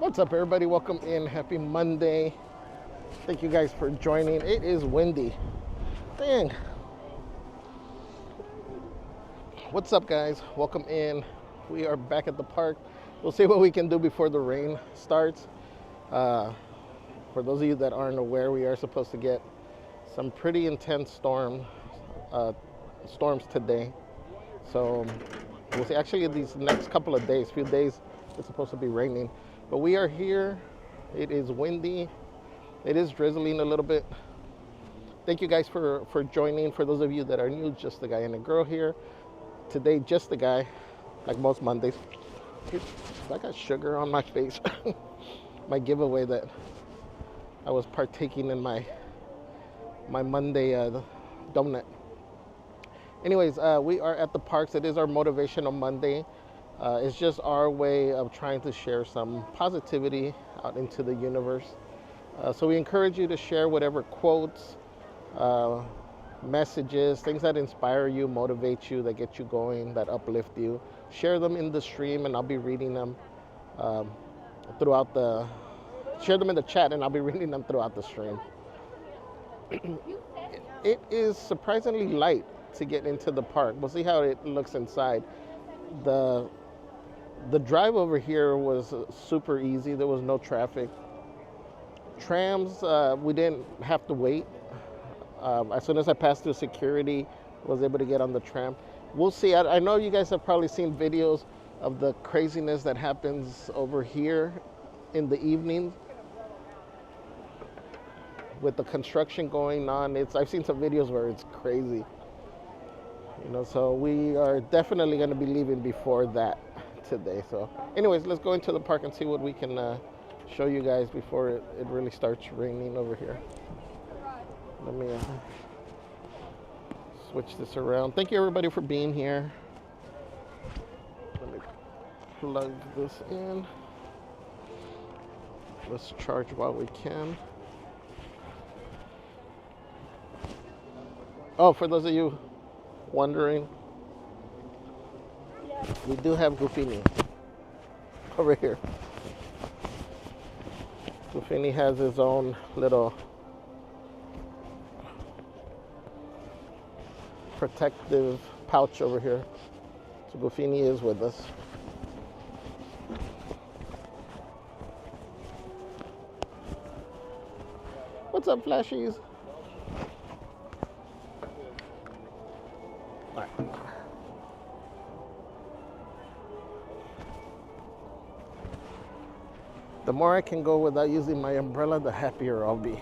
What's up, everybody? Welcome in. Happy Monday. Thank you guys for joining. It is windy. Dang. What's up, guys? Welcome in. We are back at the park. We'll see what we can do before the rain starts. For those of you that aren't aware, we are supposed to get some pretty intense storms today. So we'll see. Actually, these next couple of days, few days, it's supposed to be raining. But we are here. It is windy. It is drizzling a little bit. Thank you guys for joining. For those of you that are new, just the guy and a girl here. Today, just the guy, like most Mondays. I got sugar on my face. My giveaway that I was partaking in my Monday donut. Anyways, we are at the parks. It is our Motivational Monday. It's just our way of trying to share some positivity out into the universe. So we encourage you to share whatever quotes, messages, things that inspire you, motivate you, that get you going, that uplift you. Share them in the stream, and I'll be reading them share them in the chat, and I'll be reading them throughout the stream. It is surprisingly light to get into the park. We'll see how it looks inside. The drive over here was super easy. There was no traffic. Trams, we didn't have to wait. As soon as I passed through security, I was able to get on the tram. We'll see. I know you guys have probably seen videos of the craziness that happens over here in the evenings with the construction going on. I've seen some videos where it's crazy. So we are definitely going to be leaving before that today. So anyways, let's go into the park and see what we can show you guys before it really starts raining over here. Let me switch this around. Thank you, everybody, for being here. Let me plug this in. Let's charge while we can. Oh, for those of you wondering, we do have Goofini over here. Goofini has his own little protective pouch over here. So Goofini is with us. What's up, Flashies? All right. The more I can go without using my umbrella, the happier I'll be.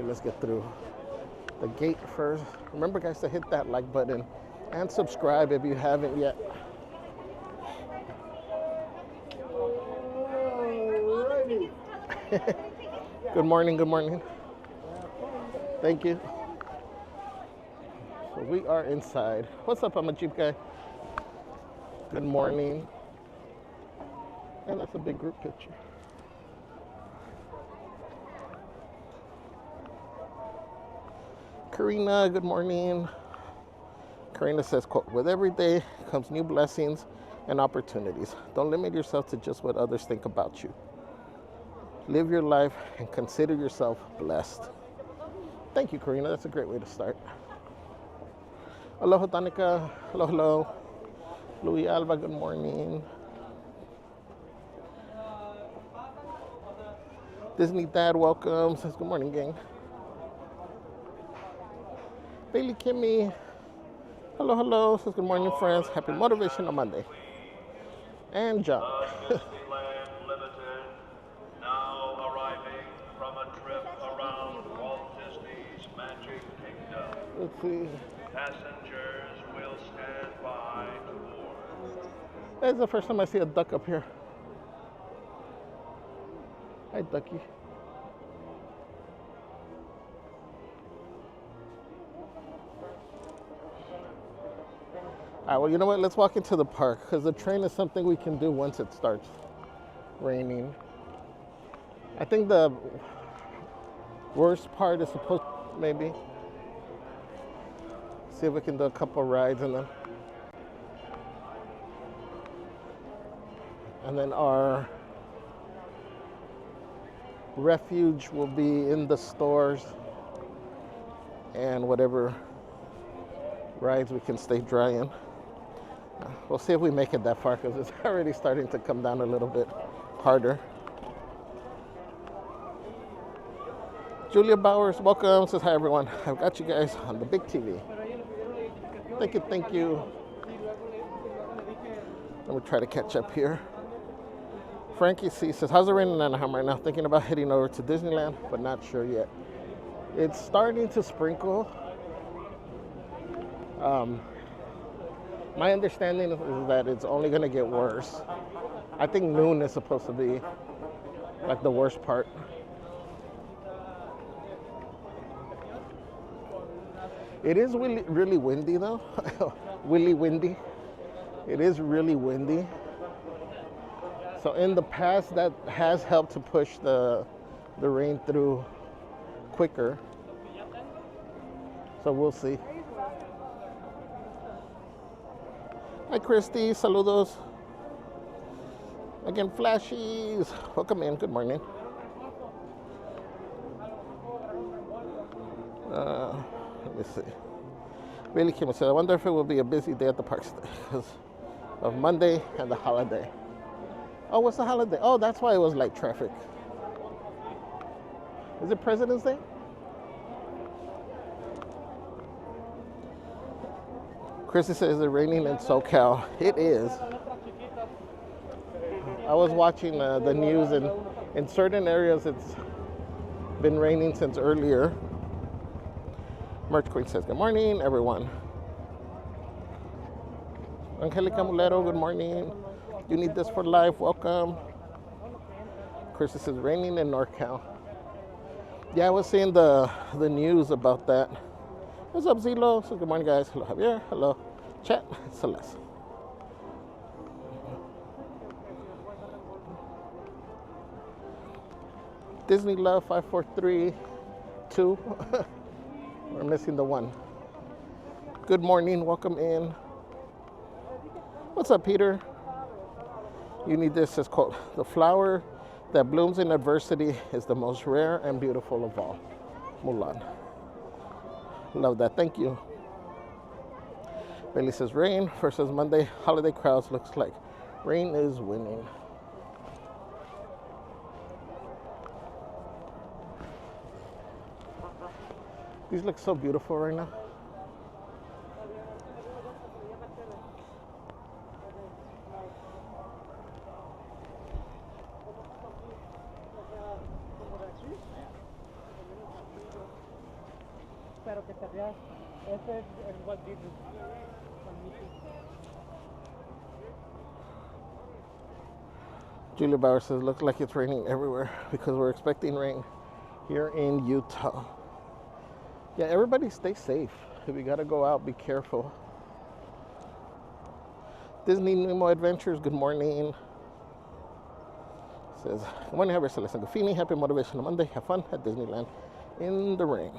Let's get through the gate first. Remember, guys, to hit that like button and subscribe if you haven't yet. Good morning, good morning. Thank you. So we are inside. What's up, I'm a Jeep guy. Good morning. And that's a big group picture. Karina, good morning. Karina says, quote, with every day comes new blessings and opportunities. Don't limit yourself to just what others think about you. Live your life and consider yourself blessed. Thank you, Karina. That's a great way to start. Aloha, Danica. Hello, hello. Louis Alva, good morning. Disney Dad, welcome. Says, good morning, gang. Bailey Kimmy, hello, hello. Says good morning, friends. Happy Motivational Monday. And John. Disneyland Limited, now arriving from a trip around Walt Disney's Magic Kingdom. Let's see. Passengers will stand by to board. That's the first time I see a duck up here. Hi, ducky. right, well, you know what? Let's walk into the park because the train is something we can do once it starts raining. I think the worst part is supposed maybe see if we can do a couple rides and then our refuge will be in the stores and whatever rides we can stay dry in. We'll see if we make it that far because it's already starting to come down a little bit harder. Julia Bowers, welcome. Says hi everyone. I've got you guys on the big TV. Thank you, thank you. Let me try to catch up here. Frankie C says, how's it raining in Anaheim right now? Thinking about heading over to Disneyland, but not sure yet. It's starting to sprinkle. My understanding is that it's only going to get worse. I think noon is supposed to be like the worst part. It is really, really windy though. Really windy. It is really windy. So in the past, that has helped to push the rain through quicker. So we'll see. Hi Christy, saludos. Again, flashies. Welcome in, good morning. Let me see. Bailey came and said, I wonder if it will be a busy day at the park today because of Monday and the holiday. Oh, what's the holiday? Oh, that's why it was light traffic. Is it President's Day? Chrissy says it's raining in SoCal. It is. I was watching the news, and in certain areas it's been raining since earlier. Merch Queen says, good morning, everyone. Angelica Mulero, good morning. You need this for life, welcome. Chrissy says, raining in NorCal. Yeah, I was seeing the news about that. What's up, Zilo? So good morning, guys. Hello, Javier. Hello, chat. Celeste. Disney Love 5432. We're missing the one. Good morning. Welcome in. What's up, Peter? You need this. It's called the flower that blooms in adversity is the most rare and beautiful of all. Mulan. Love that. Thank you. Bailey says rain versus Monday. Holiday crowds looks like rain is winning. These look so beautiful right now. Julia Bauer says, looks like it's raining everywhere because we're expecting rain here in Utah. Yeah, everybody stay safe. If you gotta go out, be careful. Disney Nemo Adventures, good morning. Says, good morning, Javier Celeste and Gafini. Happy Motivational Monday. Have fun at Disneyland in the rain.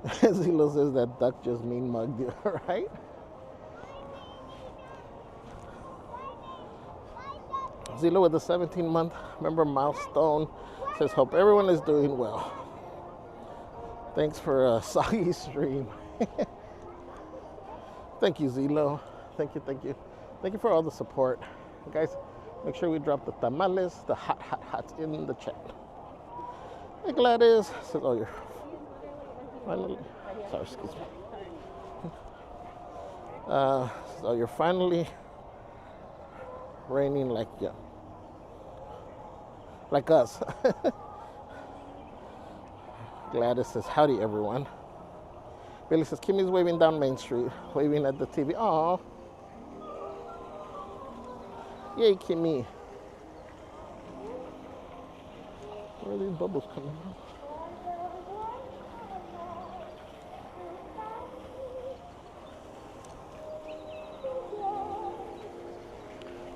Zilo says that duck just mean mugged you, right? Zilo with the 17-month member milestone says, hope everyone is doing well. Thanks for a soggy stream. Thank you, Zilo. Thank you, thank you. Thank you for all the support. Guys, make sure we drop the tamales, the hot in the chat. Hey, Gladys says, oh, you're finally, sorry, excuse me. So you're finally raining like, yeah, like us. Gladys says, howdy, everyone. Billy says, Kimmy's waving down Main Street, waving at the TV. Aw. Yay, Kimmy. Where are these bubbles coming from?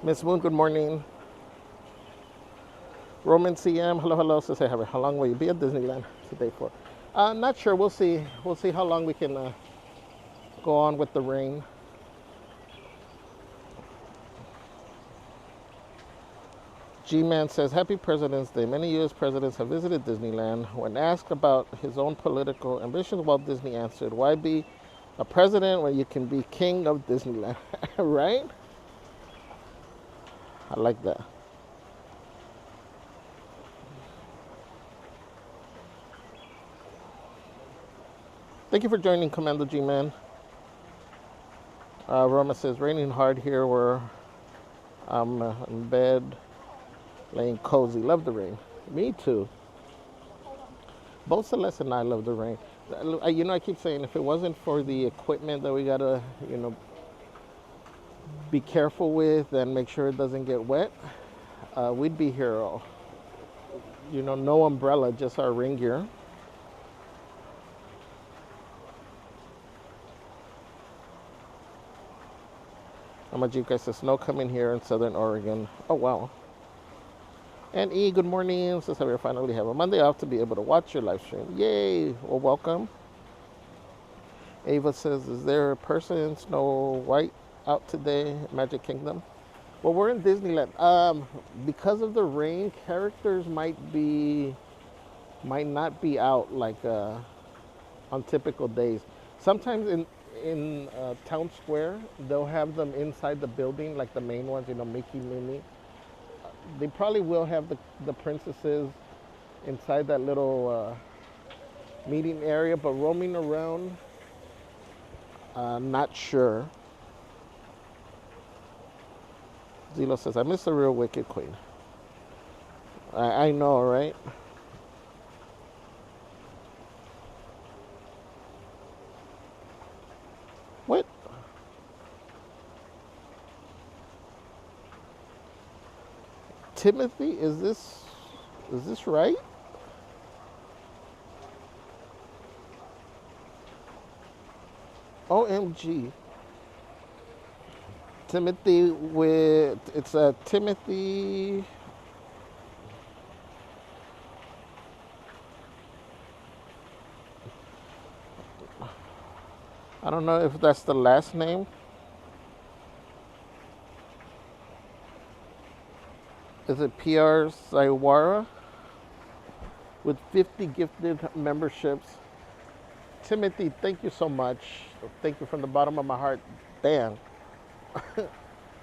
Miss Moon, good morning. Roman CM, hello, hello. Says, hey, how long will you be at Disneyland today for? Not sure. We'll see. We'll see how long we can go on with the rain. G-Man says, Happy President's Day. Many U.S. presidents have visited Disneyland. When asked about his own political ambitions, Walt Disney answered, why be a president when you can be king of Disneyland? Right? I like that. Thank you for joining, Commando G-Man. Roma says, raining hard here where I'm in bed, laying cozy. Love the rain. Me too. Both Celeste and I love the rain. I keep saying if it wasn't for the equipment that we gotta, be careful with and make sure it doesn't get wet, we'd be here. No umbrella, just our rain gear. Amajika says snow coming here in Southern Oregon. Oh wow. And E, good morning. Says I finally have a Monday off to be able to watch your live stream. Yay! Well, welcome. Ava says, is there a person in Snow White out today, Magic Kingdom? Well, we're in Disneyland. Because of the rain, characters might not be out like on typical days. Sometimes in Town Square, they'll have them inside the building, like the main ones, Mickey, Minnie. They probably will have the princesses inside that little meeting area, but roaming around, not sure. Zilo says, I miss the real Wicked Queen. I know, right? What? Timothy, is this right? OMG. Timothy it's a Timothy. I don't know if that's the last name. Is it PR Saiwara? With 50 gifted memberships. Timothy, thank you so much. Thank you from the bottom of my heart. Dan.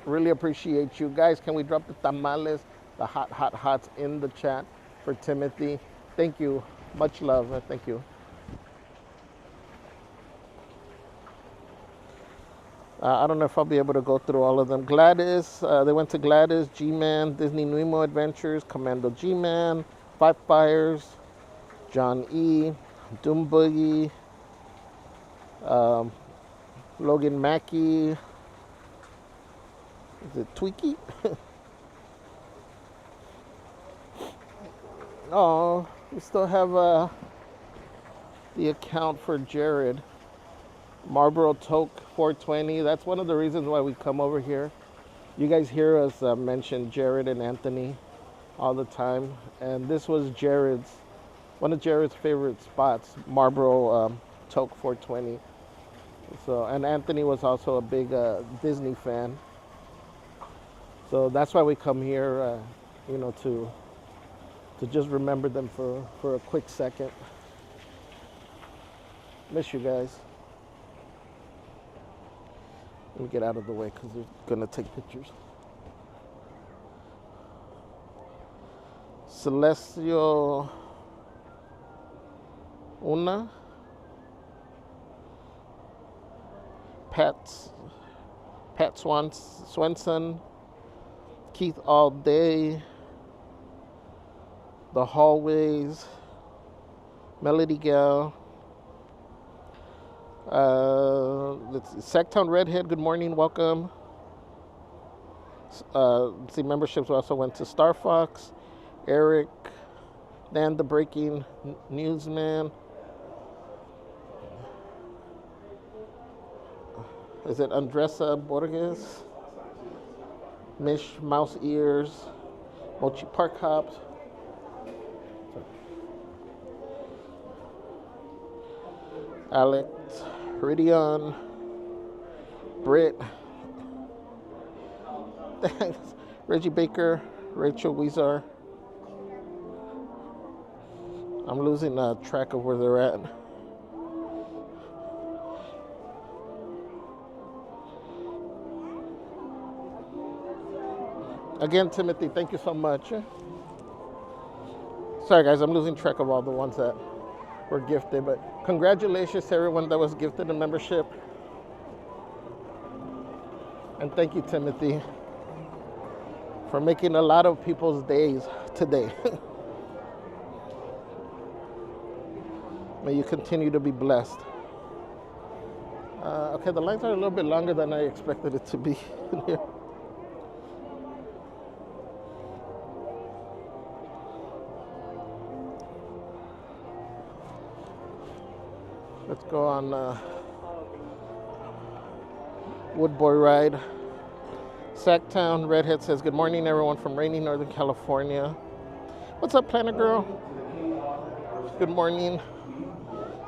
Really appreciate you. Guys, can we drop the tamales, the hots in the chat for Timothy? Thank you. Much love. Thank you. I don't know if I'll be able to go through all of them. Gladys, they went to Gladys, G-Man, Disney Nemo Adventures, Commando G-Man, Five Fires, John E., Doom Boogie, Logan Mackey, is it Tweaky? Oh, we still have the account for Jared. Marlboro Toke 420. That's one of the reasons why we come over here. You guys hear us mention Jared and Anthony all the time. And this was one of Jared's favorite spots, Marlboro Toke 420. So, and Anthony was also a big Disney fan. So that's why we come here, to just remember them for a quick second. Miss you guys. Let me get out of the way because they're gonna take pictures. Celestio Una. Pat Swenson. Keith All Day. The Hallways. Melody Gal. Let's see, Sacktown Redhead, good morning, welcome. See, memberships also went to Star Fox, Eric, Dan the Breaking Newsman. Is it Andressa Borges? Mish mouse ears, mochi park hops. Alex, Ridion, Britt, Reggie Baker, Rachel Weezer. I'm losing track of where they're at. Again, Timothy, thank you so much. Sorry, guys, I'm losing track of all the ones that were gifted, but congratulations to everyone that was gifted a membership. And thank you, Timothy, for making a lot of people's days today. May you continue to be blessed. Okay, the lines are a little bit longer than I expected it to be in here. Let's go on Woodboy ride. Sacktown Redhead says, good morning, everyone from rainy Northern California. What's up, Planet Girl? Good morning.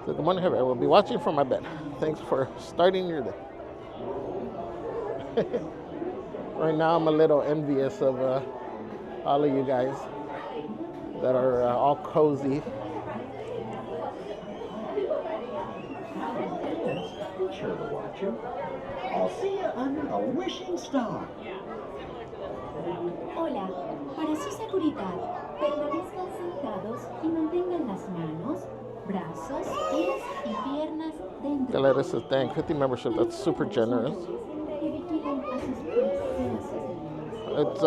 Good morning, I will be watching from my bed. Thanks for starting your day. Right now, I'm a little envious of all of you guys that are all cozy. Sure to watch him. I'll see you under the wishing star. Hola, para su seguridad, permanezcan sentados y mantengan las manos, brazos, pies y piernas dentro. Galera says, thank 50 membership. That's super generous. It's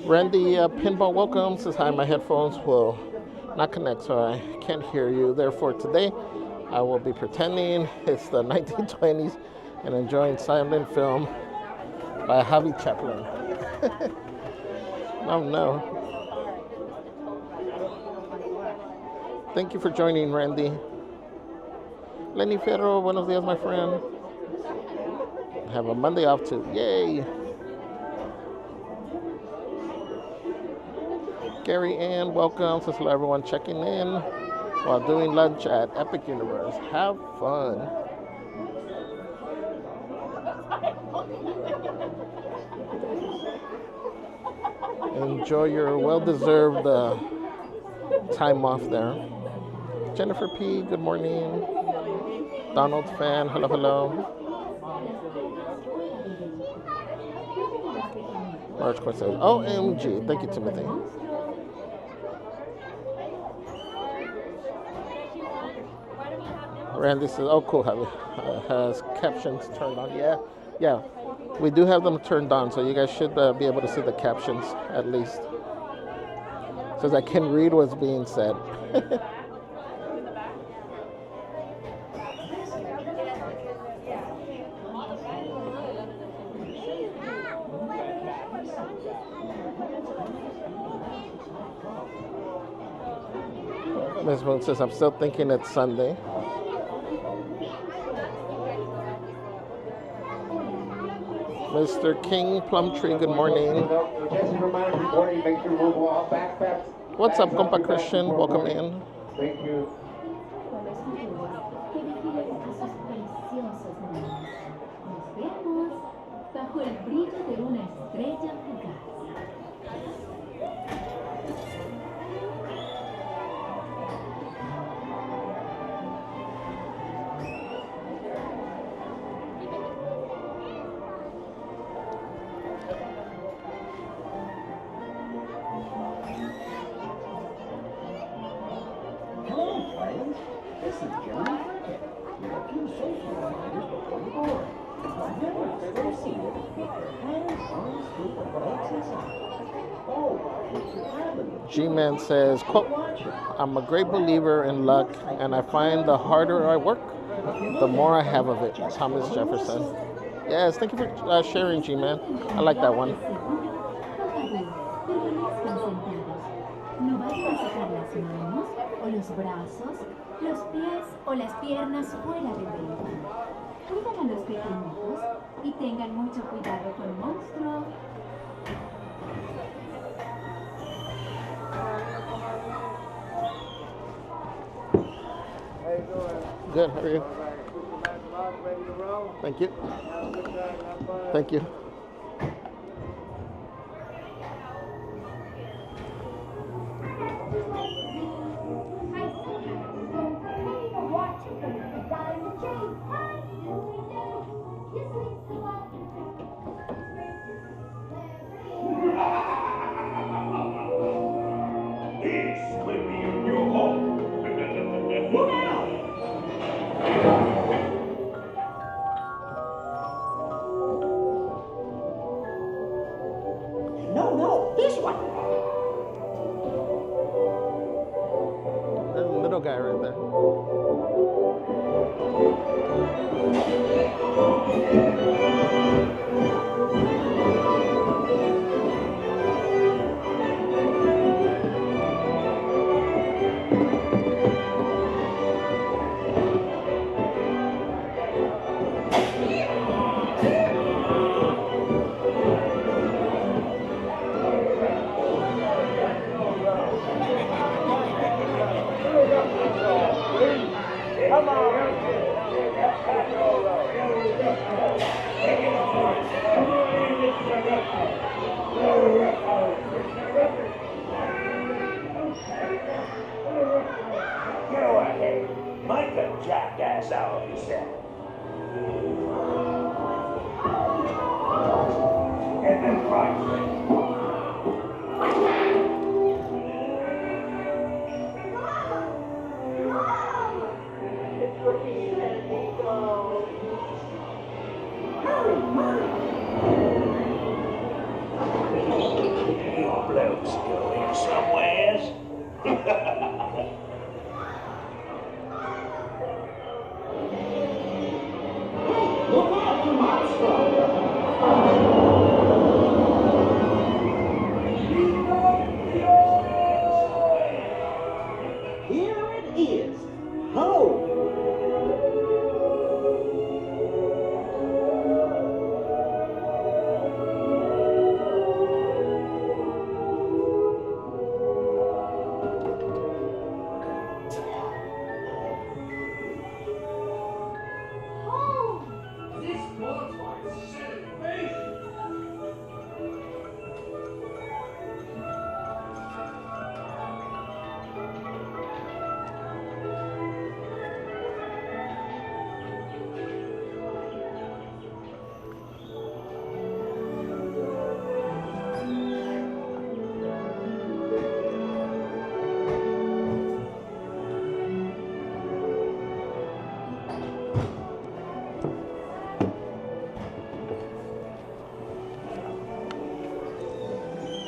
Randy Pinball Welcome says, hi, my headphones will not connect, so I can't hear you. Therefore, today I will be pretending it's the 1920s and enjoying silent film by Javi Chaplin. Oh no. Thank you for joining, Randy. Lenny Ferro, buenos dias, my friend. Have a Monday off too. Yay. Gary Ann, welcome. Says hello, everyone checking in while doing lunch at Epic Universe. Have fun. Enjoy your well-deserved time off there. Jennifer P, good morning. Donald Fan, hello, hello. March Court says, OMG. Thank you, Timothy. Randy says, oh, cool, has captions turned on. Yeah, we do have them turned on, so you guys should be able to see the captions at least. Says I can read what's being said. Ms. Moon says, I'm still thinking it's Sunday. Mr. King Plumtree, good morning. What's up, compa Christian? Welcome in. Thank you. G-Man says, quote, I'm a great believer in luck, and I find the harder I work, the more I have of it. Thomas Jefferson. Yes, thank you for sharing, G-Man. I like that one. Y tengan mucho cuidado con monstruos. How you doing? Good, how are you? All right, put your lights off, ready to roll. Thank you. Have a good time, have fun. Thank you. This will be your new home. Move out! No, this one. There's a little guy right there. Come on. Go ahead. Make a jackass out of yourself. And then cry. You blokes going somewheres? Look out, you monster! Here it is. Home.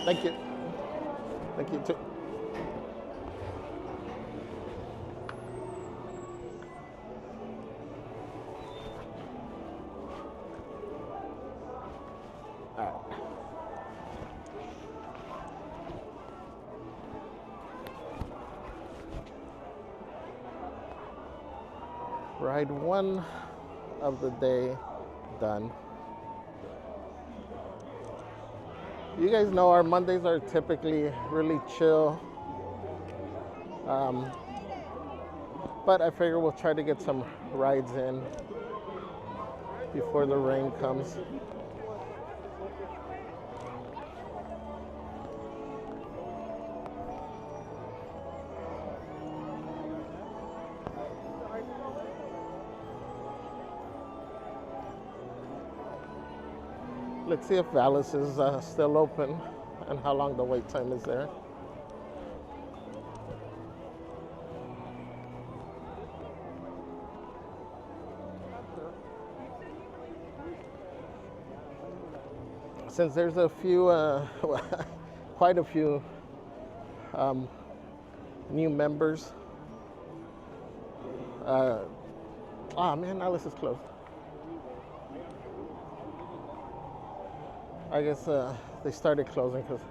Thank you. Thank you too. All right. Ride one of the day done. You guys know our Mondays are typically really chill. But I figure we'll try to get some rides in before the rain comes. Let's see if Vallis is still open and how long the wait time is there. Since there's a few, quite a few new members. Oh man, Alice is closed. I guess they started closing because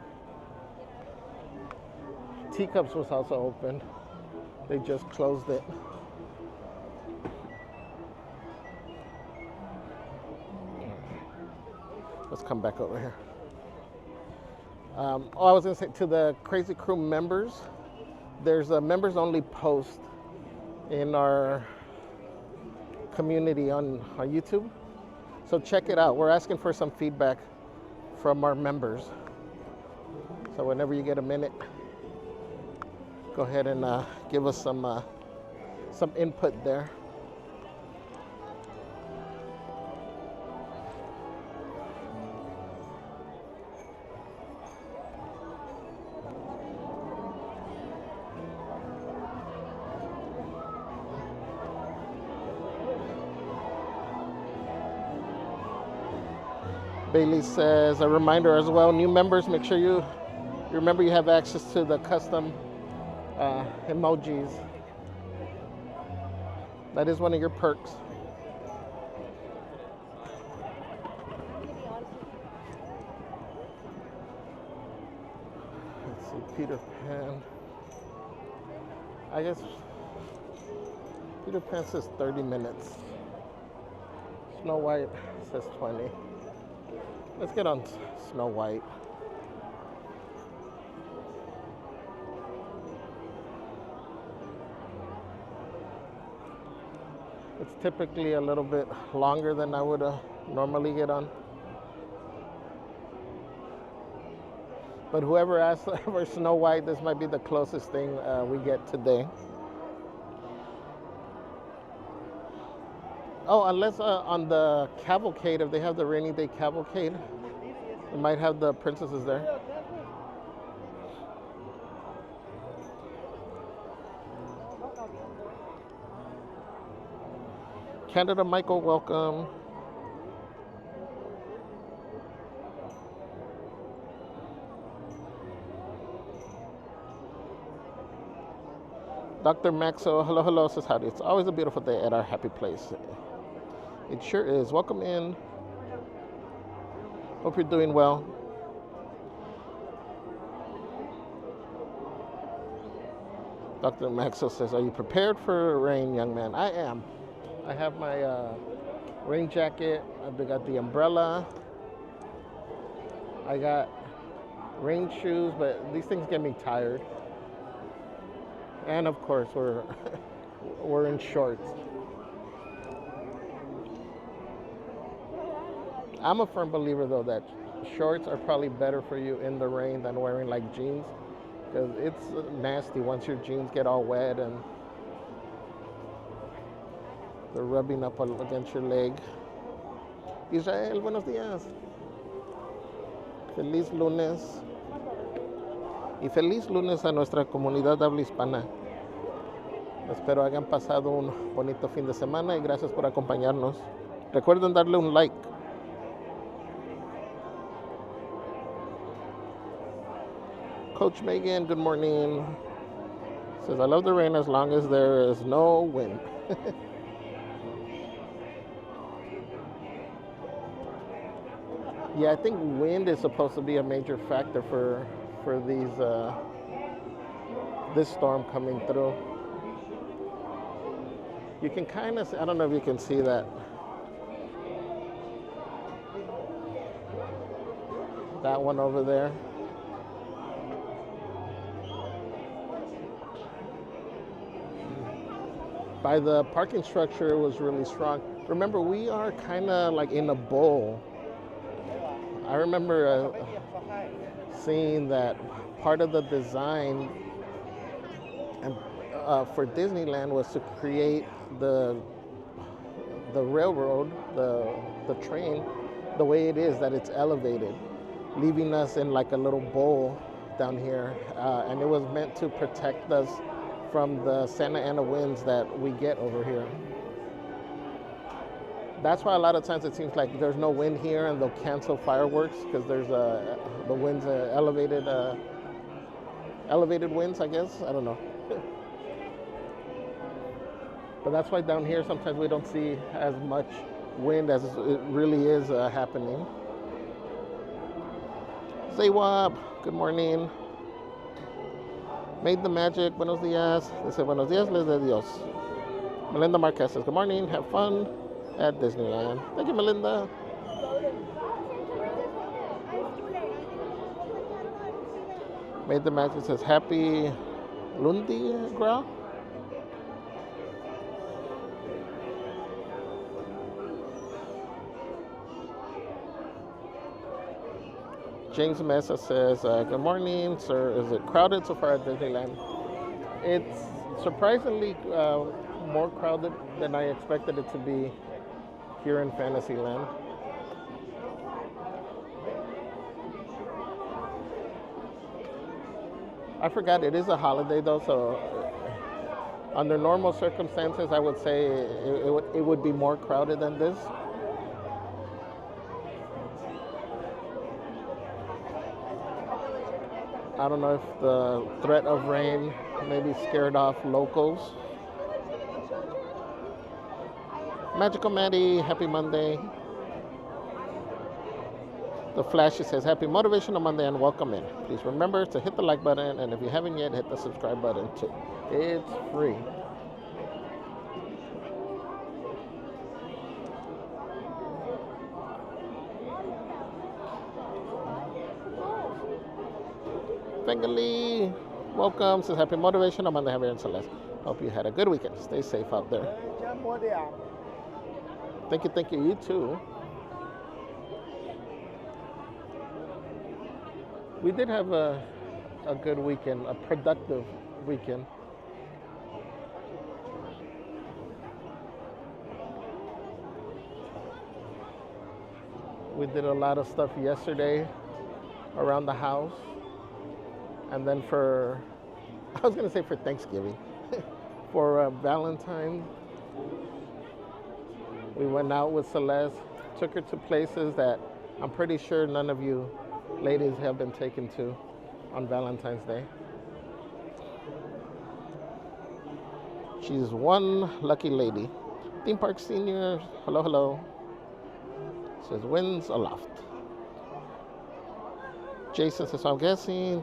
Teacups was also open. They just closed it. Let's come back over here. I was gonna say to the Crazy Crew members, there's a members only post in our community on YouTube. So check it out. We're asking for some feedback from our members. So whenever you get a minute, go ahead and give us some input there. Bailey says, a reminder as well, new members, make sure you remember you have access to the custom emojis. That is one of your perks. Let's see, Peter Pan. I guess Peter Pan says 30 minutes. Snow White says 20. Let's get on Snow White. It's typically a little bit longer than I would normally get on. But whoever asked for Snow White, this might be the closest thing we get today. Oh, unless on the Cavalcade, if they have the rainy day Cavalcade, they might have the princesses there. Canada Michael, welcome. Dr. Maxo, hello, hello, says howdy. It's always a beautiful day at our happy place. It sure is. Welcome in. Hope you're doing well. Dr. Maxo says, are you prepared for rain, young man? I am. I have my rain jacket. I got the umbrella. I got rain shoes, but these things get me tired. And of course, we're in shorts. I'm a firm believer, though, that shorts are probably better for you in the rain than wearing like jeans, because it's nasty once your jeans get all wet and they're rubbing up against your leg. Israel, buenos días. Feliz lunes. Y feliz lunes a nuestra comunidad habla hispana. Espero hayan pasado un bonito fin de semana y gracias por acompañarnos. Recuerden darle un like. Coach Megan, good morning. Says, I love the rain as long as there is no wind. Yeah, I think wind is supposed to be a major factor for this storm coming through. You can kind of, I don't know if you can see that. That one over there. By the parking structure, it was really strong. Remember, we are kind of like in a bowl. I remember seeing that part of the design for Disneyland was to create the railroad, the train, the way it is, that it's elevated, leaving us in like a little bowl down here. And it was meant to protect us from the Santa Ana winds that we get over here. That's why a lot of times it seems like there's no wind here and they'll cancel fireworks because there's the winds elevated winds, I guess. I don't know. But that's why down here sometimes we don't see as much wind as it really is happening. Zaywab, good morning. Made the magic, buenos días. Dice, buenos días, les de Dios. Melinda Marquez says, good morning, have fun at Disneyland. Thank you, Melinda. Made the Magic says Happy Lundi Gra. James Mesa says, good morning, sir. Is it crowded so far at Disneyland? It's surprisingly more crowded than I expected it to be here in Fantasyland. I forgot it is a holiday though, so under normal circumstances, I would say it would be more crowded than this. I don't know if the threat of rain maybe scared off locals. Magical Maddie, happy Monday. The Flashy says, happy Motivational Monday and welcome in. Please remember to hit the like button, and if you haven't yet, hit the subscribe button too. It's free. Bengali, welcome. Says happy Motivational Monday, Javier and Celeste. Hope you had a good weekend. Stay safe out there. Thank you. You too. We did have a good weekend, a productive weekend. We did a lot of stuff yesterday around the house. And then for Thanksgiving, for Valentine's, we went out with Celeste, took her to places that I'm pretty sure none of you ladies have been taken to on Valentine's Day. She's one lucky lady. Theme Park Senior, hello. Says winds aloft. Jason says, I'm guessing,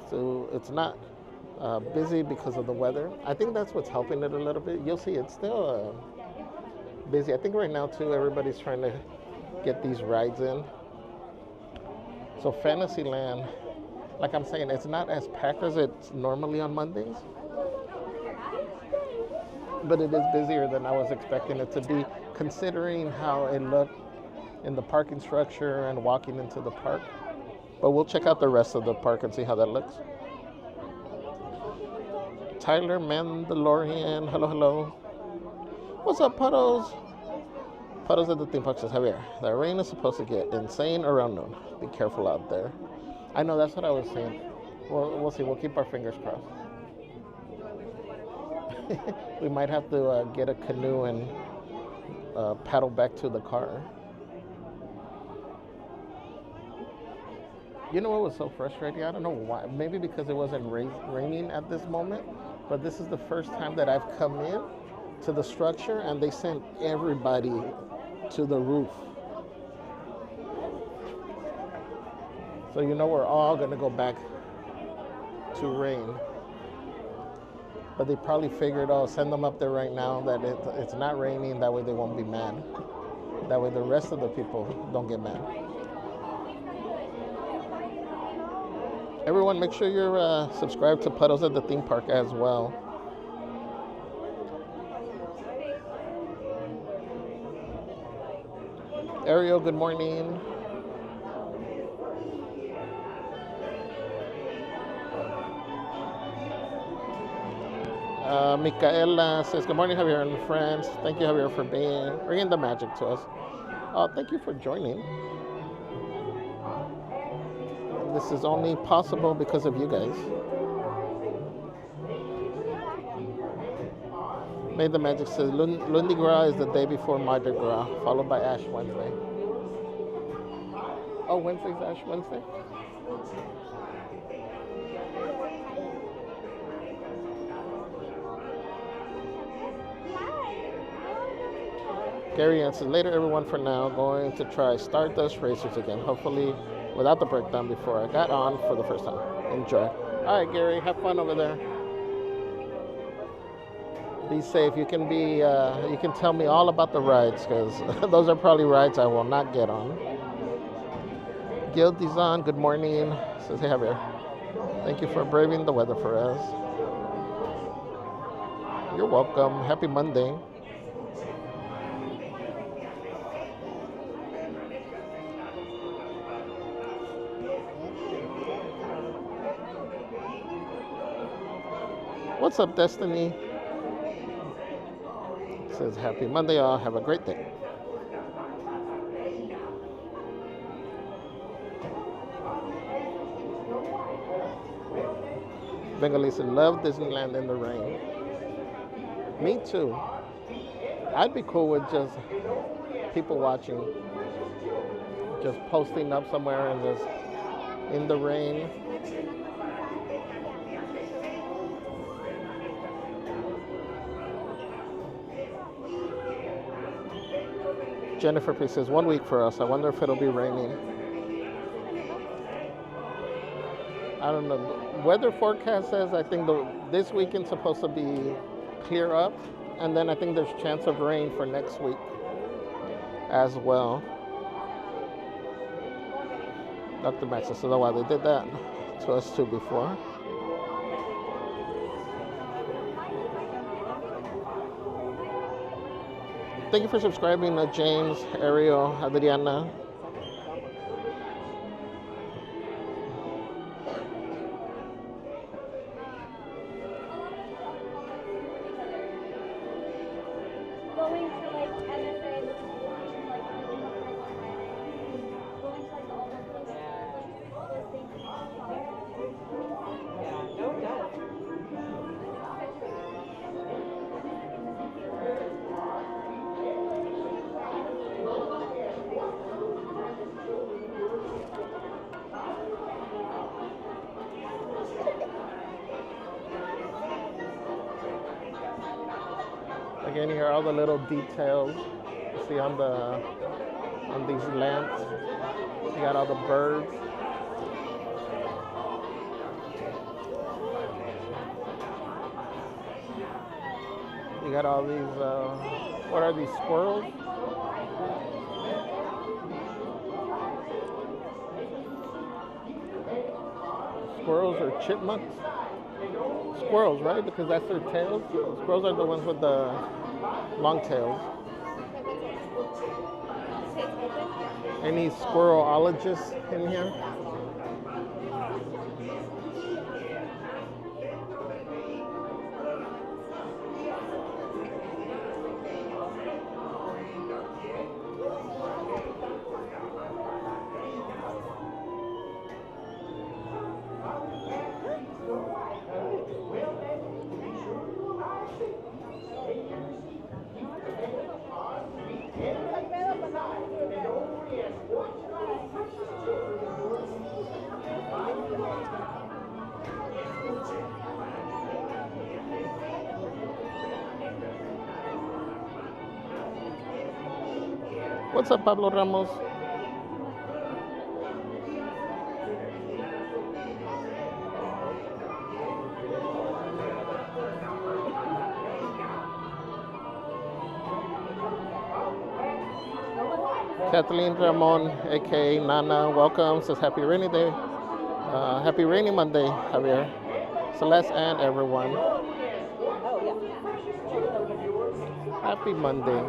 so it's not busy because of the weather. I think that's what's helping it a little bit. You'll see it's still busy. I think right now too, everybody's trying to get these rides in. So Fantasyland, like I'm saying, it's not as packed as it's normally on Mondays, but it is busier than I was expecting it to be, considering how it looked in the parking structure and walking into the park. But we'll check out the rest of the park and see how that looks. Tyler Mandalorian, hello. What's up, Puddles? Puddles at the theme park says, Javier, the rain is supposed to get insane around noon. Be careful out there. I know, that's what I was saying. We'll see. We'll keep our fingers crossed. We might have to get a canoe and paddle back to the car. You know what was so frustrating? I don't know why. Maybe because it wasn't raining at this moment, but this is the first time that I've come in to the structure and they sent everybody to the roof. So you know we're all gonna go back to rain. But they probably figured, send them up there right now that it's not raining, that way they won't be mad. That way the rest of the people don't get mad. Everyone, make sure you're subscribed to Puddles at the Theme Park as well. Ariel, good morning. Micaela says, good morning, Javier and friends. Thank you, Javier, for bringing the magic to us. Thank you for joining. This is only possible because of you guys. Made the Magic says, Lundi Gras is the day before Mardi Gras, followed by Ash Wednesday. Oh, Wednesday's Ash Wednesday? Gary answers, later everyone, for now, going to try Stardust Racers again, hopefully without the breakdown before I got on for the first time. Enjoy. All right, Gary, have fun over there. Be safe. You can tell me all about the rides, because those are probably rides I will not get on. Gil Dizan, good morning. Says, hey, Javier. Thank you for braving the weather for us. You're welcome. Happy Monday. What's up, Destiny? It says happy Monday, all. Have a great day. Bengalese love Disneyland in the rain. Me too. I'd be cool with just people watching, just posting up somewhere and just in the rain. Jennifer P says 1 week for us. I wonder if it'll be raining. I don't know. Weather forecast says I think this weekend's supposed to be clear up, and then I think there's chance of rain for next week as well. Dr. Max says, oh wow, they did that to us too before. Thank you for subscribing, James, Ariel, Adriana. Again, here are all the little details you see on these lamps. You got all the birds. You got all these, what are these, squirrels? Squirrels or chipmunks? Squirrels, right? Because that's their tails. Squirrels are the ones with the long tails. Any squirrelologists in here? What's up, Pablo Ramos? Kathleen Ramon, aka Nana, welcome. Says happy rainy day. Happy rainy Monday, Javier, Celeste, and everyone. Happy Monday.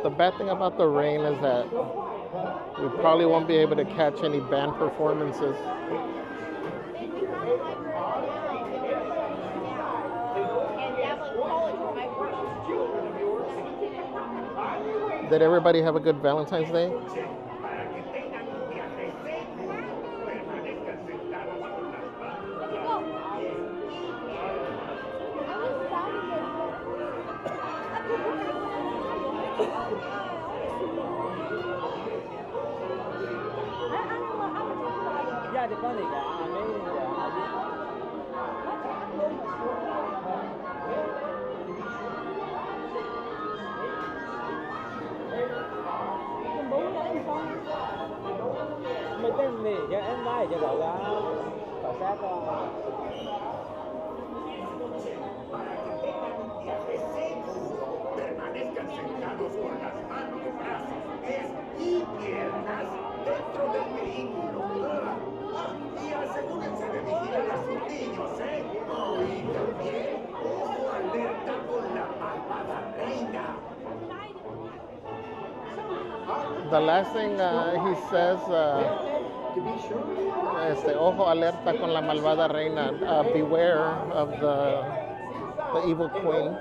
The bad thing about the rain is that we probably won't be able to catch any band performances. Did everybody have a good Valentine's Day? meterme, ya es más, ya lo haga, pasar Para que tengan un viaje seguro, permanezcan sentados con las manos, brazos, pies y piernas dentro del vehículo. Y asegúrense de vigilar a sus niños, ¿eh? Oh, y también, ojo alerta con la malvada reina. The last thing he says, ojo alerta con la malvada reina. Beware of the evil queen.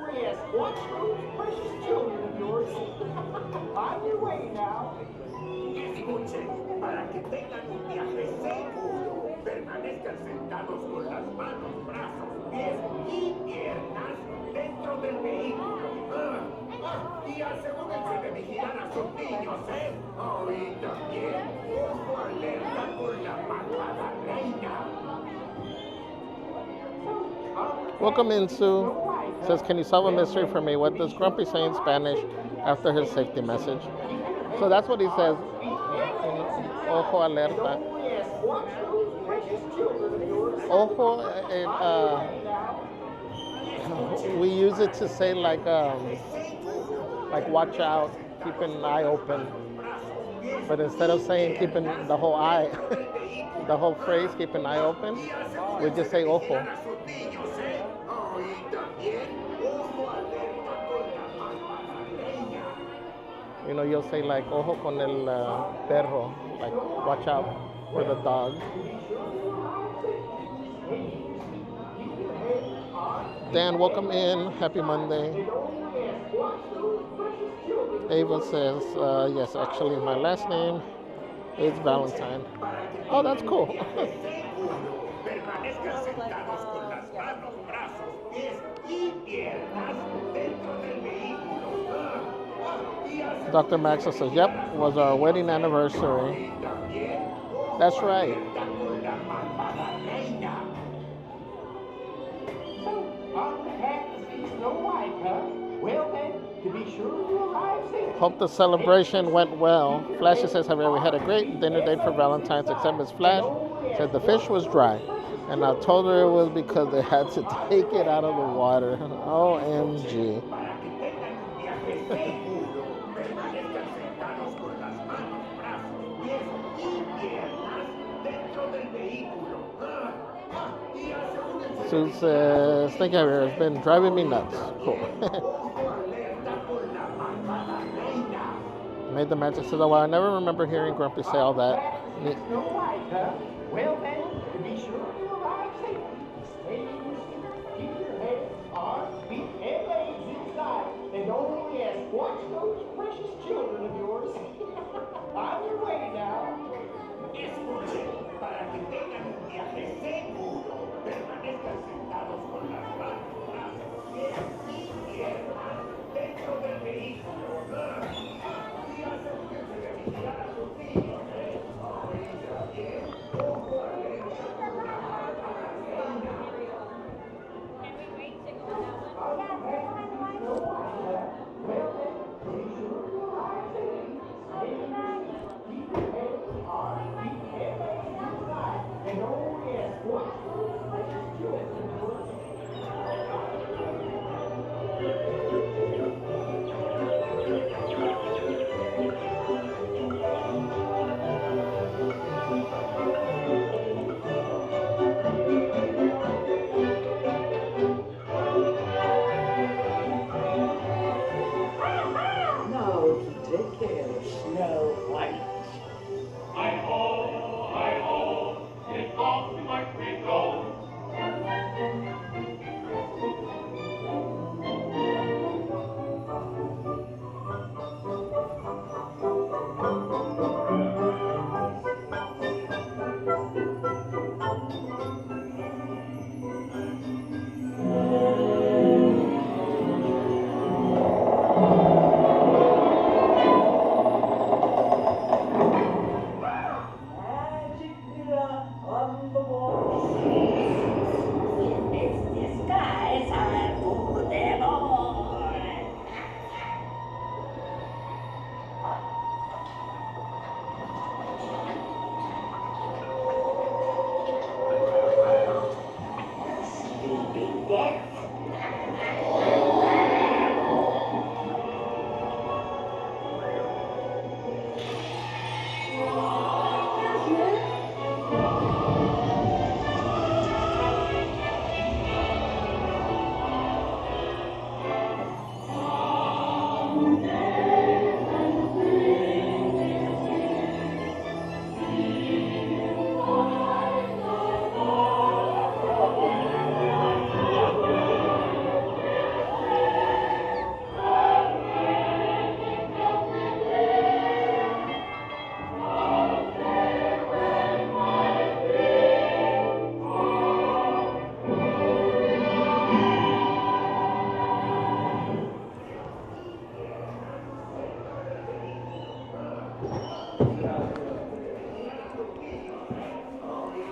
Escuchen, para que tengan un viaje seguro, permanezcan sentados con las manos, brazos, pies y piernas dentro del vehículo. Y asegúrense de vigilar a sus niños, ¿eh? Oh, y también, ojo alerta con la malvada reina. Welcome in, Sue. Says, can you solve a mystery for me? What does Grumpy say in Spanish after his safety message? So that's what he says. Ojo alerta. Ojo, we use it to say like watch out, keep an eye open. But instead of saying keeping the whole eye, the whole phrase, keep an eye open, we just say ojo. You know, you'll say like ojo con el perro, like watch out for the dog. Dan, welcome in. Happy Monday. Ava says, yes, actually my last name is Valentine. Oh, that's cool. Permanezcan sentados con las manos, brazos, pies y piernas dentro del vehículo. Dr. Maxwell says, yep, it was our wedding anniversary. That's right. Well then, to be sure you arrive safe. Hope the celebration went well. Flashy says, however, we had a great dinner date for Valentine's, except Miss Flash said the fish was dry. And I told her it was because they had to take it out of the water. OMG. Sue says, thank you, Javier. It's been driving me nuts. Cool. Made the magic. Says, oh, well, I never remember hearing Grumpy say all that. Neat. Well then, to be sure you arrive safely. Stay in your seat. Keep your head, arms, feet, and legs inside. And don't yes, watch those precious children of yours. On your way now. Escuchen, para que tengan un viaje seguro, permanezcan sentados con las manos, brazos, pies y piernas dentro del vehículo. Y asegúrense de vigilar a sus niños, ¿eh? Ahorita bien, ojo alerta con la malvada reina.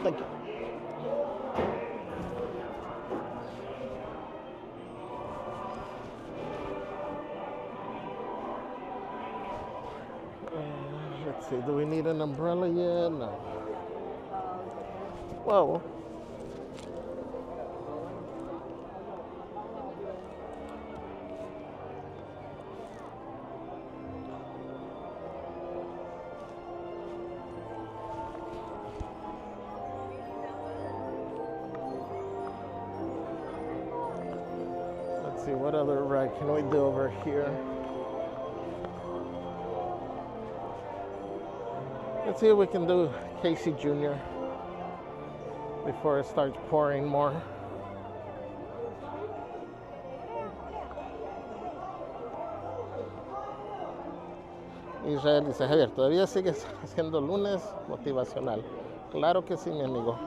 Thank you. Let's see, do we need an umbrella yet? No. Whoa. Let's see, what other ride can we do over here? Let's see if we can do Casey Jr. before it starts pouring more. Israel dice, Javier, ¿todavía sigues haciendo lunes motivacional? Claro que sí, mi amigo.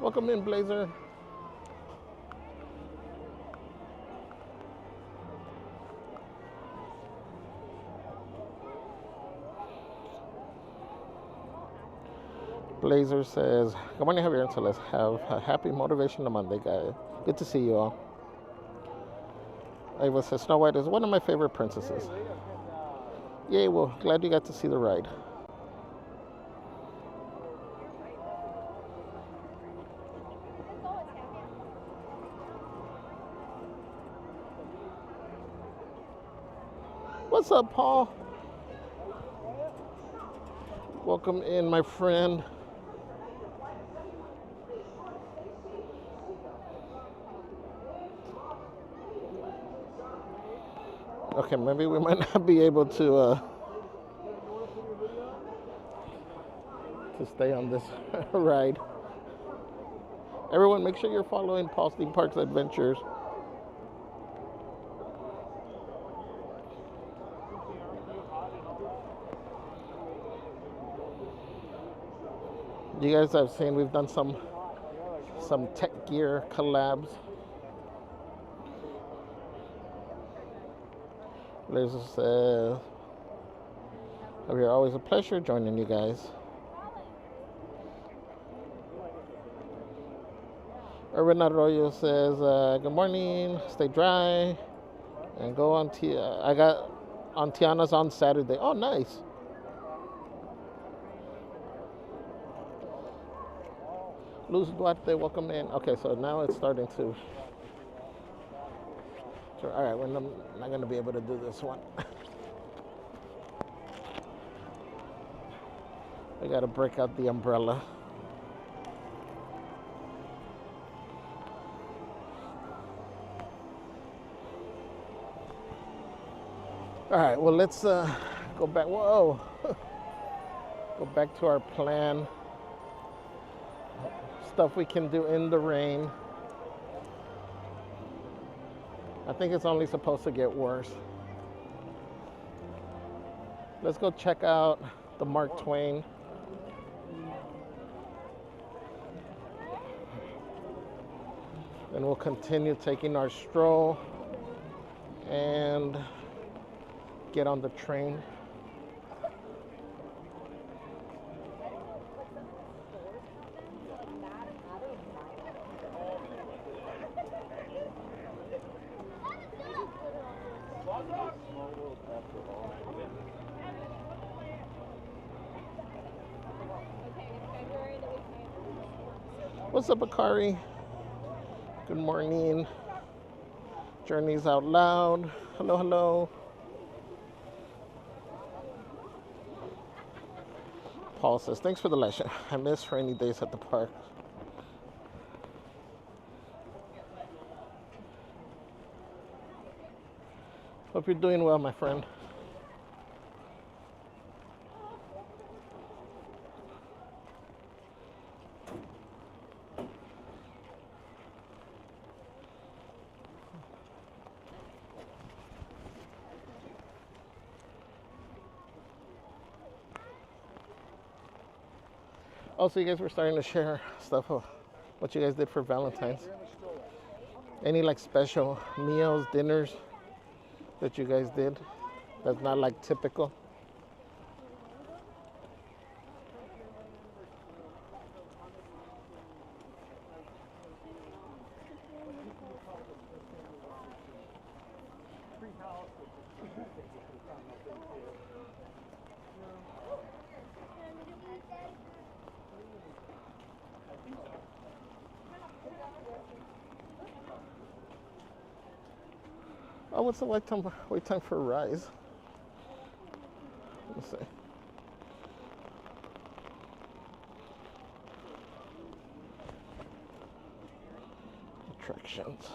Welcome in, Blazer. Blazer says, good morning, Javier. So let's have a happy Motivational Monday, guys. Good to see you all. Ava says, Snow White is one of my favorite princesses. Yay, well, glad you got to see the ride. What's up, Paul? Welcome in, my friend. Okay, maybe we might not be able to stay on this ride. Everyone, make sure you're following Paul Theme Parks Adventures. You guys have seen we've done some tech gear collabs. Liz says, Javier, always a pleasure joining you guys. Urban Arroyo says, good morning, stay dry, and go on I got on Tiana's on Saturday. Oh, nice. Luz Duarte, welcome in. Okay, so now it's starting to. All right, we're not going to be able to do this one. I got to break out the umbrella. All right, well, let's go back. Whoa. Go back to our plan. Stuff we can do in the rain. I think it's only supposed to get worse. Let's go check out the Mark Twain. Then we'll continue taking our stroll and get on the train. What's up, Akari? Good morning. Journeys Out Loud. Hello, hello. Paul says, thanks for the lesson. I miss rainy days at the park. Hope you're doing well, my friend. Oh, so you guys were starting to share stuff of what you guys did for Valentine's. Any like special meals, dinners that you guys did that's not like typical? Oh, what's the wait time for Rise? Let's see. Attractions.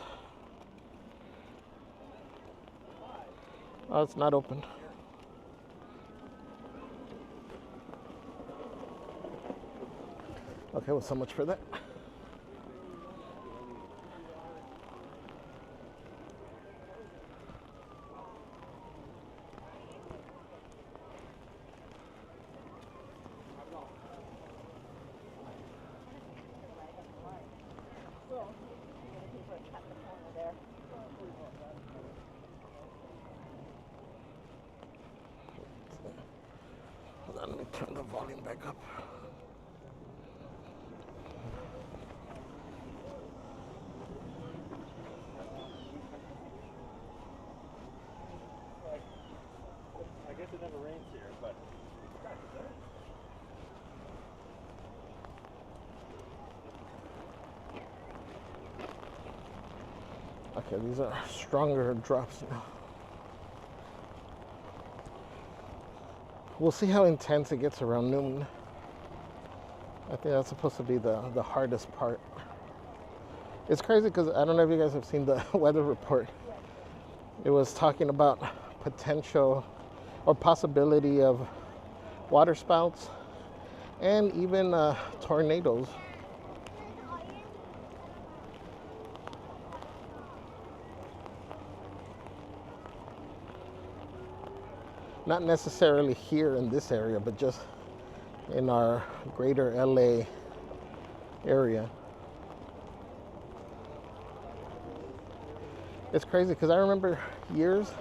Oh, it's not open. Okay, well, so much for that. Hold on, let me turn the volume back up. I guess it never rains here, but okay, these are stronger drops now. We'll see how intense it gets around noon. I think that's supposed to be the hardest part. It's crazy because I don't know if you guys have seen the weather report. It was talking about potential or possibility of water spouts and even tornadoes. Not necessarily here in this area, but just in our greater LA area. It's crazy because I remember years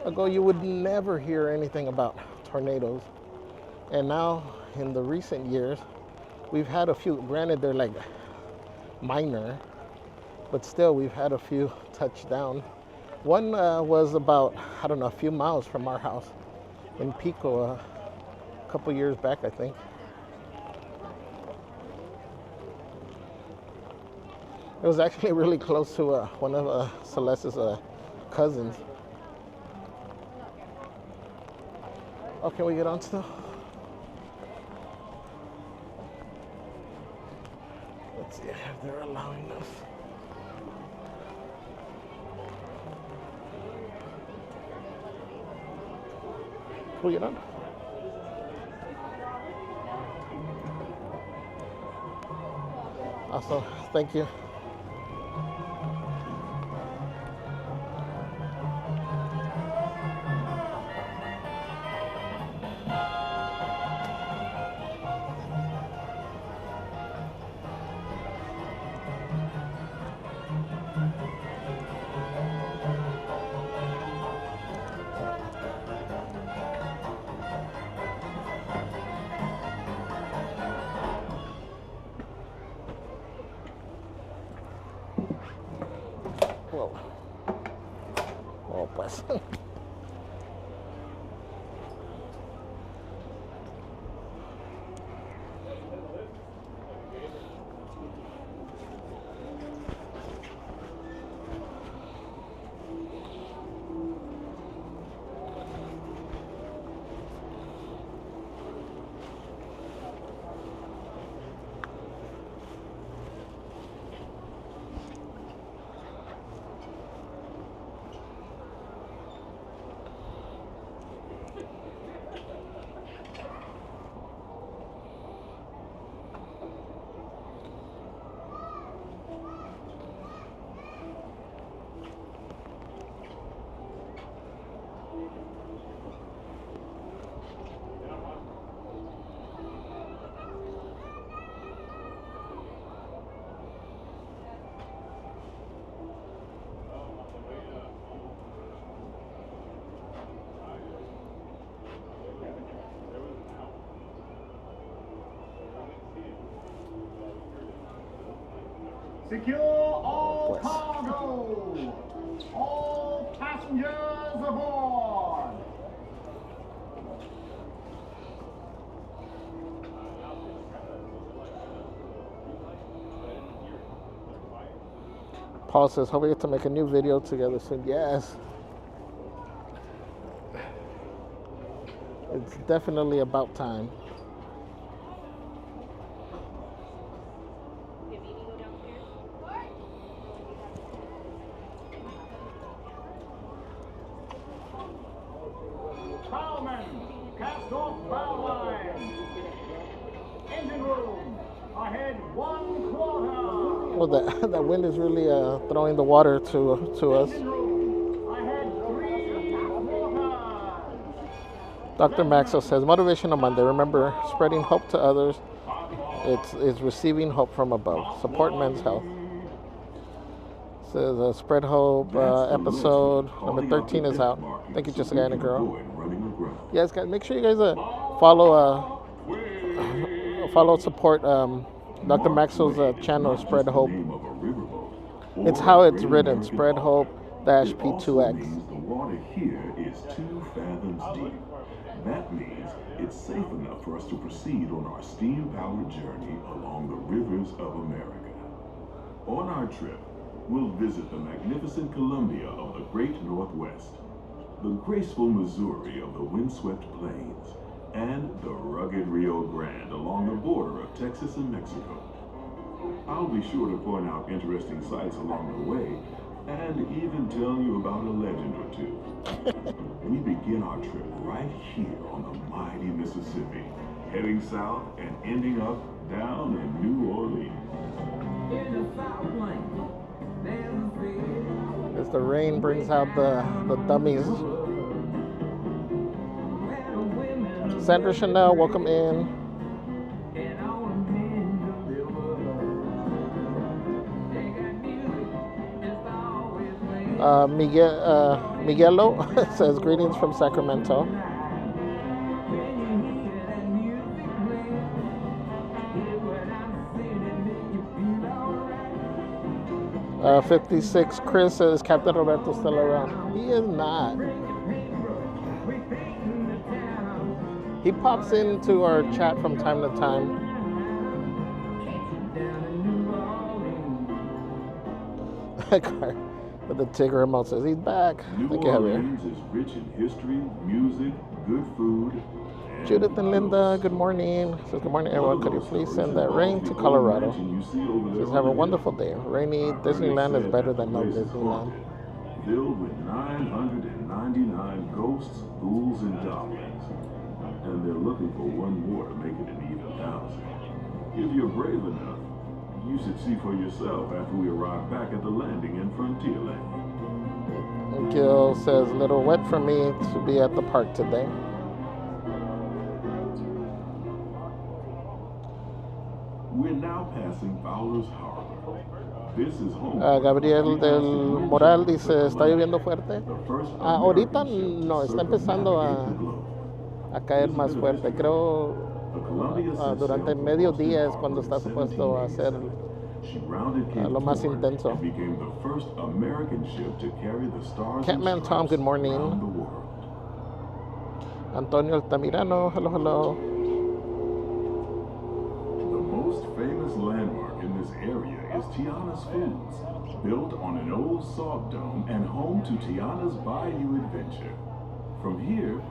ago you would never hear anything about tornadoes. And now in the recent years, we've had a few. Granted, they're like minor, but still we've had a few touch down. One was about, I don't know, a few miles from our house in Pico a couple years back, I think. It was actually really close to one of Celeste's cousins. Oh, can we get on still? Let's see if they're allowing us. Can we get on? Awesome, thank you. Whoa. Oh, pues. Secure all Pues. cargo. All passengers aboard. Paul says, hope we get to make a new video together soon. Yes. It's definitely about time. Bowman, cast off bow line. Engine room, ahead 1/4. Well, that wind is really throwing the water to us. Engine room, ahead 3/4. Dr. Maxwell says, Motivational Monday. Remember, spreading hope to others. It's receiving hope from above. Support men's health. Says Spread Hope episode number 13 is out. Thank you, Jessica and a girl. Yes, guys, make sure you guys follow, support Dr. Maxwell's channel, Spread Hope. It's how it's written, Spread Hope -P2X. The water here is 2 fathoms deep. That means it's safe enough for us to proceed on our steam-powered journey along the rivers of America. On our trip, we'll visit the magnificent Columbia of the Great Northwest, the graceful Missouri of the windswept plains, and the rugged Rio Grande along the border of Texas and Mexico. I'll be sure to point out interesting sights along the way and even tell you about a legend or two. We begin our trip right here on the mighty Mississippi, heading south and ending up down in New Orleans. As the rain brings out the dummies. Sandra Chanel, welcome in. Miguelo says, greetings from Sacramento. 56 Chris says, Captain Roberto still around. He is not. He pops into our chat from time to time. But the Tigger emote says he's back. New Thank you, Javier. Orleans is rich in history, music, good food, and Judith and Linda, good morning. Says, good morning, everyone. Could you please send that rain to Colorado? Says, have a wonderful day. Rainy Disneyland is better than no Disneyland. Filled with 999 ghosts, ghouls, and goblins. And they're looking for one more to make it an even 1,000. If you're brave enough, you should see for yourself after we arrive back at the landing in Frontierland. Gil says, little wet for me to be at the park today. We're now passing Fowler's Harbor. This is home. Gabriel del Moral dice, ¿está lloviendo fuerte? Ahorita no, está empezando a caer más fuerte. Creo durante el mediodía es cuando está supuesto a ser lo más intenso. Catman Tom, good morning. Antonio Altamirano, hello, hello. The most famous landmark in this area is Tiana's Foods, built on an old salt dome and home to Tiana's Bayou Adventure. From here,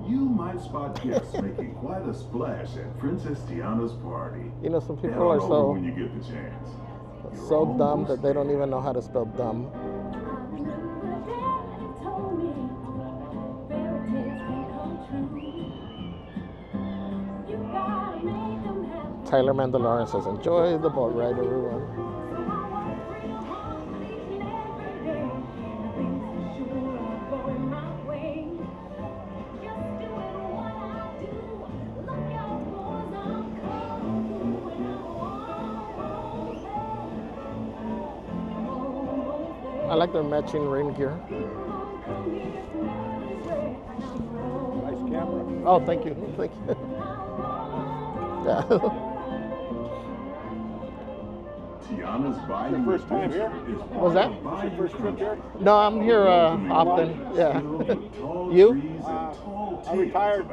you might spot guests making quite a splash at Princess Tiana's party. You know, some people are so when you get the chance. dumb that they don't even know how to spell dumb. Tyler Mandalorian says, enjoy the boat ride, everyone. I like their matching rain gear. Nice camera. Oh, thank you. Thank you. Yeah. Tiana's Bayou Your first time here? Adventure is Was that? part of Is your Bayou first trip Country. here? No, I'm here often. Yeah. You? I retired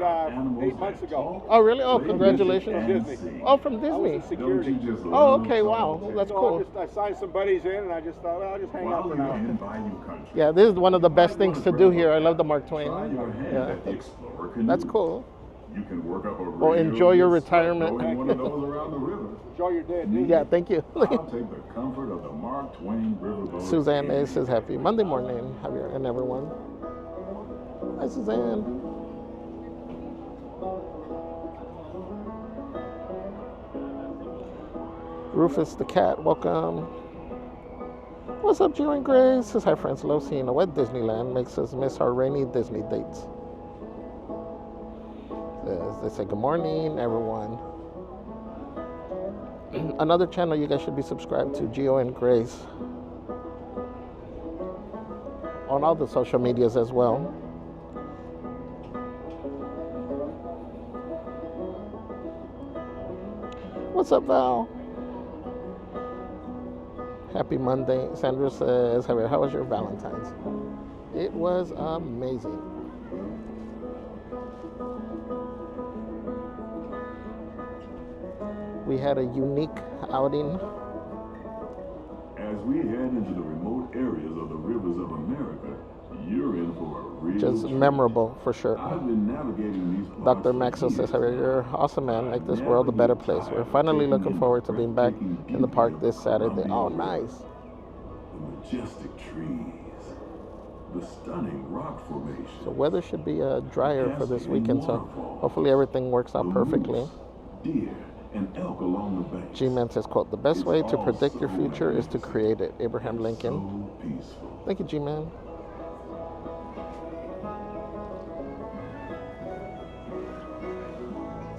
8 months ago. Oh, really? Oh, congratulations. From Disney. Oh, from I was Disney. in security. Oh, okay. Wow, that's So cool. I signed some buddies in, and I just thought, well, I'll just hang out While for you're now. in Bayou Country, Yeah, this is one of the best things to do here. I love the Mark Twain. try your hand Yeah, at the Explorer canoe. that's cool. You can work up a Or real enjoy your good sweat retirement. rowing one of those around the river. Enjoy your day at Disney. Yeah, thank you. I'll take the comfort of the Mark Twain Riverboat. Suzanne any A says happy Monday morning, Javier and everyone. Hi, Suzanne. Rufus the cat, welcome. What's up, Gio and Grace? Says hi, friends. Love seeing a wet Disneyland. Makes us miss our rainy Disney dates. They say good morning, everyone. Another channel you guys should be subscribed to, Gio and Grace. On all the social medias as well. What's up, Val? Happy Monday. Sandra says, Javier, how was your Valentine's? It was amazing. We had a unique outing. As we head into the remote areas of the rivers of America, you're in for a real Just treat. memorable for sure. I've been navigating these Dr. parts Maxwell for says, years. Javier, you're awesome, man. Make this world a better place. We're finally looking forward to being back in the park this Saturday. Oh, nice. The majestic trees, the stunning rock formation. The weather should be drier for this weekend, so hopefully everything works out perfectly. Deer and elk along the banks. G-Man says, quote, the best way to predict your future is to create it. Abraham Lincoln. So peaceful. Thank you, G-Man.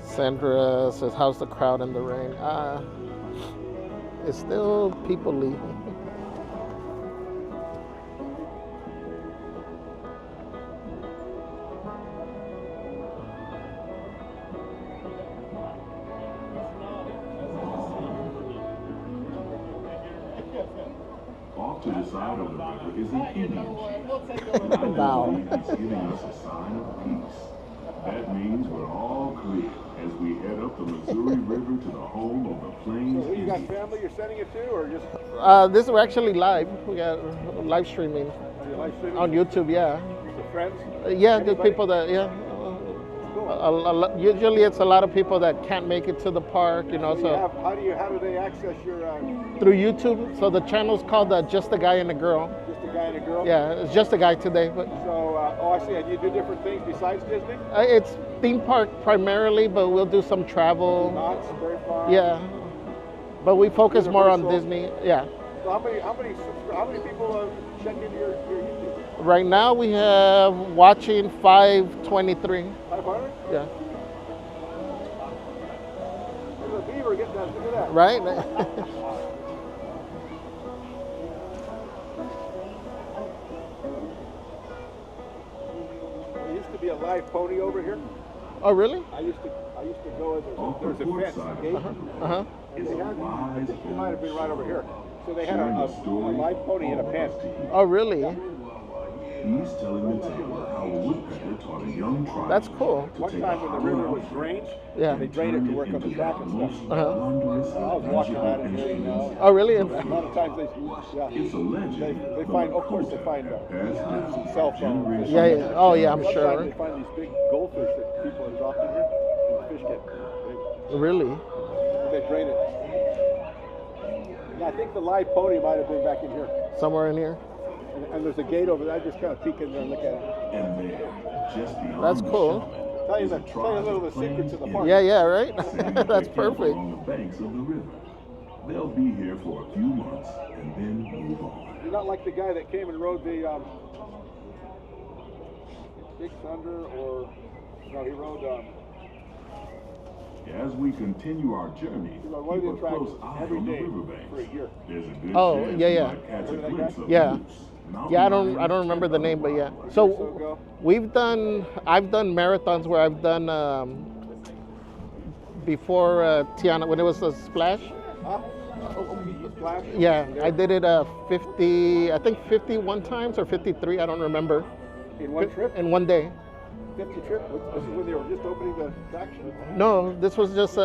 Sandra says, how's the crowd in the rain? It's still people-y. Off to the side of the river is an Indian chief. And I Wow. believe he's giving us a sign of peace. That means we're all clear as we head up the Missouri River to the home of the Plains So you got Indians. family you're sending it to, or just This is actually live. We got live streaming your life streaming? on YouTube, yeah. The friends? Yeah, there's Anybody? people that, yeah. Cool. Usually it's a lot of people that can't make it to the park, you know, so How do they access your through YouTube. So the channel's called Just a Guy and a Girl. just a guy and a girl? Yeah, it's just a guy today, but So I see. And you do different things besides Disney? it's theme park primarily, but we'll do some travel. Knott's, very far. Yeah, but we focus more on Universal. Disney. Yeah. So how many people check into your YouTube? Right now we have watching 523. 500? Yeah. There's a beaver getting that. Look at that. Right. There used to be a live pony over here. Oh, really? I used to go. Off There's the a port fence, side a of gate. the river Uh-huh. And is they a had, wise it might have been right over here. So they had sharing a the story live pony in a pen. Oh, really? He's telling the tale of how a woodpecker taught a young tribe. That's cool. One time when the river was drained, Yeah. they drained it to work on the track and stuff. Uh-huh. I was watching that and hearing, Oh, really? a lot of times It's a legend. they find, of course, they find cell phones. Yeah, yeah. Oh, yeah, I'm Sometimes sure. they find these big goldfish that people have dropped in here, and the fish get, Really? they drain it. Yeah, I think the live pony might have been back in here. Somewhere in here? And there's a gate over there. I just kind of peek in there and look at it. And there, just beyond That's the cool. shaman, Tell you is a little of the secrets of the park. Yeah, yeah, right? singing That's their camp perfect. along the banks of the river. They'll be here for a few months and then move on. You're not like the guy that came and rode the Big Thunder, or no, he rode. As we continue our journey, He keep rode one of the a close attractions eye every on the day riverbanks. for a year. There's a good Oh, chance yeah, you yeah. might catch a Remember that glimpse guy? of Yeah. moose, mountain Yeah, I lions, don't remember the name, but yeah. So So ago. I've done marathons where I've done before Tiana when it was a splash. Huh? You splash? Yeah, I did it 50, I think 51 times or 53, I don't remember. In one trip? In one day. 50 trip? This is when they were just opening the attraction? No, this was just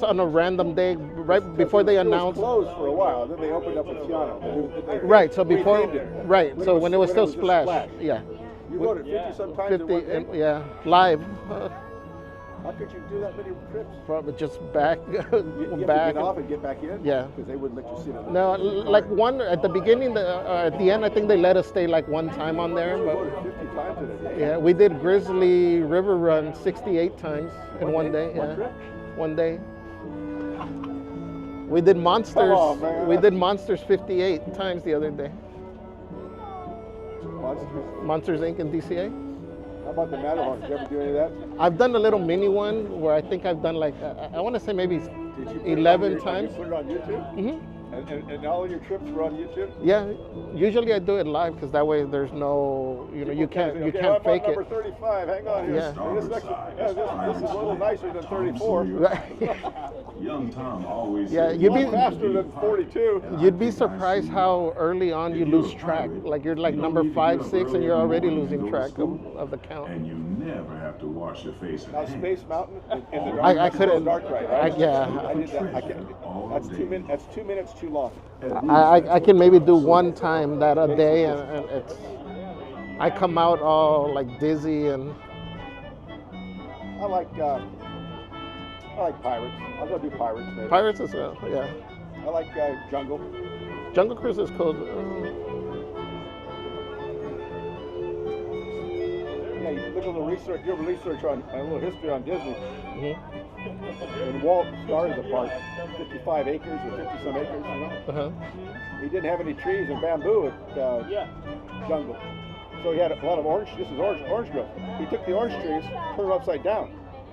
on a random day, right before they announced. It was closed for a while, then they opened up Tiana. Right, so before, rethemed it. so when it was still just Splash. Yeah. You rode it 50 sometimes in 50, one day? and, yeah, live. How could you do that many trips? Probably just back, You have back. to get off and get back in? Yeah. Because they wouldn't let you sit in the No, like one at the beginning, at the end, I think they let us stay like one time on there. You But rode it 50 times in a day? yeah, we did Grizzly River Run 68 times in one day. One Yeah, trip? one day. We did Monsters. Come on, man. We did Monsters 58 times the other day. Monsters? Monsters Inc. in DCA. How about the Matterhorn? Did you ever do any of that? I've done a little mini one where I think I've done like I want to say maybe Did you put 11 it on, times. Did you put it on YouTube? Hmm. And all of your trips were on YouTube? Yeah, usually I do it live because that way there's no, you can't Okay, can't I'm fake on number it. 35. Hang on here. Yeah. This is a little nicer than 34. Young Tom always Yeah, said, you'd A be lot faster than 42. you'd be surprised how early on you lose track. Like you're like number 5, 6, and you're already losing track of the count. and you never have to wash your face in Now hand. Space Mountain in the dark. I that's couldn't- still dark ride, right? yeah. I did that. I can't. That's 2 minutes. That's 2 minutes too long. I can maybe do one time that a day, and it's I come out all like dizzy and I like Pirates. I'll go do Pirates maybe. Pirates as well. Yeah, I like Jungle. Jungle Cruise is cool. Yeah, you look at a little research. You have a research on a little history on Disney. Mhm. When Walt started the park, 55 acres or 50 some acres, you know. Uh-huh. He didn't have any trees and bamboo at Jungle. So he had a lot of orange. This is orange growth. He took the orange trees, turned them upside down,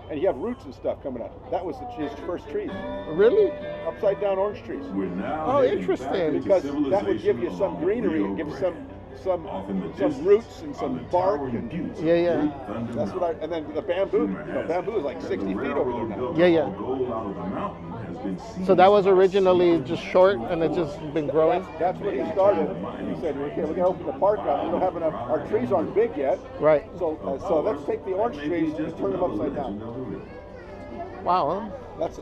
and you have roots and stuff coming out. That was his first trees, Really? upside down orange trees. We're now Oh, heading interesting. back into Because that would civilization give you some along greenery, Rio and give you Grande. some Off in the roots distance and are some the bark towering and buttes Yeah, yeah. of Great Thunder that's what Mountain. and then the bamboo. Bamboo is like 60 feet over there now. Yeah, yeah. Gold out of the mountain has been So that was seized by originally sea just short, and it's just been growing. That's what he started. He said, okay, we're gonna open the park up. We don't have enough. Our trees aren't big yet. Right. So let's take the orange trees and turn them upside down. Wow. That's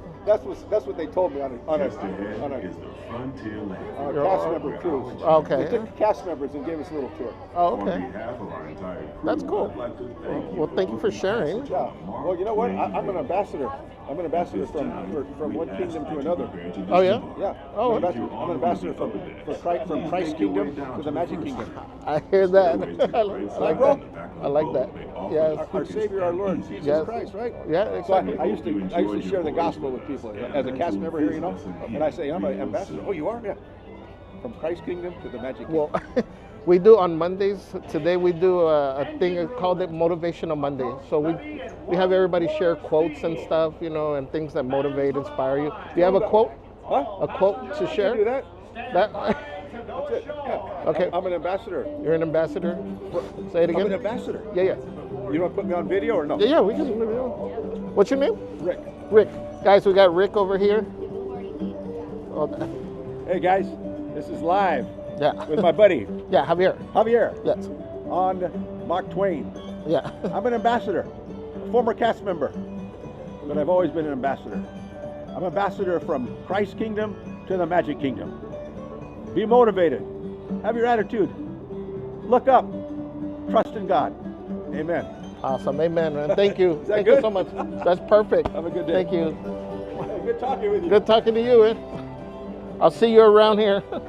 what they told me on a Just ahead is the frontier land. cast member cruise. Okay. They took the cast members and gave us a little tour. Oh, On okay. behalf of our entire crew, That's cool. I'd like to thank you Well, for thank you for booking sharing. us. Yeah. Well, you know what? I'm an ambassador. I'm an ambassador from one kingdom to another. Oh, yeah? Yeah. Oh, I'm an ambassador from Christ's kingdom to the Magic Kingdom. I hear that. I like that. I like that. Yes. Our Savior, our Lord, Jesus Yes. Christ, right? Yeah, So exactly. I used to share the gospel with people as a cast member here, you know. And I say, I'm an ambassador. Oh, you are? Yeah. From Christ's kingdom to the Magic Kingdom. Well, we do on Mondays. Today we do a thing called it Motivational Monday. So we have everybody share quotes and stuff, and things that motivate, inspire you. Do you have a quote? Huh? A quote to share? You do that? That That's it. Yeah. Okay. I'm an ambassador. You're an ambassador. Say it I'm an again. ambassador. Yeah, yeah, You want to put me on video or no? yeah. We can. What's your name? Rick. Rick. Guys, we got Rick over here. Oh, Hey guys, this is live yeah. with my buddy Yeah, Javier. Javier Yes. on Mark Twain. Yeah. I'm an ambassador, a former cast member, but I've always been an ambassador. I'm ambassador from Christ's kingdom to the Magic Kingdom. Be motivated. Have your attitude. Look up. Trust in God. Amen. Awesome. Amen, man. Thank you. that Thank you good? so much. That's perfect. Have a good day. Thank you. Hey, good talking with you. Good talking to you, man. I'll see you around here. I'm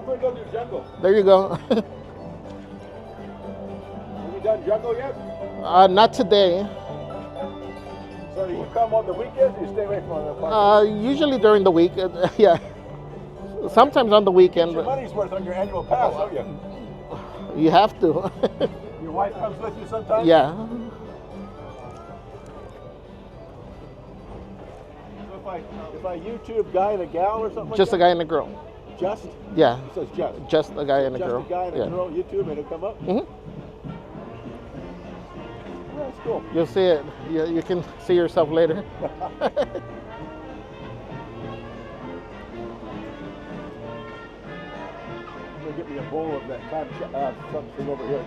gonna go do jungle. There you go. Have you done jungle yet? Not today. So do you come on the weekends or you stay away from the park? Usually during the week. Yeah. Sometimes on the weekend. Your But money's worth on your annual pass, don't you? you have to. Your wife comes with you sometimes? Yeah. So if I YouTube guy and a gal or something Just a like guy and a girl. that? Just? Yeah. It says just. Just a guy and a Just girl. a guy and a Yeah. girl, YouTube, and it'll come up? Mhm. Yeah, that's cool. You'll see it. You can see yourself later. bowl of that something over here.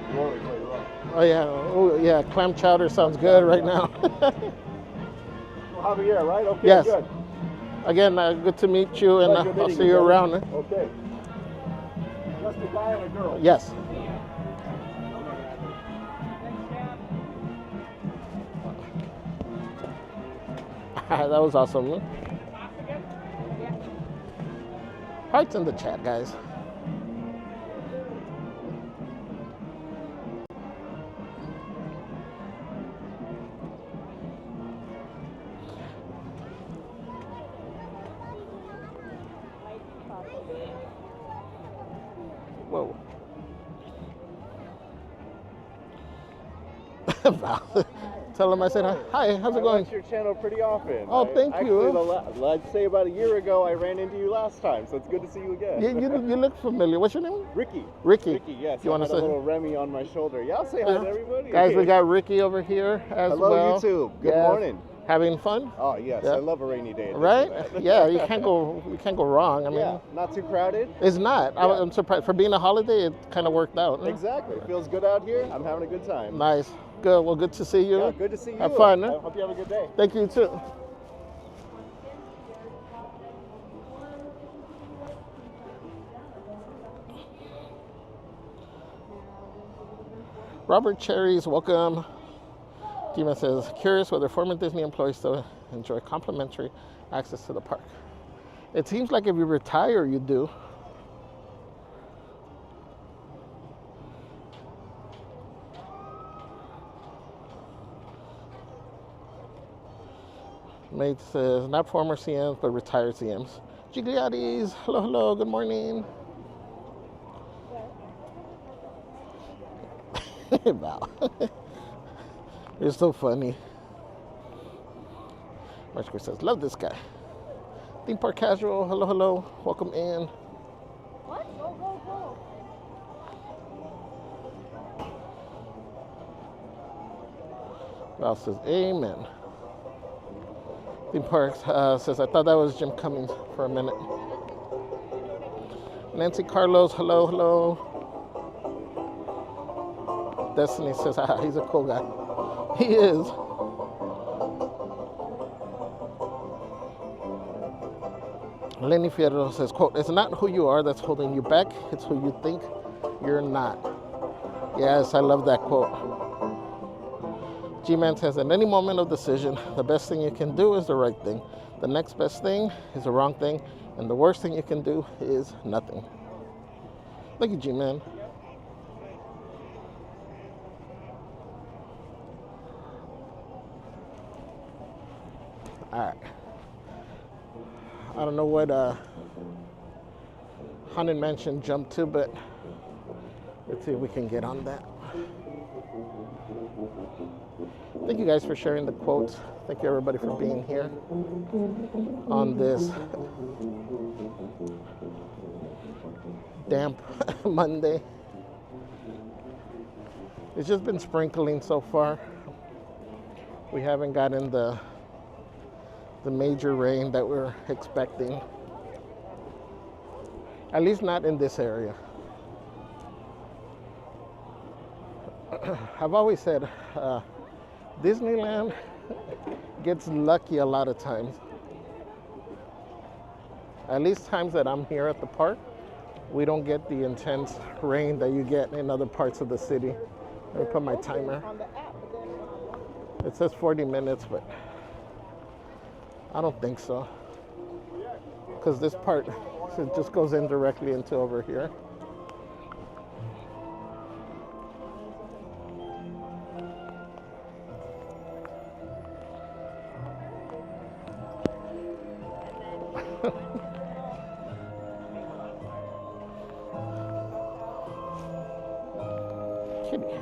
Oh yeah, clam chowder sounds good right now. Javier, right? Okay, Yes. good. Again, good to meet you, and Pleasure I'll meeting see you brother. around. Okay. Just a guy and a girl. Yes. That was awesome. Hearts in the chat, guys. Whoa. Val, tell him I said hi. Hi, how's it I going? watch your channel pretty often. Oh, thank you. Actually, I'd say about a year ago, I ran into you last time, so it's good to see you again. You look familiar. What's your name? Ricky. Ricky. Ricky, yes. You I wanna had say- a little Remy on my shoulder. Yeah, I'll say hi to everybody. Guys, we got Ricky over here as Hello, well. YouTube. Good Yes. morning. Having fun? Oh yes, Yeah. I love a rainy day. at Right? Disneyland. Yeah, you can't go wrong. I mean, Yeah, not too crowded. it's not. Yeah. I'm surprised. For being a holiday, it kind of worked out. Exactly. Feels good out here. I'm having a good time. Nice. Good. Well, good to see you. Yeah, good to see you. Have fun. I hope you have a good day. Thank you, too. Robert Cherries, welcome. Dima says, curious whether former Disney employees still enjoy complimentary access to the park. It seems like if you retire, you do. Mate says, not former CMs, but retired CMs. Gigliottis, hello, hello, good morning. Val. You're so funny. Marshall says, love this guy. Theme Park Casual, hello, hello, welcome in. What? Go, go, go. Val says, amen. Theme Parks says, I thought that was Jim Cummings for a minute. Nancy Carlos, hello, hello. Destiny says, he's a cool guy. He is. Lenny Fierro says, quote, it's not who you are that's holding you back, it's who you think you're not. Yes, I love that quote. G-Man says, at any moment of decision, the best thing you can do is the right thing. The next best thing is the wrong thing. And the worst thing you can do is nothing. Thank you, G-Man. All right. I don't know what Haunted Mansion jumped to, but let's see if we can get on that. Thank you guys for sharing the quotes. Thank you everybody for being here on this damp Monday. It's just been sprinkling so far. We haven't gotten the major rain that we're expecting. At least not in this area. I've always said Disneyland gets lucky a lot of times. At least times that I'm here at the park, we don't get the intense rain that you get in other parts of the city. Let me put my timer. It says 40 minutes, but I don't think so. Because this part, it just goes in directly into over here. Kitty.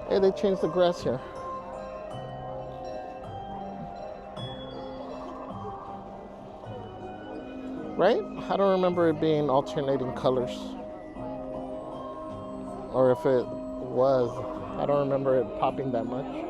Hey, they changed the grass here. Right? I don't remember it being alternating colors. Or if it was, I don't remember it popping that much.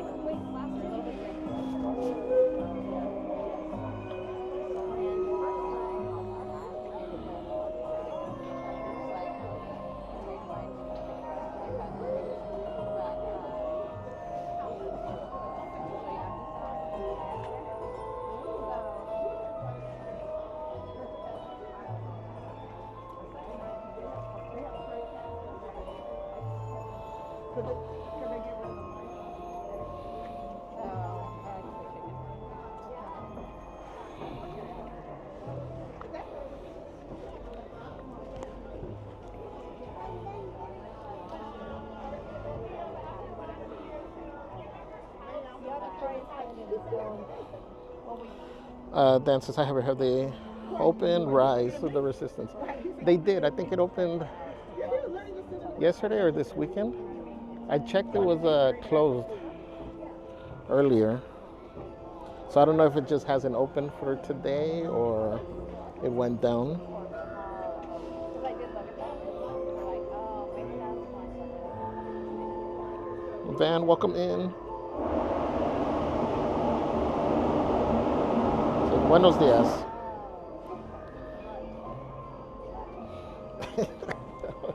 Dan says, I haven't heard the open Rise of the Resistance. They did. I think it opened yesterday or this weekend. I checked, it was closed earlier. So I don't know if it just hasn't opened for today or it went down. Van, welcome in. Buenos días.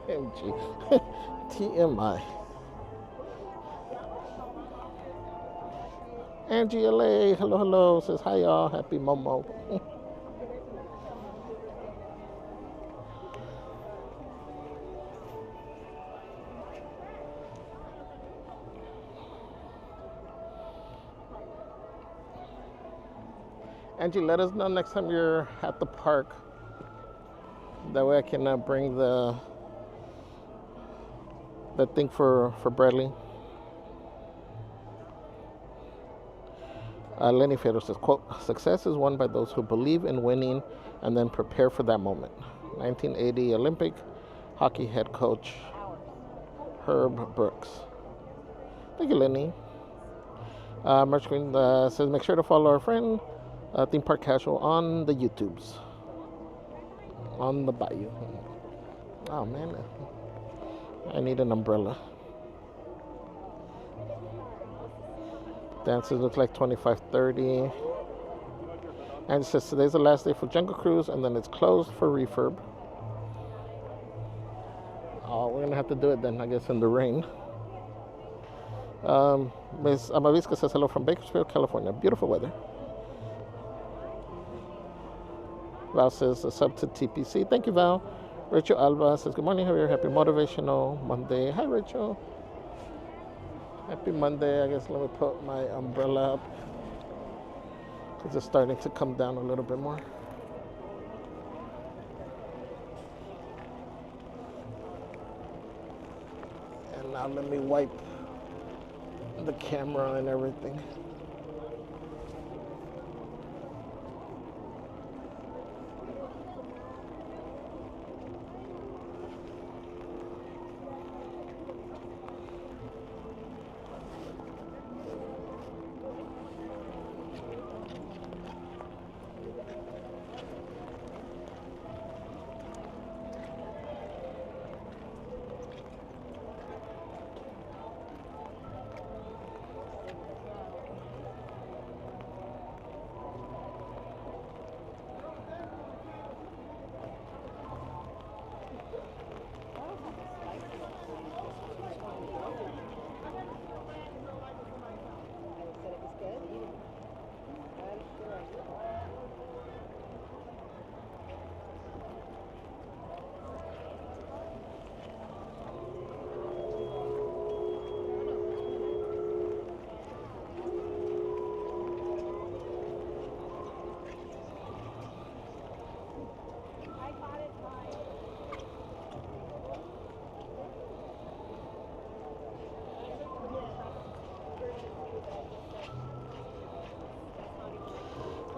OMG. TMI. Angie LA, hello, hello. Says, hi, y'all. Happy Momo. Angie, let us know next time you're at the park. That way I can bring the thing for Bradley. Lenny Fedor says, quote, success is won by those who believe in winning and then prepare for that moment. 1980 Olympic hockey head coach Herb Brooks. Thank you, Lenny. Merch Queen says, make sure to follow our friend Theme Park Casual on the YouTubes. On the bayou. Oh man, I need an umbrella. Dances look like 25:30. And it says today's the last day for Jungle Cruise and then it's closed for refurb. Oh, we're gonna have to do it then, I guess, in the rain. Ms. Amavisca says hello from Bakersfield, California. Beautiful weather. Val says a sub to TPC. Thank you, Val. Rachel Alba says, good morning, Javier. Happy Motivational Monday. Hi, Rachel. Happy Monday. I guess let me put my umbrella up because it's starting to come down a little bit more. And now let me wipe the camera and everything.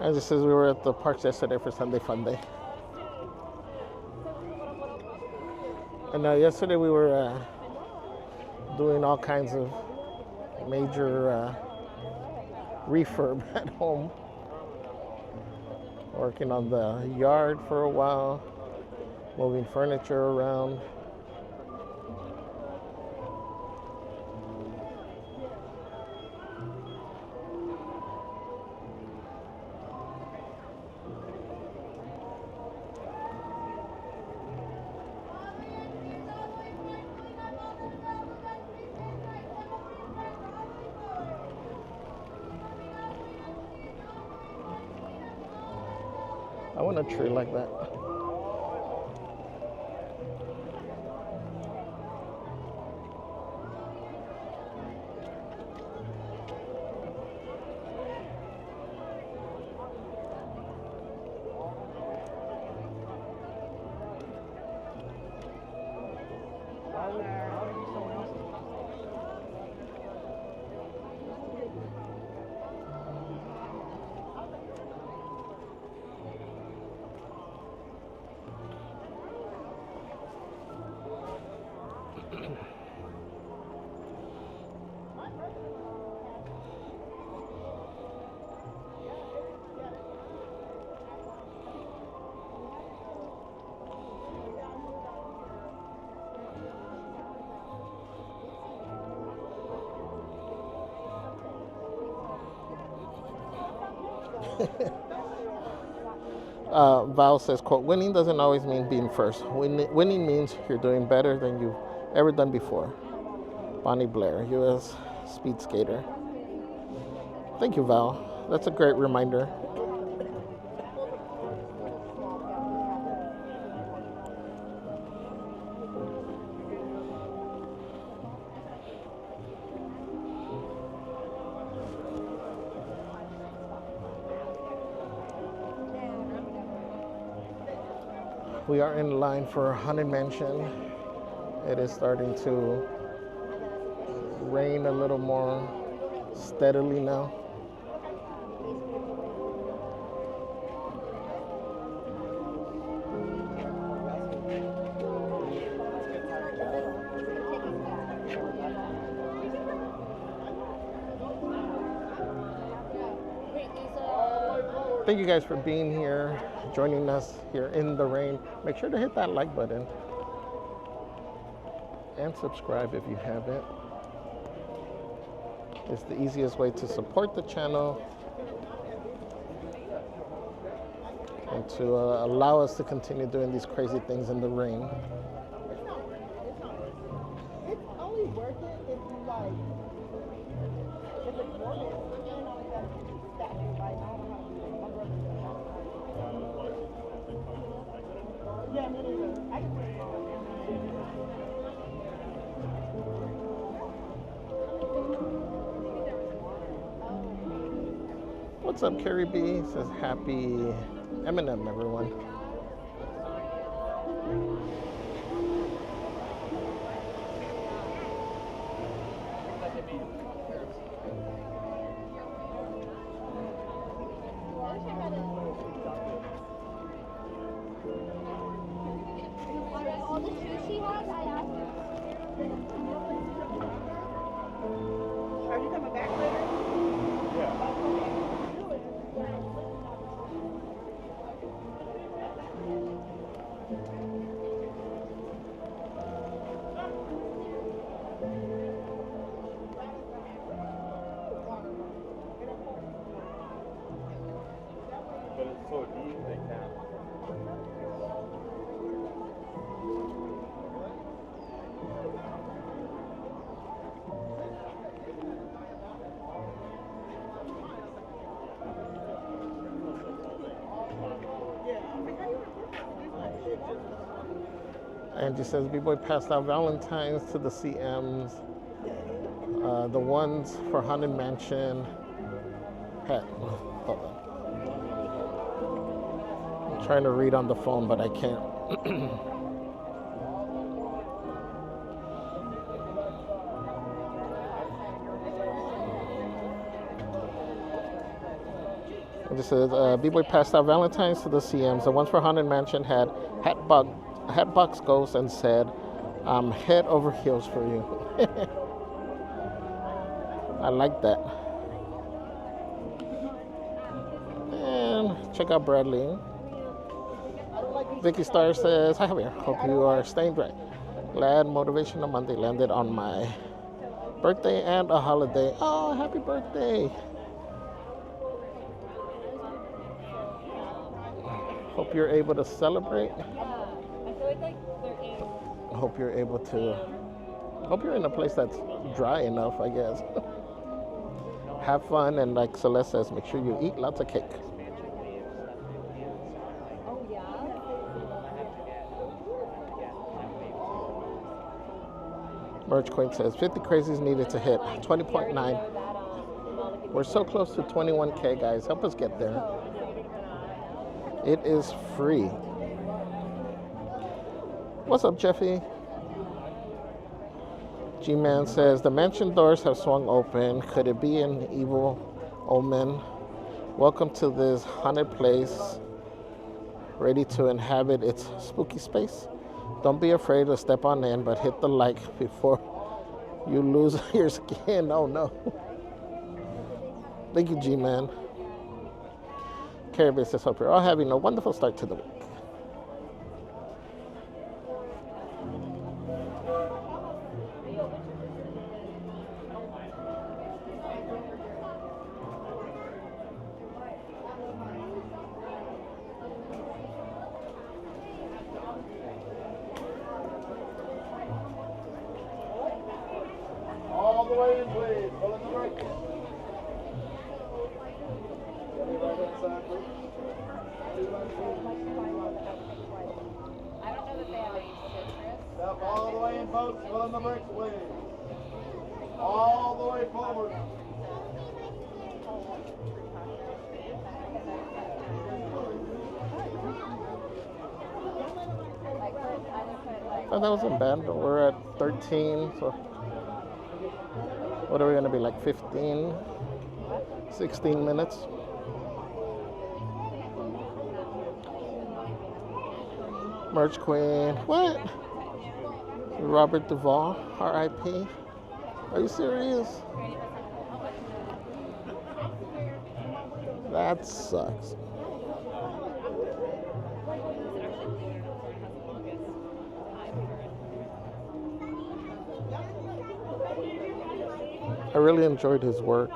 As it says, we were at the parks yesterday for Sunday Fun Day. And yesterday we were doing all kinds of major refurb at home. Working on the yard for a while, moving furniture around. I want a tree like that. Val says, quote, winning doesn't always mean being first. Winning means you're doing better than you've ever done before. Bonnie Blair, U.S. speed skater. Thank you, Val. That's a great reminder. We are in line for Haunted Mansion. It is starting to rain a little more steadily now. Thank you guys for being here, joining us here in the rain. Make sure to hit that like button and subscribe if you haven't. It's the easiest way to support the channel and to allow us to continue doing these crazy things in the rain. It's only worth it if you like. If it's worth it, you know, it's gotta be stacking right now. Yeah, me neither. What's up, Carrie B? Says happy Eminem, everyone. All the shoes she has, I asked her. Are you coming back later? But it's so deep they can't. Angie says, B-Boy passed out Valentines to the CMs. The ones for Haunted Mansion. Hold on. I'm trying to read on the phone, but I can't. It just says, B-Boy passed out Valentines to the CMs. The ones for Haunted Mansion had Hatbox Ghost and said, I'm head over heels for you. I like that. And check out Bradley. Vicky Star says, hi Javier, hope you are staying dry. Glad Motivational Monday landed on my birthday and a holiday. Oh, happy birthday. Hope you're able to celebrate. Hope you're able to, hope you're in a place that's dry enough, I guess. Have fun, and like Celeste says, make sure you eat lots of cake. Merch Queen says 50 crazies needed to hit 20.9. We're so close to 21K, guys. Help us get there. It is free. What's up, Jeffy? G-Man says the mansion doors have swung open. Could it be an evil omen? Welcome to this haunted place, ready to inhabit its spooky space. Don't be afraid to step on in, but hit the like before you lose your skin. Oh no. Thank you, G-Man. Caribbean says, hope you're all having a wonderful start to the week. All the way in, please. Pull in the brake. Step all the way in, folks. Pull in the brakes, please. All the way forward. Oh, that wasn't bad, but we're at 13, so what are we going to be, like 15, 16 minutes? Merch Queen, what? Robert Duvall, R.I.P. Are you serious? That sucks. I really enjoyed his work.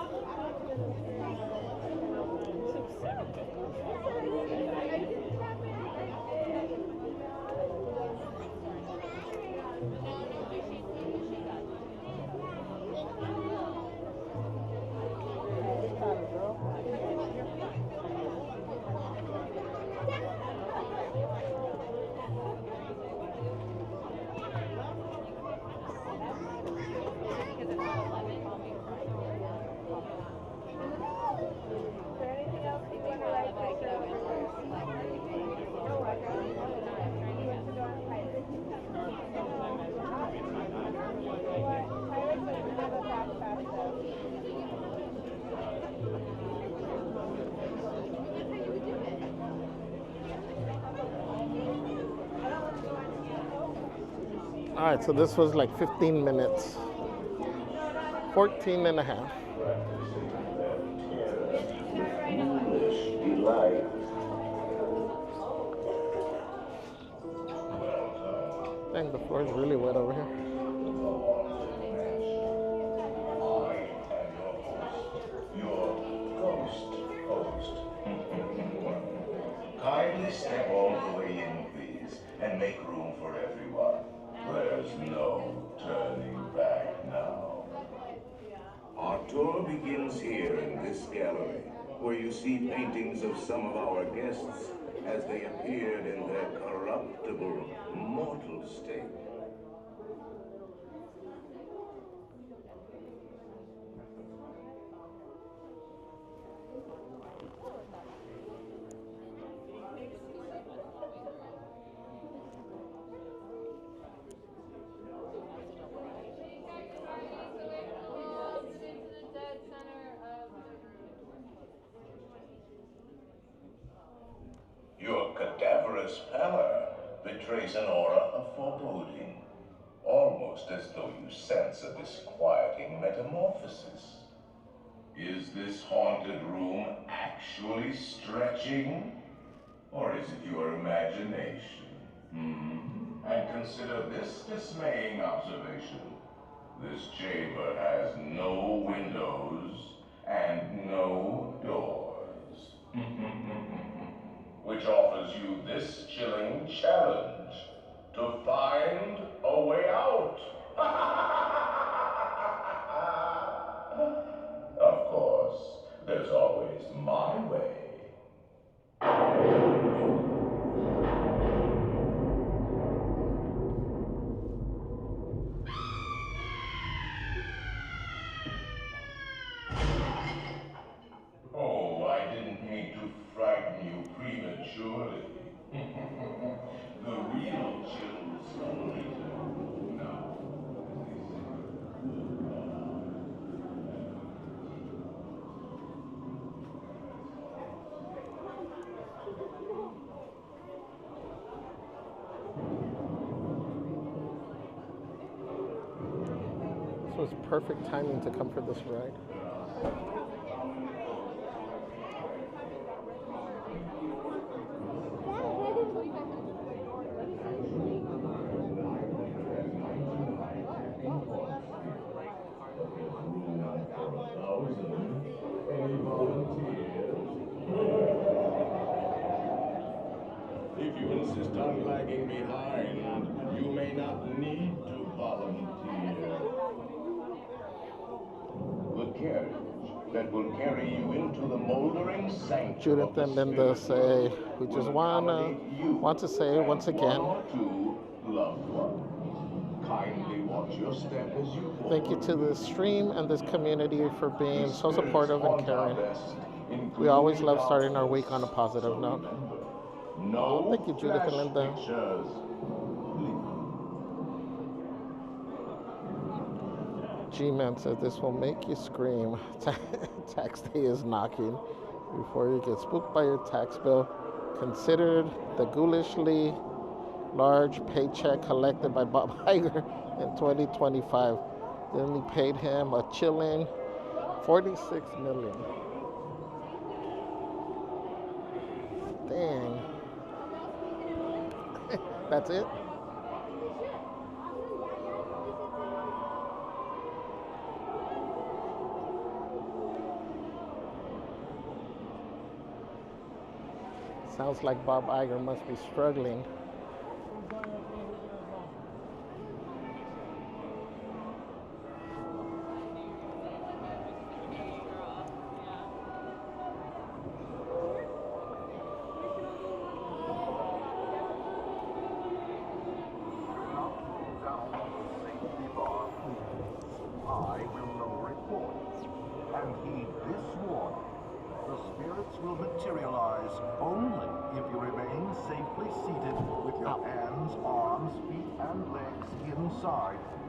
All right, so this was like 15 minutes, 14 and a half. Dang, the floor is really wet over here. Kindly step all the way in, please, and make room for everyone. There's no turning back now. Our tour begins here in this gallery, where you see paintings of some of our guests as they appeared in their corruptible, mortal state. Your cadaverous pallor betrays an aura of foreboding, almost as though you sense a disquieting metamorphosis. Is this haunted room actually stretching? Or is it your imagination? And consider this dismaying observation. This chamber has no windows and no doors. Which offers you this chilling challenge to find a way out. Of course, there's always my way. Oh, I didn't mean to frighten you prematurely. The real chills come later. Now, This was perfect timing to come for this ride. if you insist on lagging behind, you may not need to volunteer. The carriage that will carry you into the moldering sanctuary. Judith and Linda say, we just want to say once again, loved one. Kindly watch your step as you walk. thank you to this stream and this community for being so supportive and caring. We always love starting our week on a positive note. No, thank you, Judith and Linda. Pictures. G-Man says this will make you scream. Tax day is knocking. Before you get spooked by your tax bill, consider the ghoulishly large paycheck collected by Bob Iger in 2025. Then he paid him a chilling $46 million. Dang. That's it? Sounds like Bob Iger must be struggling.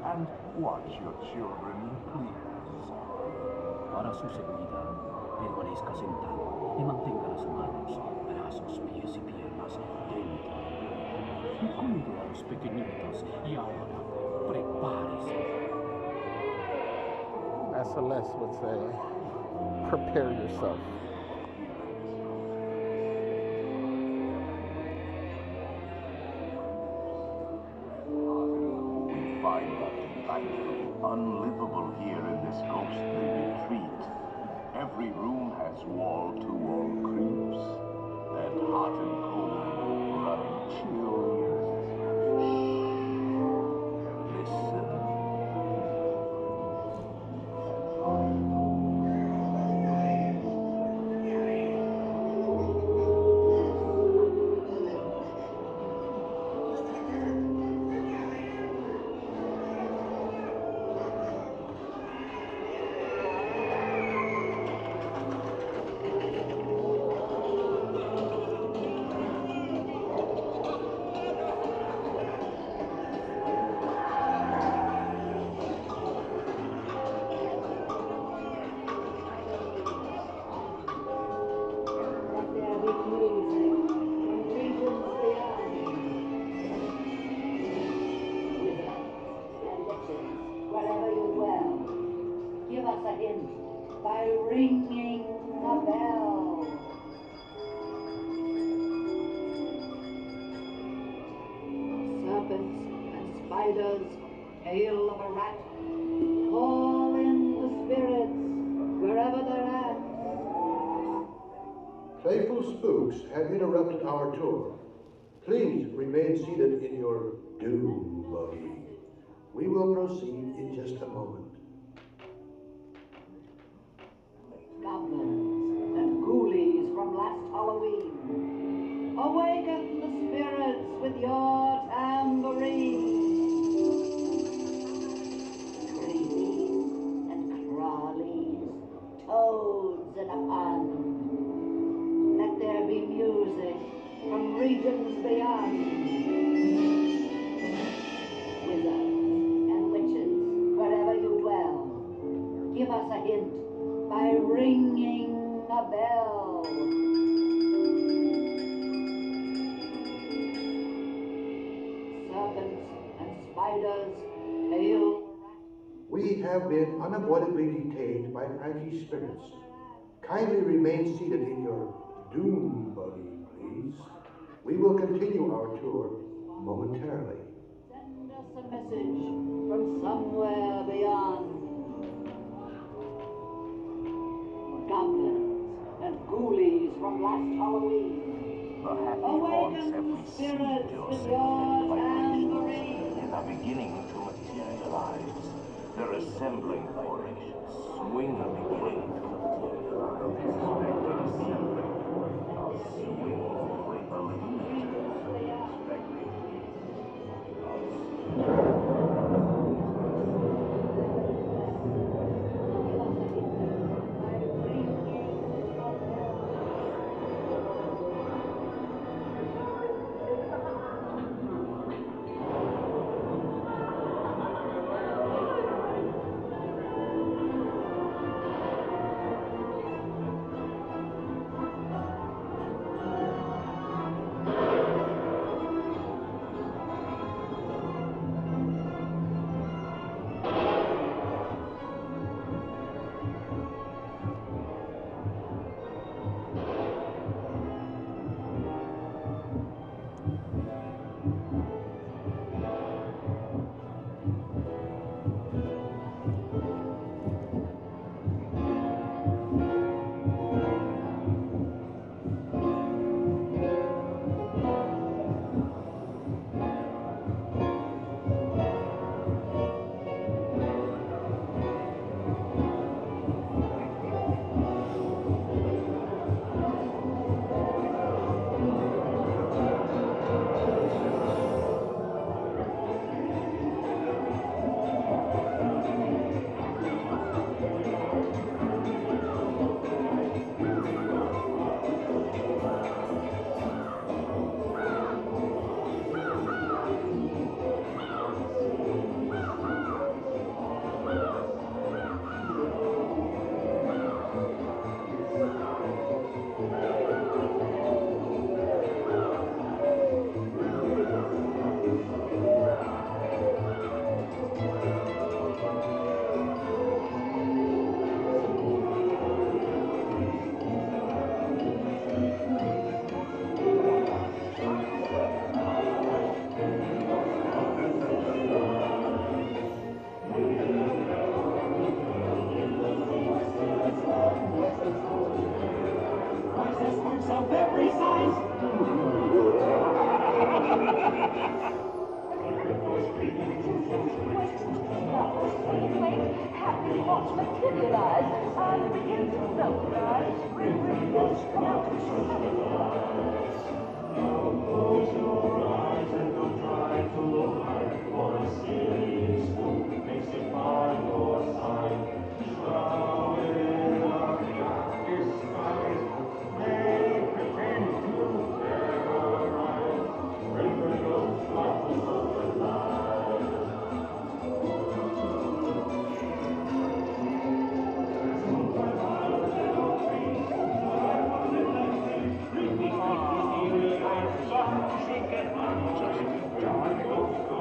And watch your children, please. Para su seguridad, permanezca sentado y mantenga las manos, brazos, pies y piernas dentro. Y cuide a los pequeñitos. Y ahora, prepárese. As Celeste would say, prepare yourself. Unlivable here in this ghostly retreat. Every room has wall-to-wall creeps, and hot and cold running chills. Listen. Wherever you dwell, give us a hint by ringing a bell. Serpents and spiders, tail of a rat, call in the spirits wherever they're at. Playful spooks have interrupted our tour. Please remain seated in your doom buggy. We will proceed in just a moment. Goblins and ghoulies from last Halloween, awaken the spirits with your tambourine. Creepies and crawlies, toads and a pun. Let there be music from regions beyond. Wizards and witches, wherever you dwell, give us a hint by ringing a bell. Serpents and spiders, tail. We have been unavoidably detained by cranky spirits. Kindly remain seated in your doom buggy, please. We will continue our tour momentarily. Send us a message from somewhere beyond. Goblins and ghoulies from last Halloween, The happy haunts have awaken received spirits your with sympathetic your vibrations tambourine. and are beginning to materialize. They're assembling formations, swing beginning to materialize. They're assembling formations, swing with the leaders expecting.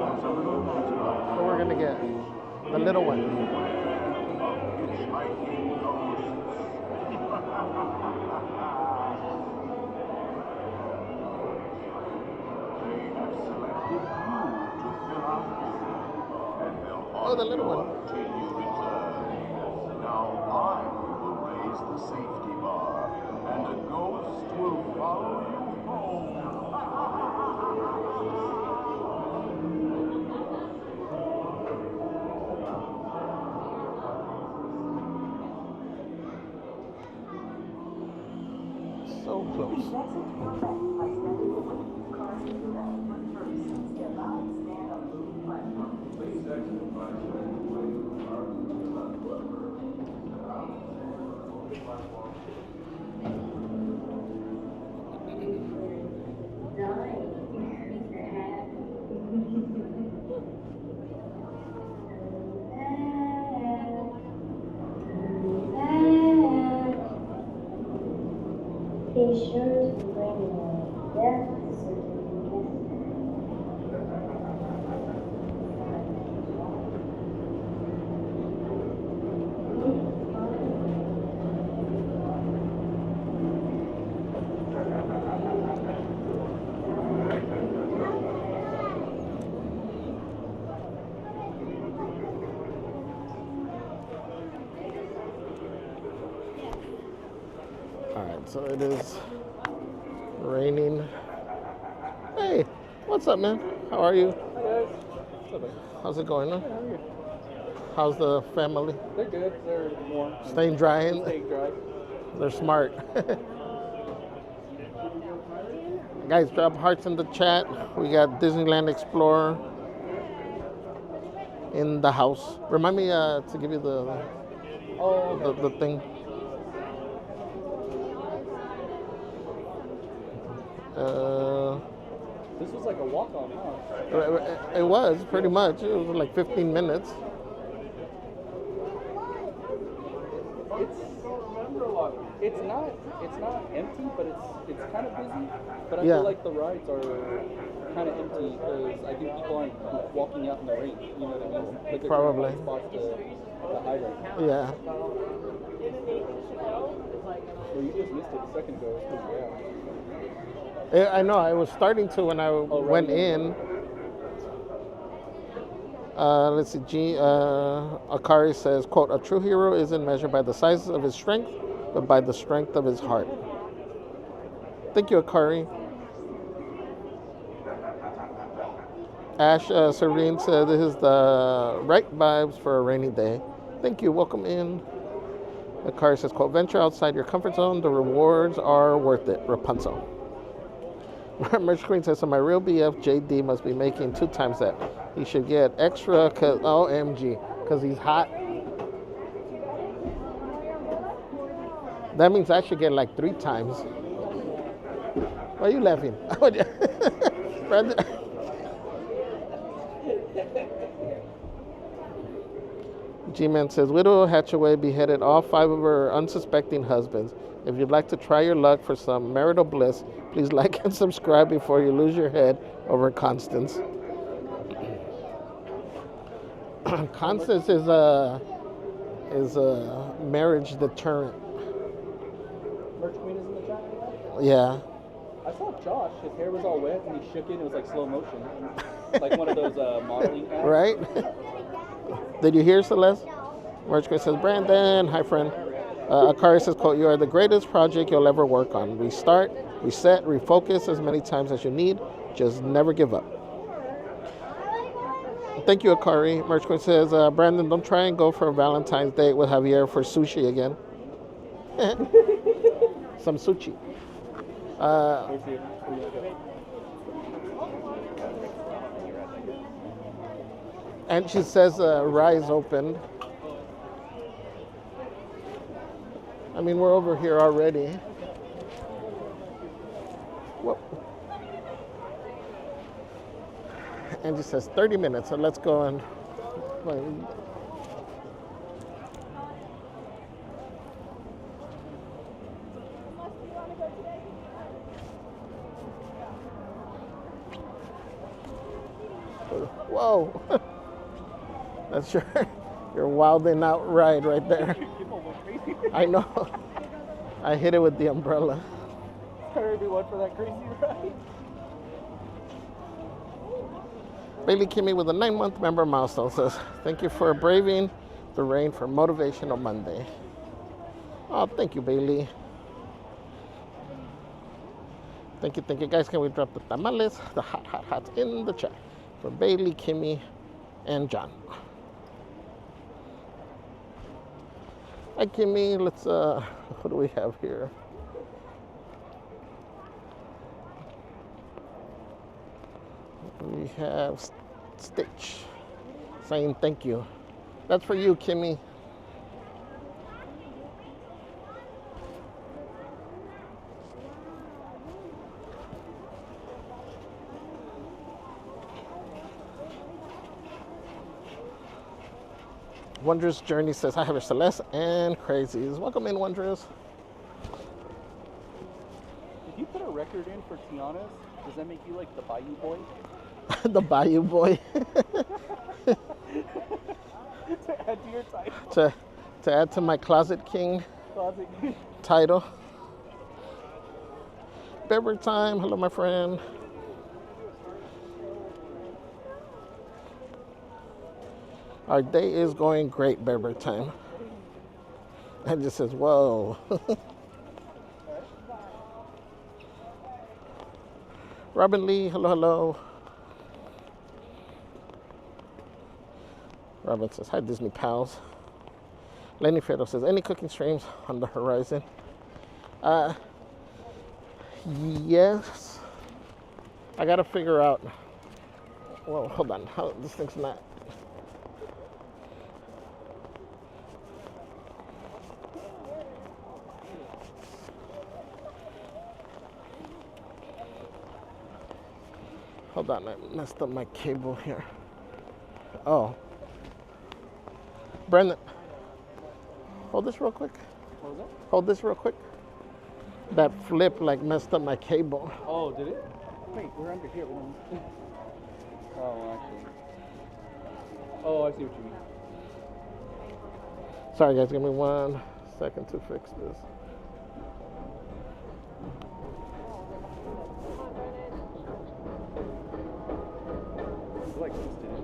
So we're gonna get the little one. hitchhiking ghosts. They have selected you to fill out this bar, and they'll Oh, the little one. till you return. Now I will raise the safety bar, and a ghost will follow you home. So close. Be sure to bring your death certificate. All right, so it is raining. Hey, what's up, man? How are you? Hi guys. How's it going? Huh? How are you? How's the family? They're good. They're warm. Staying dry? Staying dry. They're smart. Guys, drop hearts in the chat. We got Disneyland Explorer in the house. Remind me to give you the thing. This was like a walk-on, huh? It was pretty much. It was like 15 minutes. It's not empty, but it's kind of busy. But I Yeah. feel like the rides are kind of empty because I think people aren't walking out in the rain. You know what I mean? Like they're trying to Probably. find spots to hide right. Yeah. Well, you just missed it a second ago. I know. I was starting to when I went in. Let's see. Akari says, quote, "A true hero isn't measured by the size of his strength, but by the strength of his heart." Thank you, Akari. Ash Serene said, "This is the right vibes for a rainy day." Thank you. Welcome in. Akari says, quote, "Venture outside your comfort zone. The rewards are worth it." Rapunzel. Merch Queen says, "So my real BF JD must be making 2 times that. He should get extra, cause OMG, cause he's hot." That means I should get like 3 times. Why are you laughing? Brandon. G-Man says, "Widow Hatchaway beheaded all 5 of her unsuspecting husbands. If you'd like to try your luck for some marital bliss, please like and subscribe before you lose your head over Constance." Constance is a marriage deterrent. Merch Queen is in the chat. Yeah. I saw Josh. His hair was all wet and he shook it. It was like slow motion, like one of those modeling apps. Right? Did you hear, Celeste? Merch Queen says, "Brandon, hi friend." Akari says, quote, "You are the greatest project you'll ever work on. Restart, reset, refocus as many times as you need. Just never give up." Thank you, Akari. Merch Queen says, "Brandon, don't try and go for a Valentine's date with Javier for sushi again." Some sushi. And she says, "Rise opened." I mean, we're over here already. Whoop. Angie says 30 minutes, so let's go and whoa. That's your You're wilding out right there. I know. I hit it with the umbrella. Sorry everyone for that crazy ride. Bailey Kimmy with a 9-month member milestone says, thank you for braving the rain for Motivational Monday. Oh, thank you, Bailey. Thank you, guys. Can we drop the tamales, the hot in the chat for Bailey, Kimmy, and John? Hi, Kimmy. Let's, what do we have here? We have Stitch saying thank you. That's for you, Kimmy. Wondrous Journey says, hi, Heather Celeste and Crazies. Welcome in, Wondrous. If you put a record in for Tiana's, does that make you like the Bayou Boy? The Bayou Boy. To add to your title. To add to my Closet King Closet King. title. Beverage time. Hello, my friend. Our day is going great, Beverage time. And just says, whoa. Robin Lee, hello. Robin says, hi, Disney pals. Lenny Fero says, any cooking streams on the horizon? Yes. I gotta figure out. Well, hold on. How this thing's not. Hold on, I messed up my cable here. Oh. Brendan, hold this real quick. What was that? Hold this real quick. That flip like messed up my cable. Oh, did it? Wait, we're under here. Oh, actually. Oh, I see what you mean. Sorry guys, give me 1 second to fix this. I like this, didn't it?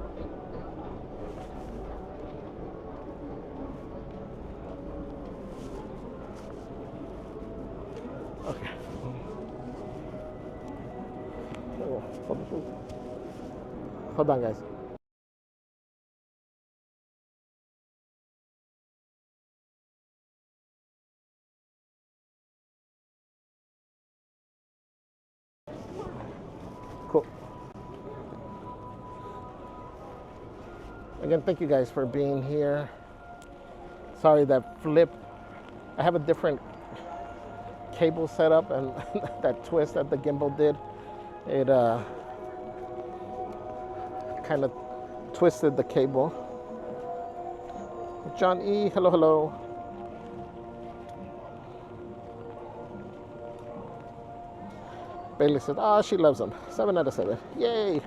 Okay. Hold on, guys. Cool. Again, thank you guys for being here. Sorry that flip. I have a different cable setup, and that twist that the gimbal did, it kind of twisted the cable. John E, hello. Bailey said, she loves them. 7 out of 7. Yay.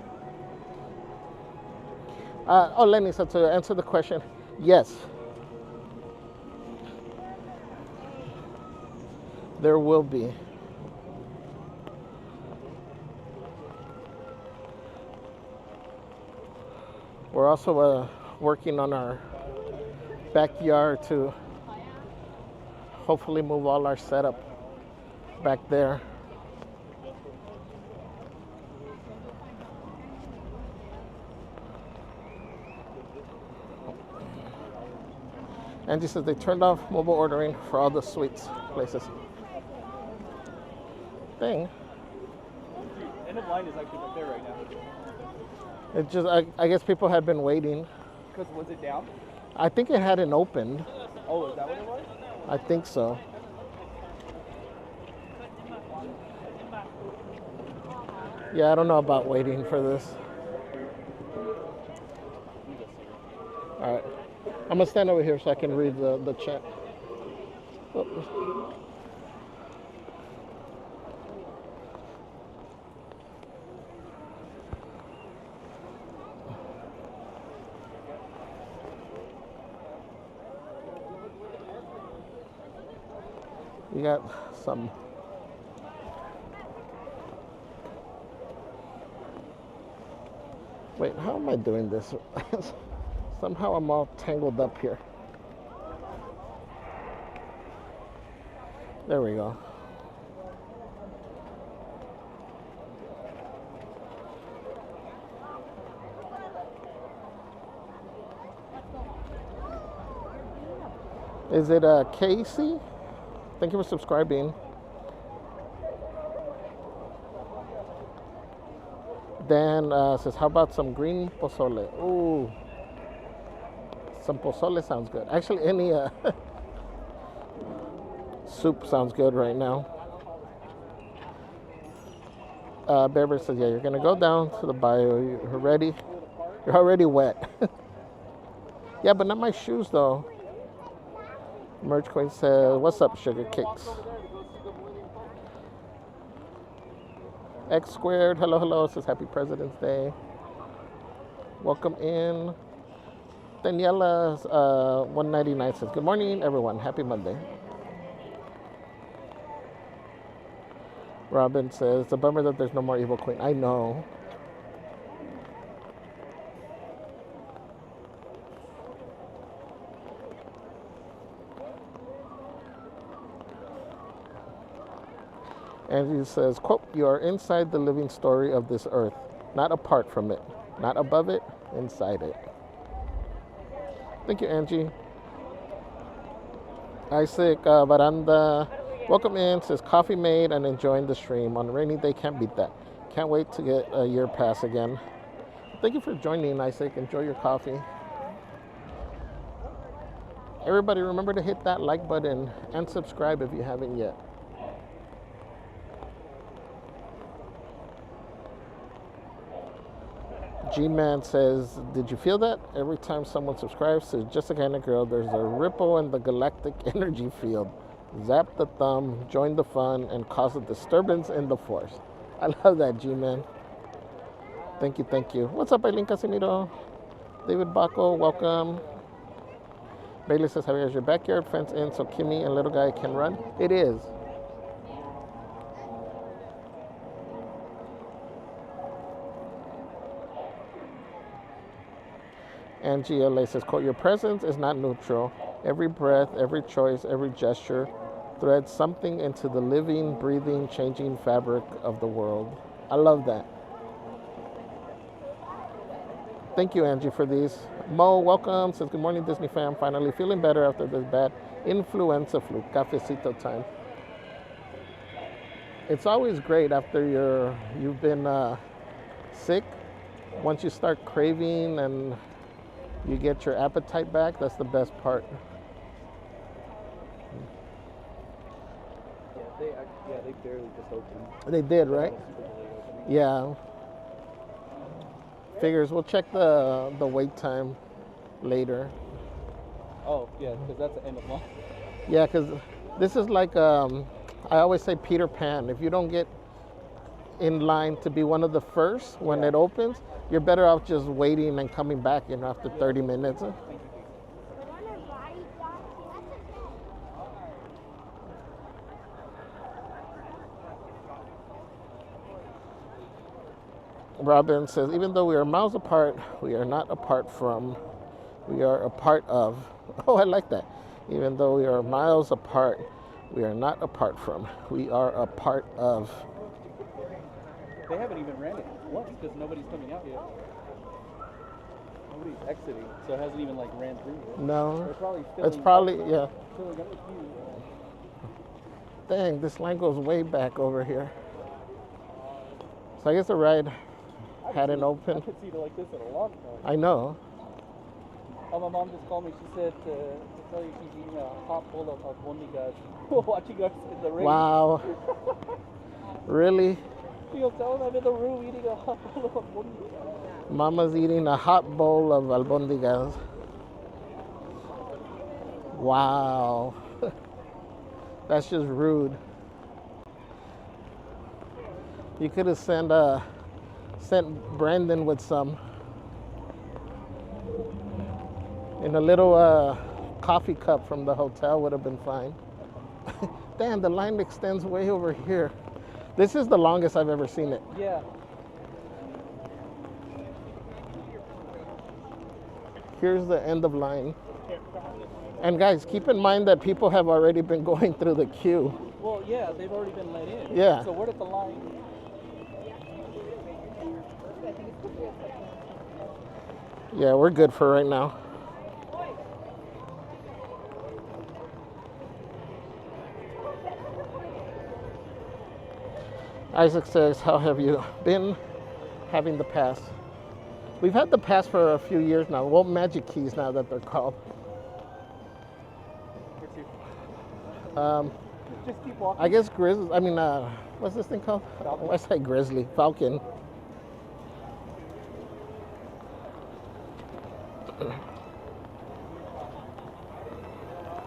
Lenny said, to answer the question, yes. There will be. We're also working on our backyard to hopefully move all our setup back there. Angie says they turned off mobile ordering for all the sweets places. Dang. End of line is actually right there right now. It just, I guess people had been waiting. Because was it down? I think it hadn't opened. Oh, is that what it was? I think so. Yeah, I don't know about waiting for this. All right. I'm going to stand over here so I can read the chat. Oh. You got some. Wait, how am I doing this? Somehow I'm all tangled up here. There we go. Is it Casey? Thank you for subscribing. Dan says, how about some green pozole? Ooh, some pozole sounds good. Actually, any soup sounds good right now. Bear says, yeah, you're gonna go down to the bayou. You're ready. You're already wet. Yeah, but not my shoes though. Merch Queen says, what's up, Sugar Cakes? X squared, hello, hello, says happy President's Day. Welcome in. Daniela 199 says, good morning, everyone. Happy Monday. Robin says, it's a bummer that there's no more Evil Queen. I know. And he says, quote, you are inside the living story of this earth, not apart from it, not above it, inside it. Thank you, Angie. Isaac Baranda, welcome in, says coffee made and enjoying the stream. On a rainy day, can't beat that. Can't wait to get a year pass again. Thank you for joining, Isaac. Enjoy your coffee. Everybody remember to hit that like button and subscribe if you haven't yet. G-Man says, did you feel that? Every time someone subscribes to Just a Kind of Girl, there's a ripple in the galactic energy field. Zap the thumb, join the fun, and cause a disturbance in the force. I love that, G-Man. Thank you, thank you. What's up, Eileen Casimiro? David Baco, welcome. Bailey says, Javier, is your backyard fence in so Kimmy and little guy can run? It is. Angie LA says, quote, your presence is not neutral. Every breath, every choice, every gesture threads something into the living, breathing, changing fabric of the world. I love that. Thank you, Angie, for these. Mo, welcome. Says, good morning, Disney fam. Finally feeling better after this bad influenza flu. Cafecito time. It's always great after you've been sick. Once you start craving and you get your appetite back, that's the best part. They barely just opened. They did, right? Yeah. Figures we'll check the wait time later. Oh, yeah, because that's the end of month. Yeah, because this is like, I always say Peter Pan. If you don't get in line to be one of the first when it opens, you're better off just waiting and coming back, after 30 minutes. Robin says, even though we are miles apart, we are not apart from, we are a part of. Oh, I like that. Even though we are miles apart, we are not apart from, we are a part of. They haven't even ran it once because nobody's coming out yet. Nobody's exiting, so it hasn't even ran through yet. No. It's probably yeah. Dang, this line goes way back over here. So I guess the ride hadn't opened. I haven't seen it like this in a long time. I know. Oh, my mom just called me. She said to tell you she's eating a hot bowl of albondigas watching us in the rain. Wow. Really? She'll tell him I'm in the room eating a hot bowl of albondigas. Mama's eating a hot bowl of albondigas. Wow. That's just rude. You could have sent Brandon with some in a little coffee cup from the hotel would have been fine. Damn, the line extends way over here. This is the longest I've ever seen it. Yeah. Here's the end of line. And guys, keep in mind that people have already been going through the queue. Well, yeah, they've already been let in. Yeah. So what if the line? Yeah, we're good for right now. Isaac says, how have you been having the pass? We've had the pass for a few years now. Well, magic keys now that they're called. Just keep walking. I guess what's this thing called? I say Grizzly, Falcon.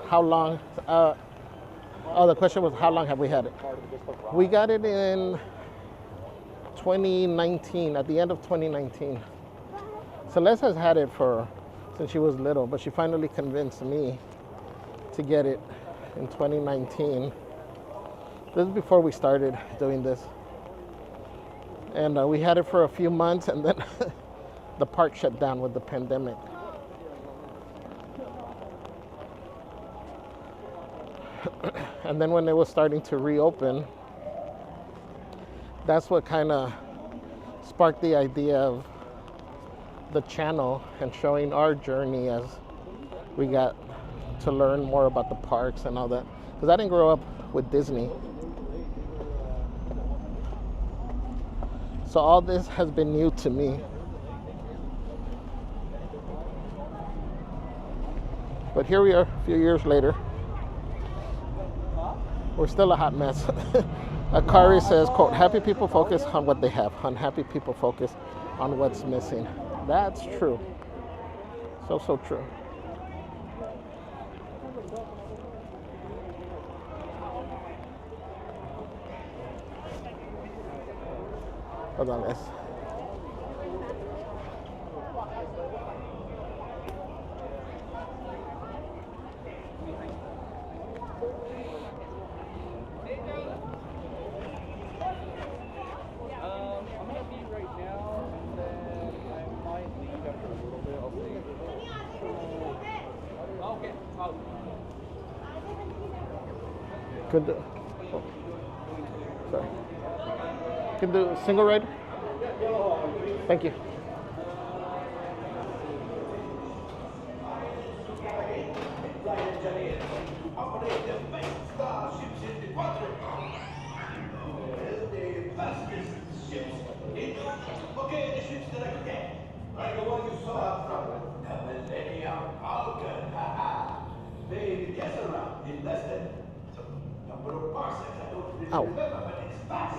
How long? The question was, how long have we had it? We got it in 2019, at the end of 2019. Celeste has had it since she was little, but she finally convinced me to get it in 2019. This is before we started doing this. And we had it for a few months, and then the park shut down with the pandemic. And then when it was starting to reopen, that's what kind of sparked the idea of the channel and showing our journey as we got to learn more about the parks and all that. Because I didn't grow up with Disney. So all this has been new to me. But here we are a few years later. We're still a hot mess. Akari says, quote, happy people focus on what they have. Unhappy people focus on what's missing. That's true. So true. Hold on, guys. I'm gonna be right now, and then I might leave after a little bit. I'll see. Okay. Could sorry. Could do a single ride? Thank you. Okay, the ships that I could get. Like the one you saw out front. The Millennium Falcon. They get around in less than number of parsecs. I don't really remember, but it's fast.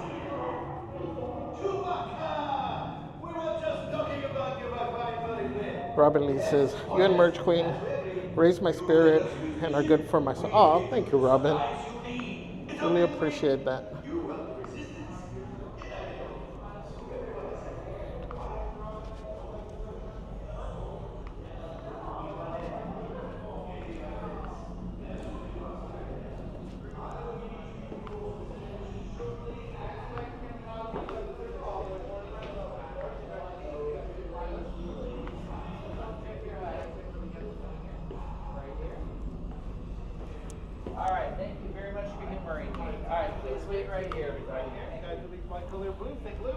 Chewbacca! We were just talking about you very quick. Robin Lee says, you and Merch Queen raise my spirit and are good for my soul. Oh, thank you, Robin. Really appreciate that. Alright, thank you very much for humoring me. Alright, please wait right here, everybody. You guys will be flight color blue. Say blue.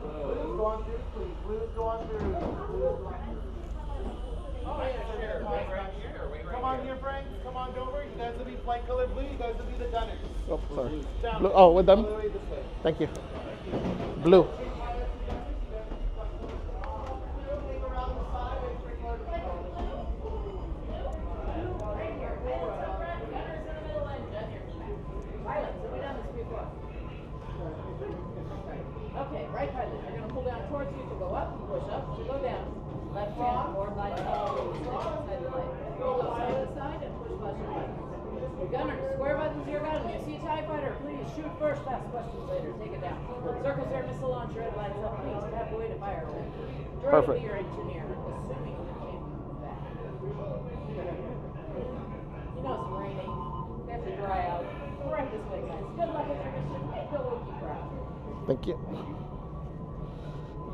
Blue's go on through, please. Blue's go on through. Oh, yeah, sure. Wait right here. Wait right Come on here, Frank. Come on over. You guys will be flight color blue. You guys will be the gunners. Oh, sorry. Down. Blue. Oh, with them? All the way this way. Thank you. Blue. Okay, right pilot. You're going to pull down towards you to go up, push up to go down. Left hand, forward line, inside the light. Go side to side and push button button. Gunner, square buttons your gun. You see TIE fighter, please shoot first, ask questions later. Take it down. Circles there, missile launcher, red lights up. Please tap away to fire away. Droid Perfect. be your engineer, assuming you came back. You know it's raining. They have to dry out. Right this way, guys. Good luck with your mission. Make the Wookiee proud. Thank you.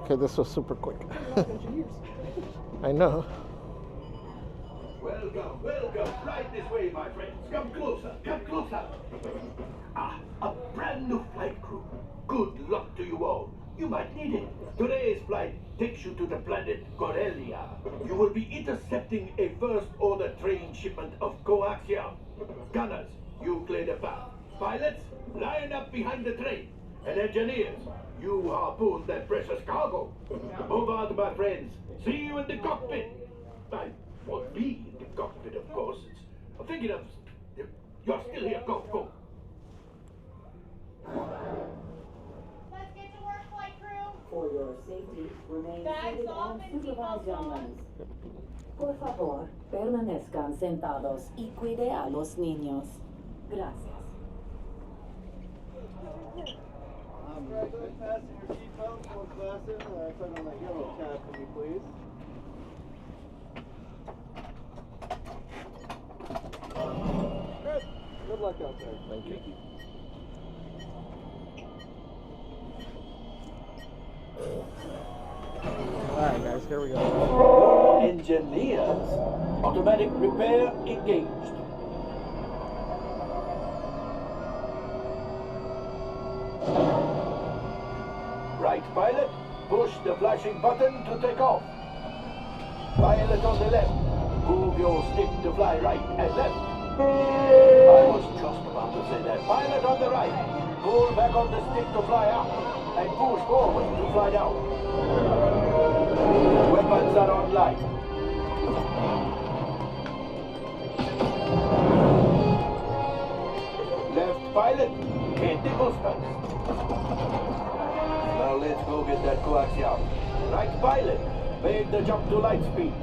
Okay, this was super quick. I know. Welcome, welcome. Right this way, my friends. Come closer, come closer. Ah, a brand new flight crew. Good luck to you all. You might need it. Today's flight takes you to the planet Corellia. You will be intercepting a first-order train shipment of coaxium. Gunners, you clear the path. Pilots, line up behind the train. And engineers, you harpoon that precious cargo. Move out, my friends. See you in the cockpit. I won't be in the cockpit, of course. I'm thinking of... You're still here. Go, go. Let's get to work, flight crew. For your safety, remain Bags seated off and and supervise seatbelts young on. ones. Por favor, permanezcan sentados y cuide a los niños. Gracias. Congratulations, fasten your seatbelt, fourth class in. Put on that yellow tab for me, please. Good luck out there. Thank you. Alright guys, here we go. Engineers. Automatic repair engaged. Right, pilot. Push the flashing button to take off. Pilot on the left. Move your stick to fly right and left. I was just about to say that. Pilot on the right. Pull back on the stick to fly up. And push forward to fly down. Weapons are online. Left pilot. Hit the boosters. Now let's go get that coaxium. Right pilot. Make the jump to light speed.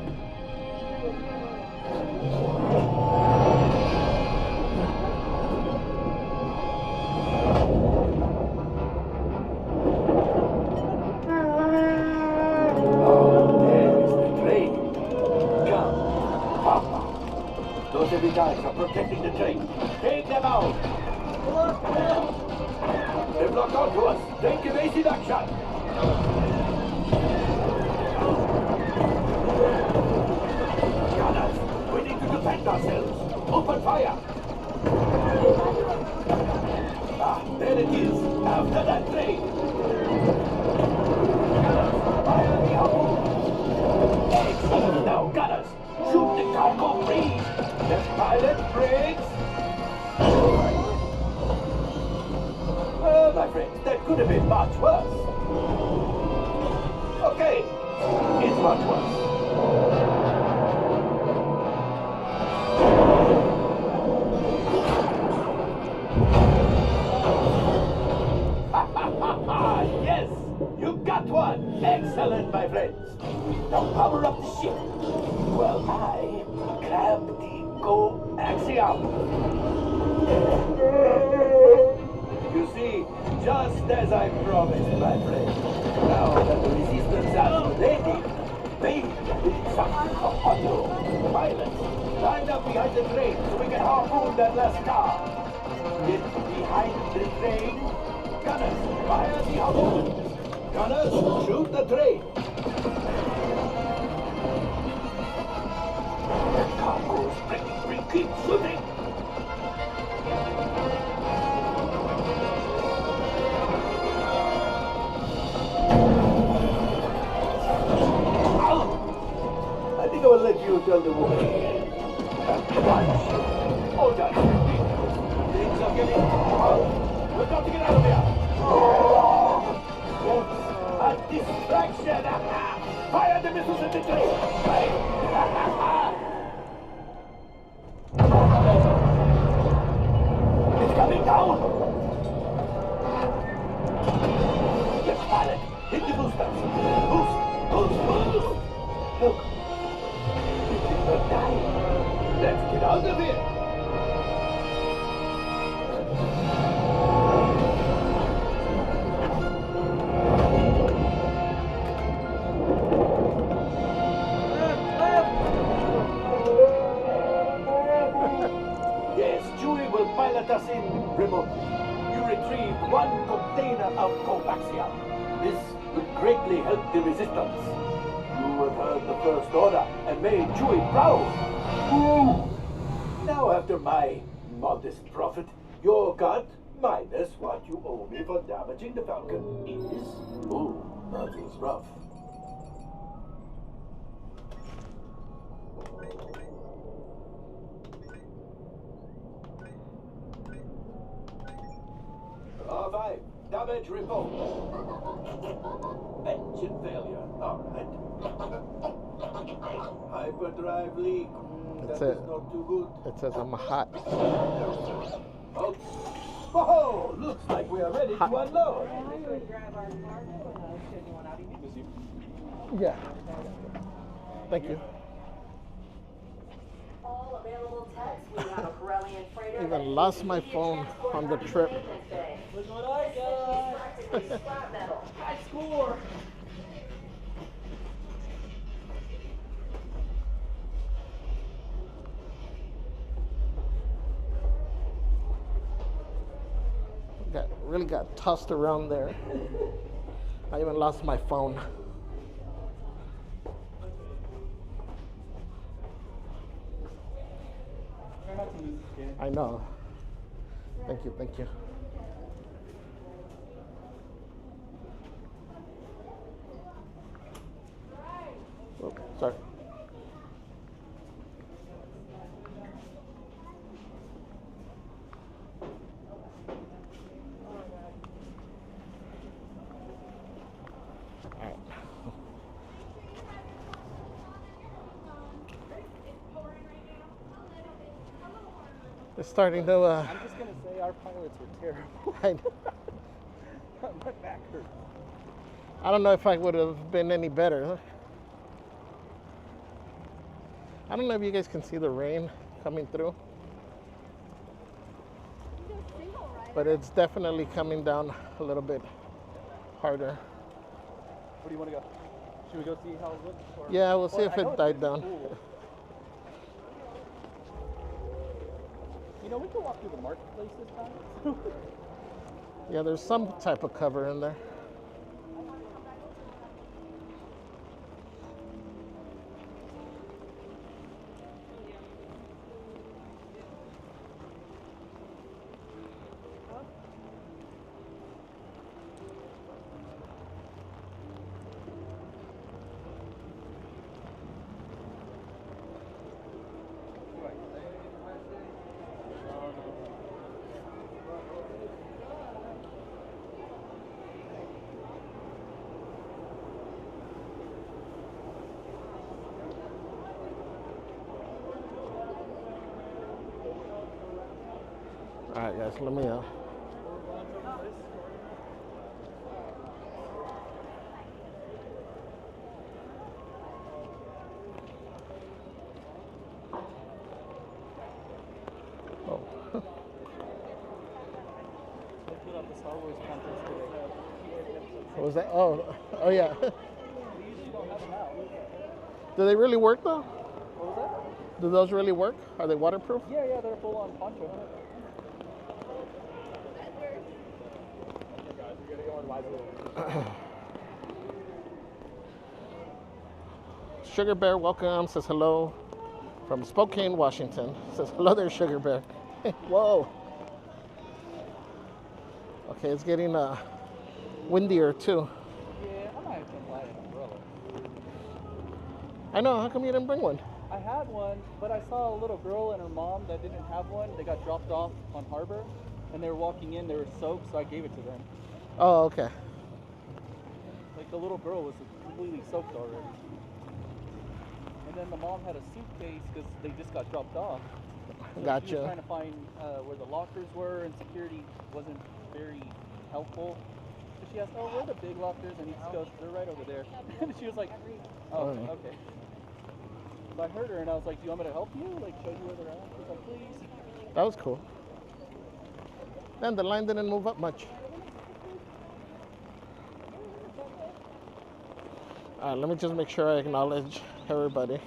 Those heavy guys are protecting the train. Take them out. They've locked onto us. Take evasive action. Gunners, we need to defend ourselves. Open fire. Ah, there it is. After that train. Gunners, fire the harpoon. Excellent. Now, gunners, shoot the cargo free. The pilot brakes. Well, my friends, that could have been much worse. Okay, it's much worse. Yes, you got one. Excellent, my friends. Now power up the ship. Well, I grab the coaxium. You see, just as I promised, my friend. Now that the resistance has ready, they need something for Otto. Pilots, line up behind the train so we can harpoon that last car. Get behind the train. Gunners, fire the harpoon. Gunners, shoot the train. The cargo's breaking free. Keep shooting. I think I will let you tell the woman. Punch. Hold on. Things are getting hot. We've got to get out of here. It's a distraction. Fire the missiles at the train. It's coming down. Yes, pilot. Hit the boosters. Boost. Boost. Boost. Look. It did not die. Let's get out of here. let us in remotely. You retrieved 1 container of coaxium. This will greatly help the resistance. You have heard the First Order and made Chewie proud. Now, after my modest profit, your cut minus what you owe me for damaging the Falcon is... Oh, that is rough. R5, damage report. Engine failure. All right. Hyperdrive leak. That's That it. is not too good. It says I'm hot. Oh, whoa, looks like we are ready to unload. Yeah. Thank you. All available techs, we have a Corellian freighter. Even lost my phone on the trip. Look what I got. Practically scrap metal. I score. Really got tossed around there. I even lost my phone. I know. Thank you, thank you. Oh, sorry. It's starting to. I'm just gonna say our pilots were terrible. I know. My back hurts. I don't know if I would have been any better. I don't know if you guys can see the rain coming through, but it's definitely coming down a little bit harder. Where do you want to go? Should we go see how it looks? Or... Yeah, we'll see Well, if I know it it's died pretty down. cool. You know, we could walk through the marketplace this time. Yeah, there's some type of cover in there. All right, guys, let me. Oh. What was that? Oh, yeah. Do they really work though? What was that? Do those really work? Are they waterproof? Yeah, they're full on poncho. Sugar Bear, welcome. Says hello from Spokane, Washington. Says hello there, Sugar Bear. Whoa. Okay, it's getting windier too. Yeah, I might have to buy an umbrella. I know. How come you didn't bring one? I had one, but I saw a little girl and her mom that didn't have one. They got dropped off on Harbor, and they were walking in. They were soaked, so I gave it to them. Oh, okay. Like the little girl was completely soaked already. And then the mom had a suitcase because they just got dropped off. So Gotcha. She was trying to find where the lockers were, and security wasn't very helpful. So she asked, "Oh, where are the big lockers?" And he just goes, "They're right over there." And she was like, "Oh, okay." So I heard her, and I was like, "Do you want me to help you? Like, show you where they're at?" She was like, "Please." That was cool. And the line didn't move up much. All right, let me just make sure I acknowledge everybody.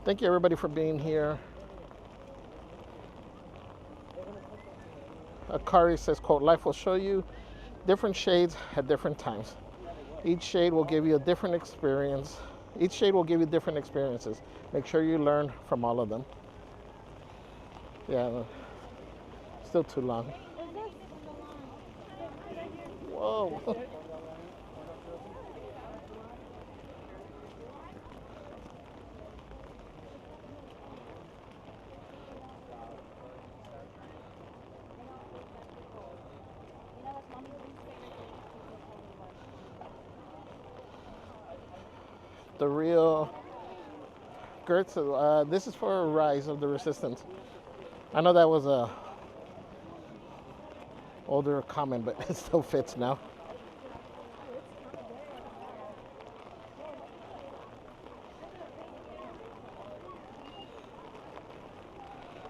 Thank you everybody for being here. Akari says, quote, life will show you different shades at different times. Each shade will give you a different experience. Each shade will give you different experiences. Make sure you learn from all of them. Yeah, still too long. Whoa. The real Gertz, this is for a Rise of the Resistance. I know that was a older comment, but it still fits now.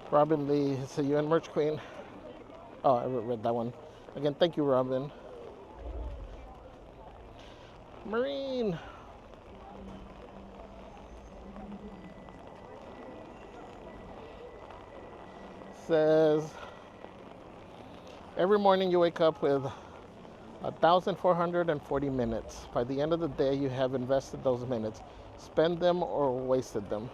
Robin Lee, it's a UN merch queen. Oh, I read that one. Again, thank you, Robin. Marine. Says, every morning you wake up with 1,440 minutes. By the end of the day, you have invested those minutes, spent them or wasted them.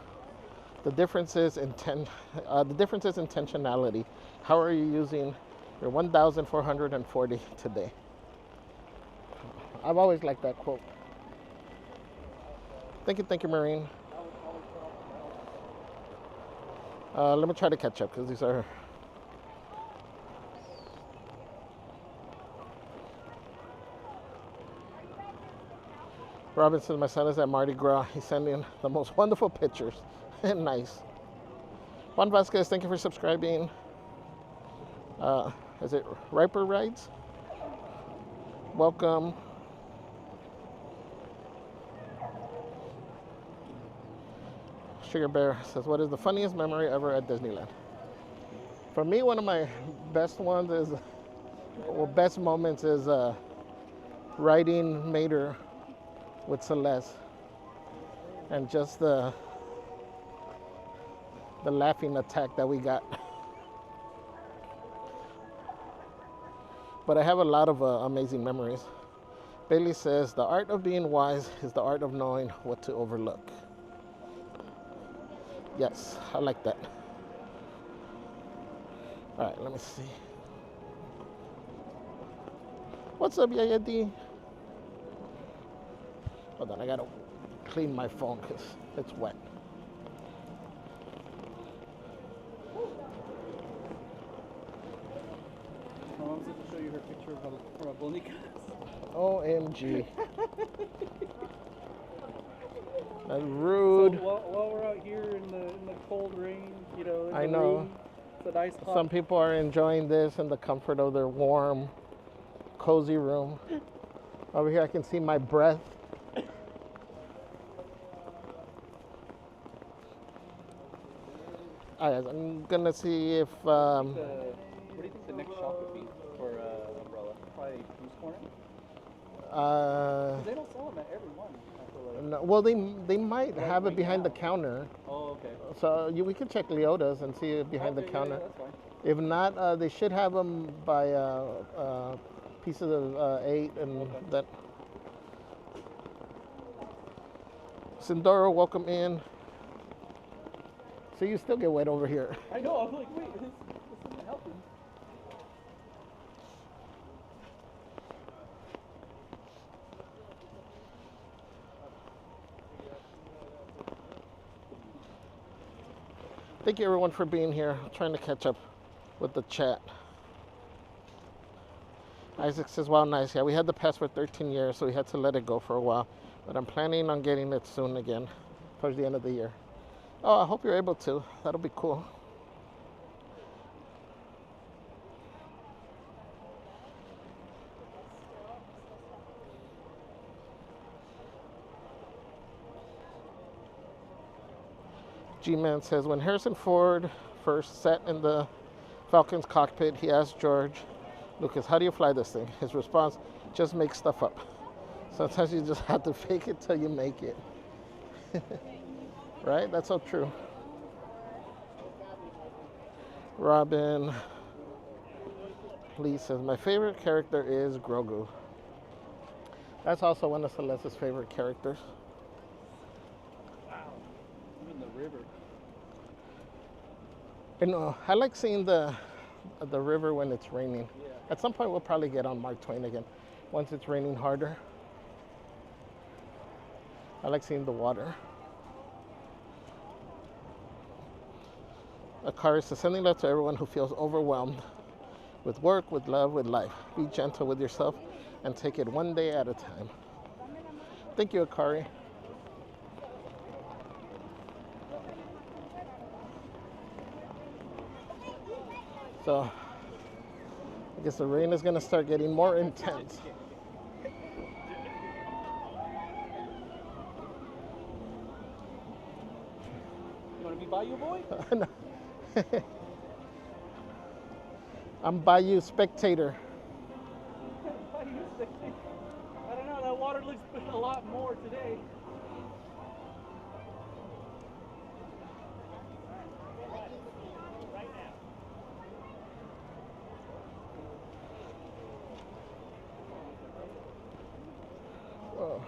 The difference is intentionality. How are you using your 1,440 today? I've always liked that quote. Thank you, Marine. Let me try to catch up because these are. Robin says my son is at Mardi Gras. He's sending the most wonderful pictures. Nice. Juan Vasquez, thank you for subscribing. Is it Riper Rides? Welcome. Sugar Bear says, what is the funniest memory ever at Disneyland? For me, one of my best ones is, well, best moments is riding Mater with Celeste, and just the laughing attack that we got. But I have a lot of amazing memories. Bailey says, the art of being wise is the art of knowing what to overlook. Yes, I like that. All right, let me see. What's up, Yaya D? Hold on, I gotta clean my phone because it's wet. My mom said to show you her picture of a bonica. OMG. That's rude. So while we're out here in the cold rain, you know, in I the know. room, it's a nice hot. Some people are enjoying this in the comfort of their warm, cozy room. Over here I can see my breath. All right, I'm gonna see if. What do you think the next shop would be for umbrella? Probably Goose Corner. 'Cause they don't sell them at every one. I feel like. No, well, they might have it behind the counter. Oh, okay. So we could check Leota's and see it behind the counter. Yeah, that's fine. If not, they should have them by pieces of 8 and that. Sindoro, welcome in. So you still get wet over here. I know. I'm like, wait, this isn't helping. Thank you everyone for being here. I'm trying to catch up with the chat. Isaac says, wow, nice. Yeah, we had the pass for 13 years, so we had to let it go for a while. But I'm planning on getting it soon again, towards the end of the year. Oh, I hope you're able to. That'll be cool. G-Man says, when Harrison Ford first sat in the Falcon's cockpit, he asked George Lucas, how do you fly this thing? His response, just make stuff up. Sometimes you just have to fake it till you make it. Right? That's so true. Robin Lee says, my favorite character is Grogu. That's also one of Celeste's favorite characters. I'm in the river. I like seeing the river when it's raining. Yeah. At some point, we'll probably get on Mark Twain again once it's raining harder. I like seeing the water. Akari says, sending love to everyone who feels overwhelmed with work, with love, with life. Be gentle with yourself and take it one day at a time. Thank you, Akari. So, I guess the rain is going to start getting more intense. You want to be Bayou Boy? No. I'm Bayou Spectator. Bayou Spectator. I don't know, that water looks a lot more today. Oh.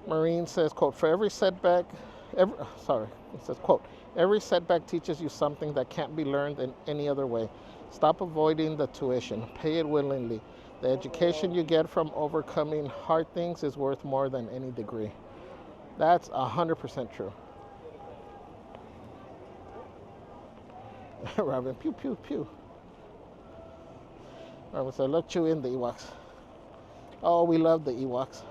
Marine says, quote, for every setback, it says, quote, every setback teaches you something that can't be learned in any other way. Stop avoiding the tuition. Pay it willingly. The education you get from overcoming hard things is worth more than any degree. That's 100% true. Robin, pew, pew, pew. Robin said, I love Chewie and the Ewoks. Oh, we love the Ewoks.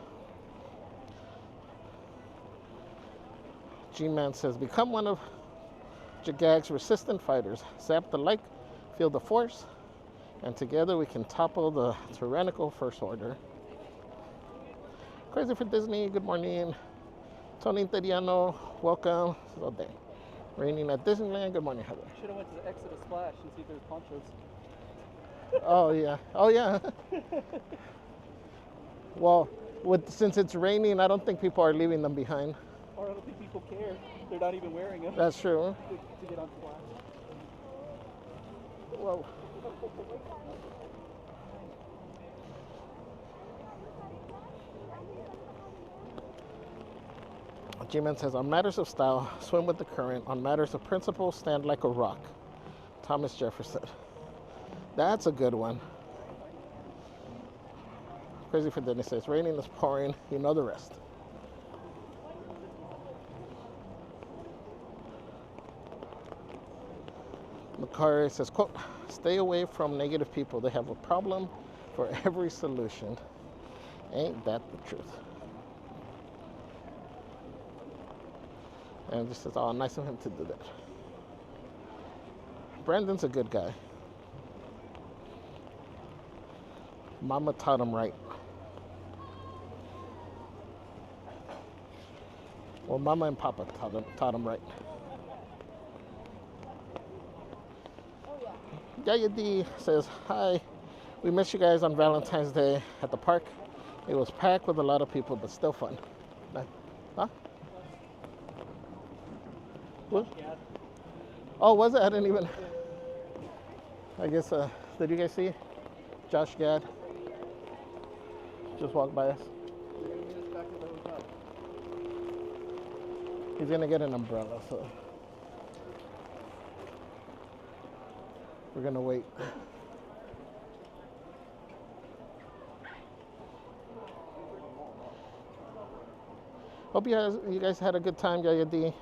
G-Man says, become one of Jagag's resistant fighters. Zap the like, feel the force, and together we can topple the tyrannical First Order. Crazy for Disney, good morning. Tony Interiano, welcome. Oh, dang. Raining at Disneyland, good morning, Heather. Should have went to the Exodus Splash and see if there's ponchos. Oh, yeah. Oh, yeah. Well, since it's raining, I don't think people are leaving them behind. Or I don't think people care. They're not even wearing them. That's true. To get on Splash. Whoa. G-Man says, on matters of style, swim with the current. On matters of principle, stand like a rock. Thomas Jefferson. That's a good one. Crazy for Disney says, raining is pouring. You know the rest. Macari says, quote, stay away from negative people. They have a problem for every solution. Ain't that the truth? And just says, oh, nice of him to do that. Brandon's a good guy. Mama taught him right. Well, Mama and Papa taught him right. Yaya D says, hi, we missed you guys on Valentine's Day at the park. It was packed with a lot of people, but still fun. Huh? What? Oh, was it? I didn't even. I guess, did you guys see Josh Gad just walked by us? He's gonna get an umbrella, so we're gonna wait. Hope you guys had a good time, Yaya D.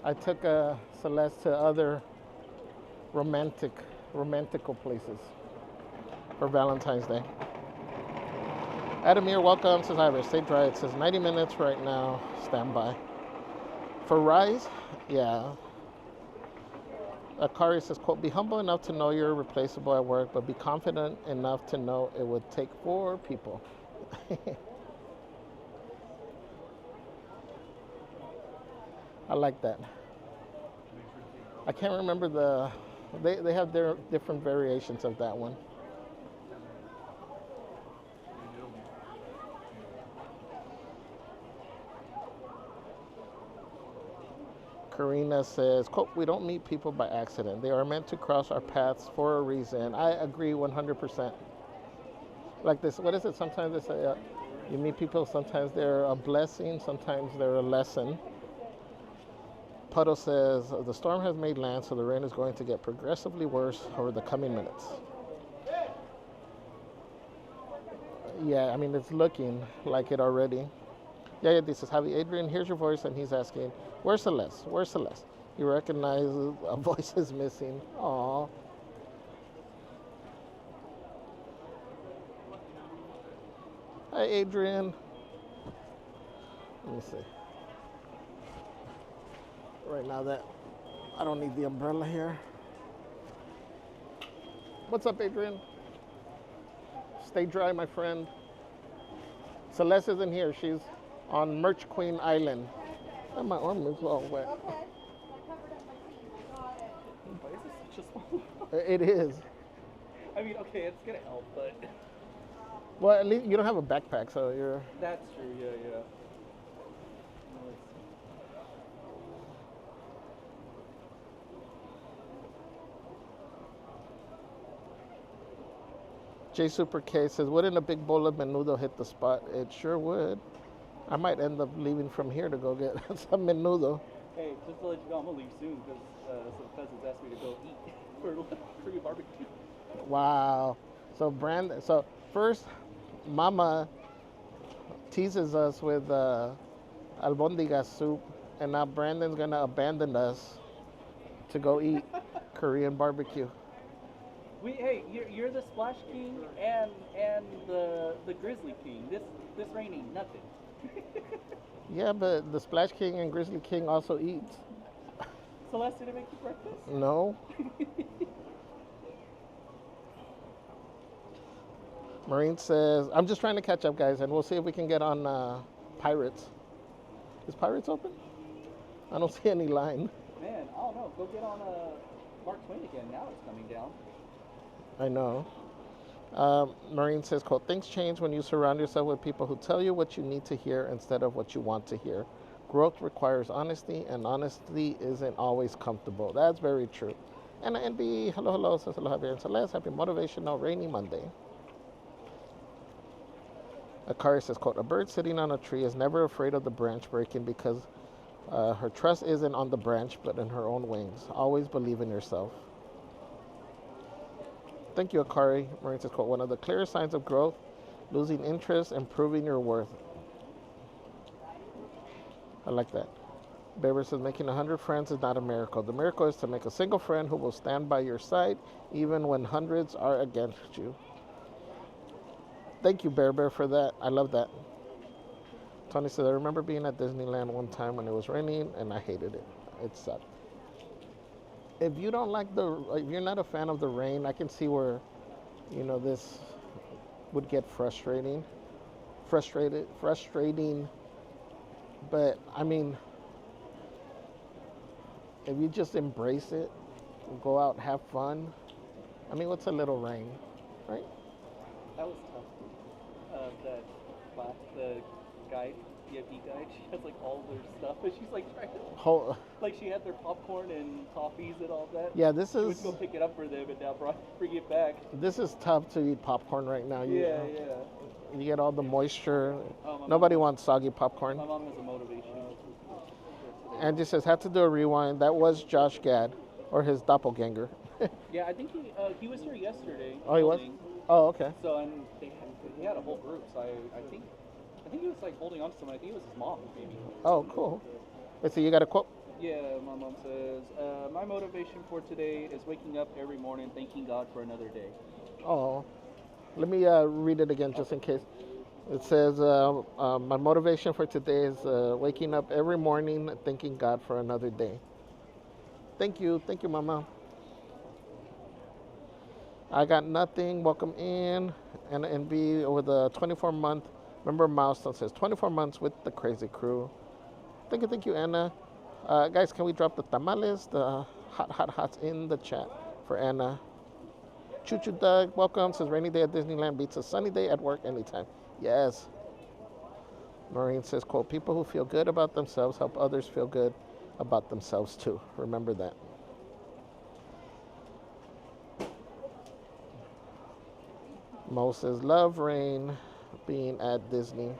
I took Celeste to other romantical places for Valentine's Day. Adamir, welcome. Says hi, stay dry. It says 90 minutes right now. Stand by. For Rise, yeah. Akari says, quote, be humble enough to know you're replaceable at work, but be confident enough to know it would take 4 people. I like that. I can't remember they have their different variations of that one. Karina says, quote, we don't meet people by accident. They are meant to cross our paths for a reason. I agree 100%. Like this, what is it? Sometimes they say, you meet people, sometimes they're a blessing, sometimes they're a lesson. Puddle says, the storm has made land, so the rain is going to get progressively worse over the coming minutes. Yeah, I mean, it's looking like it already. Yeah, this is Javi. Adrian, here's your voice, and he's asking, where's Celeste? Where's Celeste? He recognizes a voice is missing. Aww. Hi, Adrian. Let me see. Right now that I don't need the umbrella here. What's up, Adrian? Stay dry, my friend. Celeste isn't here. She's on Merch Queen Island. And my arm is all wet. Okay. Why is this such a small? It is. I mean, okay, it's gonna help, but. Well, at least you don't have a backpack, so you're. That's true. Yeah. J Super K says, wouldn't a big bowl of menudo hit the spot? It sure would. I might end up leaving from here to go get some menudo. Hey, just to let you know, I'm gonna leave soon because some cousins asked me to go eat for your barbecue. Wow. So first, Mama teases us with albondiga soup, and now Brandon's gonna abandon us to go eat Korean barbecue. Hey, you're the Splash King and the Grizzly King. This rain ain't nothing. Yeah, but the Splash King and Grizzly King also eat. Celeste, did it make you breakfast? No. Marine says, I'm just trying to catch up, guys, and we'll see if we can get on Pirates. Is Pirates open? I don't see any line. Man, I don't know. Go get on Mark Twain again. Now it's coming down. I know. Marine says, quote, things change when you surround yourself with people who tell you what you need to hear instead of what you want to hear. Growth requires honesty, and honesty isn't always comfortable. That's very true. And NB, hello, says hello, Javier and Celeste. Happy Motivational Rainy Monday. Akari says, quote, a bird sitting on a tree is never afraid of the branch breaking because her trust isn't on the branch but in her own wings. Always believe in yourself. Thank you, Akari. Marine says, quote, one of the clearest signs of growth, losing interest and proving your worth. I like that. Beber says, making 100 friends is not a miracle. The miracle is to make a single friend who will stand by your side even when hundreds are against you. Thank you, Bear, for that. I love that. Tony says, I remember being at Disneyland one time when it was raining and I hated it. It sucked. If you don't like if you're not a fan of the rain, I can see where, this would get frustrating. But I mean, if you just embrace it, go out, have fun. I mean, what's a little rain, right? That was tough. The guide, the EFP guide, she has like all their stuff, and she's like trying to, like she had their popcorn and toffees and all that. Yeah, this she is. Went to go pick it up for them, and now bring it back. This is tough to eat popcorn right now. Yeah. You get all the moisture. Oh, Nobody wants soggy popcorn. My mom has a motivation. Angie says, had to do a rewind. That was Josh Gad, or his doppelganger. Yeah, I think he was here yesterday. Oh, he was? Oh, okay. So, and he had a whole group, so I think he was like holding on to someone. I think it was his mom, maybe. Oh, cool. Let's see, you got a quote? Yeah, my mom says, my motivation for today is waking up every morning thanking God for another day. Oh, let me read it again just in case. It says, my motivation for today is waking up every morning thanking God for another day. Thank you, Mama. I got nothing. Welcome in. And NB with a 24-month member milestone says 24 months with the crazy crew. Thank you, Anna. Guys, can we drop the tamales, the Hots in the chat for Anna. Choo Choo Doug, welcome. Says rainy day at Disneyland beats a sunny day at work anytime. Yes. Maureen says, quote, people who feel good about themselves help others feel good about themselves too. Remember that. Mo says, love rain being at Disney.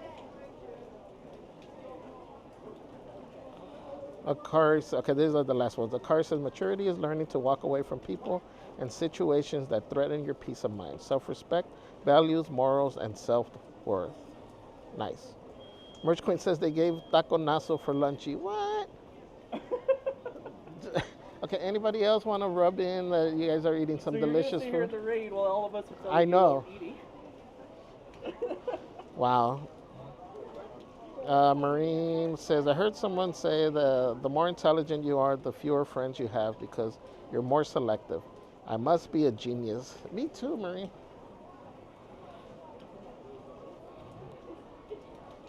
Okay, these are the last ones. Akari says, maturity is learning to walk away from people and situations that threaten your peace of mind. Self-respect, values, morals, and self-worth. Nice. Merch Queen says they gave taco naso for lunchy. What? Okay, anybody else want to rub in that you guys are eating some so delicious you're food? Here at the raid while all of us are I know. Eating. Wow. Marine says, I heard someone say the more intelligent you are, the fewer friends you have because you're more selective. I must be a genius. Me too, Marine.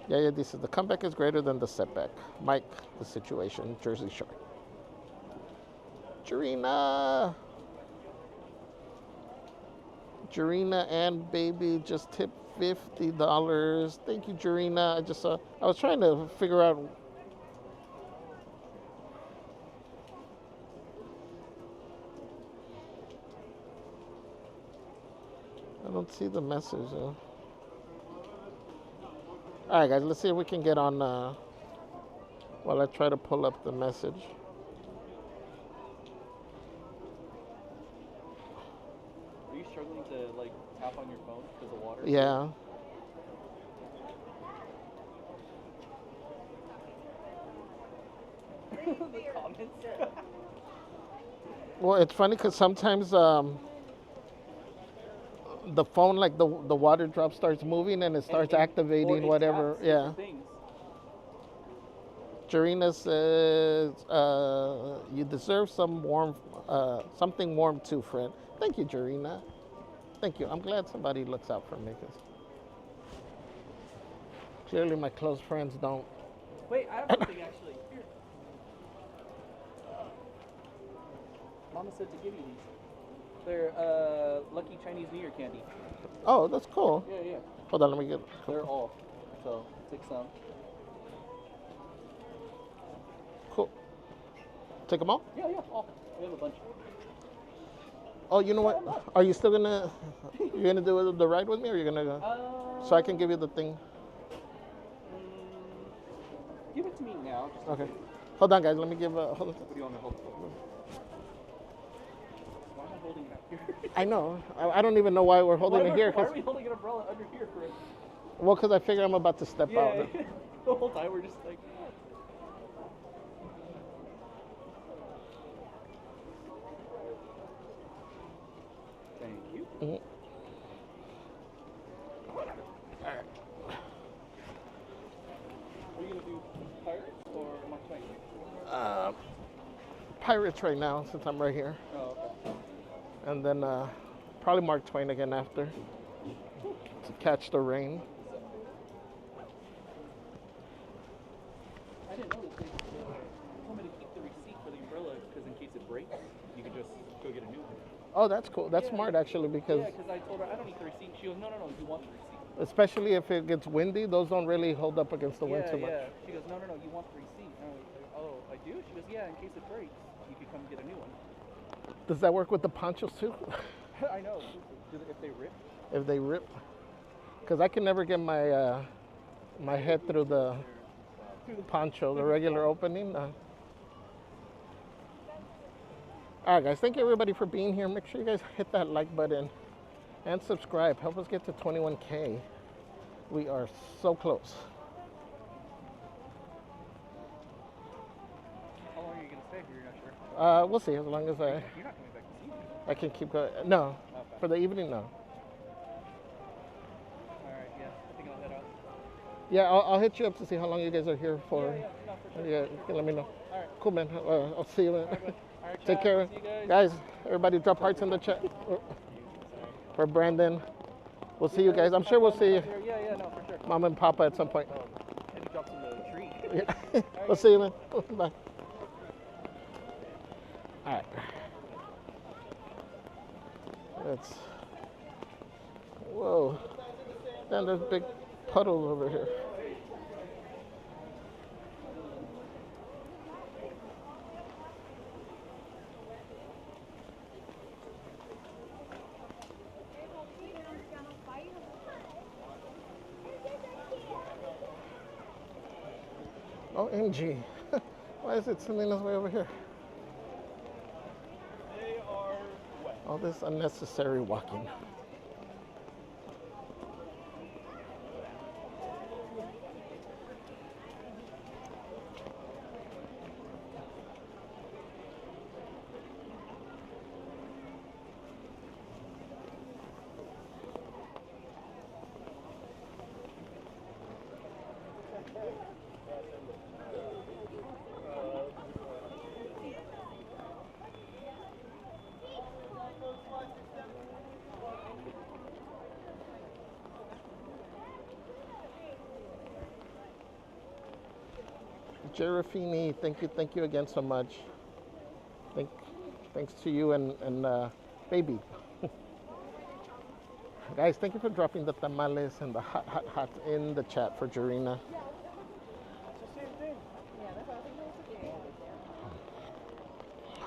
Yeah, this is the comeback is greater than the setback. Mike, the situation, Jersey Shore. Jarina and baby just tipped $50. Thank you, Jarina. I was trying to figure out. I don't see the message. All right, guys, let's see if we can get on while I try to pull up the message. Are you struggling to like tap on your phone because of water? Yeah. The comments. Well, it's funny because sometimes the phone, like the water drop starts moving and it starts activating whatever. Yeah. Jarina says, you deserve some warm, something warm too, friend. Thank you, Jarina. Thank you. I'm glad somebody looks out for me because clearly my close friends don't. Wait, I have something actually. Here. Mama said to give you these. They're lucky Chinese New Year candy. Oh, that's cool. Yeah, yeah. Hold on, let me get. They're all. So take some. Cool. Take them all? Yeah, all. We have a bunch. Oh, you know what? Are you still gonna? You're gonna do the ride with me, or you're gonna go? So I can give you the thing. Give it to me now. Just Okay. Hold on, guys. Let me give. Hold on. What do you want me to hold? Why am I holding it up here? I know. I don't even know why we're holding it here. Why are we holding an umbrella under here for it? Well, because I figure I'm about to step out. Yeah. The whole time we're just like. Thank you. Mm-hmm. Are you gonna do Pirates or Mark Twain? Pirates right now, since I'm right here. Oh, okay. And then probably Mark Twain again after to catch the rain. I didn't know that they told me to keep the receipt for the umbrella because in case it breaks, you can just go get a new one. Oh, that's cool. That's smart actually because. Yeah, because I told her I don't need the receipt. She goes, no, you want the receipt. Especially if it gets windy, those don't really hold up against the wind too much. Yeah. She goes, no, you want the receipt. And I was like, oh, I do? She goes, yeah, in case it breaks, you could come get a new one. Does that work with the ponchos too? I know. If they rip? If they rip? Because I can never get my my head through the poncho, the regular opening. All right, guys. Thank you, everybody, for being here. Make sure you guys hit that like button and subscribe. Help us get to 21K. We are so close. How long are you going to stay here? You're not sure? We'll see. As long as You're not coming back this evening? I can keep going. No. Okay. For the evening, no. All right, yeah. I think I'll head out. Yeah, I'll hit you up to see how long you guys are here for. Yeah, no, for sure. Yeah, you can let me know. All right. Cool, man. I'll see you then. All right, Take care. See you guys, everybody drop hearts in the chat. For Brandon. We'll see you guys. I'm sure we'll see you. Yeah, no, for sure. Mom and Papa at some point. Maybe drops in the tree. Yeah. We'll see you, man. Bye. All right. Let's. Whoa. Damn, there's big puddles over here. OMG. Why is it sending us way over here? They are wet. All this unnecessary walking. Jerafini, thank you again so much. Thanks to you and baby. Guys, thank you for dropping the tamales and the hot in the chat for Jarina.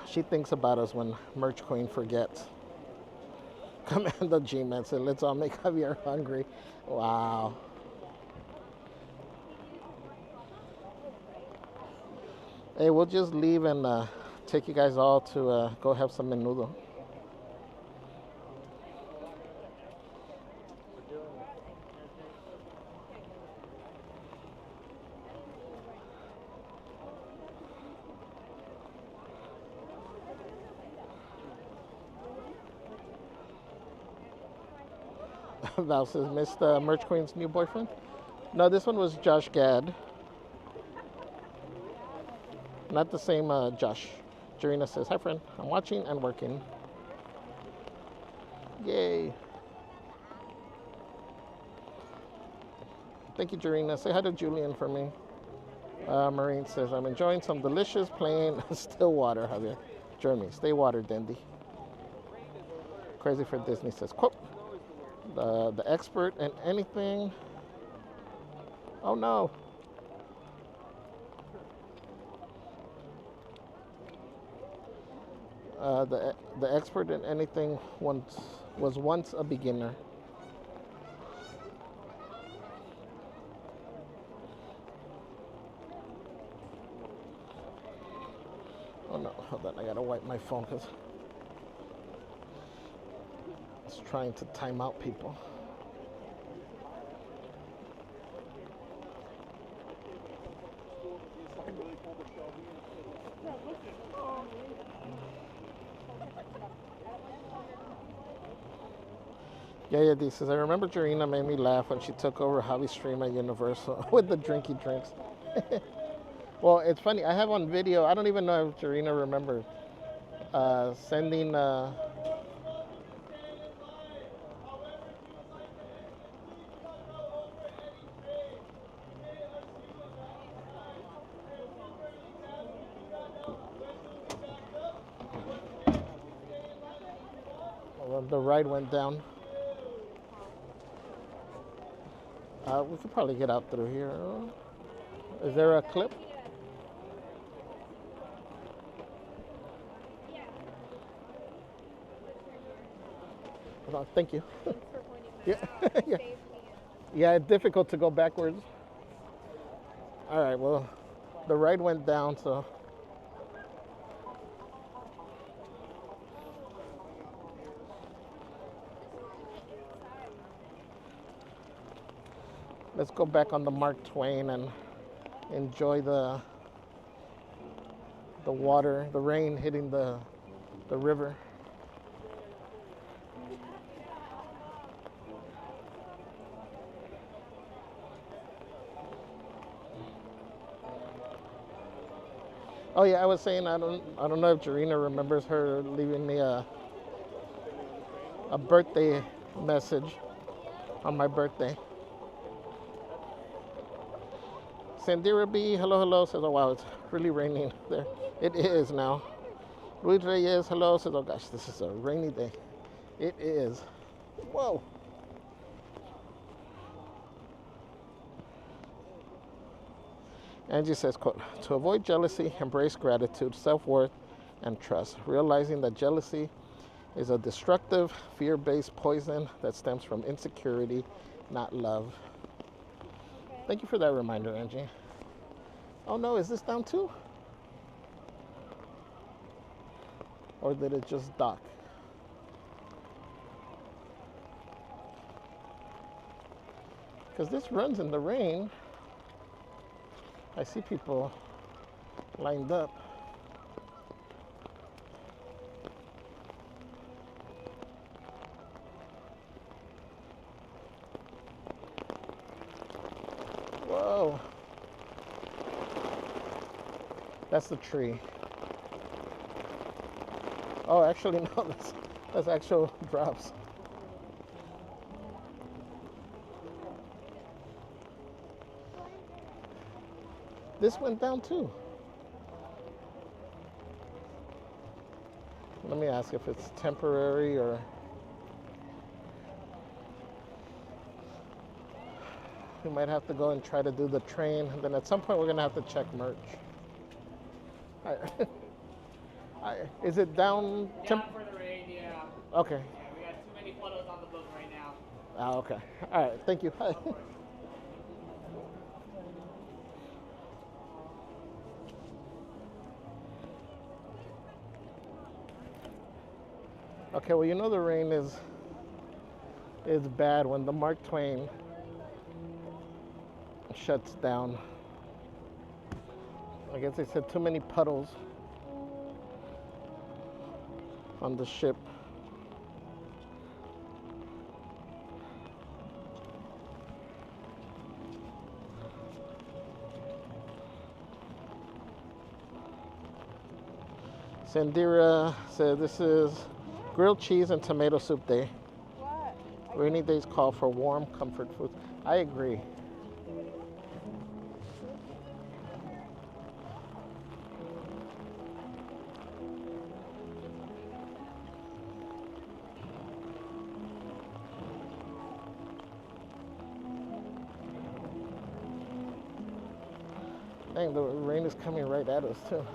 She thinks about us when Merch Queen forgets. Commando G-Man said, let's all make Javier hungry. Wow. Hey, we'll just leave and take you guys all to go have some menudo. Val says, missed Merch Queen's new boyfriend? No, this one was Josh Gad. Not the same Josh. Jarina says, hi friend, I'm watching and working. Yay. Thank you, Jarina. Say hi to Julian for me. Marine says, I'm enjoying some delicious plain still water, Javier. Jeremy, stay water, dandy. Crazy for Disney says, quote, the expert in anything. Oh no. The expert in anything was once a beginner. Oh no, hold on, I gotta wipe my phone because it's trying to time out people. Yeah, D says, I remember Jarina made me laugh when she took over Javi's stream at Universal with the drinky drinks. Well, it's funny. I have on video, I don't even know if Jarina remembers, sending... the ride went down. We could probably get out through here. Is there a clip? Oh, thank you. Yeah, yeah. Yeah, it's difficult to go backwards. All right, well, the ride went down, so. Let's go back on the Mark Twain and enjoy the water, the rain hitting the river. Oh yeah, I was saying I don't know if Jarina remembers her leaving me a birthday message on my birthday. Sandira B, hello, says, oh wow, it's really raining there. It is now. Luis Reyes, hello. Says, oh gosh, this is a rainy day. It is. Whoa. Angie says, quote, to avoid jealousy, embrace gratitude, self-worth, and trust. Realizing that jealousy is a destructive, fear-based poison that stems from insecurity, not love. Thank you for that reminder, Angie. Oh no, is this down too? Or did it just dock? Because this runs in the rain. I see people lined up. Whoa. That's the tree. Oh, actually, no, that's actual drops. This went down too. Let me ask if it's temporary or... We might have to go and try to do the train, and then at some point we're gonna have to check merch. Is it down? Down for the rain, yeah. Okay. Yeah, we got too many puddles on the boat right now. Ah, okay. All right. Thank you. Okay. Well, you know the rain is bad when the Mark Twain shuts down. I guess they said too many puddles on the ship. Sandira said this is grilled cheese and tomato soup day. What? Rainy days call for warm comfort food. I agree. Dang, the rain is coming right at us too.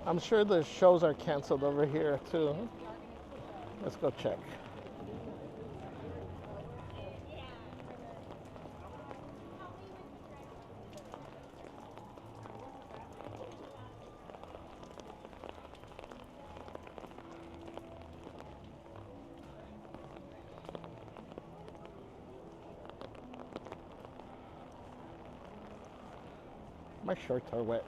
I'm sure the shows are canceled over here too. Let's go check. My shorts are wet.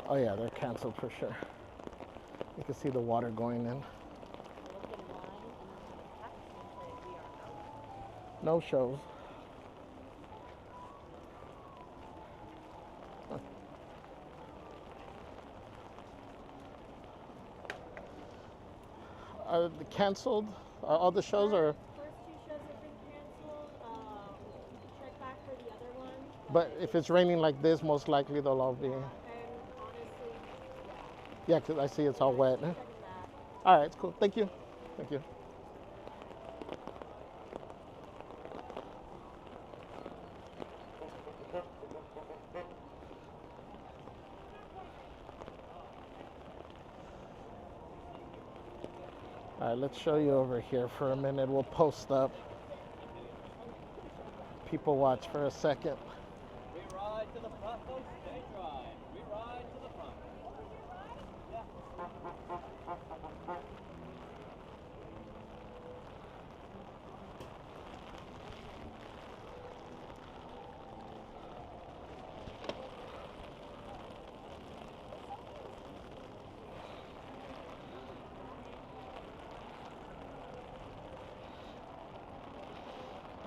Oh yeah, they're canceled for sure. You can see the water going in. No shows. Are they canceled? Are all the shows are? First two shows have been canceled. Check back for the other one. But if it's raining like this, most likely they'll all be. And honestly, Yeah, because I see it's all wet. All right, it's cool. Thank you. Thank you. All right, let's show you over here for a minute. We'll post up. People watch for a second. We ride to the front, folks. Stay dry. We ride to the front.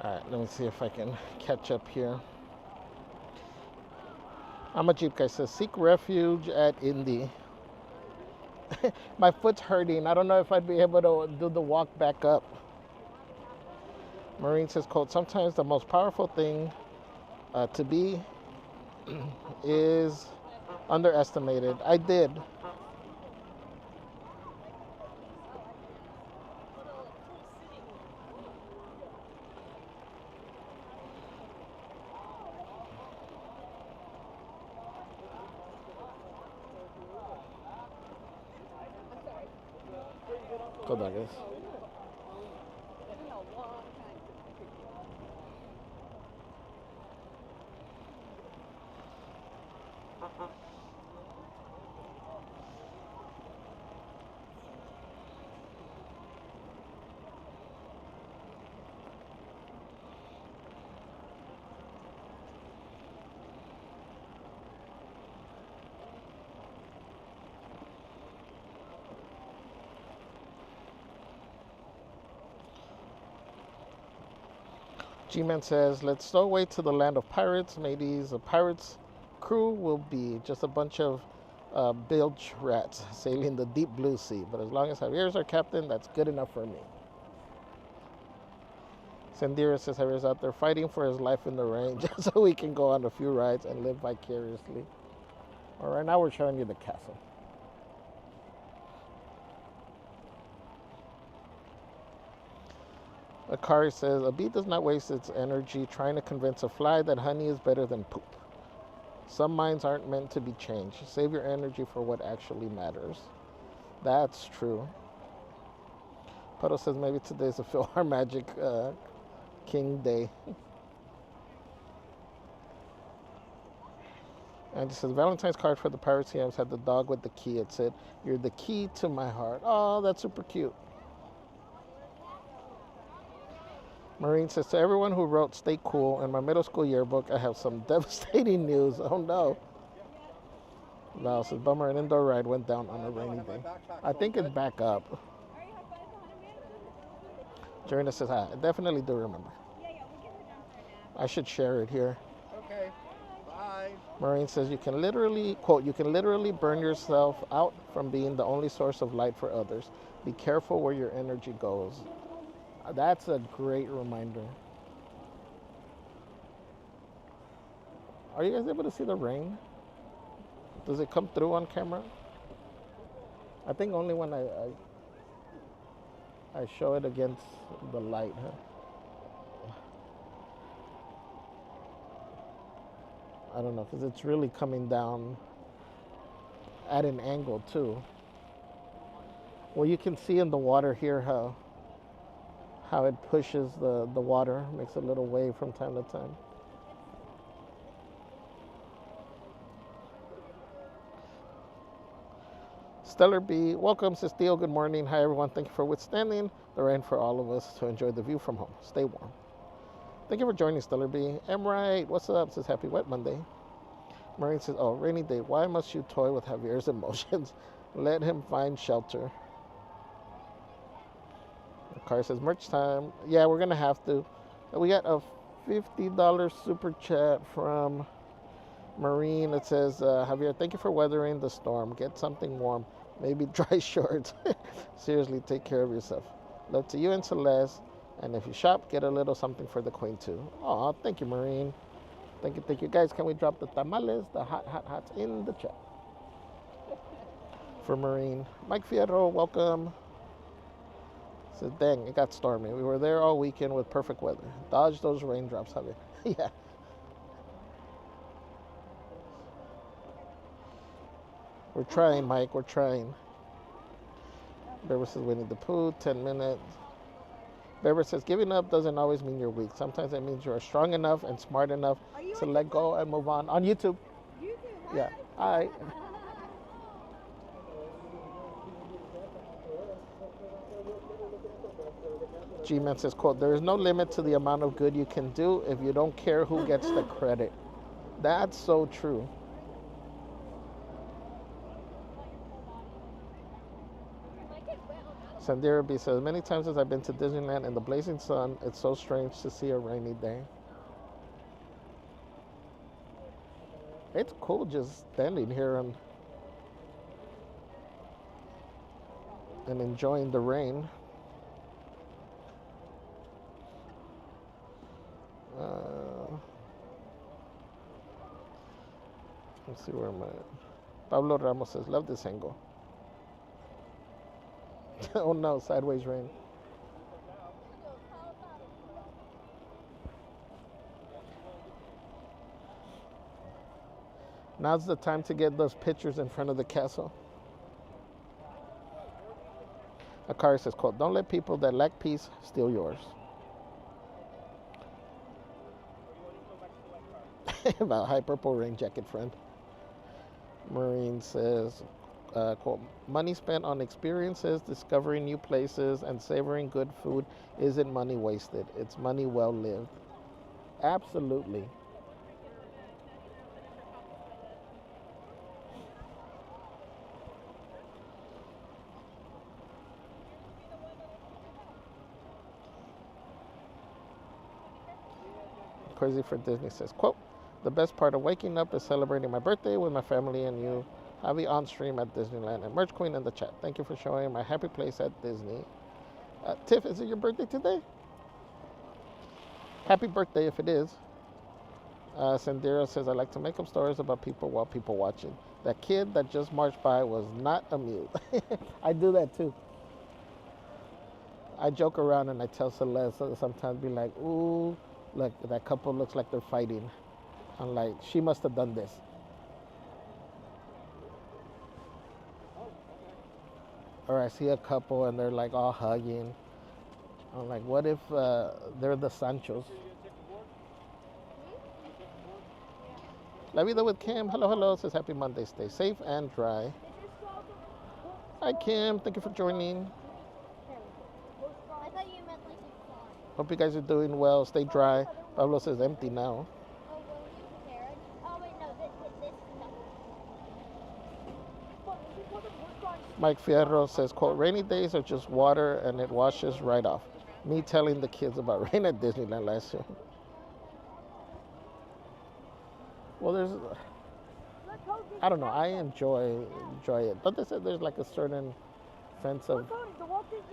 All right, let me see if I can catch up here. I'm a Jeep guy, says seek refuge at Indy. my foot's hurting. I don't know if I'd be able to do the walk back up. Maureen says, quote, sometimes the most powerful thing to be is underestimated. I did. Go Douglas. G-Man says, let's stow away to the land of pirates. Mateys, a pirate's crew will be just a bunch of bilge rats sailing the deep blue sea. But as long as Javier's our captain, that's good enough for me. Sandira says Javier's out there fighting for his life in the rain just so we can go on a few rides and live vicariously. All right, now we're showing you the castle. Akari says, a bee does not waste its energy trying to convince a fly that honey is better than poop. Some minds aren't meant to be changed. Save your energy for what actually matters. That's true. Puddle says, maybe today's a Phil Our Magic King Day. And it says, Valentine's card for the Pirates CMs had the dog with the key. It said, you're the key to my heart. Oh, that's super cute. Maureen says, to everyone who wrote Stay Cool in my middle school yearbook, I have some devastating news. Oh no. Val says, bummer, an indoor ride went down on a rainy day. I think it's back up. Jorina says, I definitely do remember. I should share it here. Okay. Bye. Maureen says, you can literally, quote, you can literally burn yourself out from being the only source of light for others. Be careful where your energy goes. That's a great reminder. Are you guys able to see the rain? Does it come through on camera? I think only when I show it against the light, huh? I don't know, because it's really coming down at an angle too. Well, you can see in the water here how it pushes the water, makes a little wave from time to time. Stellar B, welcome, says Theo, good morning. Hi everyone, thank you for withstanding the rain for all of us to enjoy the view from home. Stay warm. Thank you for joining, Stellar B. Right, what's up, says Happy Wet Monday. Maureen says, oh, rainy day, why must you toy with Javier's emotions? Let him find shelter. Car says, merch time. Yeah, we're going to have to. We got a $50 super chat from Marine. It says, Javier, thank you for weathering the storm. Get something warm. Maybe dry shorts. Seriously, take care of yourself. Love to you and Celeste. And if you shop, get a little something for the queen too. Aw, thank you, Marine. Thank you, thank you. Guys, can we drop the tamales, the hots in the chat? For Marine. Mike Fierro, welcome. Says, dang, it got stormy. We were there all weekend with perfect weather. Dodge those raindrops, Javier. Yeah. We're trying, Mike. We're trying. Beber says, Winnie the Pooh, 10 minutes. Beber says, giving up doesn't always mean you're weak. Sometimes it means you're strong enough and smart enough to let go and move on. On YouTube. Yeah. Hi. G-Man says, quote, there is no limit to the amount of good you can do if you don't care who gets the credit. That's so true. Sandira B says, many times as I've been to Disneyland in the blazing sun, it's so strange to see a rainy day. It's cool just standing here and and enjoying the rain. Let's see where I'm at. Pablo Ramos says, love this angle. Oh no, sideways rain. Now's the time to get those pictures in front of the castle. Akari says, quote, don't let people that lack peace steal yours. About high purple rain jacket, friend. Marine says, quote, money spent on experiences, discovering new places, and savoring good food isn't money wasted. It's money well lived. Absolutely. Crazy for Disney says, quote, the best part of waking up is celebrating my birthday with my family and you. Javi on stream at Disneyland and Merch Queen in the chat. Thank you for showing my happy place at Disney. Tiff, is it your birthday today? Happy birthday if it is. Sandera says, I like to make up stories about people while people watching. That kid that just marched by was not amused. I do that too. I joke around and I tell Celeste sometimes, be like, ooh, look, that couple looks like they're fighting. I'm like, she must have done this. Or I see a couple and they're like all hugging. I'm like, what if they're the Sanchos? La Vida with Kim. Hello, hello. Says happy Monday. Stay safe and dry. Hi, Kim. Thank you for joining. I thought you meant like Hope you guys are doing well. Stay dry. Pablo says empty now. Oh wait, no, this no. Mike Fierro says, quote, rainy days are just water and it washes right off. Me telling the kids about rain at Disneyland last year. Well, I don't know, I enjoy it. But there's like a certain sense of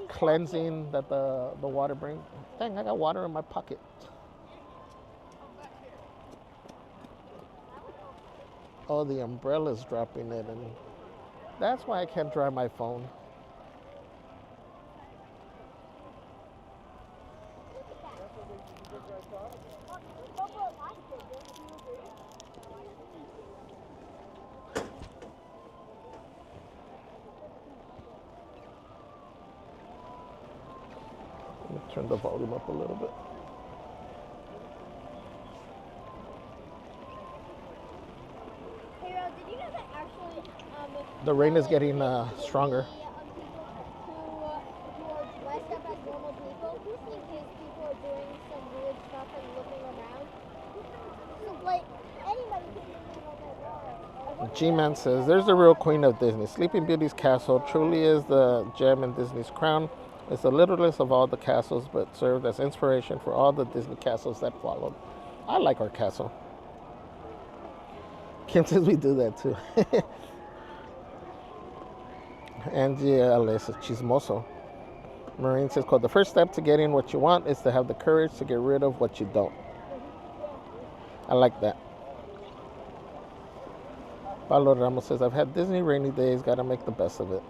cleansing that the water brings. Dang, I got water in my pocket. Oh, the umbrella's dropping it, and that's why I can't dry my phone. Let me turn the volume up a little bit. Did you know that actually The rain is getting stronger. who are dressed up as normal people in case people are doing some weird stuff and looking around? So like anybody can do G-Man says, there's the real queen of Disney. Sleeping Beauty's castle truly is the gem in Disney's crown. It's the littlest of all the castles, but served as inspiration for all the Disney castles that followed. I like our castle. Kim says we do that too. Angie Aless is chismoso. Marine says, quote, the first step to getting what you want is to have the courage to get rid of what you don't. I like that. Paulo Ramos says, I've had Disney rainy days, gotta make the best of it.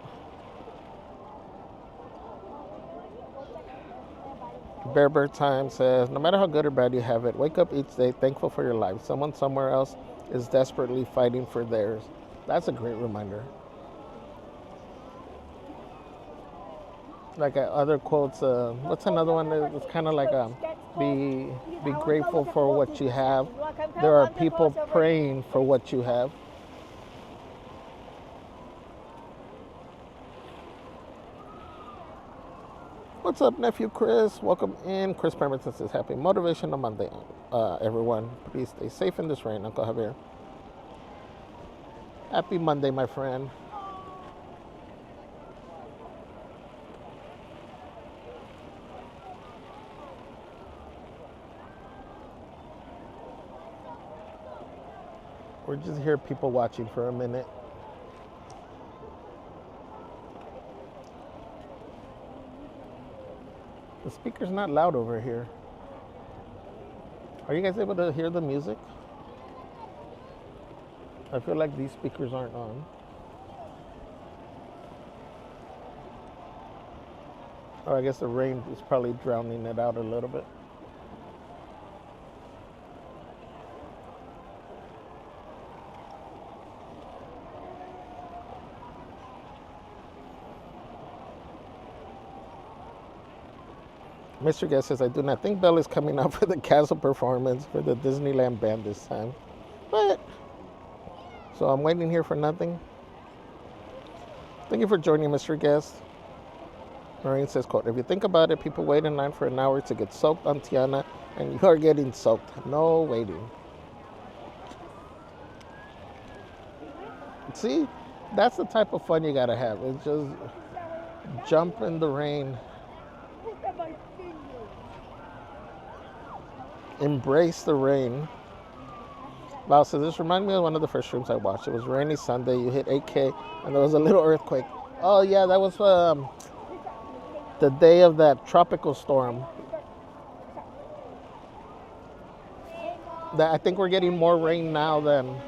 Bear Bird Time says, no matter how good or bad you have it, wake up each day thankful for your life. Someone somewhere else is desperately fighting for theirs. That's a great reminder. Like other quotes, what's another one that's kind of like be grateful for what you have. There are people praying for what you have. What's up, nephew Chris? Welcome in. Chris Pemberton says, happy Motivational Monday, everyone. Please stay safe in this rain, Uncle Javier. Happy Monday, my friend. We're just here, people watching for a minute. The speaker's not loud over here. Are you guys able to hear the music? I feel like these speakers aren't on. Or I guess the rain is probably drowning it out a little bit. Mr. Guest says, I do not think Belle is coming out for the castle performance for the Disneyland band this time. But, so I'm waiting here for nothing. Thank you for joining, Mr. Guest. Maureen says, quote, if you think about it, people wait in line for an hour to get soaked on Tiana, and you are getting soaked. No waiting. See, that's the type of fun you gotta have. It's just jump in the rain. Embrace the rain. Wow, so this reminded me of one of the first streams I watched. It was rainy Sunday. You hit 8K, and there was a little earthquake. Oh yeah, that was the day of that tropical storm. That I think we're getting more rain now than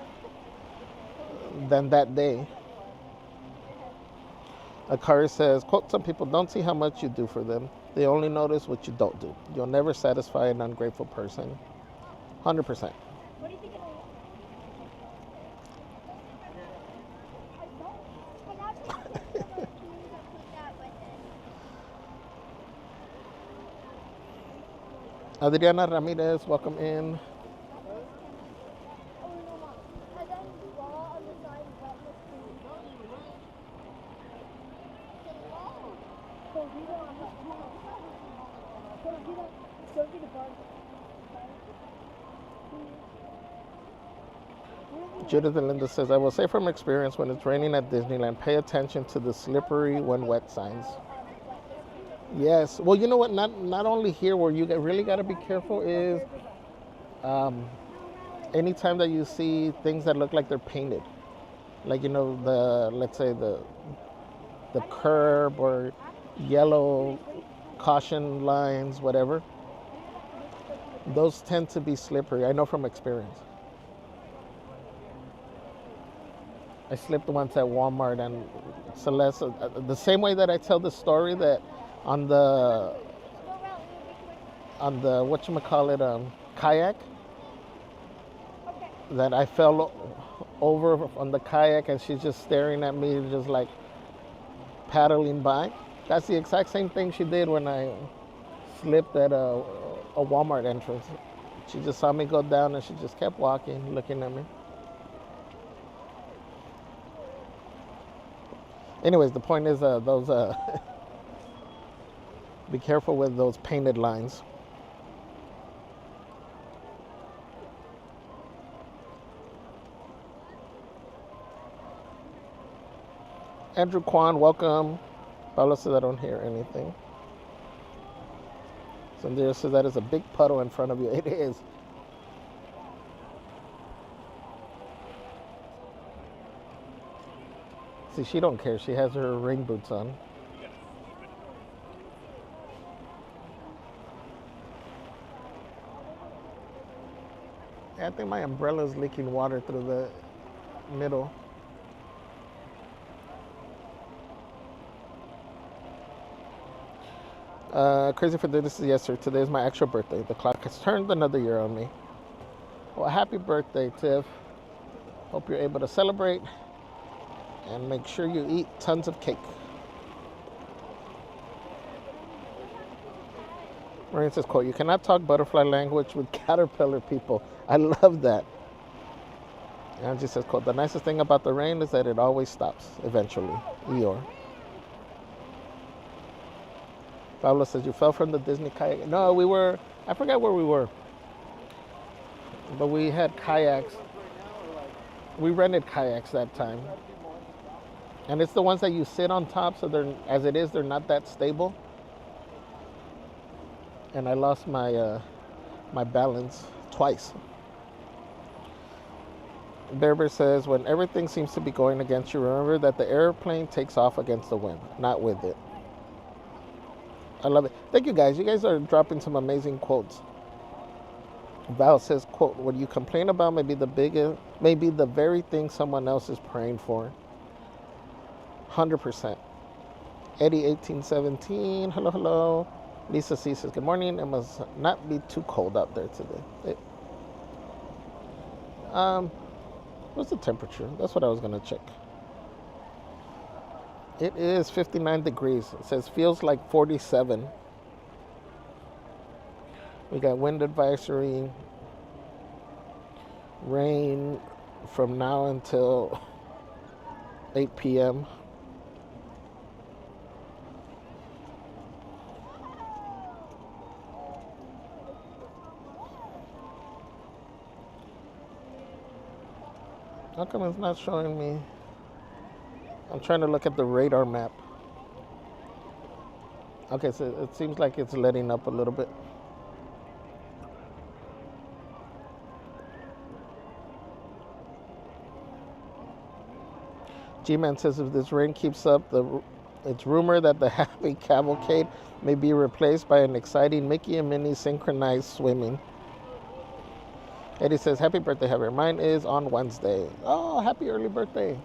that day. Akari says, quote, some people don't see how much you do for them. They only notice what you don't do. You'll never satisfy an ungrateful person. 100%. Adriana Ramirez, welcome in. Judith and Linda says, I will say from experience, when it's raining at Disneyland, pay attention to the slippery when wet signs. Yes. Well, you know what? Not only here, where you really got to be careful is anytime that you see things that look like they're painted. Like, you know, let's say the curb or yellow caution lines, whatever. Those tend to be slippery. I know from experience. I slipped once at Walmart, and Celeste, the same way that I tell the story that on the whatchamacallit, kayak, that I fell over on the kayak and she's just staring at me, just like paddling by. That's the exact same thing she did when I slipped at a Walmart entrance. She just saw me go down and she just kept walking, looking at me. Anyways, the point is those be careful with those painted lines. Andrew Kwan, welcome. Paula says I don't hear anything. Sandira says that is a big puddle in front of you. It is. See, she don't care. She has her rain boots on. I think my umbrella is leaking water through the middle. Crazy for this is yes, sir. Today is my actual birthday. The clock has turned another year on me. Well, happy birthday, Tiff. Hope you're able to celebrate. And make sure you eat tons of cake. Maureen says, quote, you cannot talk butterfly language with caterpillar people. I love that. Angie says, quote, the nicest thing about the rain is that it always stops eventually. Eeyore. Pablo says, you fell from the Disney kayak. No, I forgot where we were. But we had kayaks. We rented kayaks that time. And it's the ones that you sit on top, so they're not that stable. And I lost my my balance twice. Berber says, when everything seems to be going against you, remember that the airplane takes off against the wind, not with it. I love it. Thank you guys. You guys are dropping some amazing quotes. Val says, quote, what you complain about may be the very thing someone else is praying for. 100%. Eddie 1817, hello, hello. Lisa C says, good morning. It must not be too cold out there today. What's the temperature? That's what I was going to check. It is 59 degrees. It says feels like 47. We got wind advisory, rain from now until 8 p.m. How come it's not showing me? I'm trying to look at the radar map. Okay, so it seems like it's letting up a little bit. G-Man says if this rain keeps up, it's rumored that the Happy Cavalcade may be replaced by an exciting Mickey and Minnie synchronized swimming. Eddie says, happy birthday, Javier. Mine is on Wednesday. Oh, happy early birthday.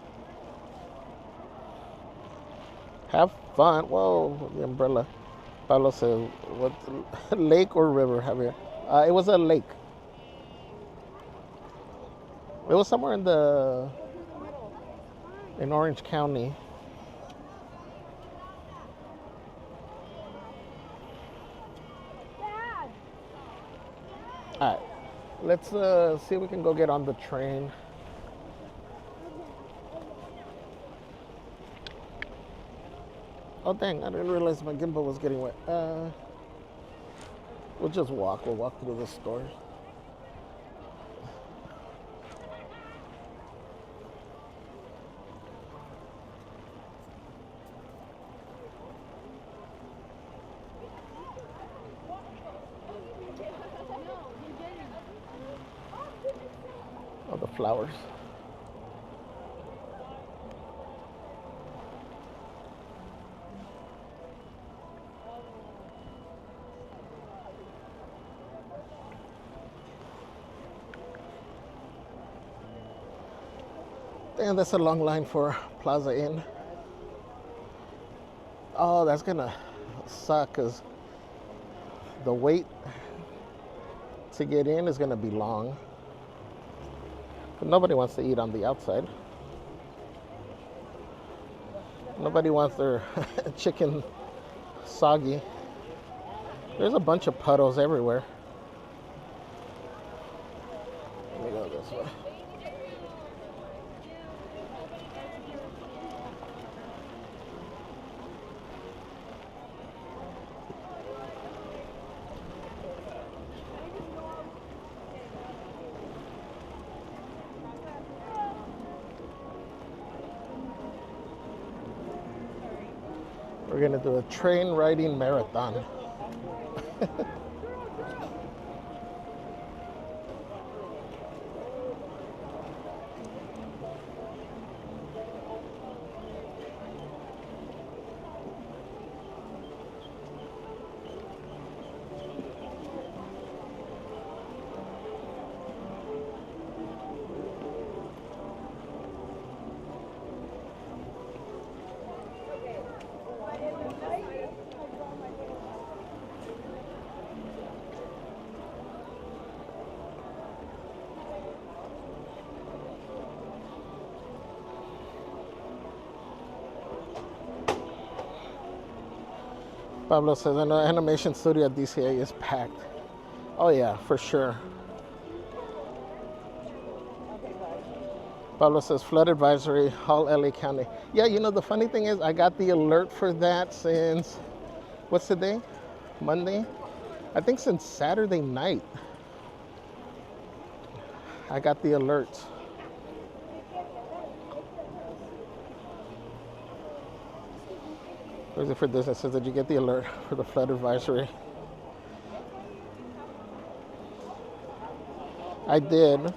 Have fun. Whoa, the umbrella. Pablo says, what, lake or river, Javier? It was a lake. It was somewhere in Orange County. All right, let's see if we can go get on the train. Oh dang, I didn't realize my gimbal was getting wet. We'll just walk. We'll walk through the store. Oh, the flowers. Damn, that's a long line for Plaza Inn. Oh, that's gonna suck because the wait to get in is gonna be long. But nobody wants to eat on the outside. Nobody wants their chicken soggy. There's a bunch of puddles everywhere. Let me go this way. We're gonna do a train riding marathon. Pablo says, I know animation studio at DCA is packed. Oh yeah, for sure. Pablo says, flood advisory, all LA County. Yeah, you know, the funny thing is I got the alert for that since, what's the day? Monday? I think since Saturday night. I got the alert. Where's it for this? It says, did you get the alert for the flood advisory? I did.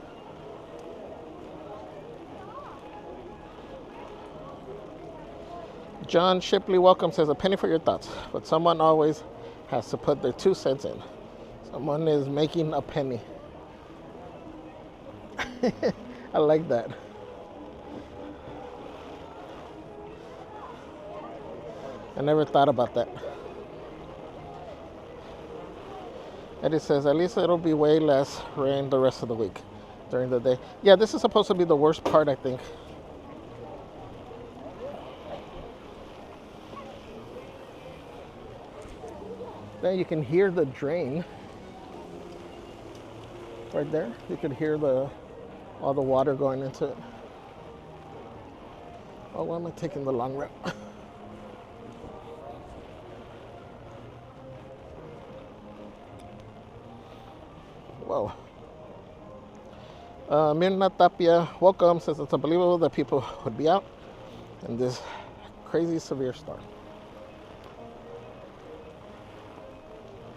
John Shipley welcome says a penny for your thoughts, but someone always has to put their 2 cents in. Someone is making a penny. I like that. I never thought about that. Eddie says, at least it'll be way less rain the rest of the week during the day. Yeah, this is supposed to be the worst part, I think. Then you can hear the drain right there. You can hear all the water going into it. Oh, why am I taking the long route? Whoa. Mirna Tapia, welcome, says it's unbelievable that people would be out in this crazy severe storm.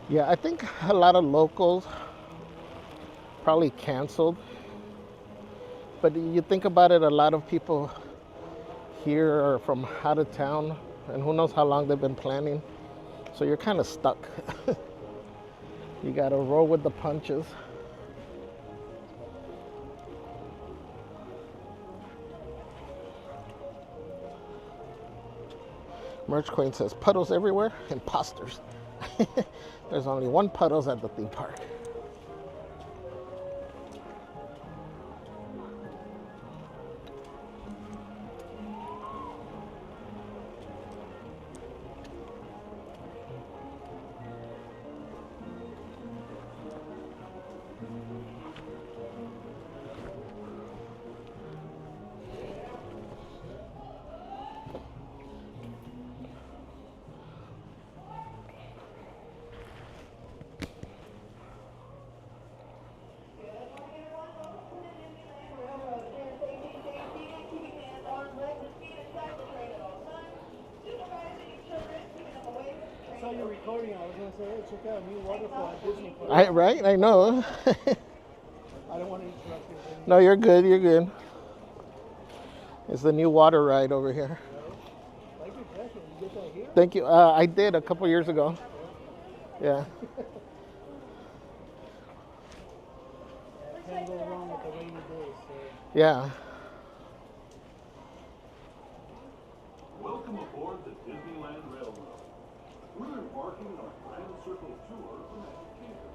Yeah, I think a lot of locals probably canceled. But you think about it, a lot of people here are from out of town, and who knows how long they've been planning. So you're kind of stuck. You got to roll with the punches. Merch Queen says, puddles everywhere, imposters. There's only one puddles at the theme park. You're recording, I was going to say, hey, check out a new waterfall at Disney. Right? I know. I don't want to interrupt you. No, you're good. You're good. It's the new water ride over here. Like your jacket. You get that here? Thank you. I did a couple years ago. Yeah. Can't go wrong with the rainy days. So. Yeah. Welcome aboard the Disneyland Railroad. We're embarking on a grand circle tour of the Magic Kingdom.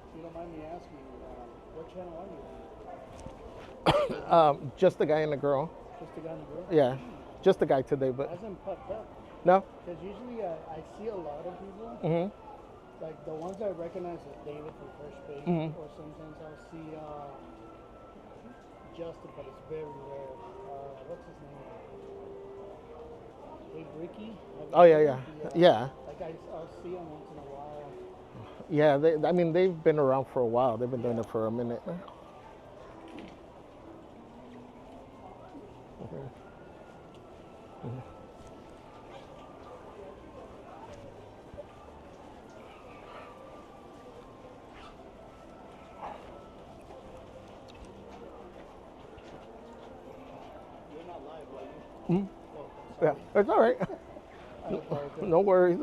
If you don't mind me asking, what channel are you on? Just the guy and the girl. Just the guy and the girl? Yeah. Just the guy today, but. Hasn't popped up. No? Because usually I see a lot of people. Mm-hmm. Like the ones I recognize is David from First Base, or sometimes I'll see Justin, but it's very rare. What's his name? Hey, Ricky? Oh, yeah. Like I'll see him once in a while. Yeah, they've been around for a while. They've been doing it for a minute now. Okay. Mm-hmm. Mm-hmm. Yeah, it's all right. No worries.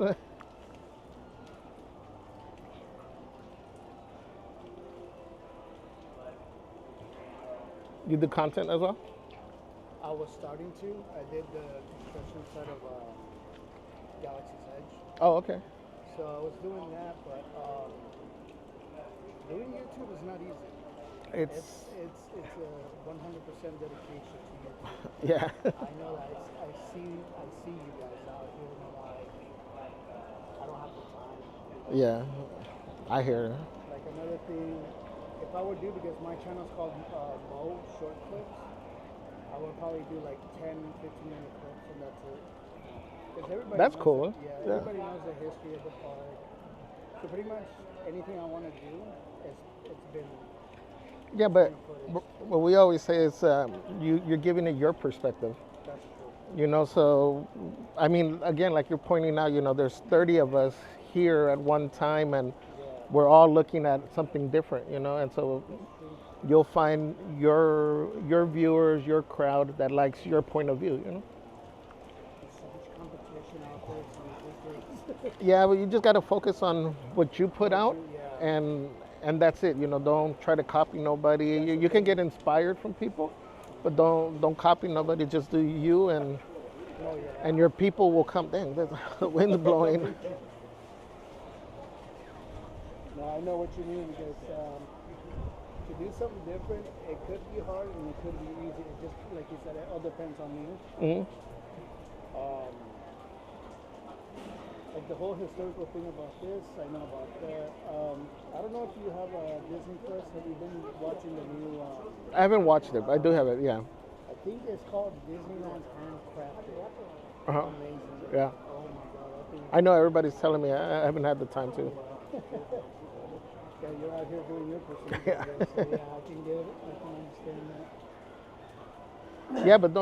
You do content as well? I was starting to. I did the construction side of Galaxy's Edge. Oh, okay. So I was doing that, but doing YouTube is not easy. It's a 100% dedication to YouTube. Yeah. I know that. I see you guys out here, and I'm like, I don't have the time. Yeah, I hear. Like another thing, if I would do, because my channel's called Mo Short Clips, I would probably do like 10, 15-minute clips, and that's it. That's cool. Everybody knows the history of the park. So pretty much anything I want to do, it's been. Yeah, but what we always say is you're giving it your perspective. That's true. You know, so I mean, again, like you're pointing out, you know, there's 30 of us here at one time, and we're all looking at something different, you know, and so you'll find your viewers, your crowd that likes your point of view, you know. There's so much competition out there. It's ridiculous. Yeah, but you just got to focus on what you put out, Yeah. and that's it. You know, don't try to copy nobody. You can get inspired from people, but don't copy nobody. Just do you, and Oh, yeah. your people will come. Dang, the wind's blowing. No, I know what you mean because to do something different, it could be hard and it could be easy. It just, like you said, it all depends on you. Hmm. Like the whole historical thing about this, I know about that. I don't know if you have a Disney Plus. Have you been watching the new? I haven't watched it, but I do have it. Yeah. I think it's called Disneyland Handcrafted. Uh-huh. Amazing. Yeah. Oh my God, I think. I know everybody's telling me. I haven't had the time to. Yeah, you're out here doing your personal Yeah. videos, so yeah, I can get it. I can understand that. Yeah, but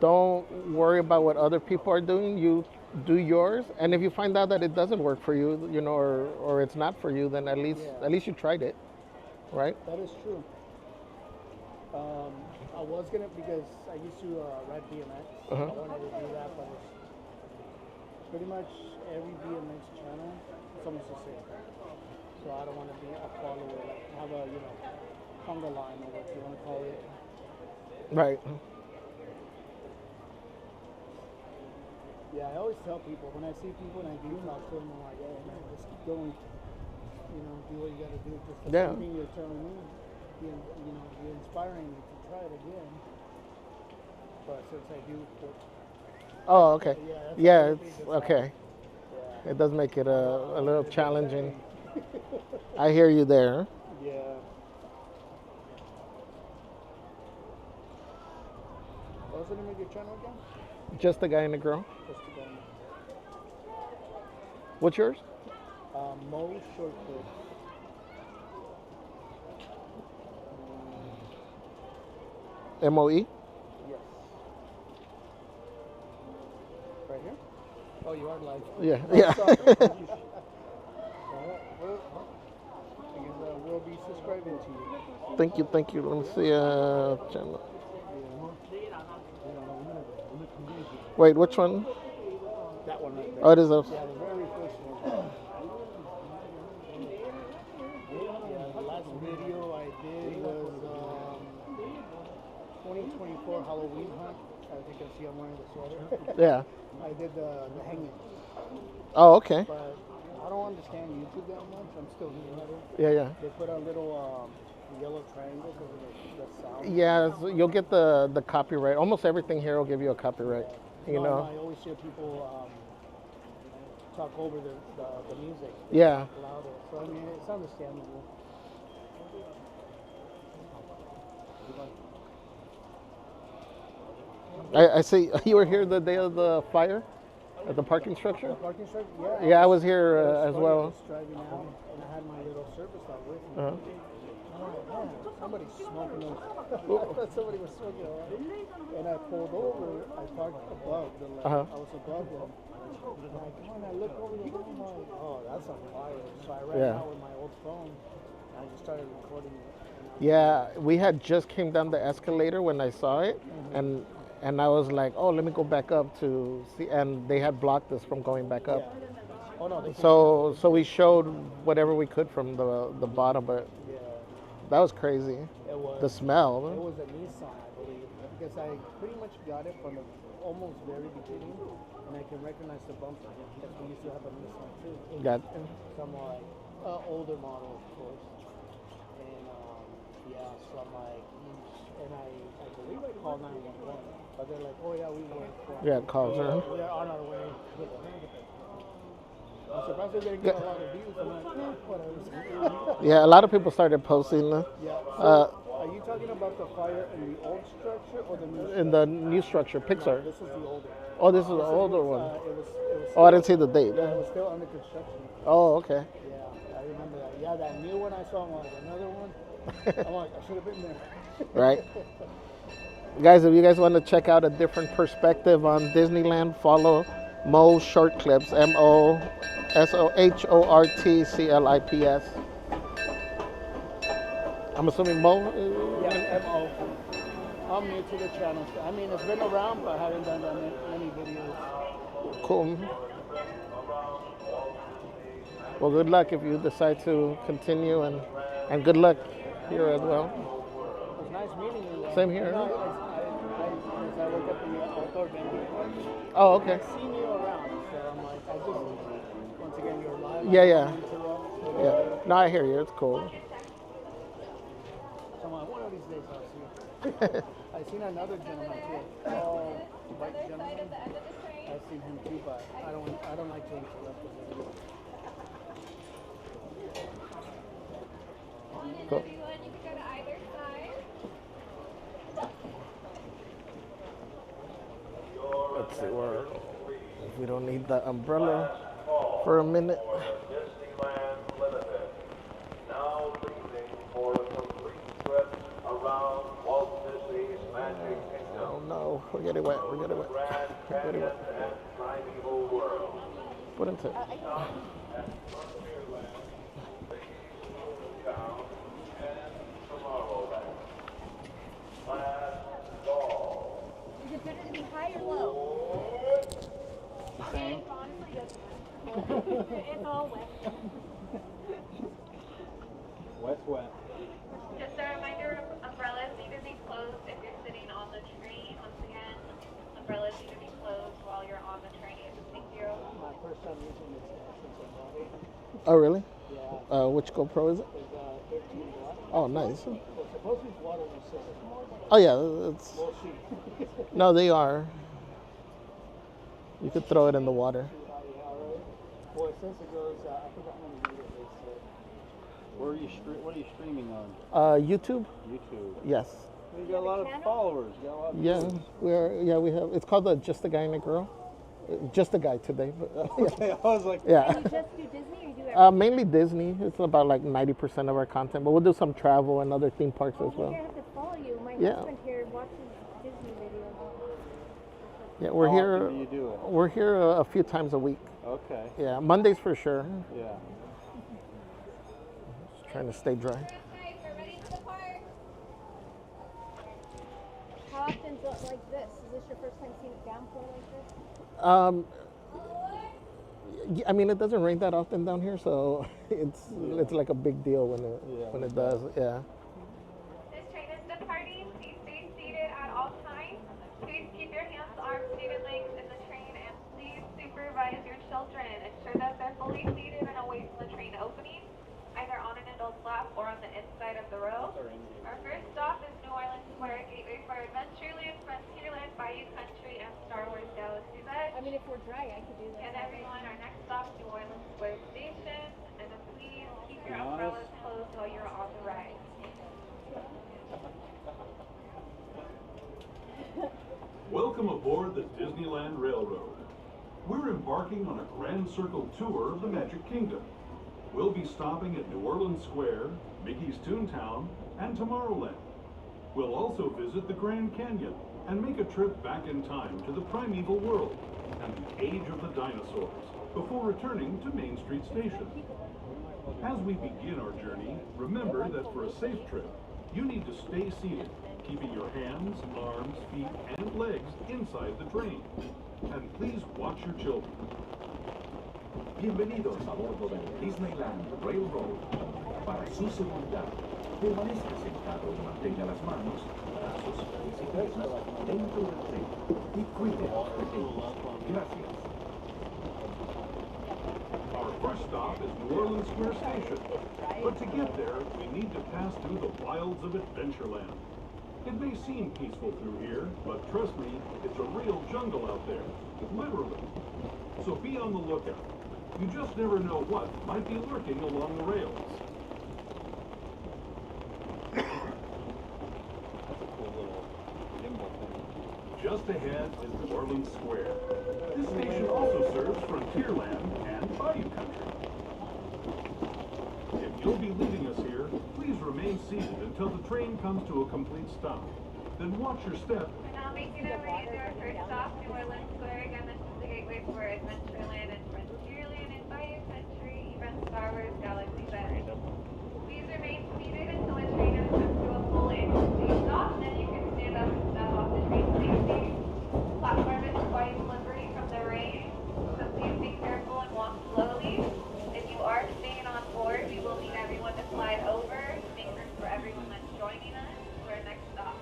don't worry about what other people are doing. You do yours, and if you find out that it doesn't work for you, you know, or it's not for you, then at least you tried it, right? That is true. I was gonna, because I used to ride BMX. Uh-huh. I wanted to do that, but it's pretty much every BMX channel is almost the same. So I don't want to be a follower, like have a conga line or what you want to call it. Right. Yeah, I always tell people when I see people and I do, I'll tell them, I'm like, hey, man, just keep going. Do what you got to do. Just the Yeah. same thing you're telling me. You're inspiring me to try it again. But since I do, Oh, okay. that's Yeah, another thing it's that's okay. It does make it a little challenging. I hear you there. Yeah. What's the name of your channel again? Just the guy and the girl. Just the guy. What's yours? Mo Short Clips. MOE. Yes. Right here? Oh, you are live. Yeah, Oh, yeah. sorry. Alright, well, I guess I will be subscribing to you. Thank you. Let me see. Channel. Wait, which one? That one right there. Oh, it is a. Yeah, the very first one. Yeah, the last video I did was 2024 Halloween hunt. As you can see, I'm wearing the sweater. Yeah. I did the hanging. Oh, okay. But I don't understand YouTube that much. I'm still new at it. Yeah. They put a little yellow triangle because of the sound. Yeah, so you'll get the copyright. Almost everything here will give you a copyright. You know. I always hear people talk over the music. Yeah. Talk louder. So I mean, it's understandable. I see you were here the day of the fire at the parking structure. The parking structure, yeah. Yeah, I was here as funny. I well. was driving out and I had my little service dog with me. Uh-huh. I'm like, man, somebody's smoking. I thought somebody was smoking. And I pulled over. I parked above the lane. Uh-huh. I was above them. And I come on, I look over the road. I'm like, oh, that's on fire. So I ran Yeah. out with my old phone. And I just started recording it. Yeah, we had just came down the escalator when I saw it, and I was like, oh, let me go back up to see, and they had blocked us from going back up. Yeah. Oh, no, they So we showed whatever we could from the bottom, but yeah. that was crazy. It was. The smell. It was a Nissan, I believe, because I pretty much got it from the almost very beginning, and I can recognize the bumper because we used to have a Nissan too. Got. Some like older model, of course, and yeah, so I'm like, and I believe I called 911, but they're like, oh yeah, we went for. Yeah, calls her. We're on our way. I'm surprised they didn't get a lot of views. I'm like, whatever. Yeah, a lot of people started posting. Yeah. So, are you talking about the fire in the old structure or the new structure? In the new structure, Pixar. No, this is the older. Oh, this is the older one. It was Oh, I didn't see the date. Yeah, it was still under construction. Oh, okay. Yeah, I remember that. Yeah, that new one I saw, like another one. I'm like, I should have been there. Right. Guys, if you guys want to check out a different perspective on Disneyland, follow Mo Short Clips, MOSOHORTCLIPS. I'm assuming Mo. Yeah, MO. I'm new to the channel. I mean, it's been around, but I haven't done many videos. Cool. Well, good luck if you decide to continue, and good luck here as well. It was nice meeting you. Same here. You know, I work at the outdoor vending park. Oh, okay. I've seen you around, so I'm like, I just, once again, you're live. Yeah. No, I hear you. It's cool. So I'm like, one of these days I'll see you. I've seen another gentleman too. Oh, white gentleman. I've seen him too, but I don't like to interrupt the video. Cool. Let's see where, if we don't need the umbrella for a minute. Disneyland Limited. Now leaving for a complete trip around Walt Disney's Magic Kingdom. Oh no, we're getting wet. We're getting wet. Grand Canyon and Primeval World. Put into it. Is it better to be high or low? Same. It's all wet. Wet's wet. Just a reminder, umbrellas need to be closed if you're sitting on the train. Once again, umbrellas need to be closed while you're on the train. Thank you. My first time using this since I bought it. Oh, really? Yeah. Which GoPro is it? It's 13 watt. Oh, nice. Well, supposedly it's water resistant. Oh, yeah. It's, We'll see. no, they are. You could throw it in the water. Well, it says it goes, I forgot how many meters it said. What are you streaming on? YouTube? YouTube. Yes. You got a lot of followers. You got a lot of Yeah, viewers. we have. It's called the Just a Guy and a Girl. Just a guy today. But, Okay, I was like, yeah. And you just do Disney or you do everything? Mainly Disney. It's about like 90% of our content, but we'll do some travel and other theme parks as well. I have to follow you. My Yeah. husband here watches Disney videos. Yeah, we're How here. often do you do it? We're here a few times a week. Okay. Yeah, Mondays for sure. Yeah. Just trying to stay dry. How often is it like this? Is this your first time seeing it downpour like this? I mean, it doesn't rain that often down here, so it's like a big deal when it does. Yeah. This train is departing. Please stay seated at all times. Please keep your hands, arms, feet, and legs in the train, and please supervise your children. Ensure that they're fully seated and away from the train opening, either on an adult's lap or on the inside of the row. Our first stop is New Orleans Square, gateway for Adventureland, Frontierland, Bayou Country, and Star Wars Galaxy's Edge. I mean, if we're dry, I could do that. And everyone, our next stop, New Orleans Square Station. And then please keep your umbrellas closed while you're on the ride. Welcome aboard the Disneyland Railroad. We're embarking on a grand circle tour of the Magic Kingdom. We'll be stopping at New Orleans Square, Mickey's Toontown, and Tomorrowland. We'll also visit the Grand Canyon and make a trip back in time to the primeval world and the age of the dinosaurs before returning to Main Street Station. As we begin our journey, remember that for a safe trip, you need to stay seated, keeping your hands, arms, feet, and legs inside the train. And please watch your children. Bienvenidos a bordo del Disneyland Railroad. Para su seguridad, permanezca sentado y mantenga las manos, brazos y piernas dentro del tren y cuide a los pequeños. Gracias. Our first stop is New Orleans Square Station. But to get there, we need to pass through the wilds of Adventureland. It may seem peaceful through here, but trust me, it's a real jungle out there. Literally. So be on the lookout. You just never know what might be lurking along the rails. Just ahead is New Orleans Square. This station also serves Frontierland and Bayou Country. If you'll be leaving us here, please remain seated until the train comes to a complete stop. Then watch your step. We're now making our way to our first stop, New Orleans Square. Again, this is the gateways for Adventureland and Frontierland and Bayou Country, even Star Wars Galaxy's Edge. Please remain seated until the train has come to a full empty stop, then you can stand up and step off the train safely. Platform is quite slippery from the rain, so please be careful and walk slowly. If you are staying on board, we will need everyone to slide over to make room for everyone that's joining us for our next stop.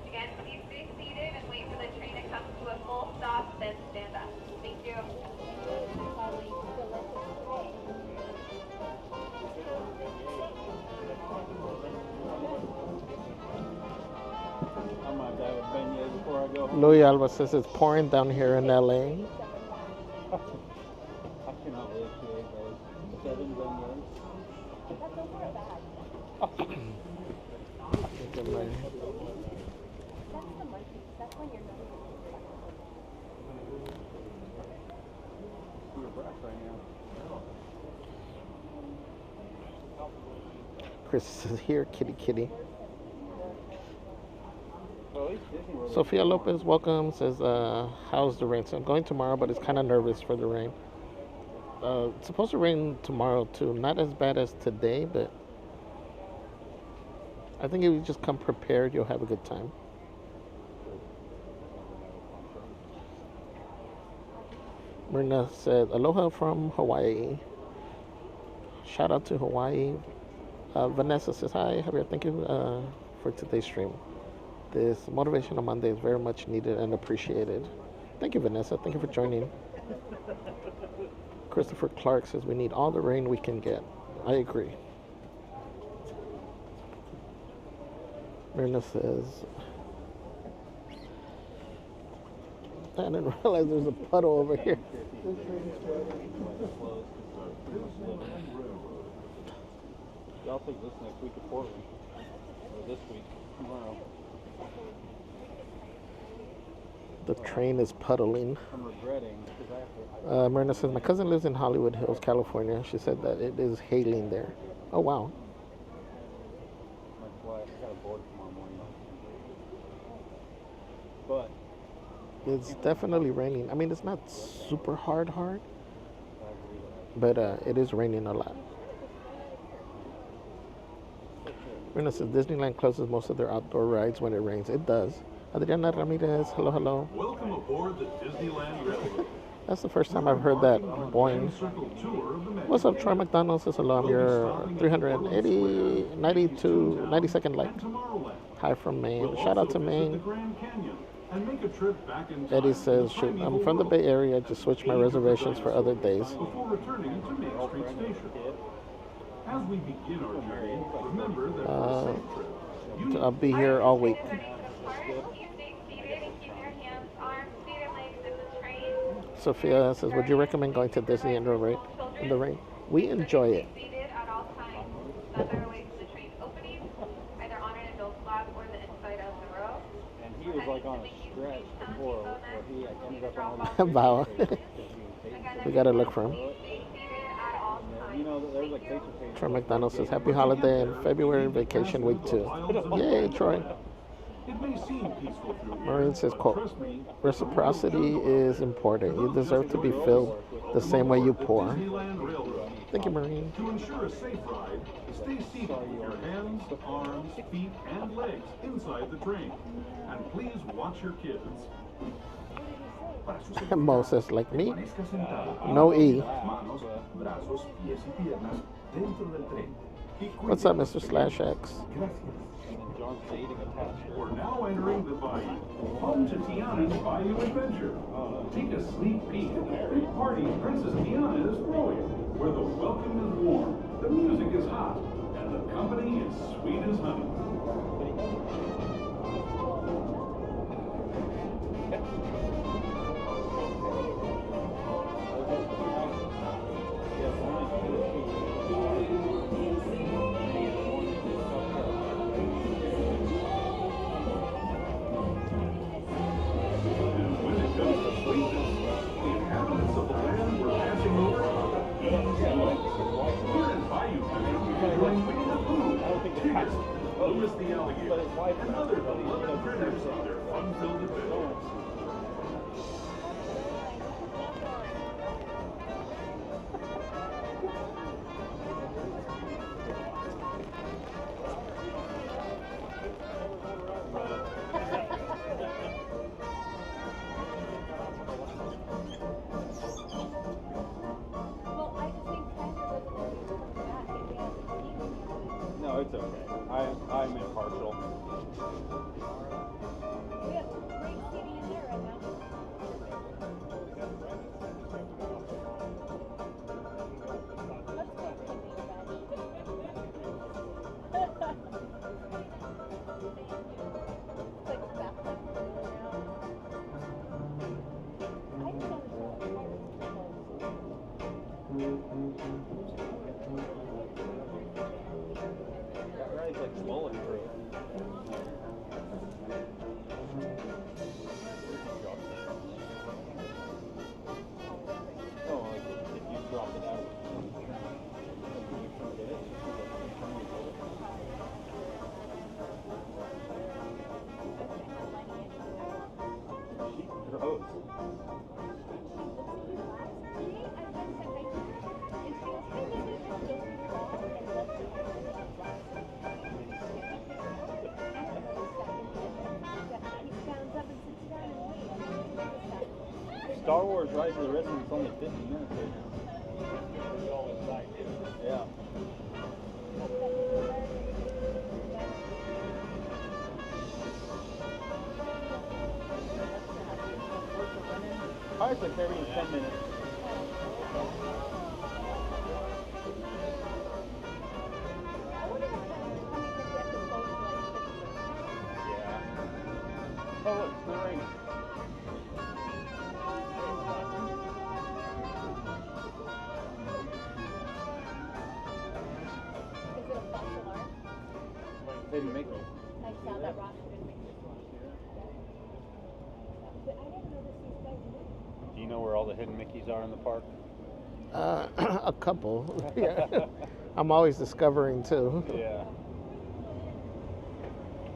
Again, please stay seated and wait for the train to come to a full stop, then stand up. Thank you. I might have a beignet before I go home. Louis Alba says it's pouring down here in LA. I cannot live here, guys. 7 beignets. That's over a bag. Look at my- That's the monkey. That's when you're not. We're breath right now. Chris says here, kitty kitty. Well, at least Disney World. Sophia Lopez, welcome, says, how's the rain? So I'm going tomorrow, but it's kind of nervous for the rain. It's supposed to rain tomorrow too. Not as bad as today, but I think if you just come prepared, you'll have a good time. Myrna said, aloha from Hawaii. Shout out to Hawaii. Vanessa says, hi, Javier, thank you for today's stream. This Motivational Monday is very much needed and appreciated. Thank you, Vanessa. Thank you for joining. Christopher Clark says, we need all the rain we can get. I agree. Myrna says, I didn't realize there's a puddle over here. I'll take this next week to Portland. Or this week, tomorrow. The train is puddling. I'm regretting because I have to. Myrna says, my cousin lives in Hollywood Hills, California. She said that it is hailing there. Oh, wow. My flight. I got a board tomorrow morning. But It's definitely raining. I mean, it's not super hard, but it is raining a lot. Myrna says, Disneyland closes most of their outdoor rides when it rains. It does. Adriana Ramirez, hello, hello. Welcome aboard the Disneyland Railroad. That's the first time I've heard that. Boing. What's up, Troy McDonald says hello. I'm your 92nd like. Hi from Maine. Shout out to Maine. Eddie says, shoot, I'm from the Bay Area. Just switched my reservations for other days. Before returning to Main Street Station. As we begin our journey, remember that for a safe trip, I'll be here all week. Sophia says, would you recommend going to Disney in the rain? We enjoy it. and he was like on a stretch before where he ended up on Wow. We gotta look for him. You know, there's like Troy McDonald says, happy holiday and February vacation week 2. Yay, Troy. it may seem peaceful through here, Maureen says, but quote, trust me, reciprocity is important. You deserve to be filled the same way you pour. Disneyland Railroad. Thank you, Maureen. To ensure a safe ride, stay seated with your hands, arms, feet, and legs inside the train. And please watch your kids. Moses, like me? No E. What's up, Mr. Slash X? We're now entering the Bayou, home to Tiana's Bayou Adventure. Take a sneak peek at the big party Princess Tiana is throwing, where the welcome is warm, the music is hot, and the company is sweet as honey. Louis the Alligator, and other beloved critters on their fun-filled adventures. No, it's okay. I'm impartial. We have great TV in there right now. Let's go cooking, It's like a bathtub now. I just don't know. That ride's like swollen through. Oh, like if you drop it out. She grows. Star Wars Rise of the Resistance is only 50 minutes right now. Yeah. Pirates of the Caribbean 10 minutes. Yeah. Oh look, it's not raining. Hidden Mickey. I saw that rock didn't make this one. But I didn't notice these guys moved. Do you know where all the hidden Mickeys are in the park? A couple. Yeah. I'm always discovering too. Yeah.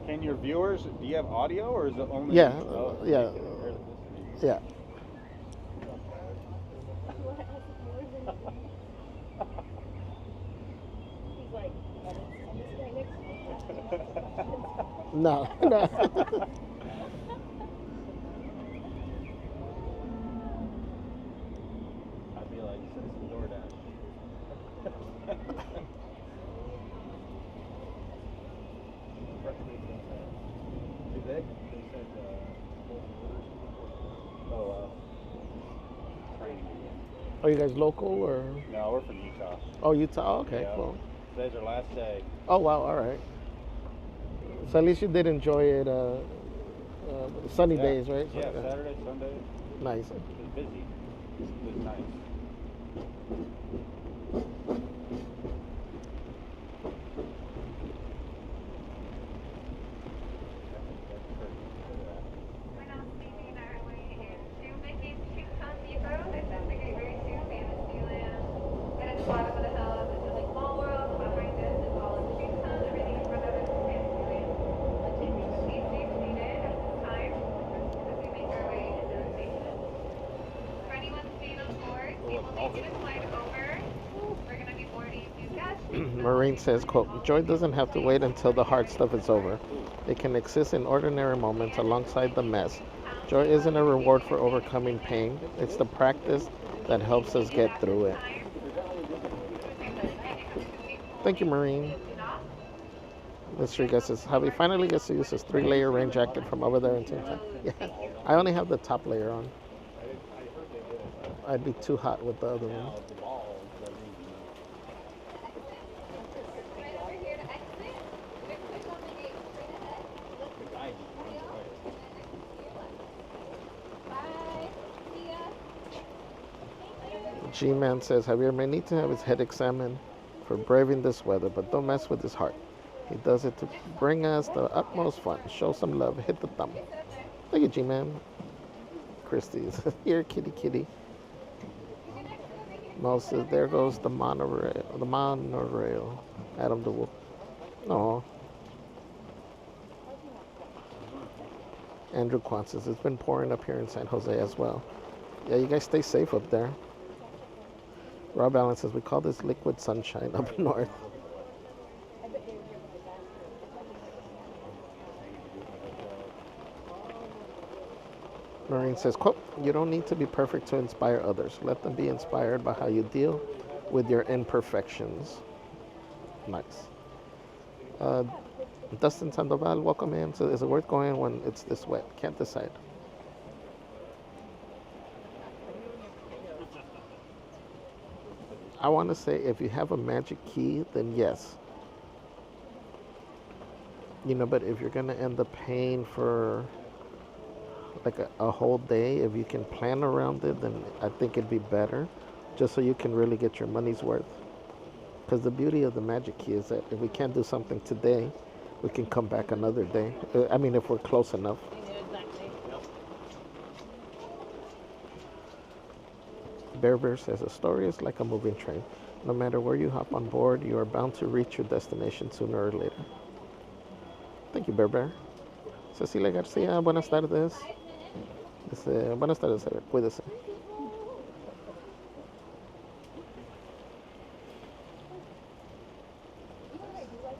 Can your viewers, do you have audio or is it only? Yeah. Oh, Yeah. Yeah. He's like, and this guy next to me. No, no. I'd be like, send some DoorDash. Too big? Oh, wow. Training again. Are you guys local or? No, we're from Utah. Oh, Utah. Okay, Yeah. cool. Today's our last day. Oh wow, all right. So at least you did enjoy it. Sunny Yeah. days, right? Yeah, Saturday, Sunday. Nice. It was busy. It was nice. We're now making our way into Mickey's Tucson Vivo. This is the gateway to Fantasyland. And at the bottom of the hill is the Disney Small World. Behind us is all of Tucson. Everything in front of us is Fantasyland. Please stay seated at this time as we make our way into the station. For anyone staying on board, we will need you to slide over. We're going to be boarding new guests. Marine says, quote, joy doesn't have to wait until the hard stuff is over. It can exist in ordinary moments alongside the mess. Joy isn't a reward for overcoming pain. It's the practice that helps us get through it. Thank you, Marine. Mystery guy says, Javi finally gets to use his 3-layer rain jacket from over there in Tinta. Yeah, I only have the top layer on. I'd be too hot with the other one. G-Man says, Javier may need to have his head examined for braving this weather, but don't mess with his heart. He does it to bring us the utmost fun. Show some love. Hit the thumb. Thank you, G-Man. Christie's here, kitty, kitty. Mo says, there goes the monorail. The monorail. Adam the Wolf. Aw. Andrew Kwan says, it's been pouring up here in San Jose as well. Yeah, you guys stay safe up there. Rob Allen says, we call this liquid sunshine up north. Noreen says, quote, you don't need to be perfect to inspire others. Let them be inspired by how you deal with your imperfections. Nice. Uh, Dustin Sandoval, welcome in. So is it worth going when it's this wet? Can't decide. I want to say if you have a magic key, then yes. You know, but if you're going to end up paying for like a whole day, if you can plan around it, then I think it'd be better, just so you can really get your money's worth. Because the beauty of the magic key is that if we can't do something today, we can come back another day. I mean, if we're close enough. Bear Bear says, a story is like a moving train. No matter where you hop on board, you are bound to reach your destination sooner or later. Thank you, Bear Bear. Cecilia García, buenas tardes. Dice, buenas tardes, cuídese.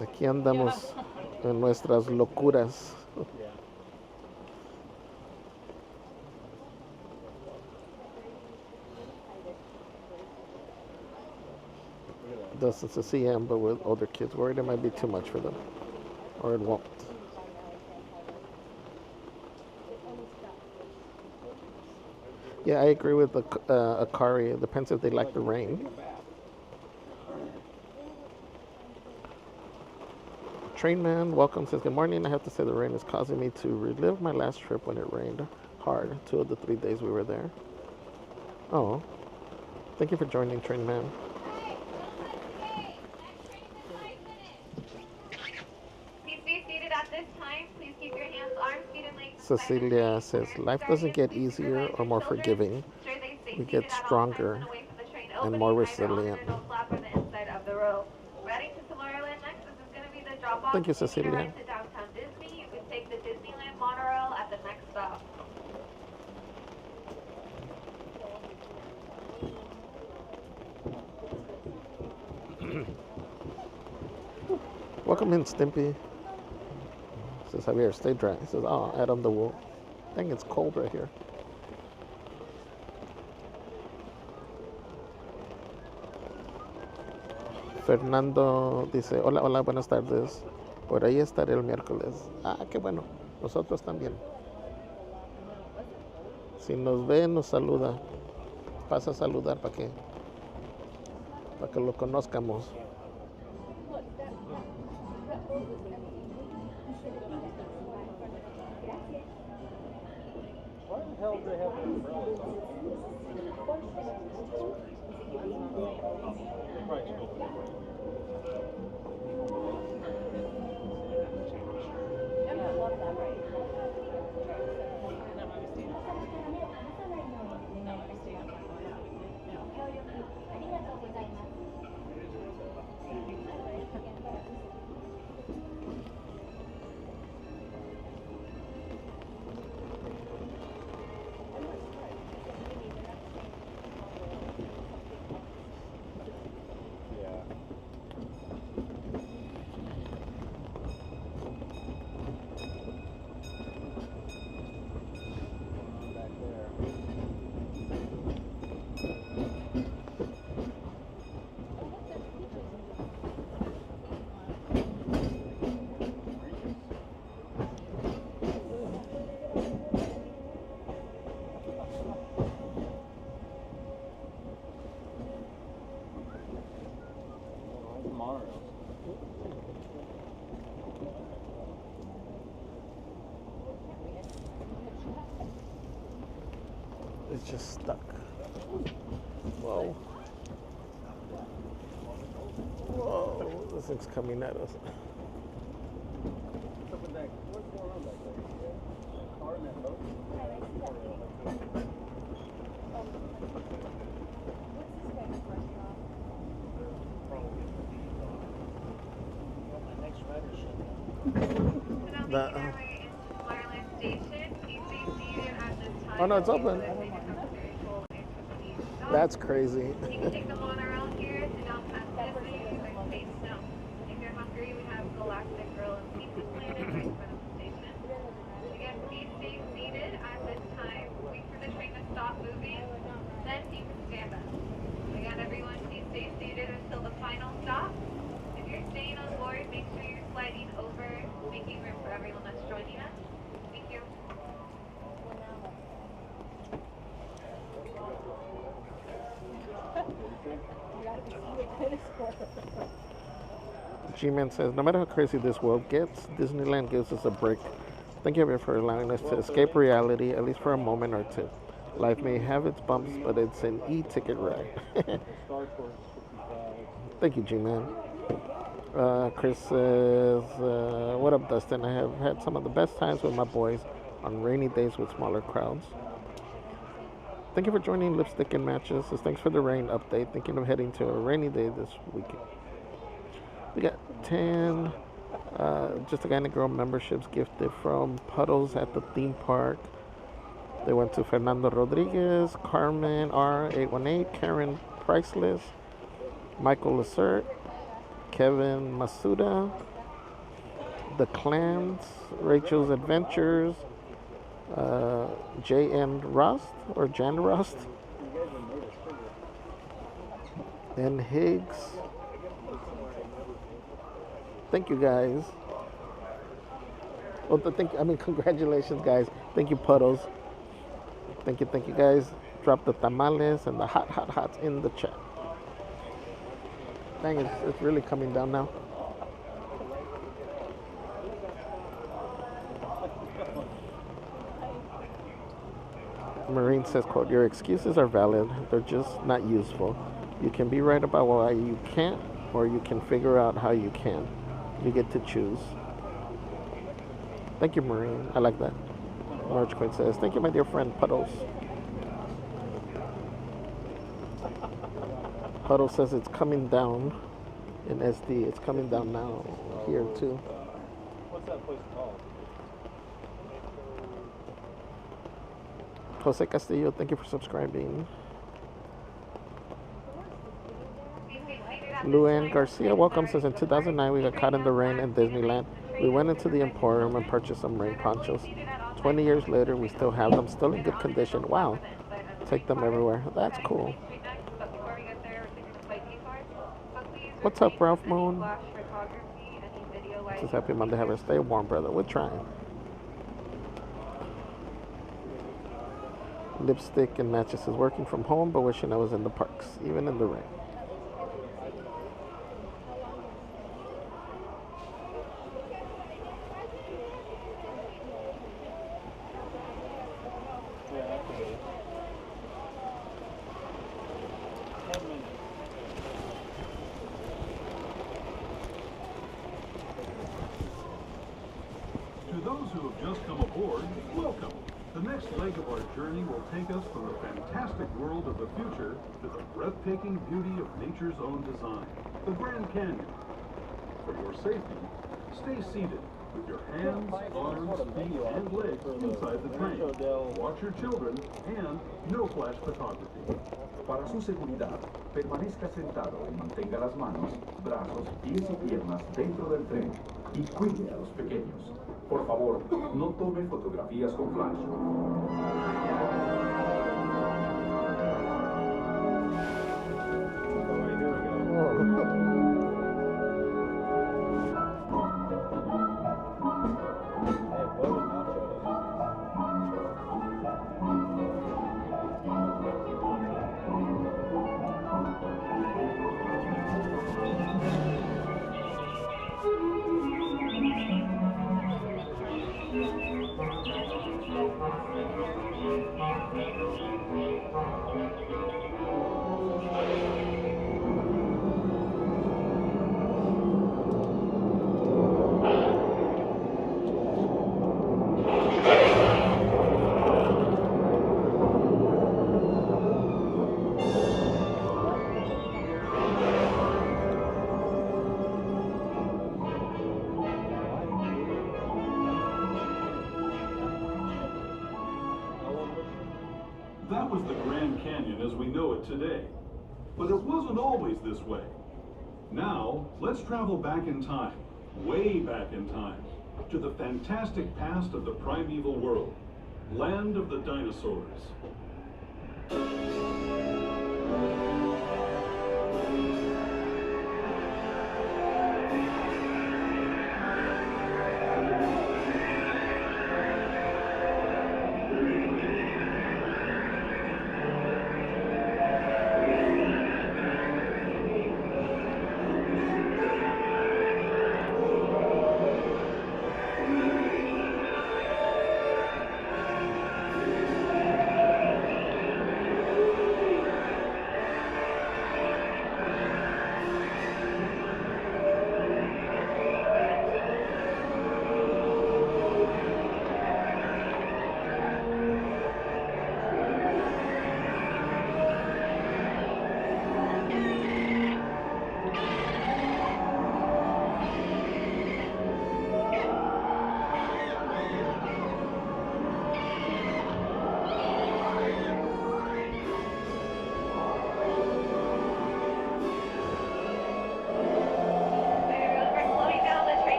Aquí andamos en nuestras locuras. Dustin's a CM, but with older kids, worried it might be too much for them, or it won't. Yeah, I agree with the Akari. It depends if they like the rain. Train Man, welcome, says, good morning. I have to say the rain is causing me to relive my last trip when it rained hard 2 of the 3 days we were there. Oh, thank you for joining, Train Man. Please be seated at this time. Please keep your hands, arms, feet, and legs. Cecilia says, life doesn't get easier or more forgiving. We get stronger and more resilient. Thank you, Cecilia. To downtown Disney, you can take the Disneyland monorail at the next stop. Welcome in, Stimpy. Says Javier, stay dry. He says, oh, Adam the Wolf. Dang, it's cold right here. Fernando dice, hola, hola, buenas tardes. Por ahí estaré el miércoles. Ah, qué bueno. Nosotros también. Si nos ve, nos saluda. Pasa a saludar para que lo conozcamos. Why the hell do they have umbrellas on? It's just stuck. Whoa. Whoa, this thing's coming at us. What's going on back there? That car and that boat? Oh no, it's open. That's crazy. You can take the monorail here to downtown Disney. There's Space Snow. If you're hungry, we have Galactic Grill and Pizza Planet right in front of the station. Again, please stay seated at this time. Wait for the train to stop moving. Then you can stand up. Again, everyone, please stay seated until the final stop. If you're staying on board, make sure your slide G-Man says, no matter how crazy this world gets, Disneyland gives us a break. Thank you everyone for allowing us to escape reality, at least for a moment or two. Life may have its bumps, but it's an e-ticket ride. Thank you, G-Man. Chris says, what up, Dustin? I have had some of the best times with my boys on rainy days with smaller crowds. Thank you for joining Lipstick and Matches. Says, thanks for the rain update. Thinking of heading to a rainy day this weekend. We got 10 just a guy and a girl memberships gifted from Puddles at the theme park. They went to Fernando Rodriguez, Carmen R818, Karen Priceless, Michael Lacert, Kevin Masuda, The Clans, Rachel's Adventures, J.N. Rust or Jan Rust, and Higgs. Thank you guys. Well, congratulations, guys. Thank you, Puddles. Thank you guys. Drop the tamales and the hots in the chat. Dang, it's really coming down now. Marine says, quote, your excuses are valid. They're just not useful. You can be right about why you can't, or you can figure out how you can. You get to choose. Thank you, Marine. I like that. Marge Quinn says, thank you, my dear friend, Puddles. Puddles says it's coming down in SD. It's coming down now here, too. What's that place called? Jose Castillo, thank you for subscribing. Luann Garcia, welcome. Says in 2009 we got caught in the rain in Disneyland. We went into the Emporium and purchased some rain ponchos. 20 years later, we still have them, still in good condition. Wow. Take them everywhere. That's cool. What's up, Ralph Moon? Just happy Monday. Have a stay warm, brother. We're trying. Lipstick and Matches is working from home, but wishing I was in the parks, even in the rain. To those who have just come aboard, welcome. The next leg of our journey will take us from the fantastic world of the future to the breathtaking beauty of nature's own design, the Grand Canyon. For your safety, stay seated with your hands, arms, feet, and legs inside the train. Watch your children and no flash photography. Para su seguridad, permanezca sentado y mantenga las manos, brazos, pies y piernas dentro del tren y cuide a los pequeños. Por favor, no tome fotografías con flash. That was the Grand Canyon as we know it today. But it wasn't always this way. Now, let's travel back in time, way back in time, to the fantastic past of the primeval world, land of the dinosaurs.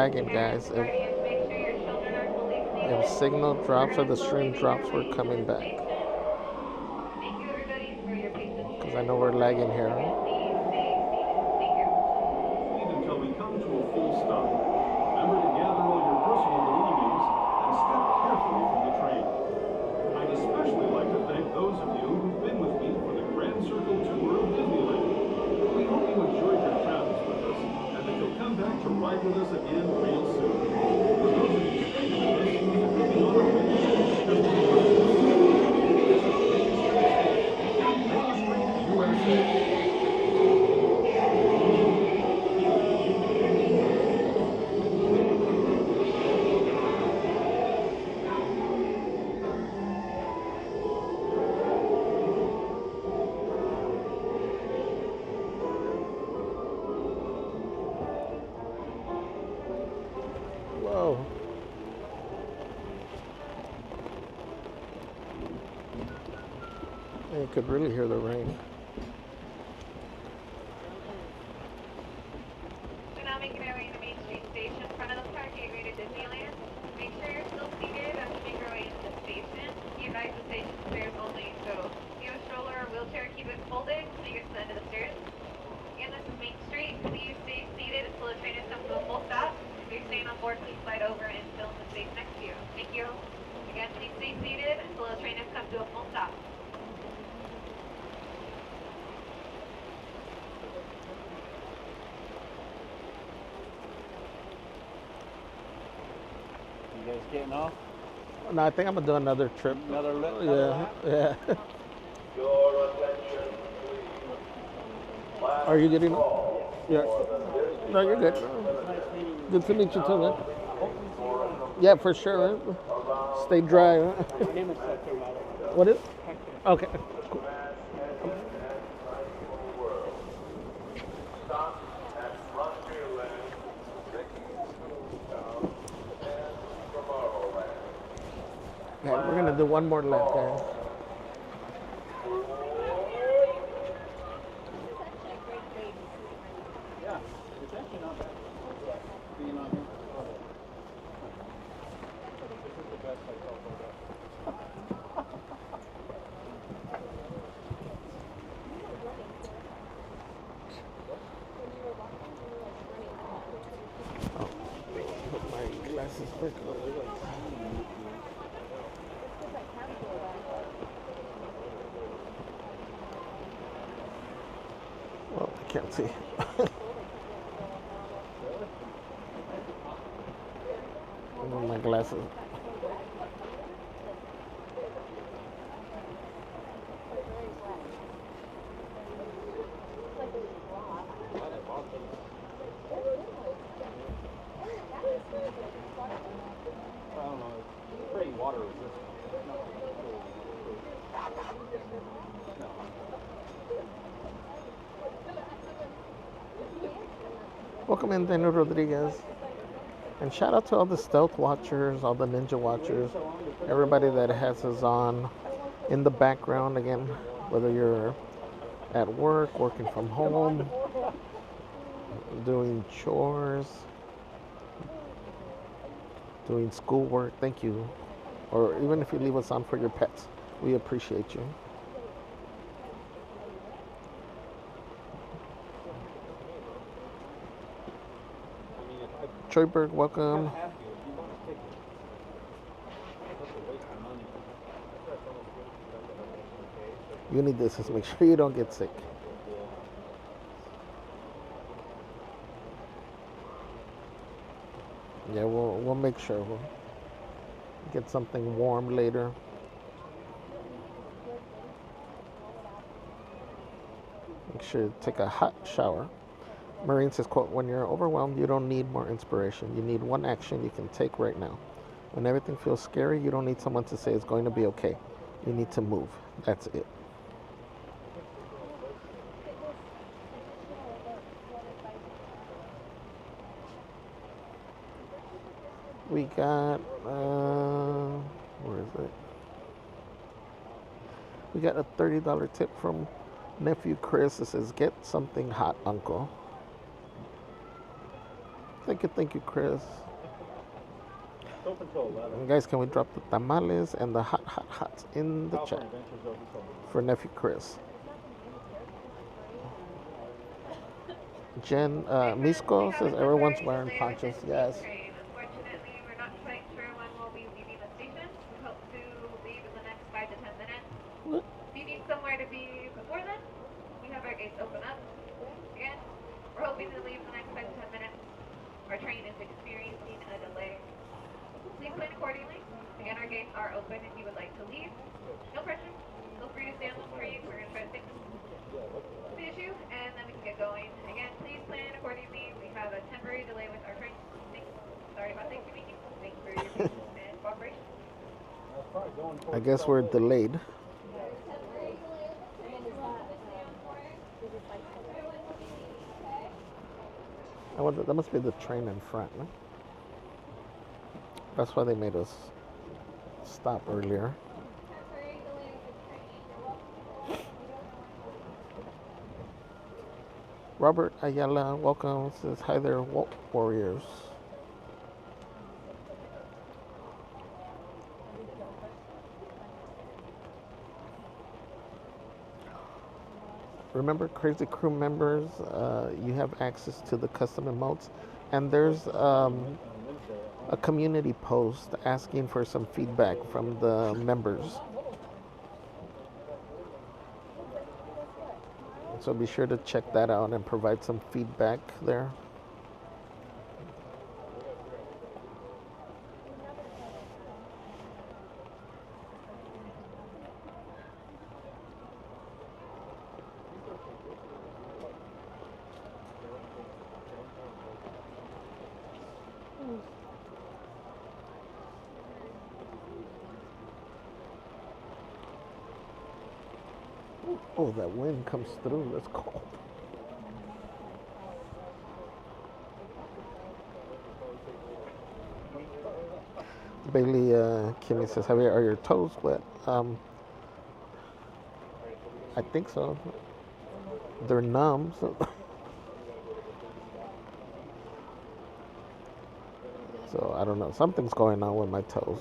lagging, guys. If signal drops or the stream drops, we're coming back. Because I know we're lagging here. Until we come to a full stop. Remember to gather all your personal belongings and step carefully from the train. I'd especially like to thank those of you who've been with me for the Grand Circle tour of Disneyland. We hope you enjoyed your travels with us and that you'll come back to ride with us again real soon. For those of you staying with us, we'll be on our way to USA. Whoa. You could really hear the rain. We're now making our way to Main Street Station, front of the park gateway to Disneyland. Make sure you're still seated as we make our way into the station. Be advised the station is stairs only, so if you have a stroller or wheelchair, keep it folded so you get to the end of the stairs. Again, this is Main Street. Please stay seated until the train has come to a full stop. If you're staying on board, please slide over and fill in the space next to you. Thank you. Again, please stay seated until the train has come to a full stop. You guys getting off? No, I think I'm gonna do another trip. Another Yeah, yeah. Your attention, please. Are you getting off? Yeah. No, you're good. Good to meet you too, man. Yeah, for sure. Man. Stay dry. Huh? My name is Hector, by the way. What is? Okay. Cool. Okay, we're gonna do one more lap, guys. Yeah, it's actually not bad. Being on here. This is the best I felt over. Oh, put my glasses back on. Well, I can't see. My glasses. I don't know. It's pretty water resistant. Welcome in, Daniel Rodriguez. And shout out to all the stealth watchers, all the ninja watchers, everybody that has us on in the background. Again, whether you're at work, working from home, doing chores, doing schoolwork, thank you. Or even if you leave us on for your pets, we appreciate you. Troyberg, welcome. You need this to make sure you don't get sick. Yeah, we'll make sure we'll get something warm later. Make sure to take a hot shower. Marine says, quote, when you're overwhelmed, you don't need more inspiration. You need one action you can take right now. When everything feels scary, you don't need someone to say it's going to be okay. You need to move. That's it. We got, where is it? We got a $30 tip from nephew Chris. It says, get something hot, uncle. Thank you, Chris. It's open till 11. And guys, can we drop the tamales and the hot in the Falcon chat Adventures open till for nephew Chris? Jen Misco says everyone's wearing ponchos. Yes. Unfortunately, we're not quite sure when we'll be leaving the station. We hope to leave in the next 5 to 10 minutes. If you need somewhere to be before then, we have our gates open up. Again, we're hoping to leave in the next 5 to 10 minutes. Our train is experiencing a delay. Please plan accordingly. Again, our gates are open if you would like to leave. No pressure. Feel free to stay on the screen. We're going to try to fix the issue, and then we can get going. Again, please plan accordingly. We have a temporary delay with our train. Sorry about things, Thanks for your patience and cooperation. I guess we're delayed. I wonder, that must be the train in front, no? That's why they made us stop earlier. Robert Ayala, welcome. Says, hi there, warriors. Remember, Crazy Crew members, you have access to the custom emotes, and there's a community post asking for some feedback from the members. So be sure to check that out and provide some feedback there. Oh, that wind comes through. That's cold. Bailey Kimmy says, Javier, are your toes wet? I think so. They're numb. So, so I don't know. Something's going on with my toes.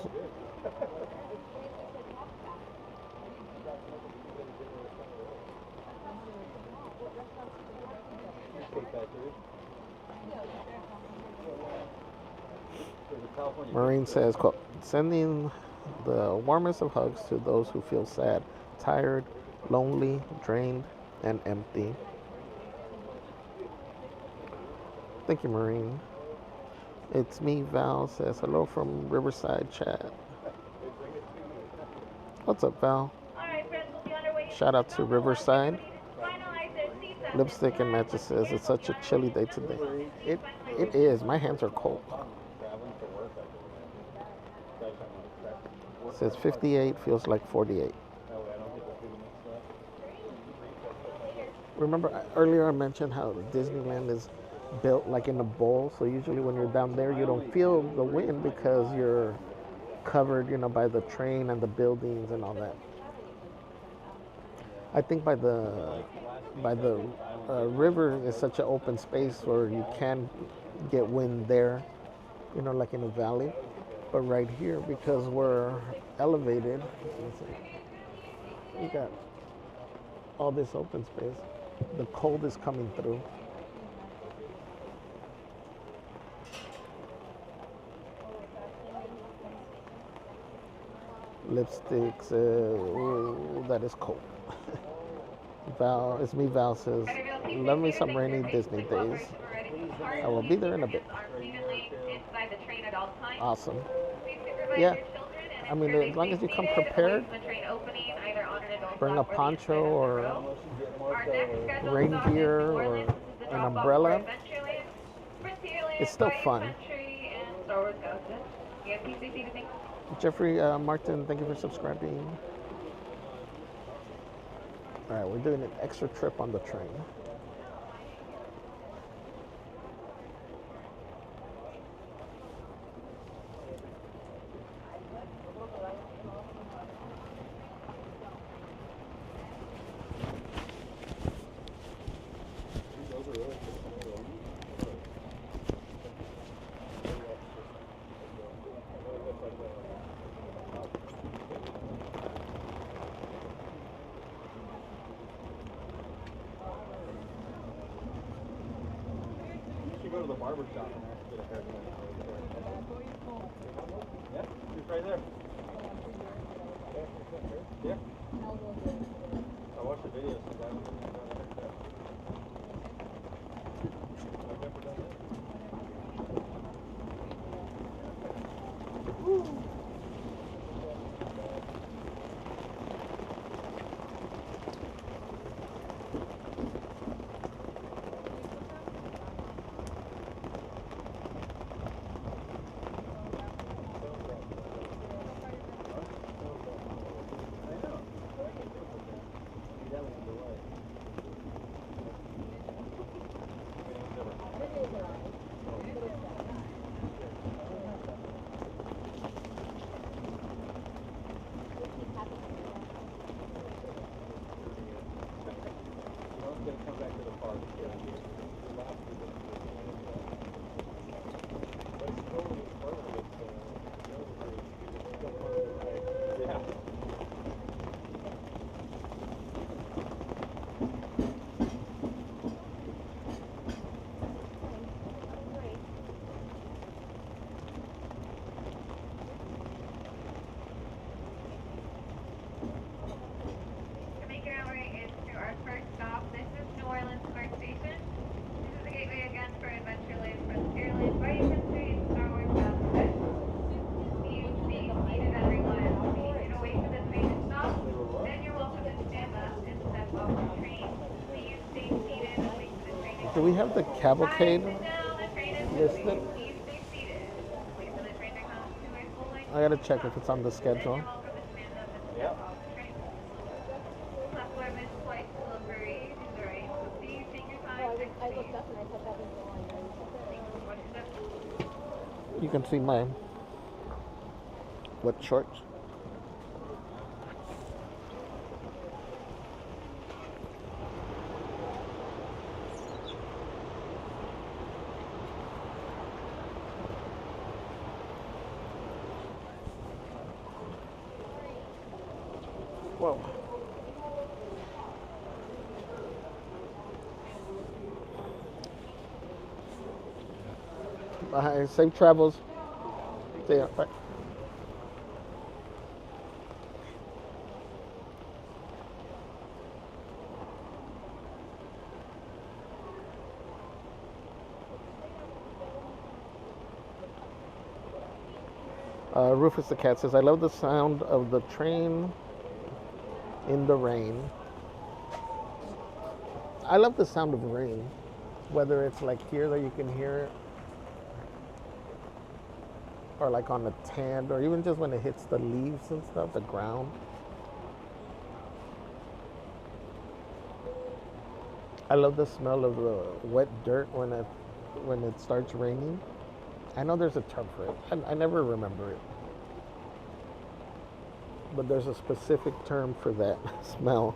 Maureen says, quote, sending the warmest of hugs to those who feel sad, tired, lonely, drained, and empty. Thank you, Maureen. It's me, Val says, hello from Riverside chat. What's up, Val? Shout out to Riverside. Lipstick and Matches says, it's such a chilly day today. It is. My hands are cold. It says 58, feels like 48. Remember earlier I mentioned how Disneyland is built like in a bowl, so usually when you're down there you don't feel the wind because you're covered, you know, by the train and the buildings and all that. I think by the river is such an open space where you can get wind there, you know, like in a valley. But right here, because we're elevated, we got all this open space. The cold is coming through. Lipsticks, ooh, that is cold. Val, it's me, Val says, love me some rainy Disney days. I will be there in a bit. Awesome. Yeah, I mean, as long as you come prepared, bring a poncho or rain gear or an umbrella. It's still fun. Jeffrey Martin, thank you for subscribing. All right, we're doing an extra trip on the train. barber shop and actually get a haircut. Yeah, she's right there. Yeah. I watched the videos. So that was a haircut. I've never done that. Do we have the Cavalcade listed? I gotta check if it's on the schedule. Yeah. You can see my what shorts. Whoa. Bye. Safe travels. See ya. Bye. Rufus the cat says, I love the sound of the train in the rain. I love the sound of rain, whether it's like here that you can hear it, or like on the tan, or even just when it hits the leaves and stuff, the ground. I love the smell of the wet dirt when it starts raining. I know there's a term for it. I never remember it. But there's a specific term for that smell.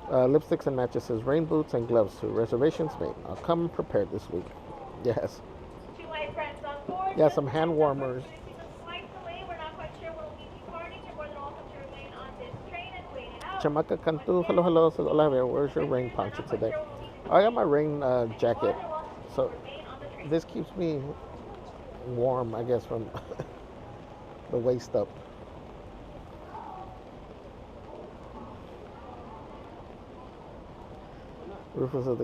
Lipsticks and matches says rain boots and gloves too. Reservations made. I'll come prepared this week. Yes. Yeah, some hand warmers. Chamaca Cantu, hello, hello. Says, hola, where's your rain poncho today? I got my rain jacket. So this keeps me warm, I guess, from the waist up. Rufus says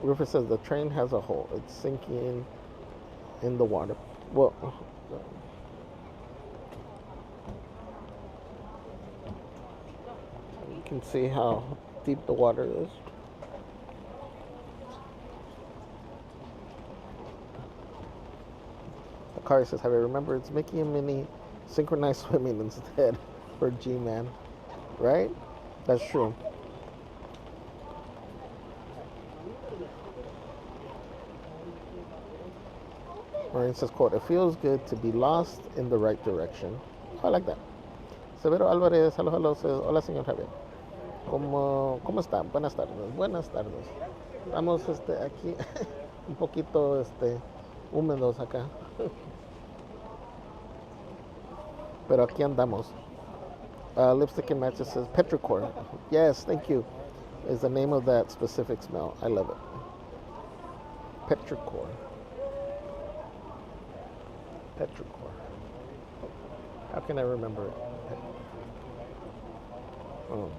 Rufus says the train has a hole. It's sinking in the water. Well, you can see how deep the water is. Akari says, have I remembered it's Mickey and Minnie synchronized swimming instead for G-Man, right? That's true. Maureen says, quote, it feels good to be lost in the right direction. I like that. Severo Alvarez, hello, hello, says, hola, señor Javier. ¿Cómo está? Buenas tardes. Buenas tardes. Estamos aquí un poquito húmedos acá. Pero aquí andamos. Lipstick and matches says petrichor. Yes, thank you. Is the name of that specific smell. I love it. Petrichor. Petrichor. How can I remember it? Oh.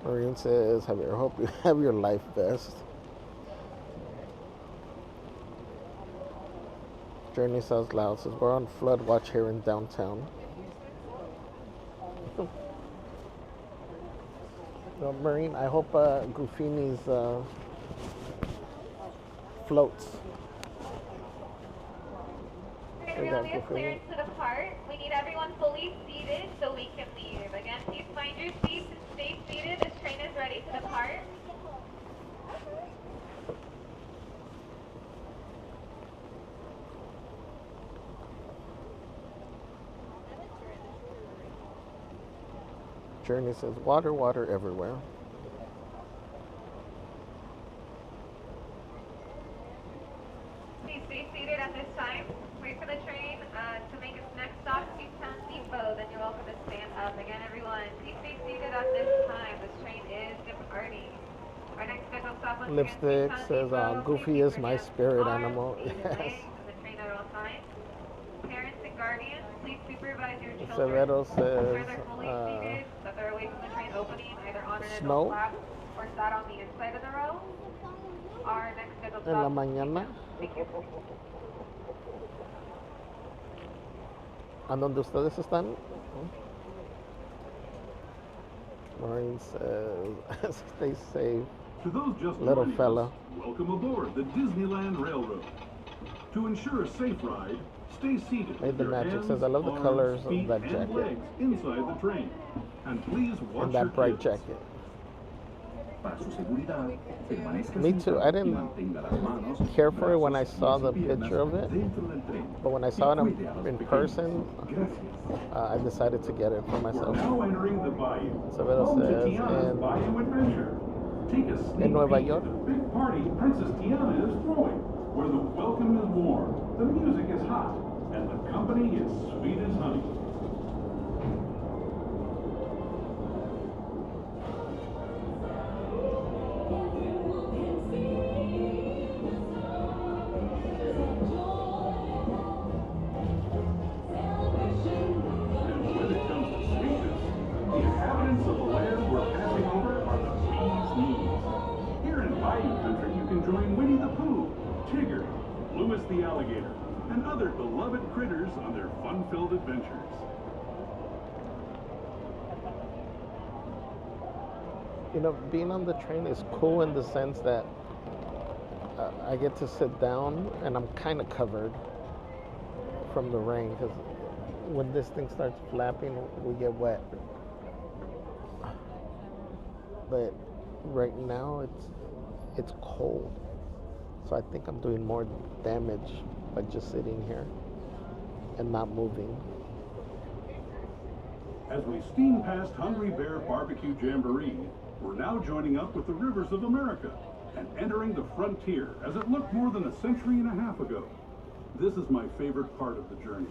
Marine says, I hope you have your life vest. Journey Sounds Loud says, we're on flood watch here in downtown. No, Marine, I hope Goofini's floats. We're going to be on the clearance to depart. We need everyone fully seated so we can leave. Again, please find your seats and stay seated. This train is ready to depart. Journey says, water, water everywhere. Please stay seated at this time. Wait for the train to make its next stop, Vivo. Then you're welcome to stand up. Again, everyone, please stay seated at this time. This train is departing. Our next scheduled stop on Lipstick says, Goofy is my spirit animal. Yes. the train at all times. Parents and guardians, please supervise your children. Severo Ensure says, they're fully seated, that they're away from the train opening, either on an snow. adult lap or sat on the inside of the row. Our next scheduled En la stop. mañana. Thank you. ¿A dónde ustedes están? Marine says, stay safe, To those just little joining fella. us, welcome aboard the Disneyland Railroad. To ensure a safe ride, stay seated Made with the your Magic hands, says, I love the arms, colors of feet, that and jacket. legs inside the train. And please watch And that your bright kids. jacket. Para su seguridad, permanezca Me too. I sentado y didn't mantenga las manos, care for it when I brazos, saw pies the y piernas picture of it, dentro del tren. but when I saw it in person, Gracias. I decided to get it for myself. We're now entering the bayou. Severo Home to says, Tiana's Bayou Adventure. Take a sneak in Nueva peek York. at the big party Princess Tiana is throwing, where the welcome is warm, the music is hot, and the company is sweet as honey. The alligator, and other beloved critters on their fun-filled adventures. You know, being on the train is cool in the sense that I get to sit down and I'm kind of covered from the rain, because when this thing starts flapping, we get wet. But right now it's cold. So I think I'm doing more damage by just sitting here and not moving. As we steam past Hungry Bear Barbecue Jamboree, we're now joining up with the rivers of America and entering the frontier as it looked more than a century and a half ago. This is my favorite part of the journey.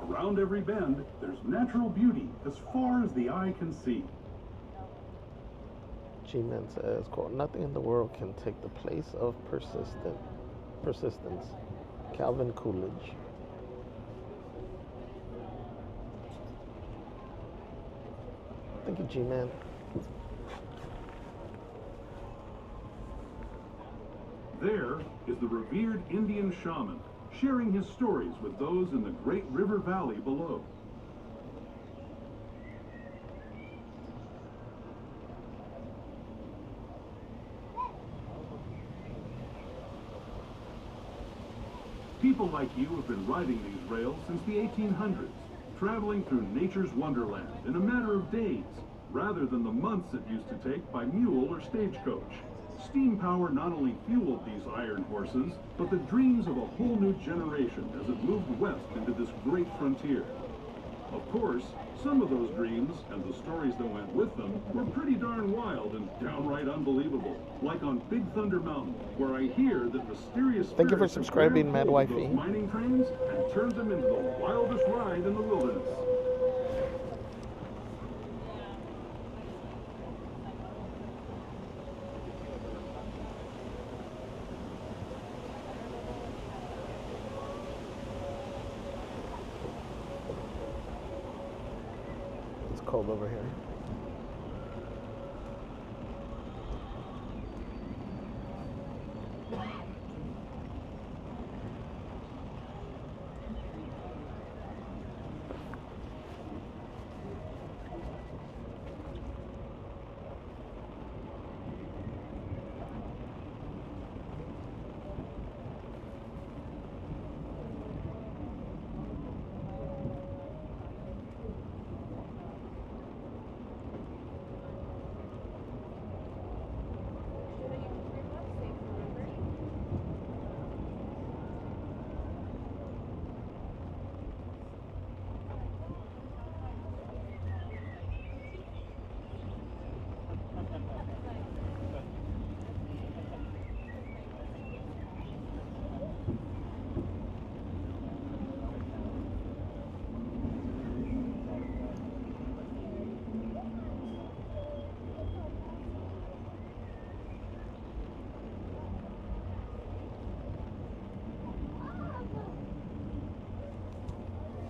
Around every bend, there's natural beauty as far as the eye can see. G-Man says, quote, nothing in the world can take the place of persistence. Calvin Coolidge. Thank you, G-Man. There is the revered Indian shaman, sharing his stories with those in the great river valley below. People like you have been riding these rails since the 1800s, traveling through nature's wonderland in a matter of days, rather than the months it used to take by mule or stagecoach. Steam power not only fueled these iron horses, but the dreams of a whole new generation as it moved west into this great frontier. Of course, some of those dreams, and the stories that went with them, were pretty darn wild and downright unbelievable. Like on Big Thunder Mountain, where I hear that mysterious Thank you for spirits have subscribing, grabbed hold of Mad those Wifey. mining trains and turned them into the wildest ride in the wilderness. cold over here.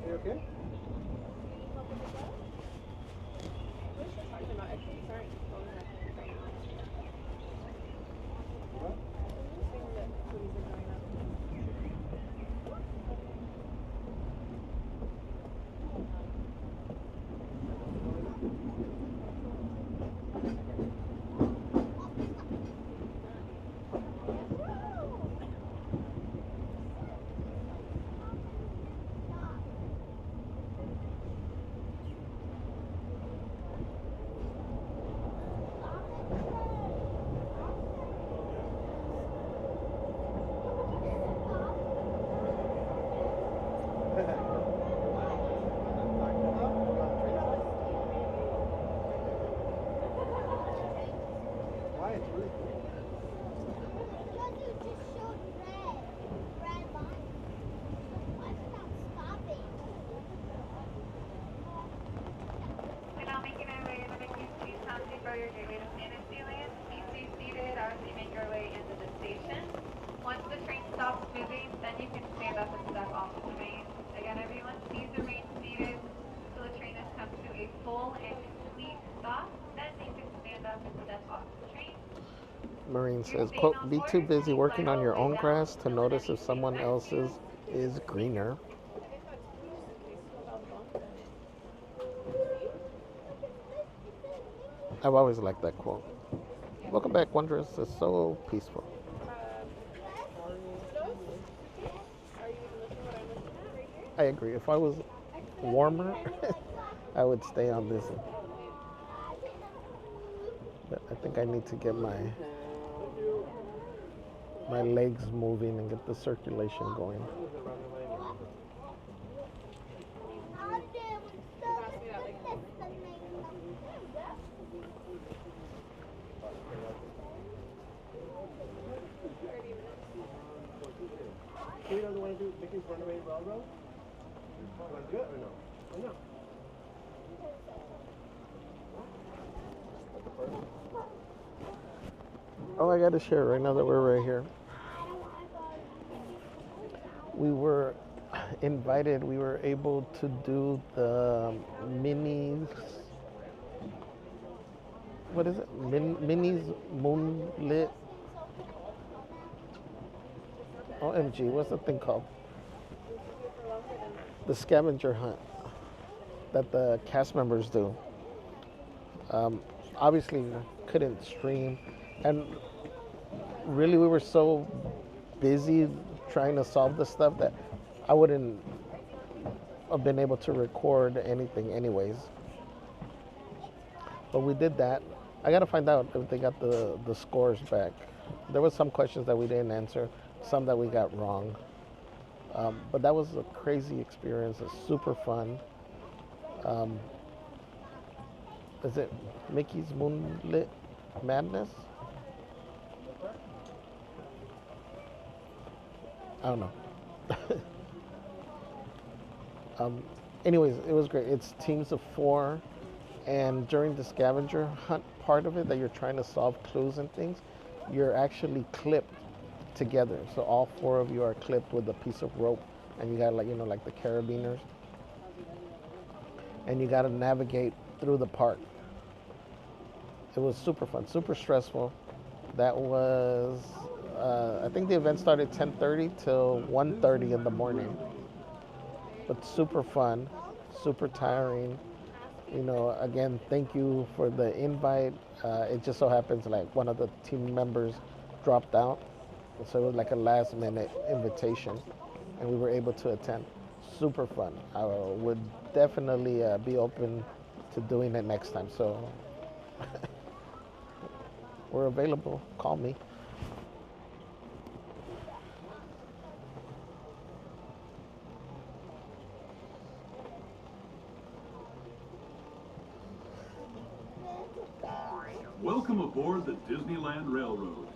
You okay? Why? It's really cool. Because you just showed red lines. Why without stopping? We're now making our way to Mickey's Street Town to go your gateway to Fantasyland. Please stay seated as we make our way into the station. Once the train stops moving, then you can stand up and step off the train. Again, everyone, please remain seated till the train has come to a full and complete stop. Then you can stand up and step off the train. Marine says, quote, be too busy working on your own grass to notice if someone else's is greener. I've always liked that quote. Welcome back, Wondrous. It's so peaceful. I agree. If I was warmer, I would stay on this one. But I think I need to get my legs moving and get the circulation going. Do you want to do Mickey's Runaway Railroad? You want to do it or no? Or no? Oh, I got to share right now that we're right here. We were invited, we were able to do the minis. What is it? Minis Moonlit. OMG, what's the thing called? The scavenger hunt that the cast members do. Obviously, couldn't stream. And really, we were so busy trying to solve the stuff that I wouldn't have been able to record anything anyways. But we did that. I got to find out if they got the scores back. There was some questions that we didn't answer, some that we got wrong. But that was a crazy experience. It's super fun. Is it Mickey's Moonlit Madness? I don't know. Anyways, it was great. It's teams of 4, and during the scavenger hunt part of it that you're trying to solve clues and things, you're actually clipped together. So all 4 of you are clipped with a piece of rope, and you got like the carabiners, and you got to navigate through the park. It was super fun, super stressful. That was, I think the event started 10:30 till 1:30 in the morning. But super fun, super tiring. You know, again, thank you for the invite. It just so happens like one of the team members dropped out. So it was like a last minute invitation and we were able to attend. Super fun. I would definitely be open to doing it next time. So we're available. Call me. Welcome aboard the Disneyland Railroad.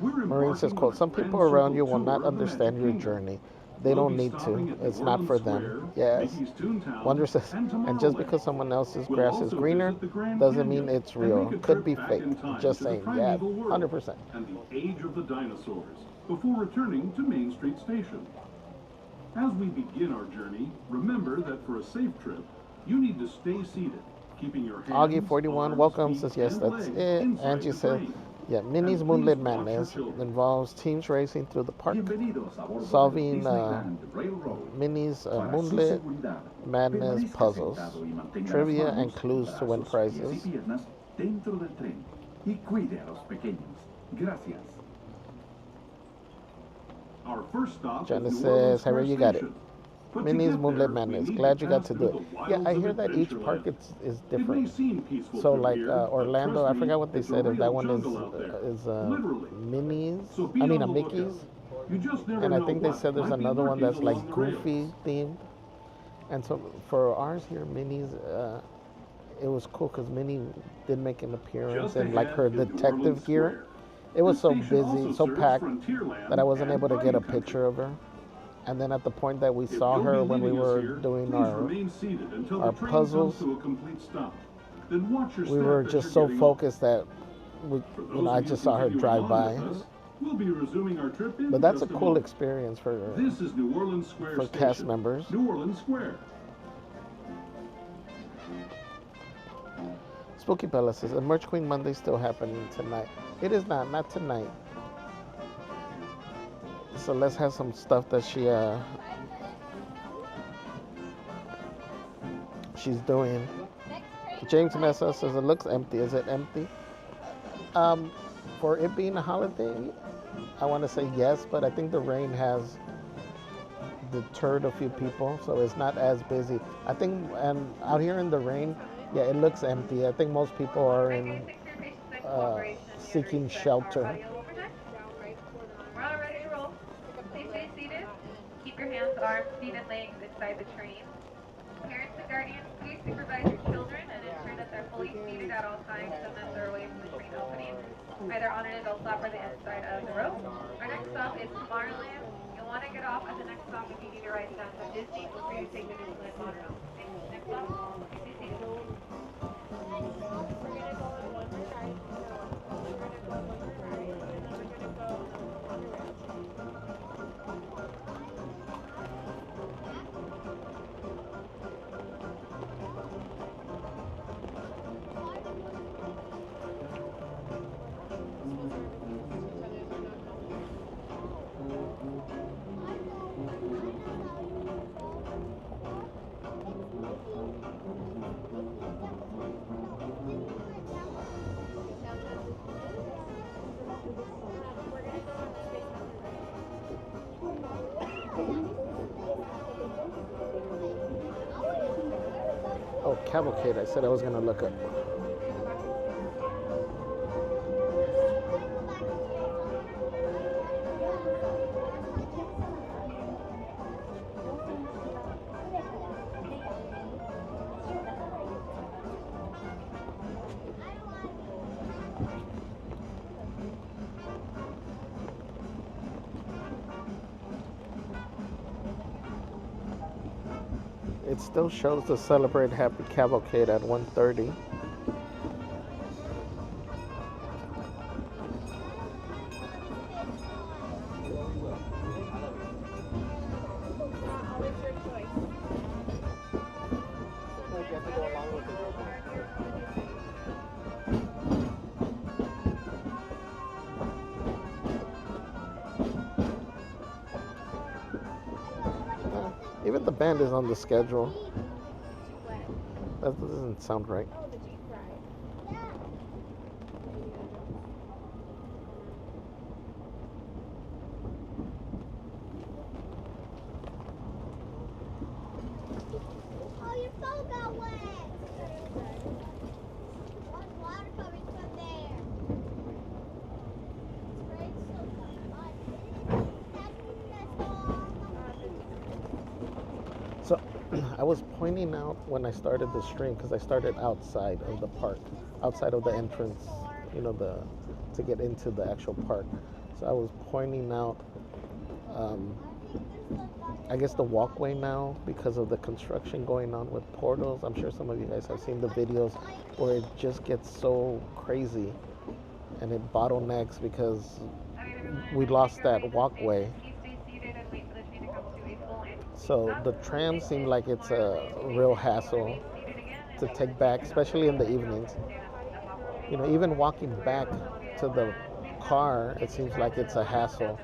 We're Marine says, quote, some people around you will not understand your journey. They don't need to. It's not for them. Yes. Wonder says, and just because someone else's grass is greener doesn't mean it's real. Could be fake. Just saying. Yeah, 100%. And the age of the dinosaurs before returning to Main Street Station. As we begin our journey, remember that for a safe trip, you need to stay seated, keeping your hands, Augie 41, arms, welcome, feet, says yes, and that's legs it. inside Angie the said, train. yeah, Minnie's And Moonlit please watch your Madness children. involves teams racing through the park, Bienvenidos a bordo del solving Disneyland Railroad. Minnie's Para su Moonlit seguridad, Madness permanezca puzzles, sentado y mantenga trivia, las and manos, clues to win brazos, pies y prizes. piernas dentro del tren y cuide a los pequeños. Gracias. Our first stop Janice is New Orleans says, Harry, Square you got it. Station. But to Minnie's get Moonlit there, we Madness. need Glad to you got pass to do through it. the Yeah, I wilds hear of that each park Adventureland. is It may different. seem peaceful So from like here, but Orlando, trust I me, forgot what they it's a said. If that real one jungle out there. is Literally. Minnie's, So be I mean on a the lookout. Mickey's. You just never And I know think they what said there's might be another one lurking that's like along the rails. Goofy themed. And so for ours here, Minnie's, it was cool because Minnie did make an appearance Just in like ahead her is New detective Orleans gear. Square. It was This so station busy, also so serves packed Frontierland that I wasn't and able to get Fighting a Country. picture of her. And then at the point that we If saw you'll her be when we leaving us were here, doing please remain seated until our the train puzzles, comes to a complete stop. Then watch your we step were as just you're so getting focused that we, For you those know, I of you just saw her continuing drive on by. with us, we'll be resuming our trip in But that's a just cool moment. experience for This is New Orleans Square for Station. cast members. New Orleans Square. Spooky Bella says, "A Merch Queen Monday still happening tonight." It is not tonight. So let's have some stuff that she's doing. James Mesa says, "It looks empty." Is it empty? For it being a holiday, I want to say yes, but I think the rain has deterred a few people, so it's not as busy. I think, and out here in the rain, yeah, it looks empty. I think most people are in seeking shelter. We're all ready to roll. Please stay seated. Keep your hands, arms, feet, and legs inside the train. Parents and guardians, please supervise your children and ensure that they're fully seated at all times and that they're away from the train opening, either on an adult stop or the inside of the row. Our next stop is Tomorrowland. You'll want to get off at the next stop if you need to ride down to Disney. Feel free to take the Disneyland monorail. Next stop, please stay seated. Oh, Cavalcade. I said I was going to look up. It still shows to celebrate Happy Cavalcade at 1:30. Even the band is on the schedule. That doesn't sound right. Oh, your phone got wet. One water coming from there. Sprayed So I was pointing out when I started the stream, because I started outside of the park, outside of the entrance, you know, to get into the actual park. So I was pointing out, I guess the walkway now, because of the construction going on with portals. I'm sure some of you guys have seen the videos where it just gets so crazy and it bottlenecks because we lost that walkway. So the tram seemed like it's a real hassle to take back, especially in the evenings. You know, even walking back to the car, it seems like it's a hassle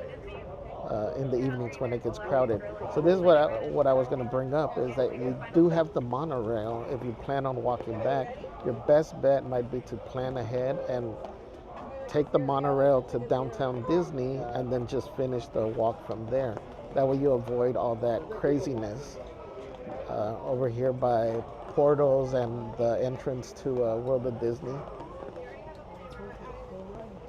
in the evenings when it gets crowded. So this is what I was going to bring up, is that we do have the monorail. If you plan on walking back, your best bet might be to plan ahead and take the monorail to downtown Disney and then just finish the walk from there. That way you avoid all that craziness over here by portals and the entrance to World of Disney.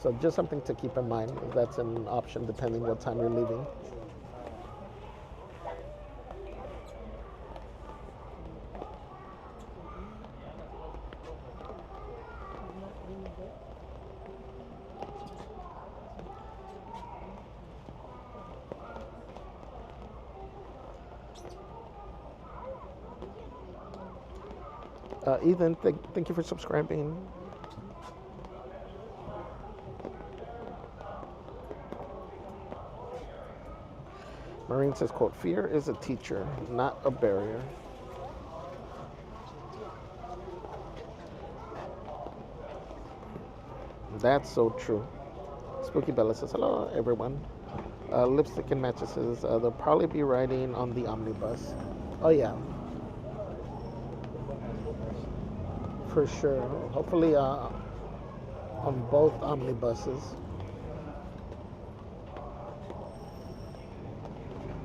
So just something to keep in mind, if that's an option depending what time you're leaving. Ethan, thank you for subscribing. Marine says, quote, "Fear is a teacher, not a barrier." That's so true. Spooky Bella says, "Hello, everyone." Lipstick and Matches says, "They'll probably be riding on the omnibus." Oh, yeah. For sure. Hopefully on both omnibuses.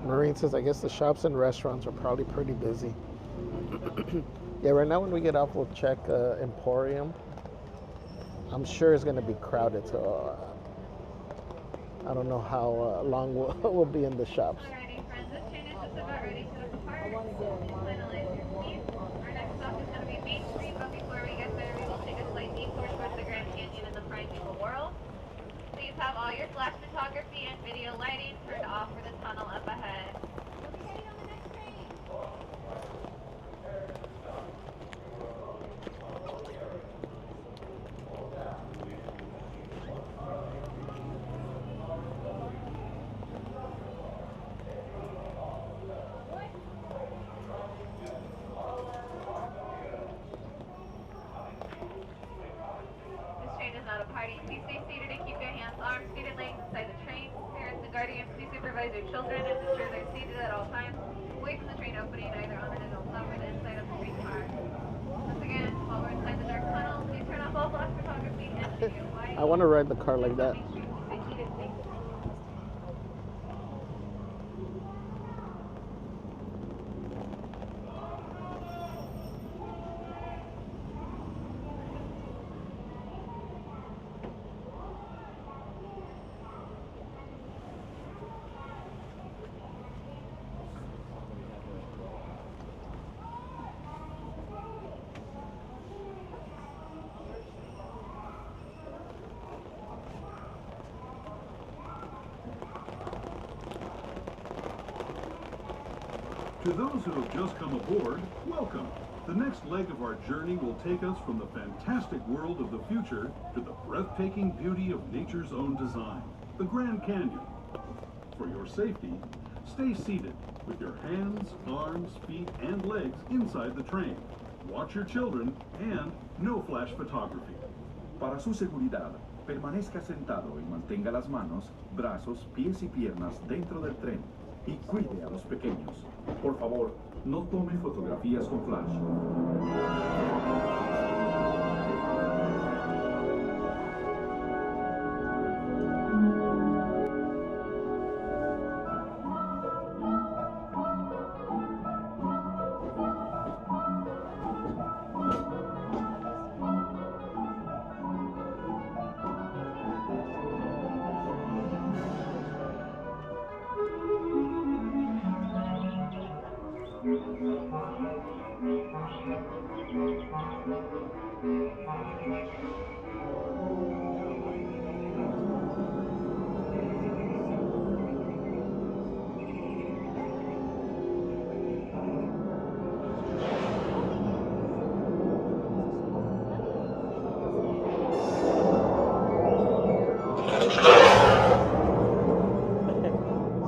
Marine says, "I guess the shops and restaurants are probably pretty busy." Yeah, right now when we get off, we'll check Emporium. I'm sure it's going to be crowded, so I don't know how long we'll be in the shops. Alrighty, friends, this train is just about ready to depart. Finalize your seats. Our next stop is going to be Main Street, but before we get there, we will take a slight detour towards the Grand Canyon and the Primeval World. Please have all your flash photography and video lighting turned off for the tunnel up ahead. Please stay seated and keep your hands, arms, feet, and legs inside the train. Parents and guardians, please supervise your children and ensure they're seated at all times, away from the train opening, either on an adult level or the inside of the train car. Once again, while we're inside the dark tunnel, please turn off all flash photography and video lighting. I want to ride the car like that. Stay seated, please. To those who have just come aboard, welcome. The next leg of our journey will take us from the fantastic world of the future to the breathtaking beauty of nature's own design, the Grand Canyon. For your safety, stay seated with your hands, arms, feet, and legs inside the train. Watch your children and no flash photography. Para su seguridad, permanezca sentado y mantenga las manos, brazos, pies y piernas dentro del tren. y cuide a los pequeños. Por favor, no tome fotografías con flash.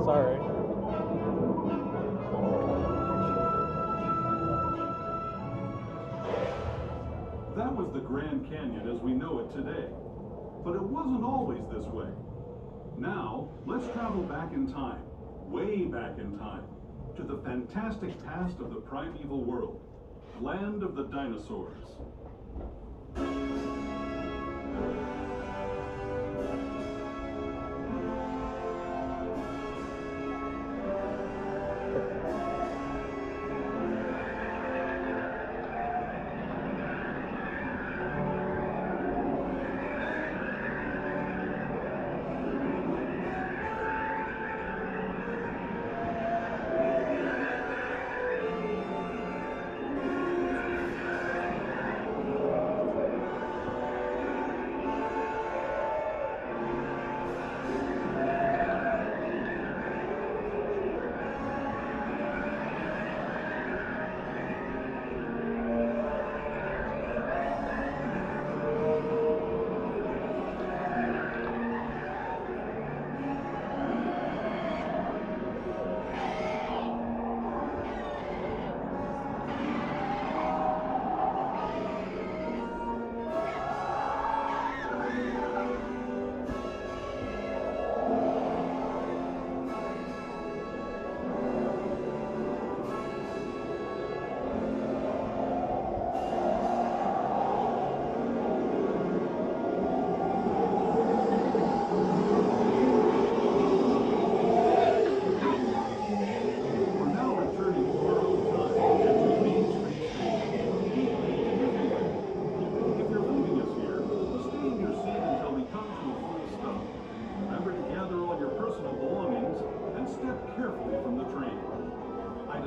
Sorry. That was the Grand Canyon as we know it today. But it wasn't always this way. Now, let's travel back in time, way back in time, to the fantastic past of the primeval world, land of the dinosaurs.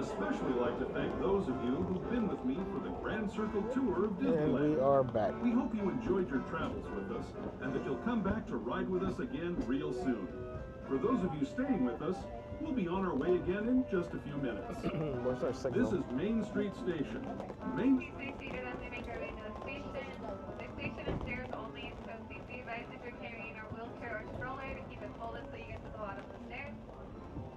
Especially like to thank those of you who've been with me for the Grand Circle Tour of Disneyland. And we are back. We hope you enjoyed your travels with us and that you'll come back to ride with us again real soon. For those of you staying with us, we'll be on our way again in just a few minutes. Where's our signal? This is Main Street Station. Please stay seated as we make our way to the station. The station is stairs only, so please be advised if you're carrying a wheelchair or stroller to keep it folded so you get to the bottom of the stairs.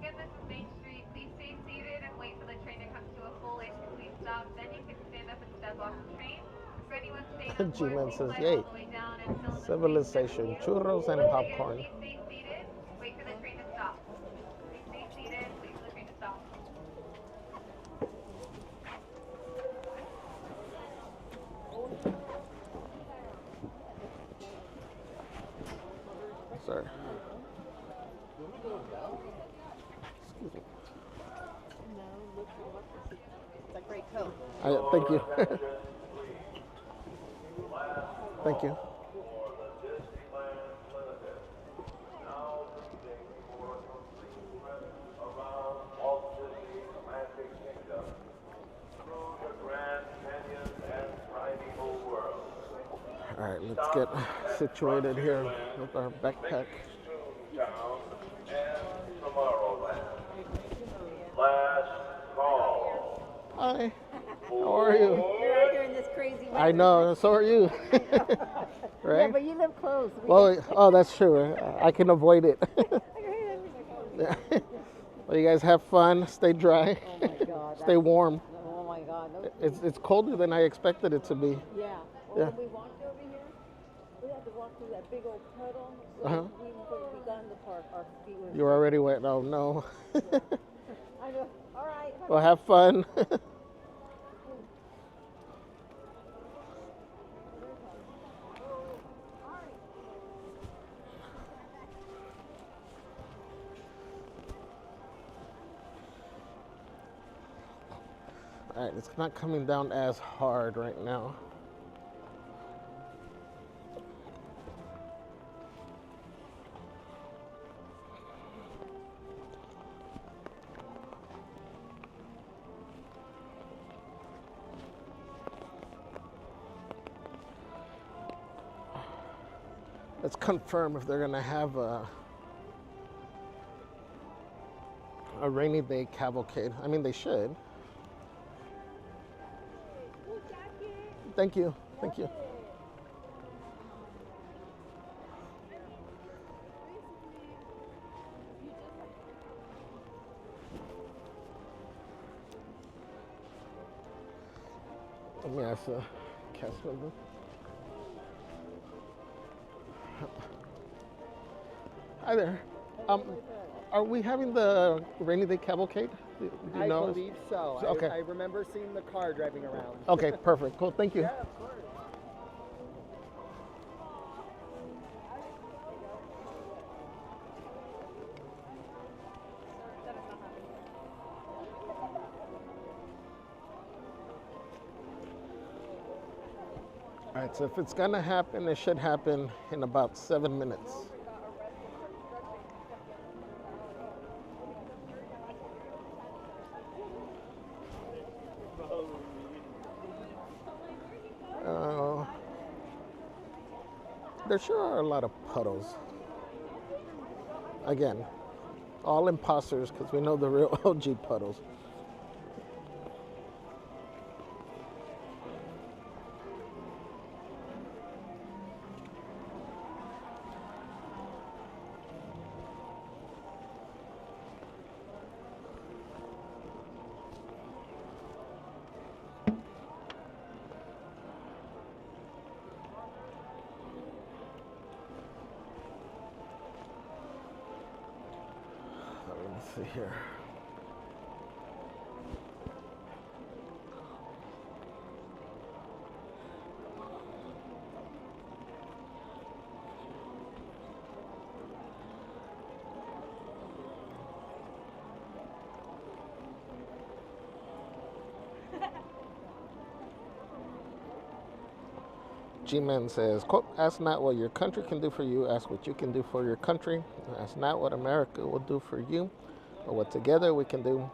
Again, this is Main Street. Please stay seated and wait for the train to come to a full and complete stop. Then you can stand up and step off the train. For anyone staying on board, G-Man please says, slide yay. all the way down and fill in the Civilization, churros and popcorn. Please stay seated. Wait for the train to stop. Please stay seated. Wait for the train to stop. Sorry. It's a great coat. Thank you. Thank you. All right, let's get situated here with our backpack. Hi. How are you? You're out here in this crazy weather. I know, so are you. Right? Yeah, but you live close. Well, oh, that's true. I can avoid it. Yeah. Well, you guys have fun. Stay dry. Oh my God. Stay warm. Oh my God. It's colder than I expected it to be. Yeah. Well, Yeah. when we walked over here, we had to walk through that big old puddle. So Uh-huh. even before we got in the park, our feet were... You're already wet. Oh, no. I go, all right. Well, have fun. All right, it's not coming down as hard right now. Let's confirm if they're gonna have a rainy day cavalcade. I mean, they should. Thank you. Thank you. Let me ask the cast member. Hi there. Are we having the rainy day cavalcade? Do you I know? believe so. Okay. I remember seeing the car driving around. Okay, perfect. Cool. Thank you. Yeah, of course. All right, so if it's gonna happen, it should happen in about 7 minutes. There sure are a lot of puddles. Again, all imposters because we know the real OG puddles. Let's see here. G-Man says, quote, ask not what your country can do for you, ask what you can do for your country. Ask not what America will do for you, but what together we can do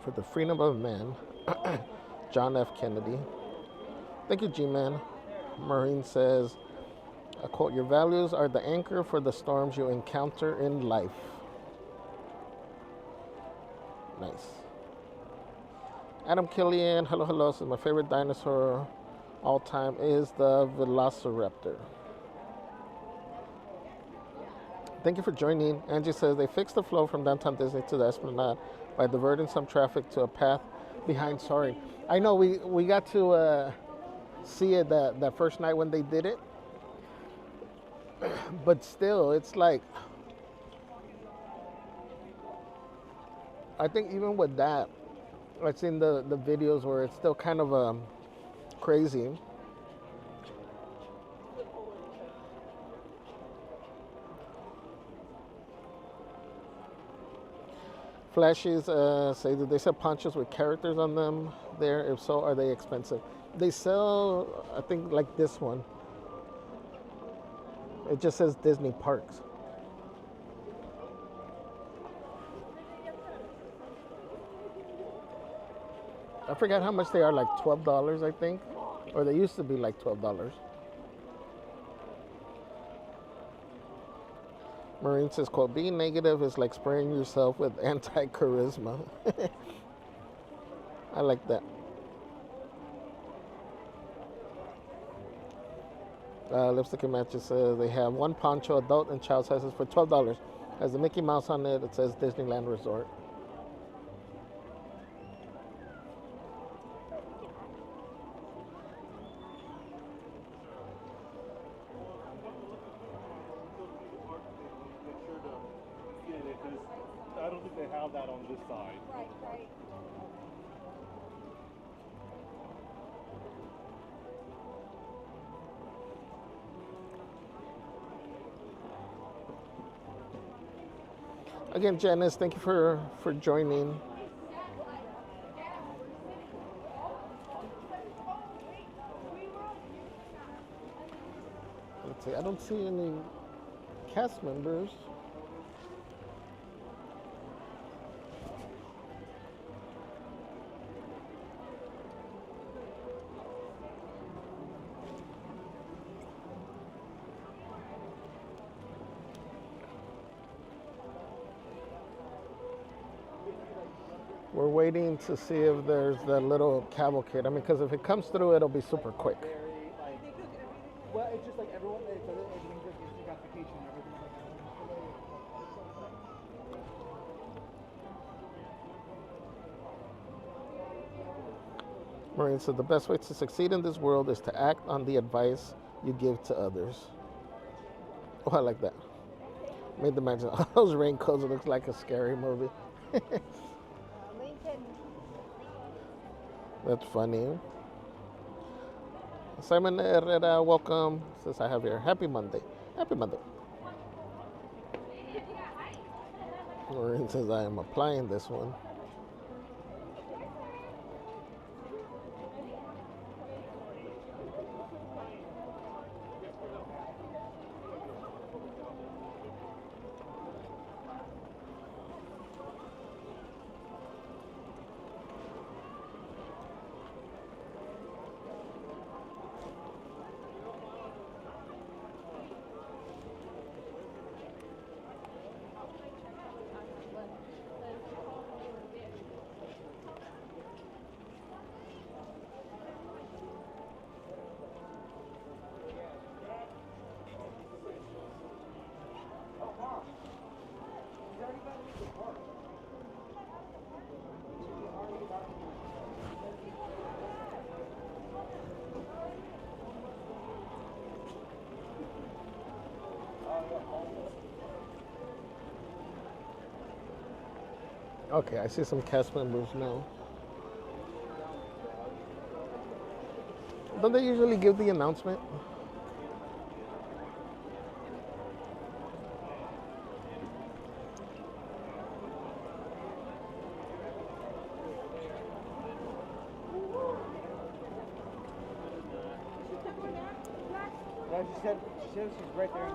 for the freedom of man. John F. Kennedy. Thank you, G-Man. Marine says, quote, your values are the anchor for the storms you encounter in life. Nice. Adam Killian, hello, hello. Says, my favorite dinosaur all time is the Velociraptor. Thank you for joining. Angie says they fixed the flow from downtown Disney to the Esplanade by diverting some traffic to a path behind Sorry. I know we got to see it that first night when they did it, but still, it's like, I think even with that, I've seen the videos where it's still kind of crazy. Flashies say that they sell ponchos with characters on them there. If so, are they expensive? They sell, I think, like this one. It just says Disney Parks. I forgot how much they are, like $12, I think. Or they used to be like $12. Marine says, quote, being negative is like spraying yourself with anti-charisma. I like that. Lipstick and Matches says they have one poncho, adult and child sizes, for $12. Has the Mickey Mouse on it. It says Disneyland Resort. I don't think they have that on this side. Right, right. Again, Janice, thank you for joining. Let's see, I don't see any cast members. We're waiting to see if there's that little cavalcade. I mean, because if it comes through, it'll be super quick. Well, it's just like everyone, everything's like instant gratification, everything's like Maureen said the best way to succeed in this world is to act on the advice you give to others. Oh, I like that. Made the mention. All those raincoats, it looks like a scary movie. That's funny. Simon Herrera, welcome. Says I have here. Happy Monday. Happy Monday. Maureen says I am applying this one. Okay, I see some cast members now. Don't they usually give the announcement? No, she said she's right there.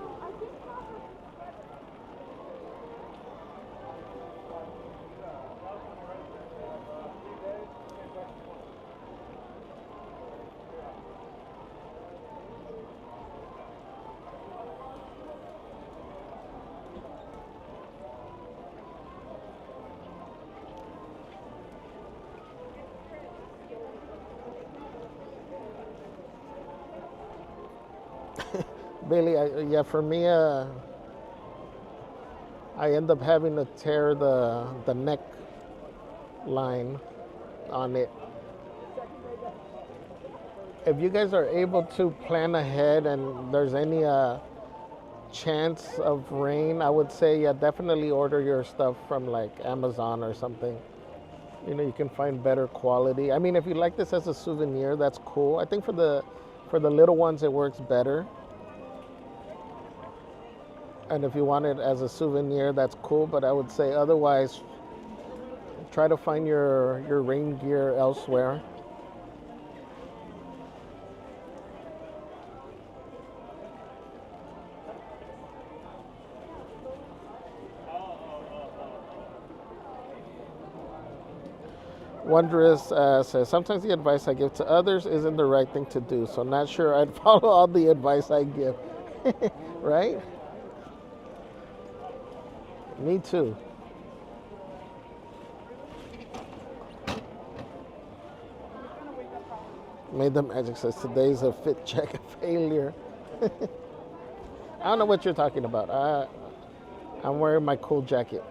Bailey, yeah, for me, I end up having to tear the neck line on it. If you guys are able to plan ahead and there's any chance of rain, I would say, yeah, definitely order your stuff from like Amazon or something. You know, you can find better quality. I mean, if you like this as a souvenir, that's cool. I think for the little ones, it works better. And if you want it as a souvenir, that's cool. But I would say otherwise, try to find your rain gear elsewhere. Wondrous says, sometimes the advice I give to others isn't the right thing to do. So not sure I'd follow all the advice I give. Right? Me too. Made the Magic says today's a fit check failure. I don't know what you're talking about. I'm wearing my cool jacket.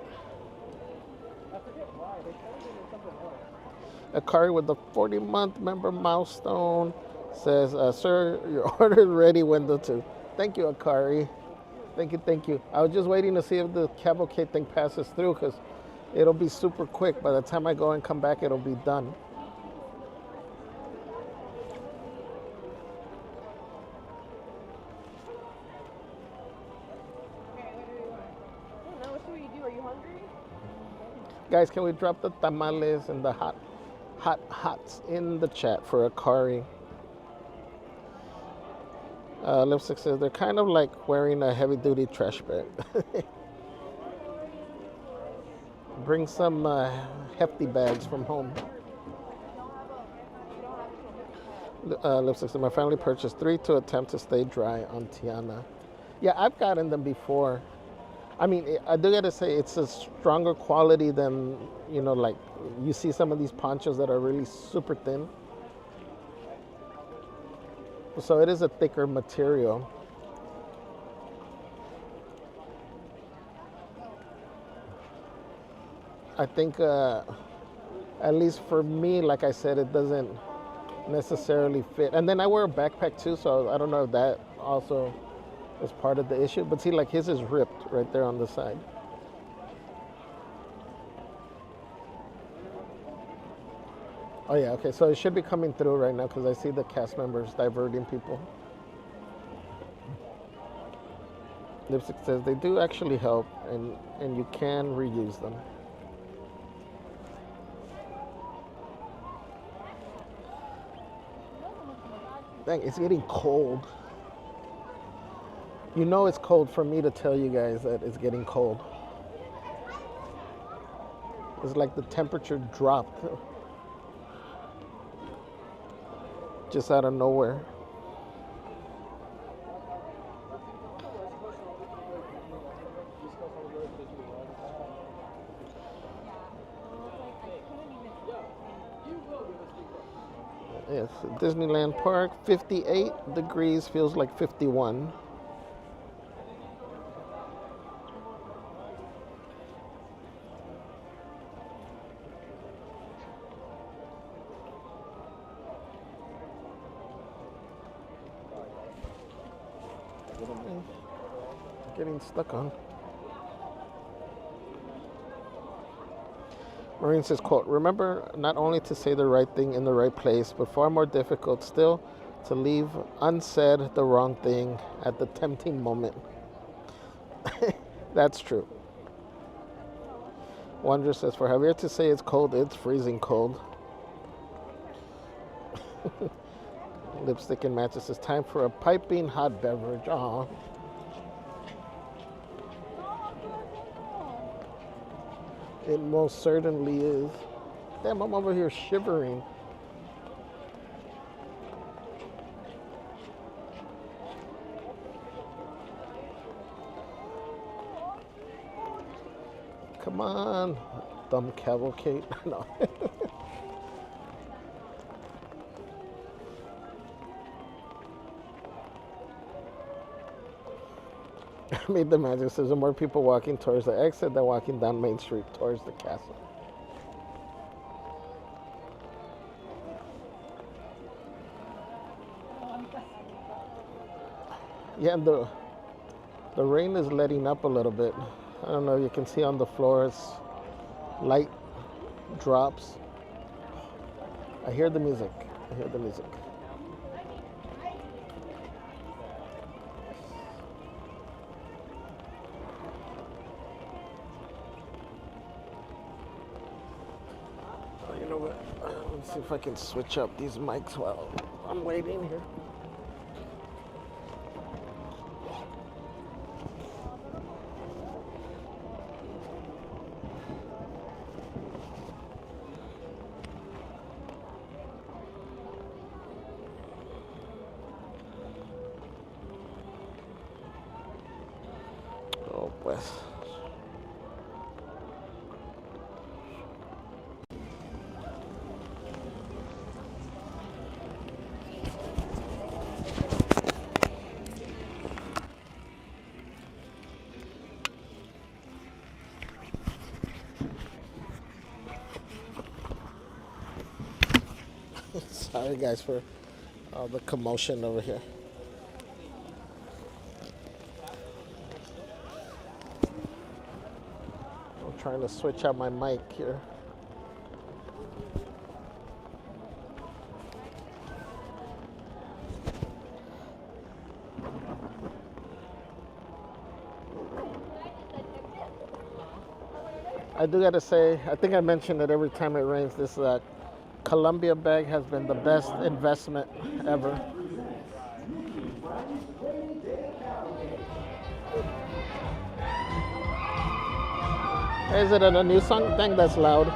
Akari with the 40-month member milestone says, sir, your order is ready, window 2. Thank you, Akari. Thank you. I was just waiting to see if the Cavalcade thing passes through because it'll be super quick. By the time I go and come back, it'll be done. Now what should we do? Are you hungry? Guys, can we drop the tamales and the hots in the chat for a curry? Lipstick says they're kind of like wearing a heavy-duty trash bag. Bring some hefty bags from home. Lipstick says my family purchased 3 to attempt to stay dry on Tiana. Yeah, I've gotten them before. I mean, I do gotta say it's a stronger quality than, you know, like you see some of these ponchos that are really super thin. So it is a thicker material. I think, at least for me, like I said, it doesn't necessarily fit. And then I wear a backpack too, so I don't know if that also is part of the issue. But see, like his is ripped right there on the side. Oh yeah, okay, so it should be coming through right now because I see the cast members diverting people. Lipstick says they do actually help and you can reuse them. Dang, it's getting cold. You know it's cold for me to tell you guys that it's getting cold. It's like the temperature dropped. Just out of nowhere. Yes, Disneyland Park, 58 degrees, feels like 51. Getting stuck on. Marine says, quote, remember not only to say the right thing in the right place, but far more difficult still to leave unsaid the wrong thing at the tempting moment. That's true. Wonder says, for Javier to say it's cold, it's freezing cold. Lipstick and Matches says, time for a piping hot beverage. Aw. It most certainly is. Damn, I'm over here shivering. Come on, dumb Cavalcade. No. I made the magic. Says more people walking towards the exit than walking down Main Street towards the castle. Yeah, and the rain is letting up a little bit. I don't know if you can see on the floor, it's light drops. I hear the music. I hear the music. You know what? Let's see if I can switch up these mics while I'm waiting here. Oh, pues. Sorry guys for all the commotion over here. Trying to switch out my mic here. I do gotta say, I think I mentioned it every time it rains, this Columbia bag has been the best investment ever. Is it a new song? I think that's loud.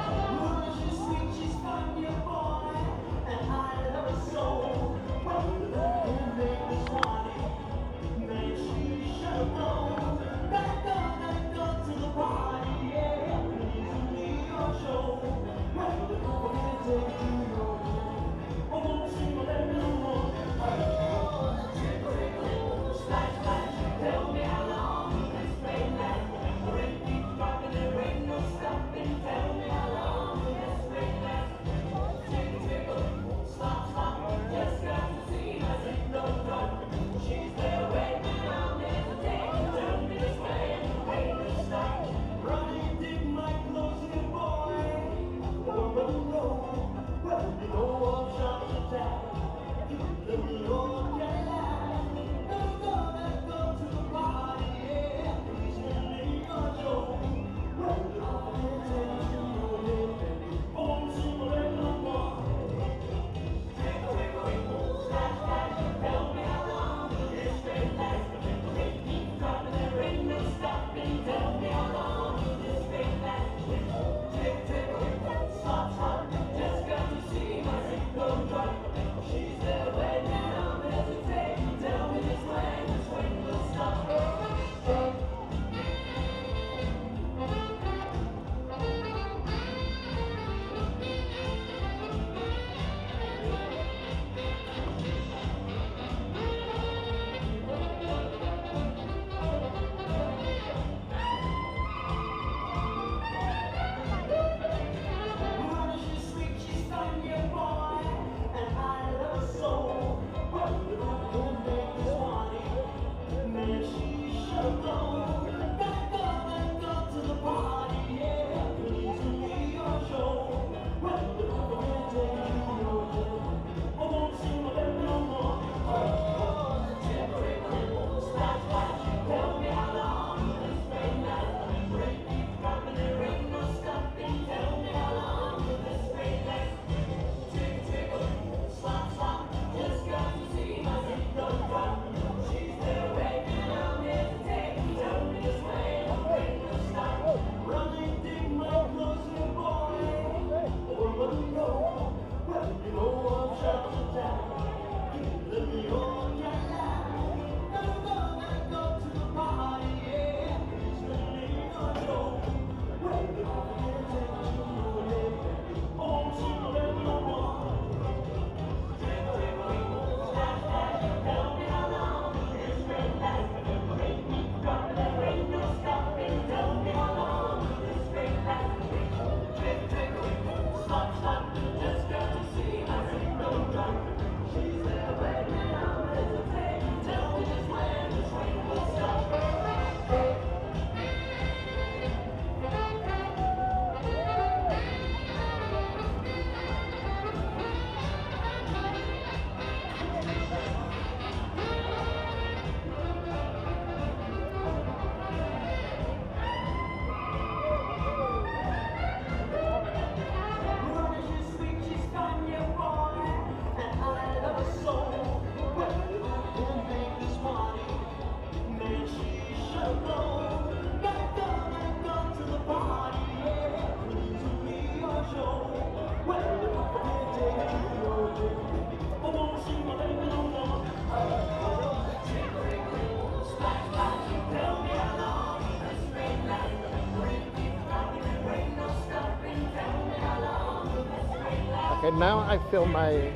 Okay, now I feel my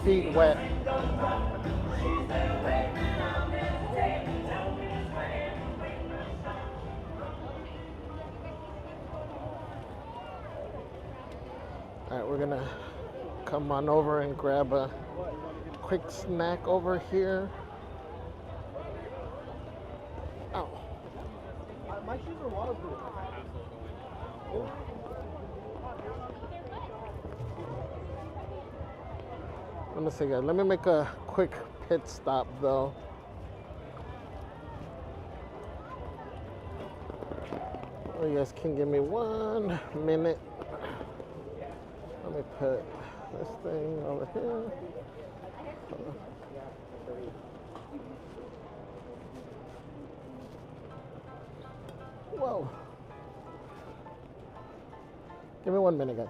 feet wet. All right, we're gonna come on over and grab a quick snack over here. Oh. My shoes are Let me see, guys. Let me make a quick pit stop, though. Oh, you guys can give me 1 minute. Let me put this thing over here. Whoa. Give me 1 minute, guys.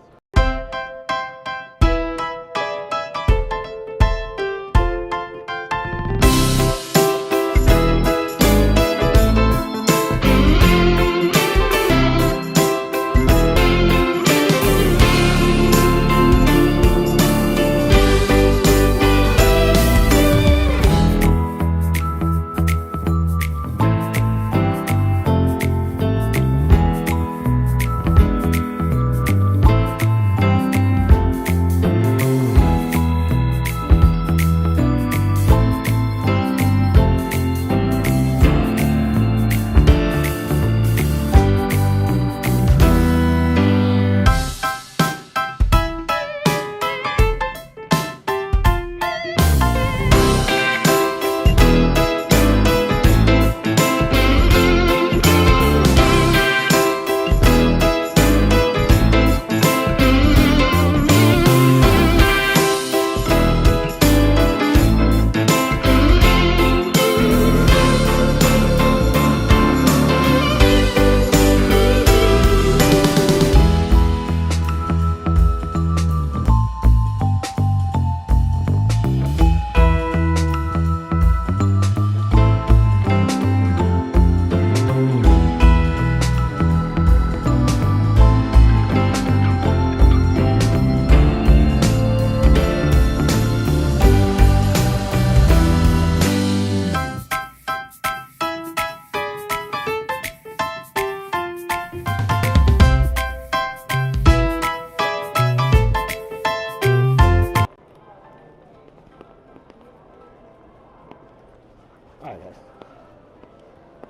Alright, guys.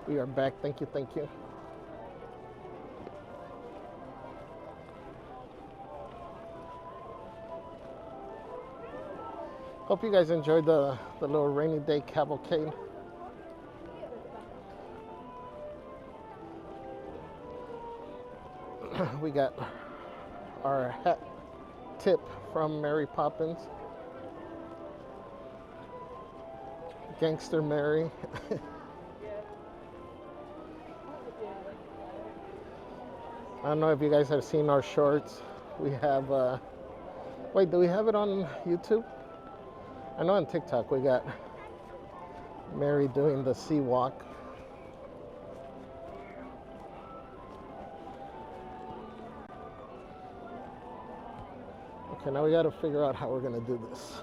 We are back. Thank you, thank you. Hope you guys enjoyed the little rainy day cavalcade. We got our hat tip from Mary Poppins. Gangster Mary. I don't know if you guys have seen our shorts. We have, wait, do we have it on YouTube? I know on TikTok we got Mary doing the sea walk. Okay, now we got to figure out how we're going to do this.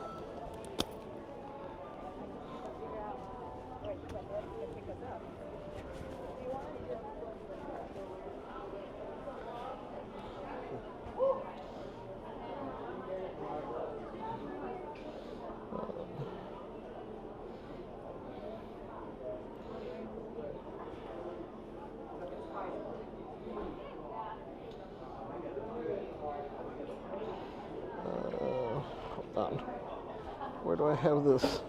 Where do I have this?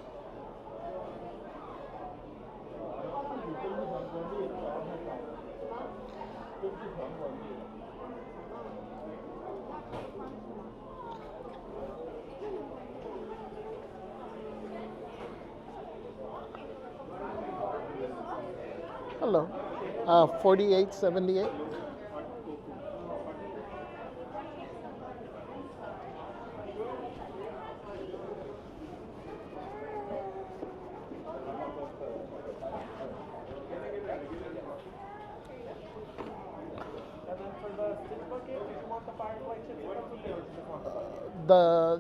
Hello. 4878.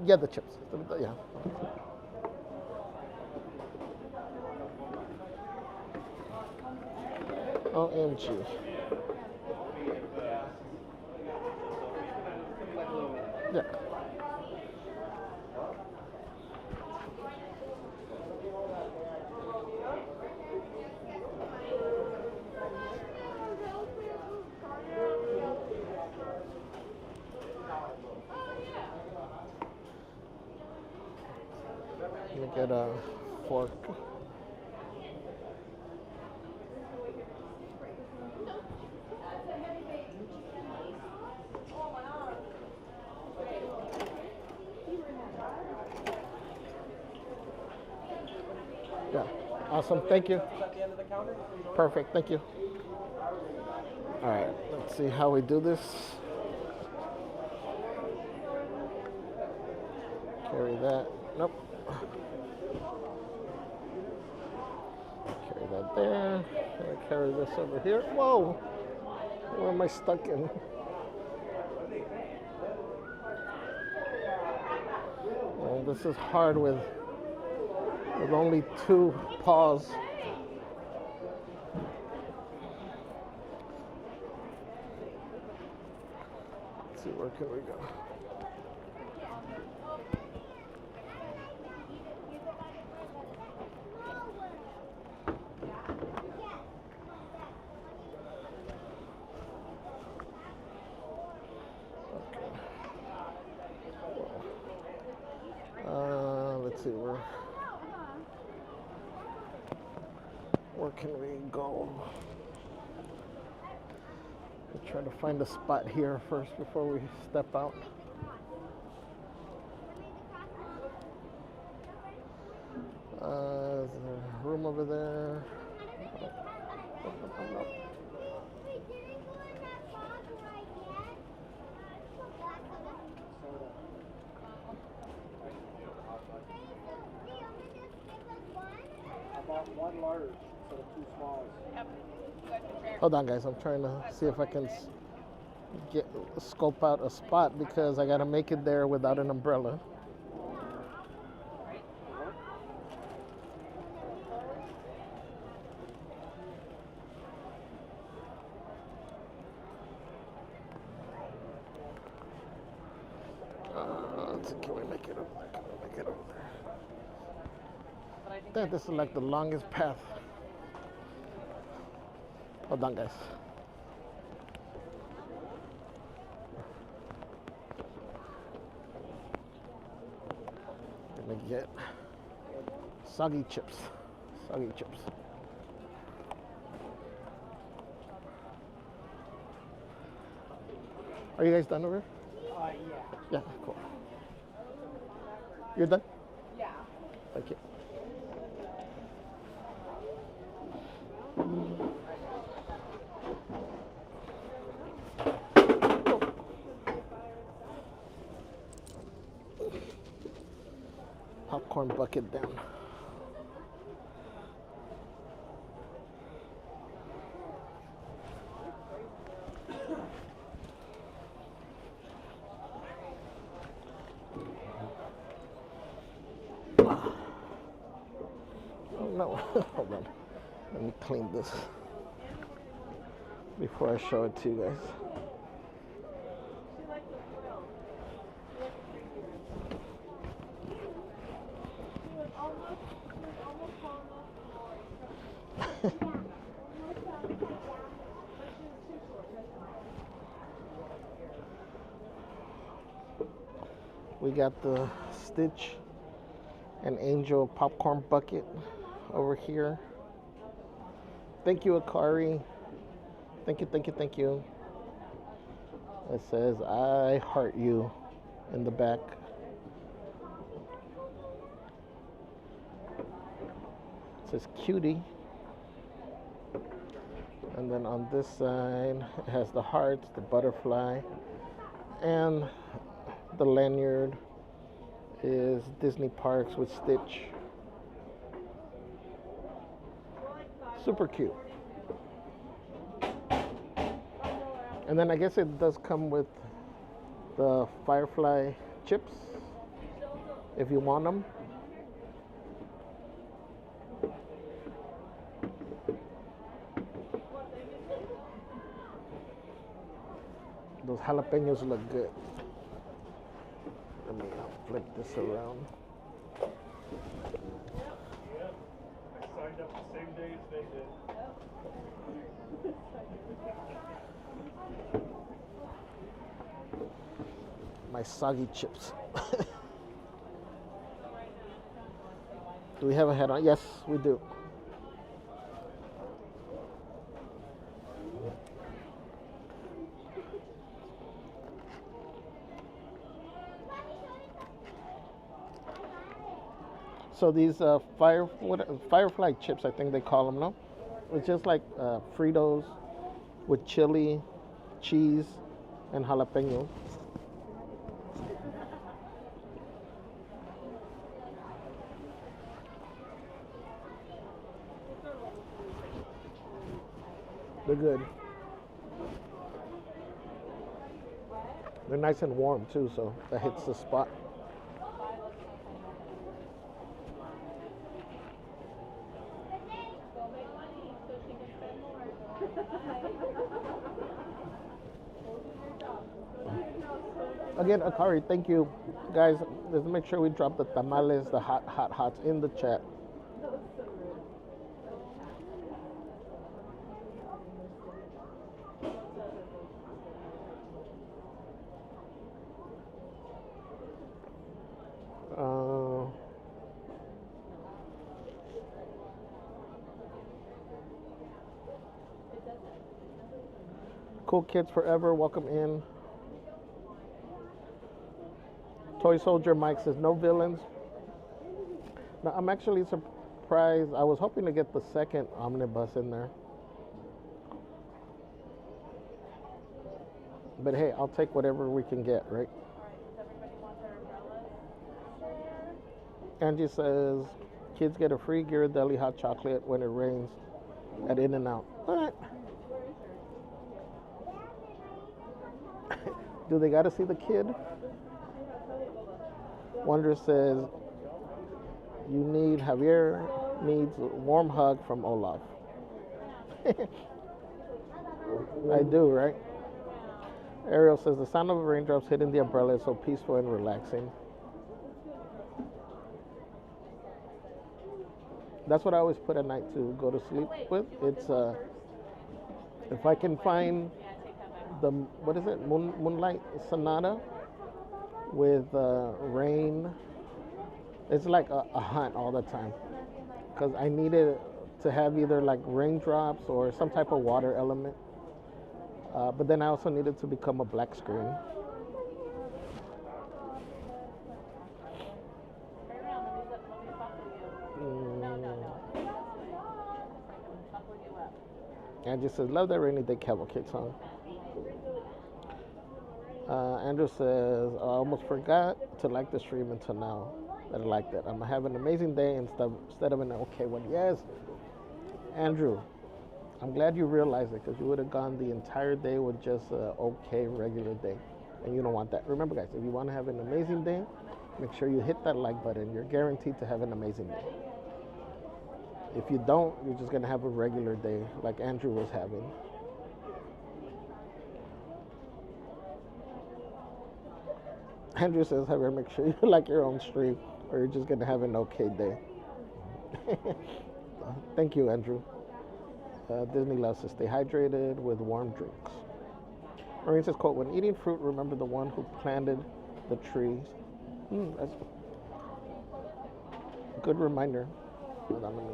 The chips. Yeah. OMG. Yeah. Let me get a fork. Yeah, awesome. Thank you. Perfect. Thank you. All right, let's see how we do this. Carry that. Nope. Carry that there. And carry this over here. Whoa! Where am I stuck in? Well, this is hard with only 2 paws. Let's see, where can we go? Let's see, where can we go? Let's try to find a spot here first before we step out. There's a room over there. One large instead of 2 smalls. Hold on, guys. I'm trying to see if I can scope out a spot because I gotta make it there without an umbrella. Let's see, can we make it over there? Can we make it over there? I think this is like the longest path. Hold on, guys. Let me get soggy chips. Soggy chips. Are you guys done over here? Yeah. Yeah, cool. You're done? Yeah. Thank you. Popcorn bucket down. Oh no, hold on. Let me clean this before I show it to you guys. We got the Stitch and Angel popcorn bucket over here. Thank you, Akari. Thank you, thank you, thank you. It says, I heart you in the back. It says cutie. And then on this side, it has the hearts, the butterfly, and the lanyard is Disney Parks with Stitch. Super cute. And then I guess it does come with the Firefly chips if you want them. Those jalapenos look good. Let me flip this around. I signed up the same day as they did. My soggy chips. Do we have a head on? Yes, we do. So these Firefly chips, I think they call them, no? It's just like Fritos with chili, cheese, and jalapeno. They're good. They're nice and warm too, so that hits the spot. Again, Akari, thank you. Guys, let's make sure we drop the tamales, the hots in the chat. Cool Kids Forever, welcome in. Toy Soldier Mike says no villains. Now, I'm actually surprised. I was hoping to get the second omnibus in there. But hey, I'll take whatever we can get, right? Angie says kids get a free Ghirardelli hot chocolate when it rains at In-N-Out. All right. Do they got to see the kid? Wonder says, Javier needs a warm hug from Olaf. I do, right? Ariel says, the sound of raindrops hitting the umbrella is so peaceful and relaxing. That's what I always put at night to go to sleep with. It's, if I can find the, what is it, Moonlight Sonata with rain. It's like a hunt all the time because I needed to have either like raindrops or some type of water element. But then I also needed to become a black screen. Andrew says, love that rainy day Cavalcade song. Andrew says, I almost forgot to like the stream until now that I liked it. I'm going to have an amazing day instead of an okay one. Yes, Andrew, I'm glad you realized it because you would have gone the entire day with just an okay regular day. And you don't want that. Remember, guys, if you want to have an amazing day, make sure you hit that like button. You're guaranteed to have an amazing day. If you don't, you're just going to have a regular day like Andrew was having. Andrew says, however, make sure you like your own stream or you're just going to have an okay day. Thank you, Andrew. Disney loves to stay hydrated with warm drinks. Maureen says, quote, when eating fruit, remember the one who planted the trees. That's a good reminder. Hold on, let me.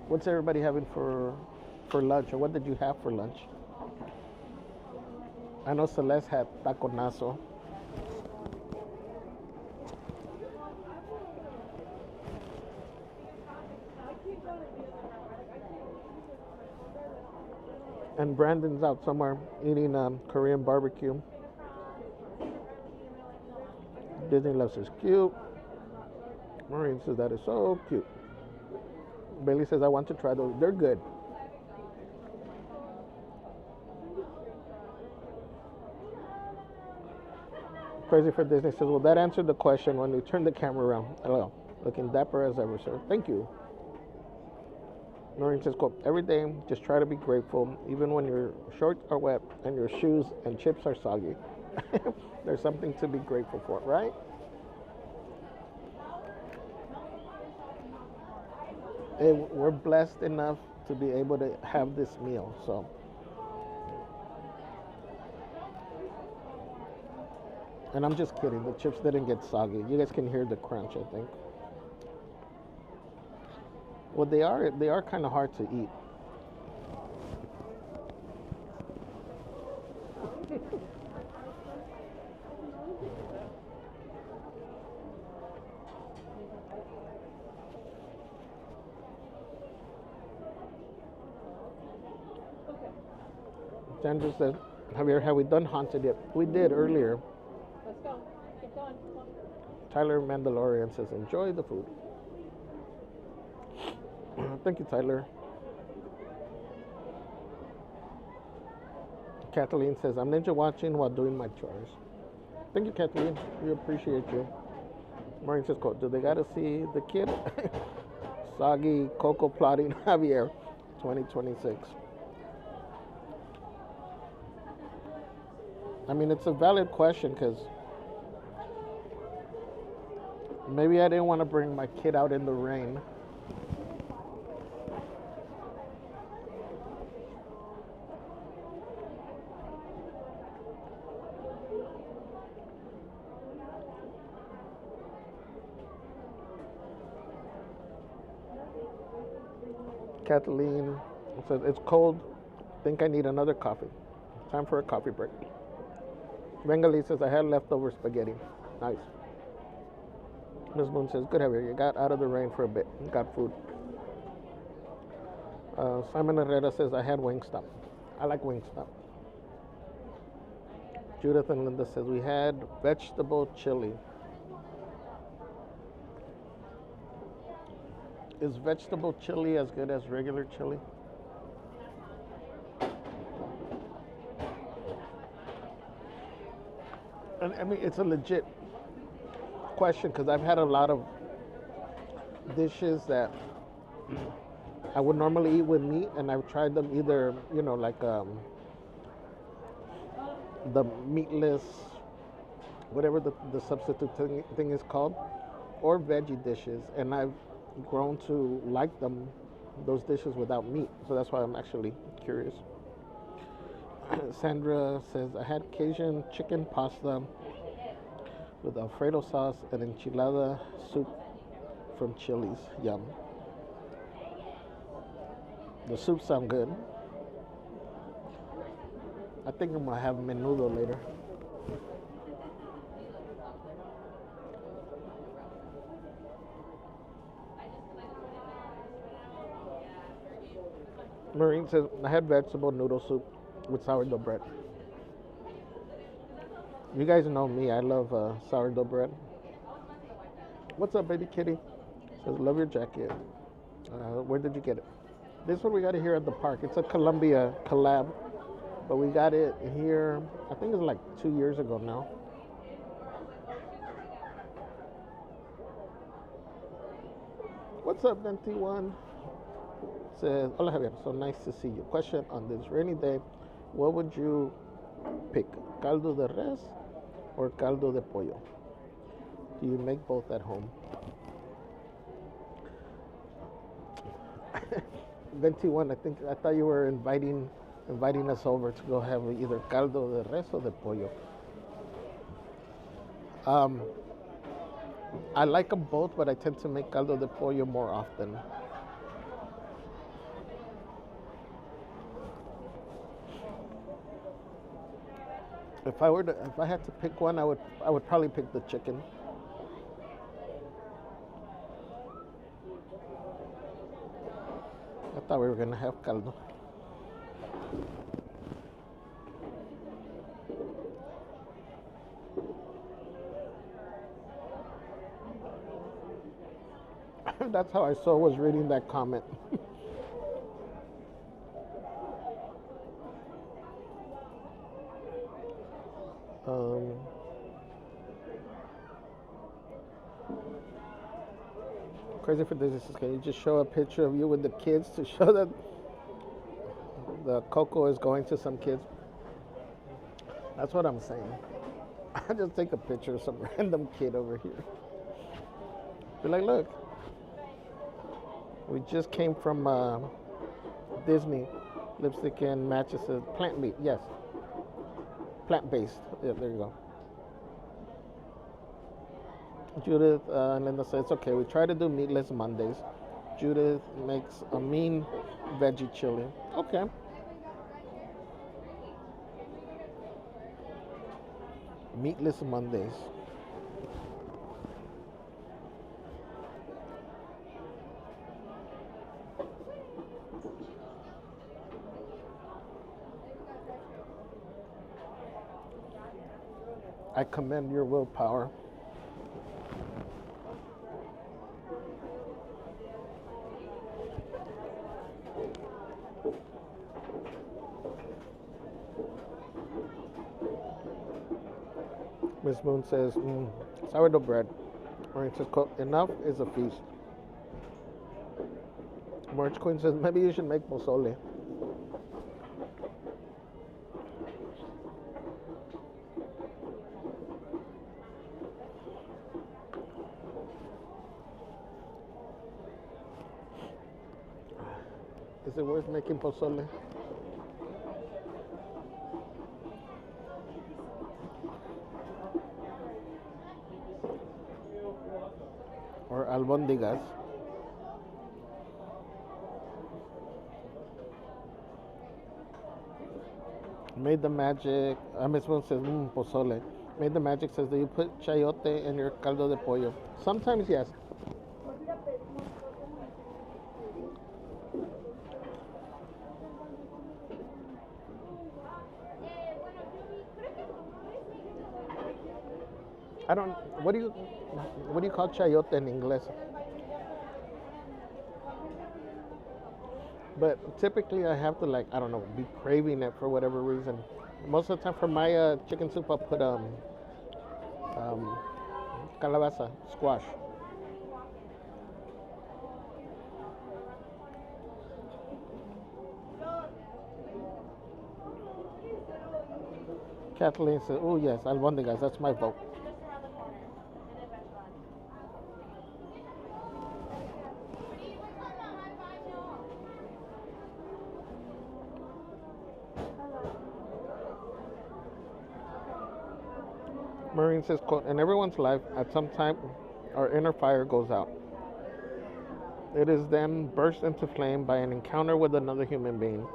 What's everybody having for lunch, or what did you have for lunch? I know Celeste had taconazo. And Brandon's out somewhere eating Korean barbecue. Disney loves is cute. Maureen says that is so cute. Bailey says I want to try those. They're good. Crazy for Disney says, well, that answered the question when we turned the camera around. Hello. Looking dapper as ever, sir. Thank you. Noreen says, quote, every day, just try to be grateful, even when your shorts are wet and your shoes and chips are soggy. There's something to be grateful for, right? Hey, we're blessed enough to be able to have this meal, so. And I'm just kidding. The chips didn't get soggy. You guys can hear the crunch, I think. Well, they are kind of hard to eat. Sandra said, Javier, have we done Haunted yet? We did earlier. Let's go. Keep going. Come on. Tyler Mandalorian says, enjoy the food. Thank you, Tyler. Kathleen says, I'm ninja watching while doing my chores. Thank you, Kathleen. We appreciate you. Maureen says, quote, do they got to see the kid? Soggy Coco plotting Javier 2026. I mean, it's a valid question because maybe I didn't want to bring my kid out in the rain. Kathleen says, it's cold. Think I need another coffee. Time for a coffee break. Bengali says, I had leftover spaghetti. Nice. Ms. Moon says, good, Javier. You got out of the rain for a bit. Got food. Simon Herrera says, I had Wingstop. I like Wingstop. Judith and Linda says, we had vegetable chili. Is vegetable chili as good as regular chili? And I mean, it's a legit question because I've had a lot of dishes that I would normally eat with meat, and I've tried them either, you know, like the meatless, whatever the substitute thing is called, or veggie dishes, and I've grown to like them, those dishes without meat. So that's why I'm actually curious. Sandra says, I had Cajun chicken pasta with Alfredo sauce and enchilada soup from Chili's. Yum. The soup sound good. I think I'm gonna have menudo later. Marine says, I had vegetable noodle soup with sourdough bread. You guys know me, I love sourdough bread. What's up, baby kitty? Says, love your jacket. Where did you get it? This is what we got here at the park. It's a Columbia collab, but we got it here, I think it's like 2 years ago now. What's up, Venti1? Says, hola Javier, so nice to see you. Question on this rainy day, what would you pick? Caldo de res or caldo de pollo? Do you make both at home? Venti1, I thought you were inviting us over to go have either caldo de res or de pollo. I like them both, but I tend to make caldo de pollo more often. If I had to pick one, I would probably pick the chicken. I thought we were gonna have caldo. That's how I saw was reading that comment. Crazy for this is, can you just show a picture of you with the kids to show that the cocoa is going to some kids? That's what I'm saying. I just take a picture of some random kid over here. Be like, look, we just came from Disney. Lipstick and matches plant meat, yes. Plant-based. Yeah, there you go. Judith and Linda says, it's okay. We try to do meatless Mondays. Judith makes a mean veggie chili. Okay. Meatless Mondays. I commend your willpower. Miss Moon says, sourdough bread. Maureen says, enough is a feast. March Queen says, maybe you should make pozole. Is it worth making pozole? Or albóndigas? Made the magic. Miss Moon says, pozole. Made the magic says, do you put chayote in your caldo de pollo? Sometimes, yes. I don't. What do you call chayote in English? But typically, I have to I don't know, be craving it for whatever reason. Most of the time, for my chicken soup, I put calabaza, squash. Kathleen says, "Oh yes, albóndigas. That's my vote." Maureen says, quote, in everyone's life, at some time, our inner fire goes out. It is then burst into flame by an encounter with another human being.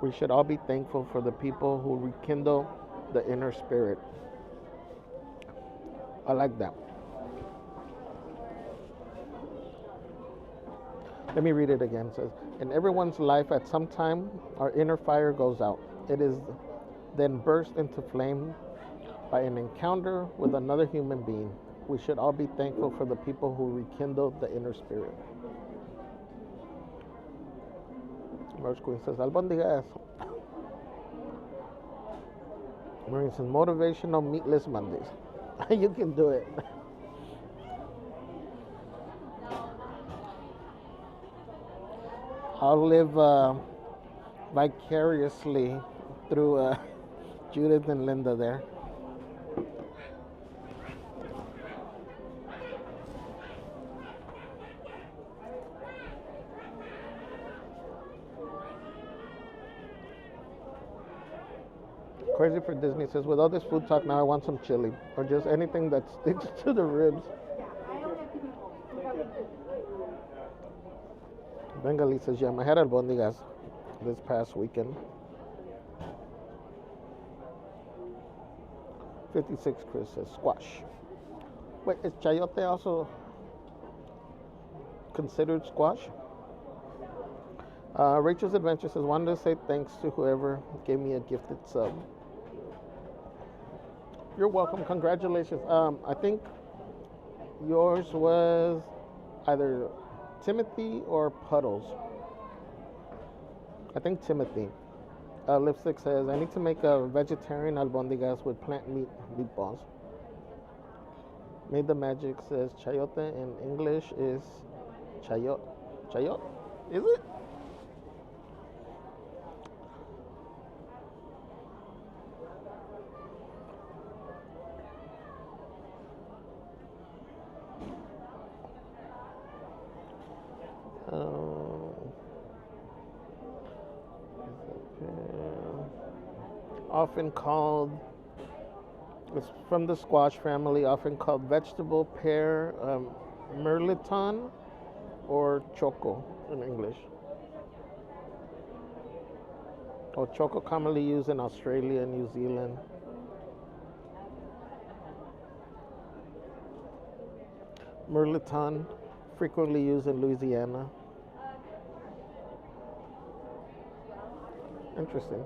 We should all be thankful for the people who rekindle the inner spirit. I like that. Let me read it again. It says, in everyone's life, at some time, our inner fire goes out. It is then burst into flame by an encounter with another human being. We should all be thankful for the people who rekindle the inner spirit. March Queen says, albóndigas. Maureen says, motivational meatless Mondays. You can do it. I'll live vicariously through Judith and Linda there. Crazy for Disney says, with all this food talk now, I want some chili or just anything that sticks to the ribs. Bengali says, yeah, I had albóndigas this past weekend. 56 Chris says, squash. Wait, is chayote also considered squash? Rachel's Adventure says, wanted to say thanks to whoever gave me a gifted sub. You're welcome. Congratulations. I think yours was either Timothy or Puddles. I think Timothy. Lipstick says, I need to make a vegetarian albóndigas with plant meat meatballs. Made the Magic says, chayote in English is chayot. Chayot? Is it? Often called It's from the squash family, often called vegetable pear, mirliton, or choco in English. Or choco, commonly used in Australia and New Zealand. Mirliton, frequently used in Louisiana. Interesting.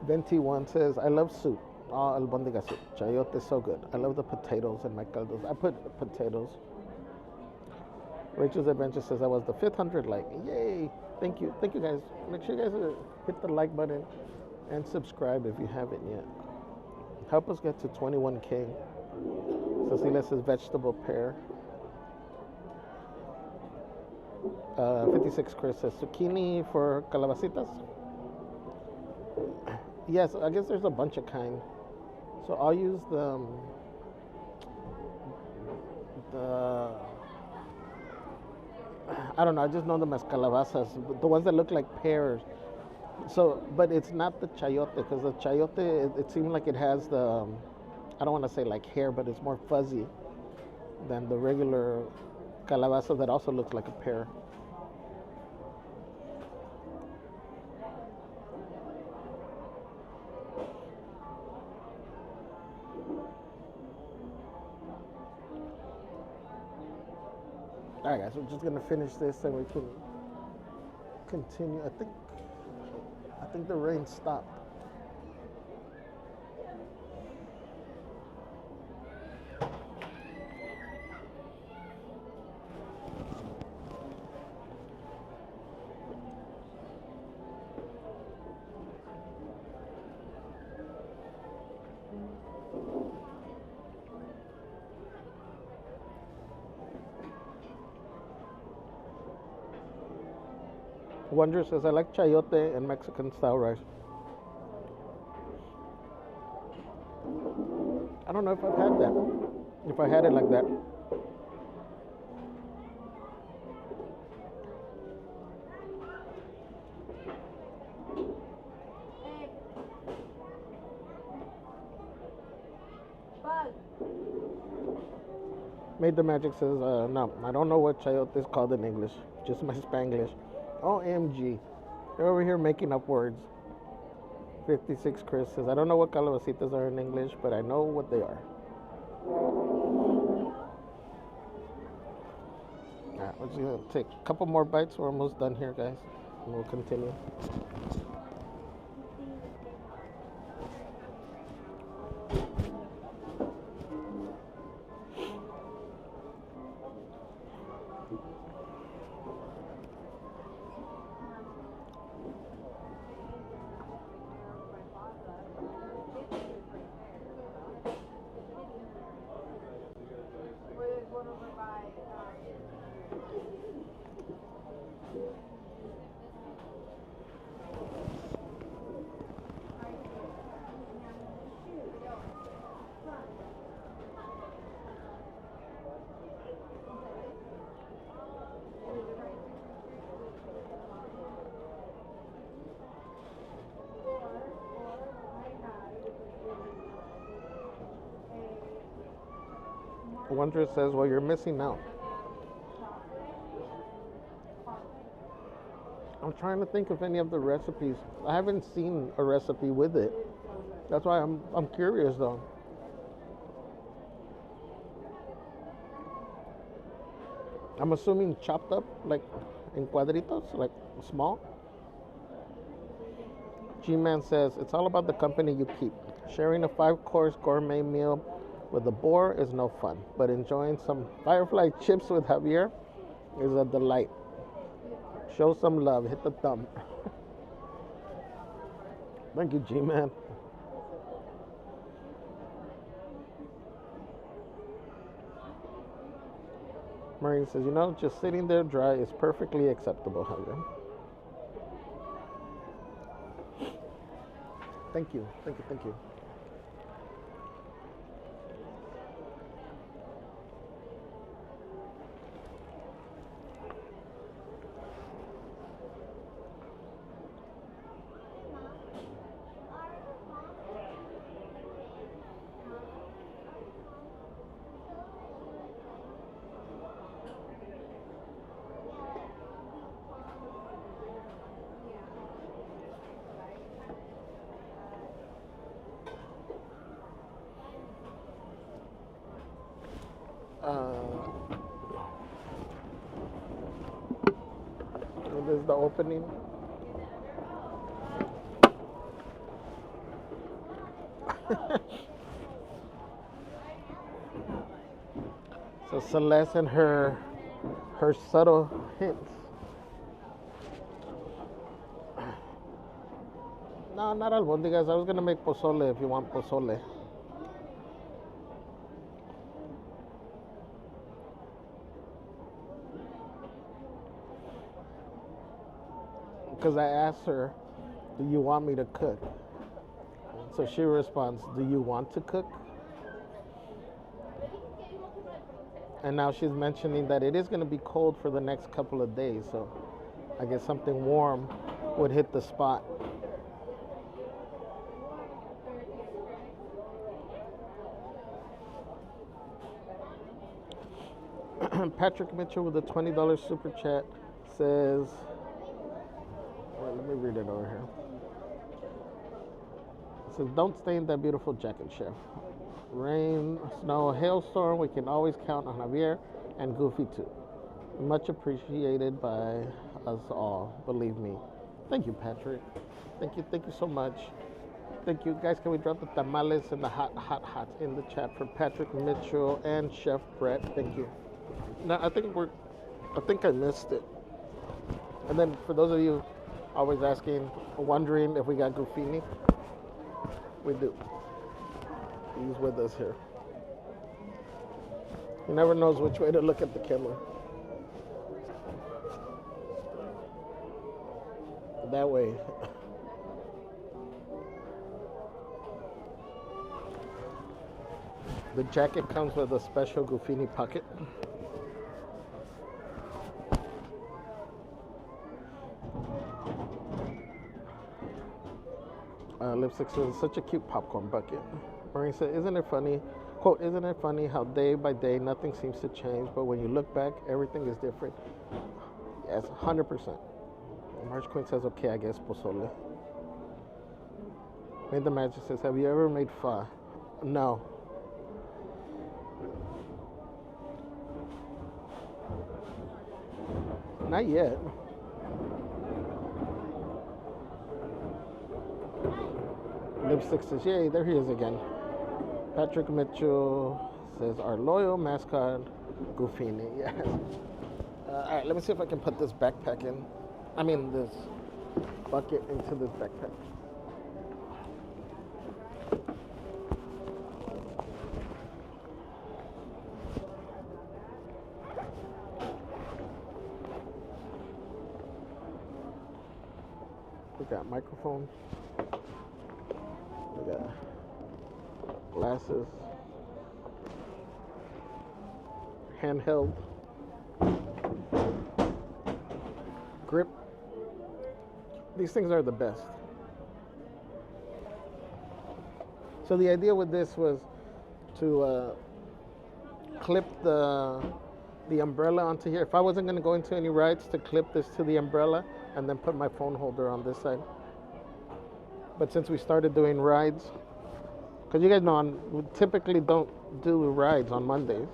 Venti1 says, I love soup. Oh, albondiga soup. Chayote is so good. I love the potatoes in my caldos. I put potatoes. Rachel's Adventure says, I was the 500 like. Yay. Thank you. Thank you, guys. Make sure you guys hit the like button and subscribe if you haven't yet. Help us get to 21K. Cecilia says, vegetable pear. 56 Chris says, zucchini for calabacitas. Yes, I guess there's a bunch of kind. So I'll use the I don't know, I just know them as calabazas, the ones that look like pears. So, but it's not the chayote, because the chayote, it seems like it has the, I don't want to say like hair, but it's more fuzzy than the regular calabaza that also looks like a pear. All right, guys, we're just gonna finish this and we can continue. I think the rain stopped. Wonder says, I like chayote and Mexican style rice. I don't know if I've had that. If I had it like that. Made the Magic says, no, I don't know what chayote is called in English. Just my Spanglish. OMG. They're over here making up words. 56 Chris says, I don't know what calabacitas are in English, but I know what they are. Alright, we're just going to take a couple more bites. We're almost done here, guys. And we'll continue. Wonder says, well, you're missing out. I'm trying to think of any of the recipes. I haven't seen a recipe with it. That's why I'm curious though. I'm assuming chopped up, like in cuadritos, like small. G-Man says, it's all about the company you keep. Sharing a 5-course gourmet meal with a boar is no fun, but enjoying some Firefly chips with Javier is a delight. Show some love, hit the thumb. Thank you, G-Man. Maureen says, you know, just sitting there dry is perfectly acceptable, Javier. Thank you, thank you, thank you. This is the opening. So Celeste and her subtle hints. No, not albóndigas. I was gonna make pozole if you want pozole. Because I asked her, do you want me to cook? So she responds, do you want to cook? And now she's mentioning that it is going to be cold for the next couple of days. So I guess something warm would hit the spot. Patrick Mitchell with a $20 super chat says, well, let me read it over here. It says, don't stain that beautiful jacket, chef. Rain, snow, hailstorm, we can always count on Javier and Goofy too. Much appreciated by us all, believe me. Thank you, Patrick. Thank you so much. Thank you, guys. Can we drop the tamales and the hot in the chat for Patrick Mitchell and Chef Brett? Thank you. Now, I think I missed it. And then for those of you always asking, wondering if we got Goofini, we do. He's with us here. He never knows which way to look at the camera. That way. The jacket comes with a special Goofini pocket. Lipstick says, such a cute popcorn bucket. Maureen said, isn't it funny? Quote, isn't it funny how day by day nothing seems to change, but when you look back, everything is different? Yes, 100%. March Queen says, okay, I guess pozole. Made the Magic says, have you ever made pho? No. Not yet. Lipstick says, yay, there he is again. Patrick Mitchell says, our loyal mascot, Goofini. Yes. All right, let me see if I can put this backpack in. This bucket into this backpack. We got microphones. We got glasses. Handheld. Grip. These things are the best. So the idea with this was to clip the umbrella onto here. If I wasn't going to go into any rides, to clip this to the umbrella and then put my phone holder on this side. But since we started doing rides, because you guys know we typically don't do rides on Mondays.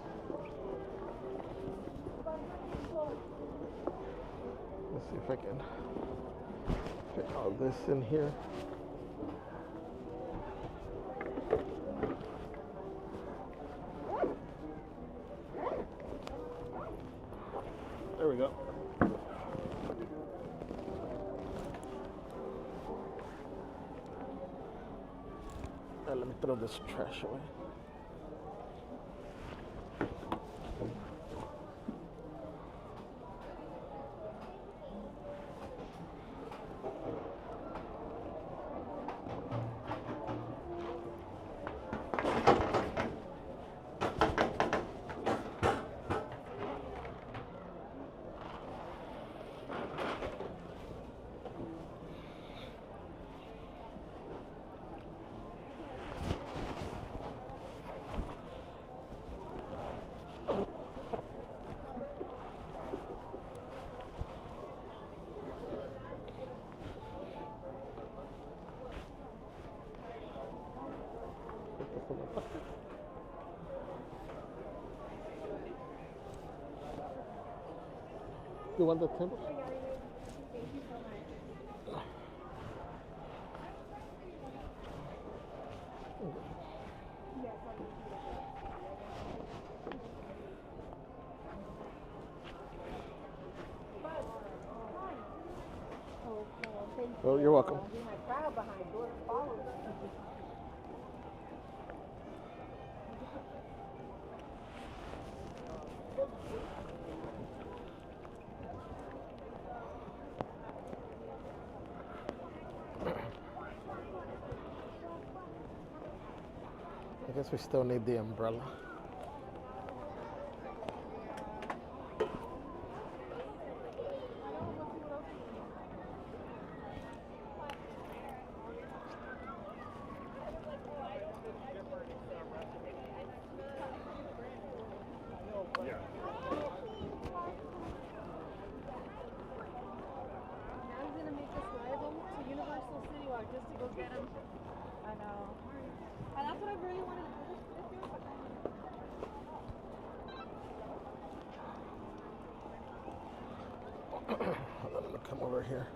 Let's see if I can fit all this in here. There we go. Let me throw this trash away. You want the table? Oh, you're welcome. My crowd behind door follows. I guess we still need the umbrella. Come over here.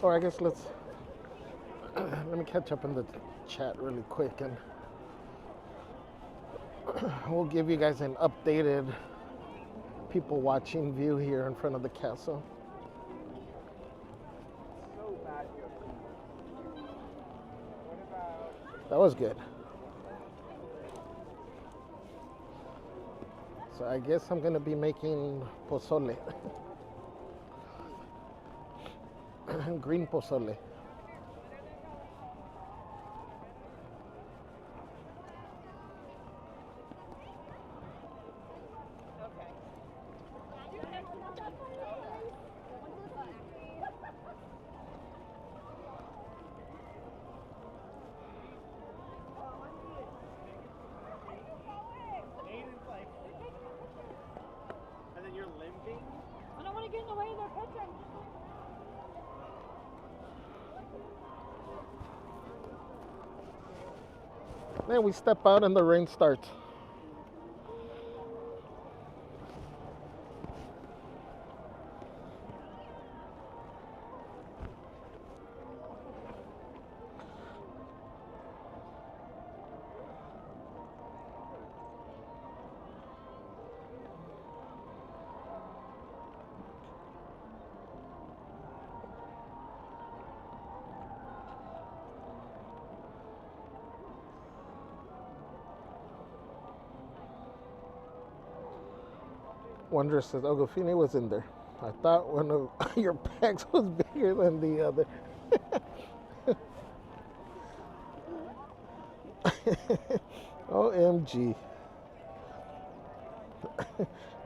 Or I guess let's let me catch up in the chat really quick, and we'll give you guys an updated people watching view here in front of the castle. That was good. So I guess I'm gonna be making pozole. Green pozole. Then we step out and the rain starts. Wonder says, Ogofini was in there. I thought one of your packs was bigger than the other. OMG.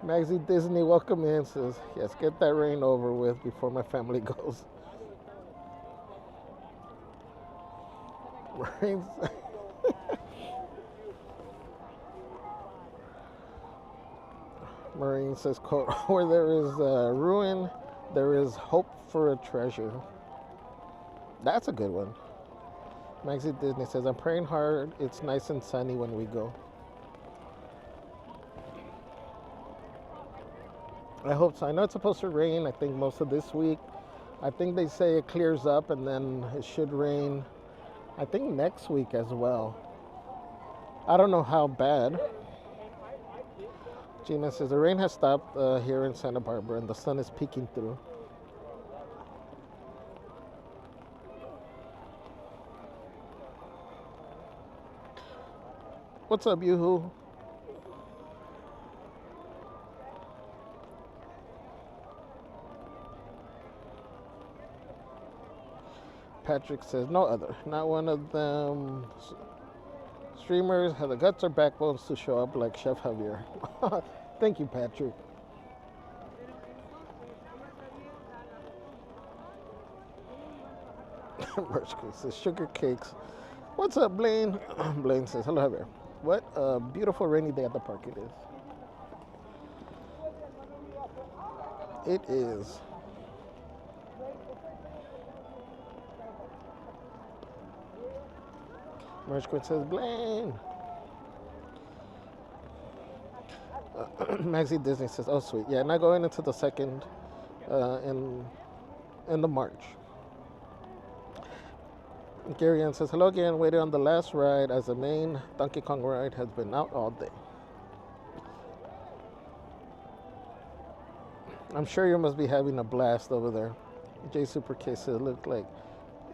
Maxie Disney, welcome in, says, yes, get that rain over with before my family goes. Rain's Marine says, quote, where there is ruin, there is hope for a treasure. That's a good one. Maxie Disney says, I'm praying hard. It's nice and sunny when we go. I hope so. I know it's supposed to rain, I think, most of this week. I think they say it clears up and then it should rain, I think, next week as well. I don't know how bad. Gina says, the rain has stopped here in Santa Barbara and the sun is peeking through. What's up, Yoo-hoo? Patrick says, no other. Not one of them streamers have the guts or backbones to show up like Chef Javier. Thank you, Patrick. Merchko says, sugar cakes. What's up, Blaine? Blaine says, hello, Javier. What a beautiful rainy day at the park it is. It is. Merchko says, Blaine. Maxie Disney says, oh, sweet. Yeah, not going into the second in the March. Gary Ann says, hello again, waited on the last ride as the main Donkey Kong ride has been out all day. I'm sure you must be having a blast over there. J Super K says, it looked like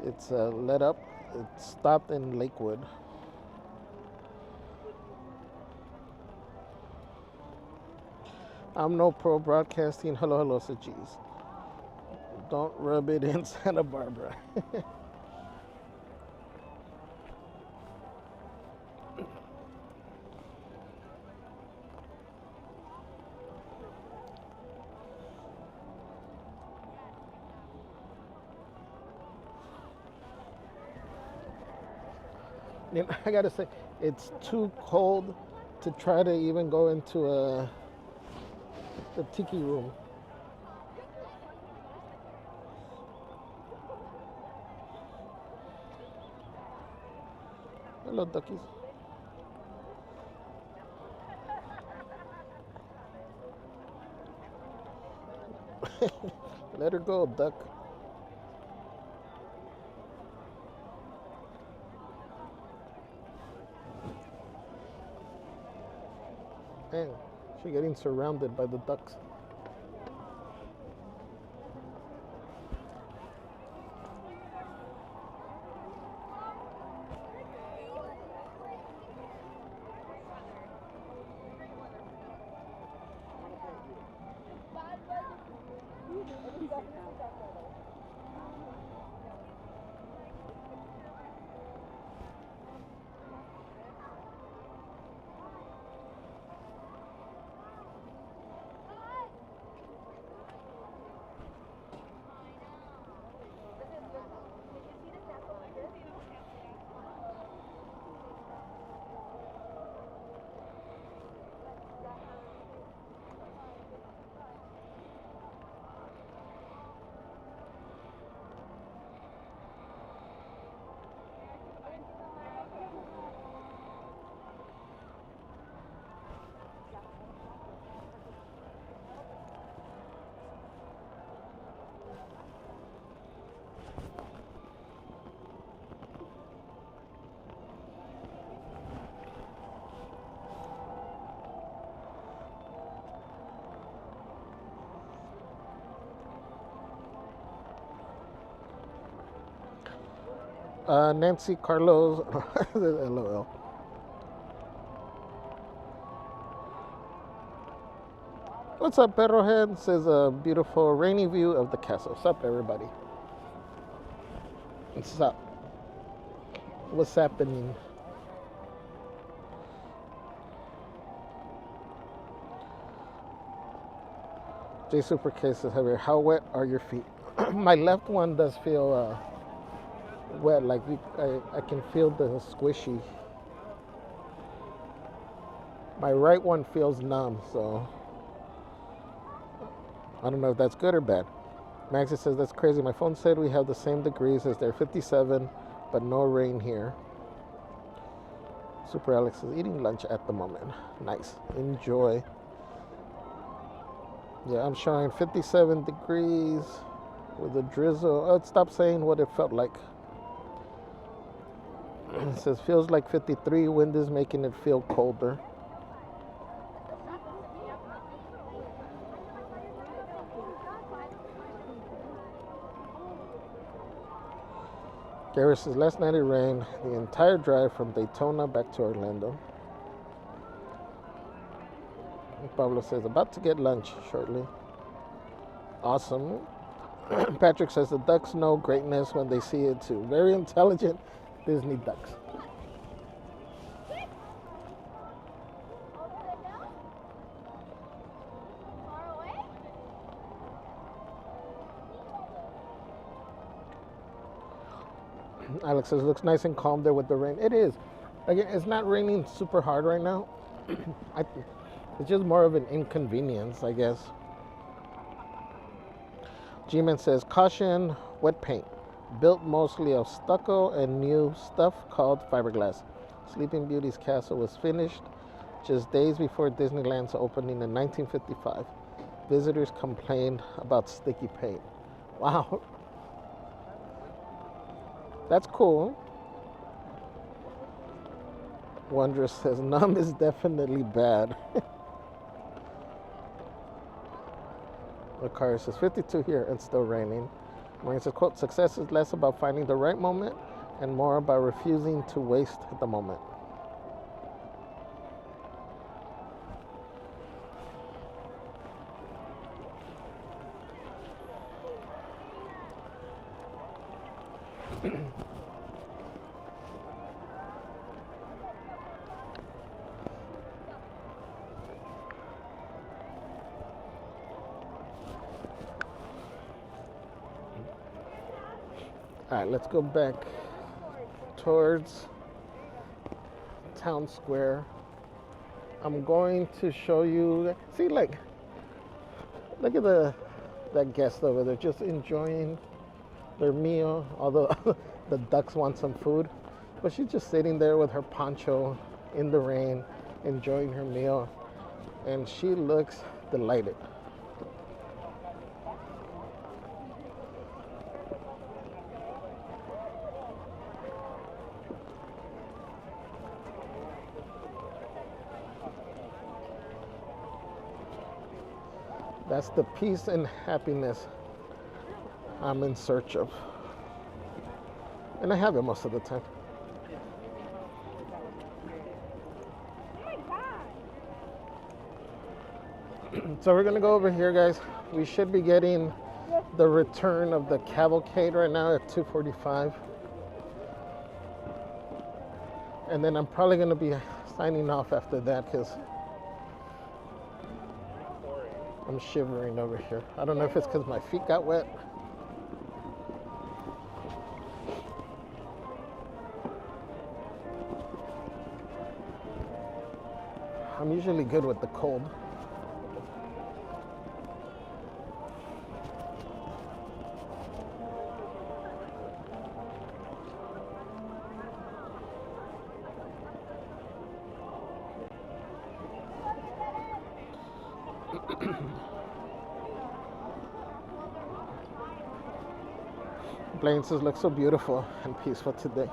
it's let up. It stopped in Lakewood. I'm no pro broadcasting. Hello, hello, says G's. Don't rub it in Santa Barbara. You know, I gotta say, it's too cold to try to even go into the tiki room. Hello, duckies. Let her go, duck. Dang, she's getting surrounded by the ducks. Nancy Carlos, LOL. What's up, Perrohead? Says a beautiful rainy view of the castle. What's up, everybody? What's up? What's happening? J Super K says, Javier, how wet are your feet? My left one does feel wet, like I can feel the squishy. My right one feels numb, so I don't know if that's good or bad. Maxie says, that's crazy. My phone said we have the same degrees as they're 57, but no rain here. Super Alex is eating lunch at the moment. Nice. Enjoy. Yeah, I'm showing 57 degrees with a drizzle. Oh, stop saying what it felt like. It says, feels like 53. Wind is making it feel colder. Gary says, last night it rained the entire drive from Daytona back to Orlando. Pablo says, about to get lunch shortly. Awesome. Patrick says, the ducks know greatness when they see it too. Very intelligent Disney ducks. Alex says, looks nice and calm there with the rain. It is. Again, it's not raining super hard right now. It's just more of an inconvenience, I guess. G-Man says, caution, wet paint. Built mostly of stucco and new stuff called fiberglass. Sleeping Beauty's castle was finished just days before Disneyland's opening in 1955. Visitors complained about sticky paint. Wow. That's cool. Wondrous says numb is definitely bad. The car says 52 here and still raining. Maureen says, quote, success is less about finding the right moment and more about refusing to waste the moment. All right, let's go back towards Town Square. I'm going to show you, see, like, look at that guest over there just enjoying their meal, although the ducks want some food. But she's just sitting there with her poncho in the rain, enjoying her meal, and she looks delighted. That's the peace and happiness I'm in search of. And I have it most of the time. So we're gonna go over here, guys. We should be getting the return of the Cavalcade right now at 2:45. And then I'm probably gonna be signing off after that because I'm shivering over here. I don't know if it's because my feet got wet. I'm usually good with the cold. Blaine says, looks so beautiful and peaceful today.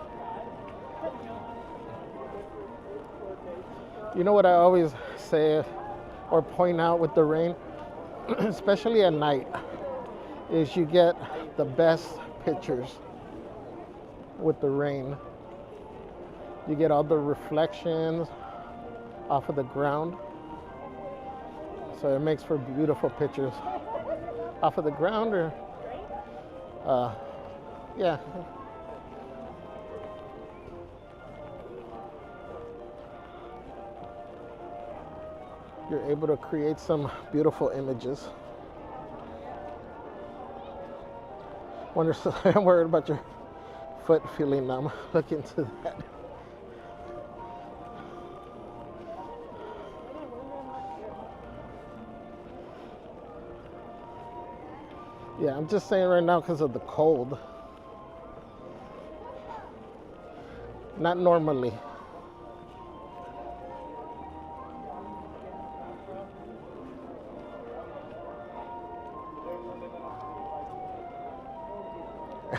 You know what I always say or point out with the rain, especially at night, is you get the best pictures with the rain. You get all the reflections off of the ground. So it makes for beautiful pictures off of the ground or yeah. You're able to create some beautiful images. Wonder, I'm worried about your foot feeling numb. Look into that. Yeah, I'm just saying right now because of the cold. Not normally.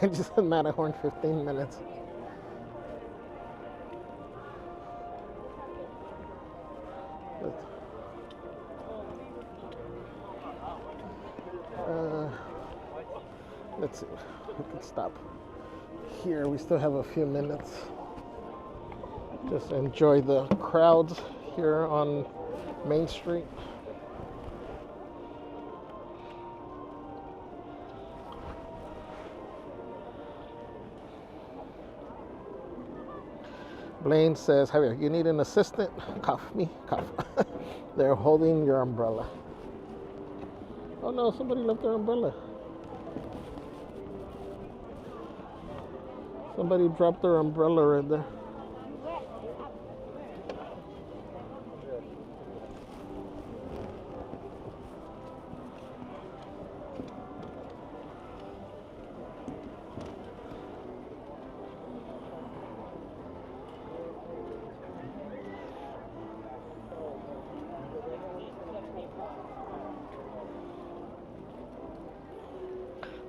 I just had Matterhorn 15 minutes. Let's see, we can stop here. We still have a few minutes. Just enjoy the crowds here on Main Street. Blaine says, Javier, you need an assistant? Cough, me, cough. They're holding your umbrella. Oh no, somebody left their umbrella. Somebody dropped their umbrella right there.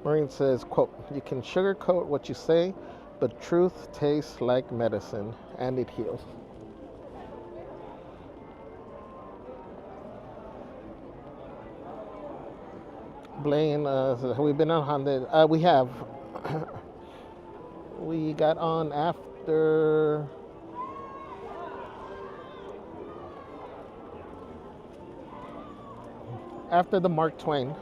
Maureen says, quote, you can sugarcoat what you say, but truth tastes like medicine and it heals. Blaine, have we been on Honda? We have. We got on after the Mark Twain.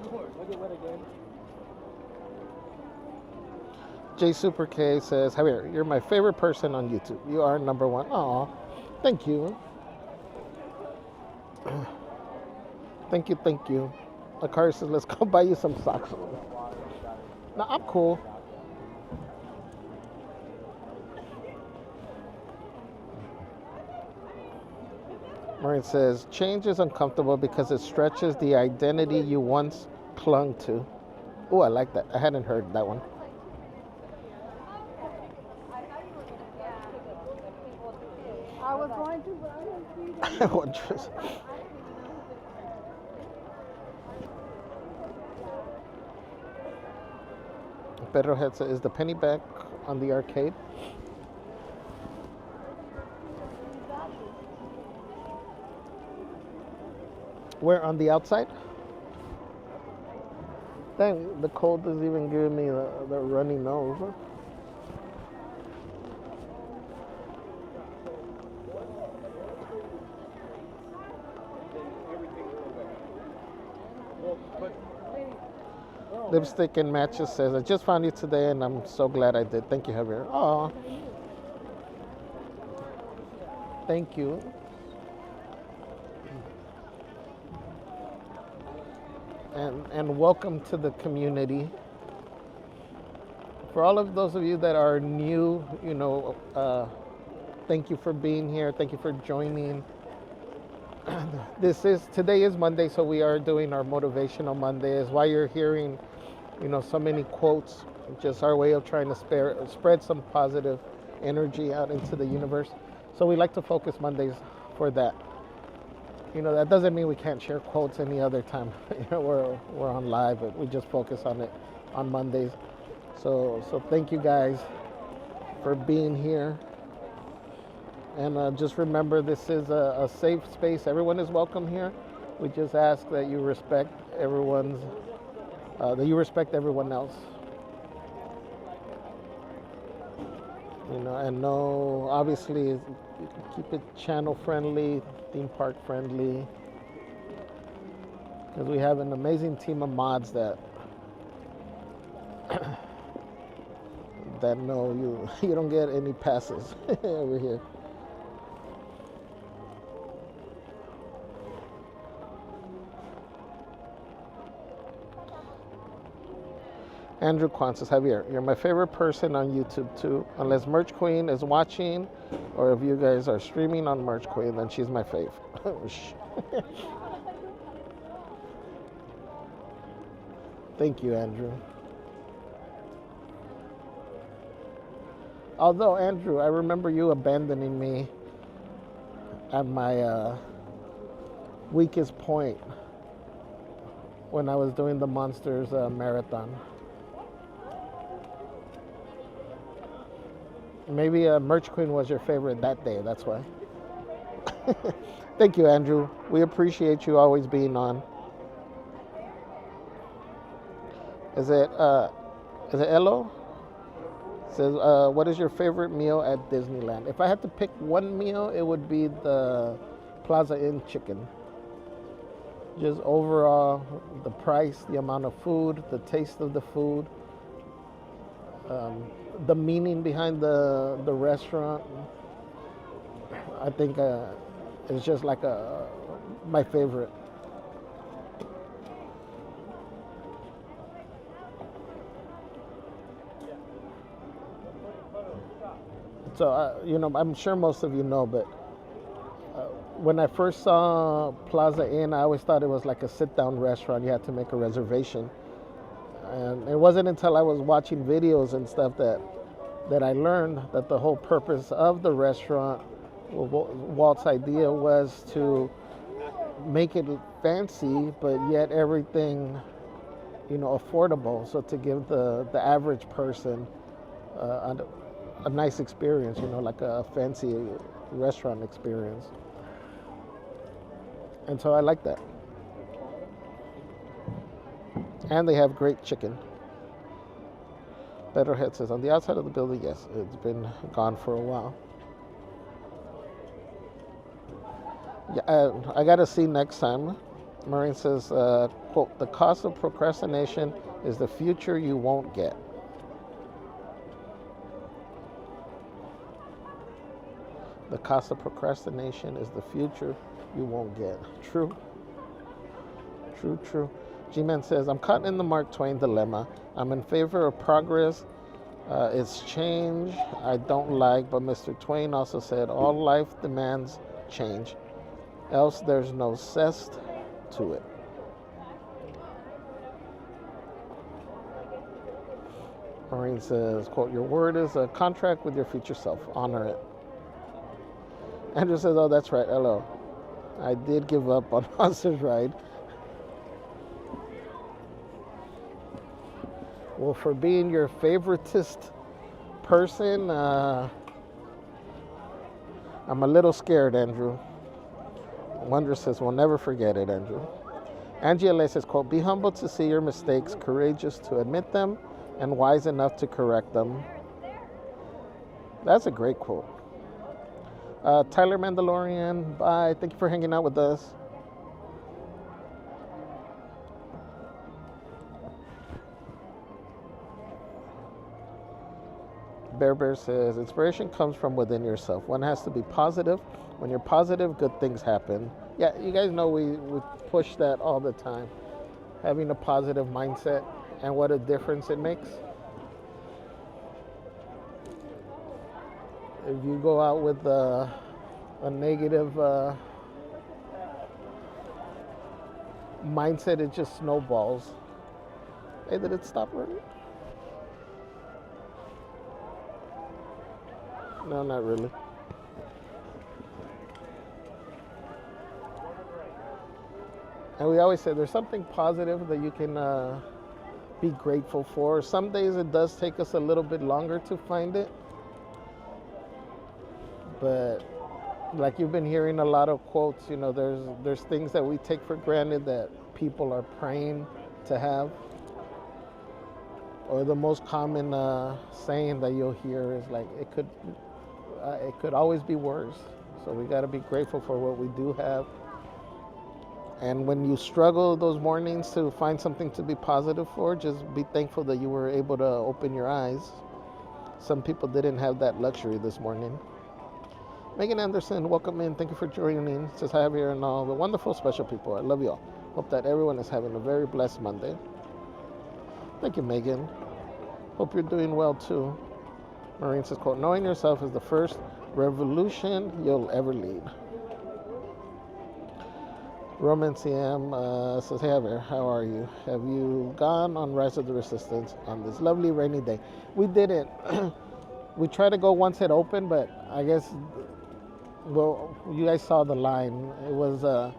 J Super K says, Javier, you're my favorite person on YouTube. You are number one. Aw, thank you. Thank you, thank you. Akari says, let's go buy you some socks. No, I'm cool. Maureen says, change is uncomfortable because it stretches the identity you once clung to. Oh, I like that. I hadn't heard that one. I was going to, but I didn't see them. Pedro Head says, is the penny back on the arcade? Where, on the outside? Dang, the cold is even giving me the runny nose. Huh? Lipstick and Matches says, I just found you today and I'm so glad I did. Thank you, Javier. Aw. Thank you. And welcome to the community. For all of those of you that are new, thank you for being here. Thank you for joining. Today is Monday, so we are doing our Motivational Monday. Is why you're hearing, so many quotes. Just our way of trying to spread some positive energy out into the universe. So we like to focus Mondays for that. That doesn't mean we can't share quotes any other time. We're on live, but we just focus on it on Mondays. So thank you guys for being here. And just remember, this is a safe space. Everyone is welcome here. We just ask that you respect everyone else. And no, obviously, keep it channel friendly, theme park friendly, because we have an amazing team of mods that know you don't get any passes over here. Andrew Kwan says, Javier, you're my favorite person on YouTube too. Unless Merch Queen is watching, or if you guys are streaming on Merch Queen, then she's my fave. Thank you, Andrew. Although, Andrew, I remember you abandoning me at my weakest point when I was doing the Monsters marathon. Maybe Merch Queen was your favorite that day, that's why. Thank you, Andrew. We appreciate you always being on. Is it Elo? It says, what is your favorite meal at Disneyland? If I had to pick one meal, it would be the Plaza Inn chicken. Just overall, the price, the amount of food, the taste of the food, the meaning behind the restaurant. I think it's just like my favorite. So, I'm sure most of you know, but when I first saw Plaza Inn, I always thought it was like a sit-down restaurant. You had to make a reservation. And it wasn't until I was watching videos and stuff that I learned that the whole purpose of the restaurant, Walt's idea, was to make it fancy, but yet everything, affordable. So to give the average person a nice experience, you know, like a fancy restaurant experience. And so I like that. And they have great chicken. Betterhead says, on the outside of the building, yes, it's been gone for a while. Yeah, I got to see next time. Maureen says, quote, the cost of procrastination is the future you won't get. The cost of procrastination is the future you won't get. True. True, true. G-Man says, I'm caught in the Mark Twain dilemma. I'm in favor of progress. It's change I don't like, but Mr. Twain also said, all life demands change, else there's no zest to it. Maureen says, quote, your word is a contract with your future self. Honor it. Andrew says, oh, that's right. Hello. I did give up on Monster's Ride. Well, for being your favoritist person, I'm a little scared, Andrew. Wonder says, we'll never forget it, Andrew. Angie L.A. says, quote, be humble to see your mistakes, courageous to admit them, and wise enough to correct them. That's a great quote. Tyler Mandalorian, bye. Thank you for hanging out with us. Bear says, inspiration comes from within yourself. One has to be positive. When you're positive, good things happen. Yeah, you guys know we push that all the time. Having a positive mindset and what a difference it makes. If you go out with a negative mindset, it just snowballs. Hey, did it stop running? No, not really. And we always say there's something positive that you can be grateful for. Some days it does take us a little bit longer to find it. But like you've been hearing a lot of quotes, you know, there's things that we take for granted that people are praying to have. Or the most common saying that you'll hear is like, it could always be worse. So we got to be grateful for what we do have. And when you struggle those mornings to find something to be positive for, just be thankful that you were able to open your eyes. Some people didn't have that luxury this morning. Megan Anderson, welcome in. Thank you for joining. Says hi here and all the wonderful special people. I love you all. Hope that everyone is having a very blessed Monday. Thank you, Megan. Hope you're doing well too. Maureen says, quote, knowing yourself is the first revolution you'll ever lead. Roman CM says, hey, Javier, how are you? Have you gone on Rise of the Resistance on this lovely rainy day? We didn't. We tried to go once it opened, but I guess, well, you guys saw the line. It was, I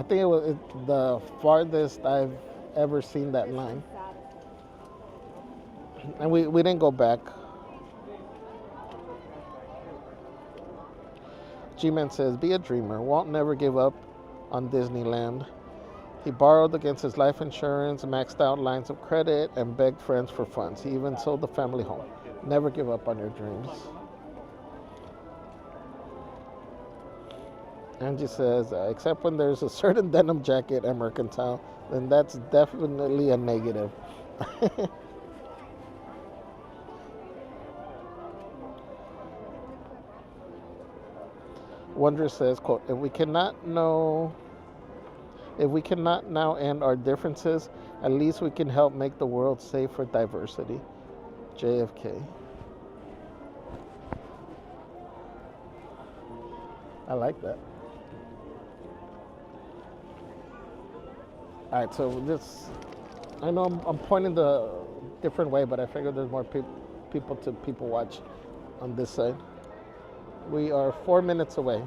think it was the farthest I've ever seen that line. And we didn't go back. G-Man says, be a dreamer. Walt never gave up on Disneyland. He borrowed against his life insurance, maxed out lines of credit, and begged friends for funds. He even sold the family home. Never give up on your dreams. Angie says, except when there's a certain denim jacket at Mercantile, then that's definitely a negative. Wonder says, quote, if we cannot now end our differences, at least we can help make the world safe for diversity. JFK. I like that. All right, so this, I know I'm pointing the different way, but I figured there's more people to people watch on this side. We are 4 minutes away.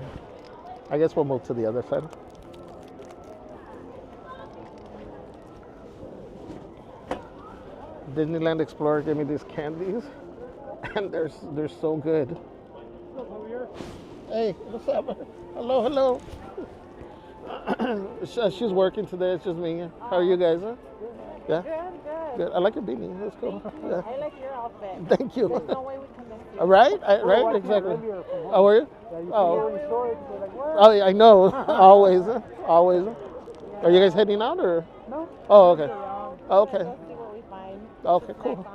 I guess we'll move to the other side. Disneyland Explorer gave me these candies. and they're so good. Hey, what's up? Hello, hello. She's working today. It's just me. How are you guys? Huh? Yeah. Good. I like your beanie. That's cool. Yeah. I like your outfit. Thank you. There's no way we can miss you. Right? Right? Exactly. How are you? Oh, yeah, I know. Always. Always. Are you guys heading out or? No. Oh, okay. Okay. Let's see what we find. Okay, cool.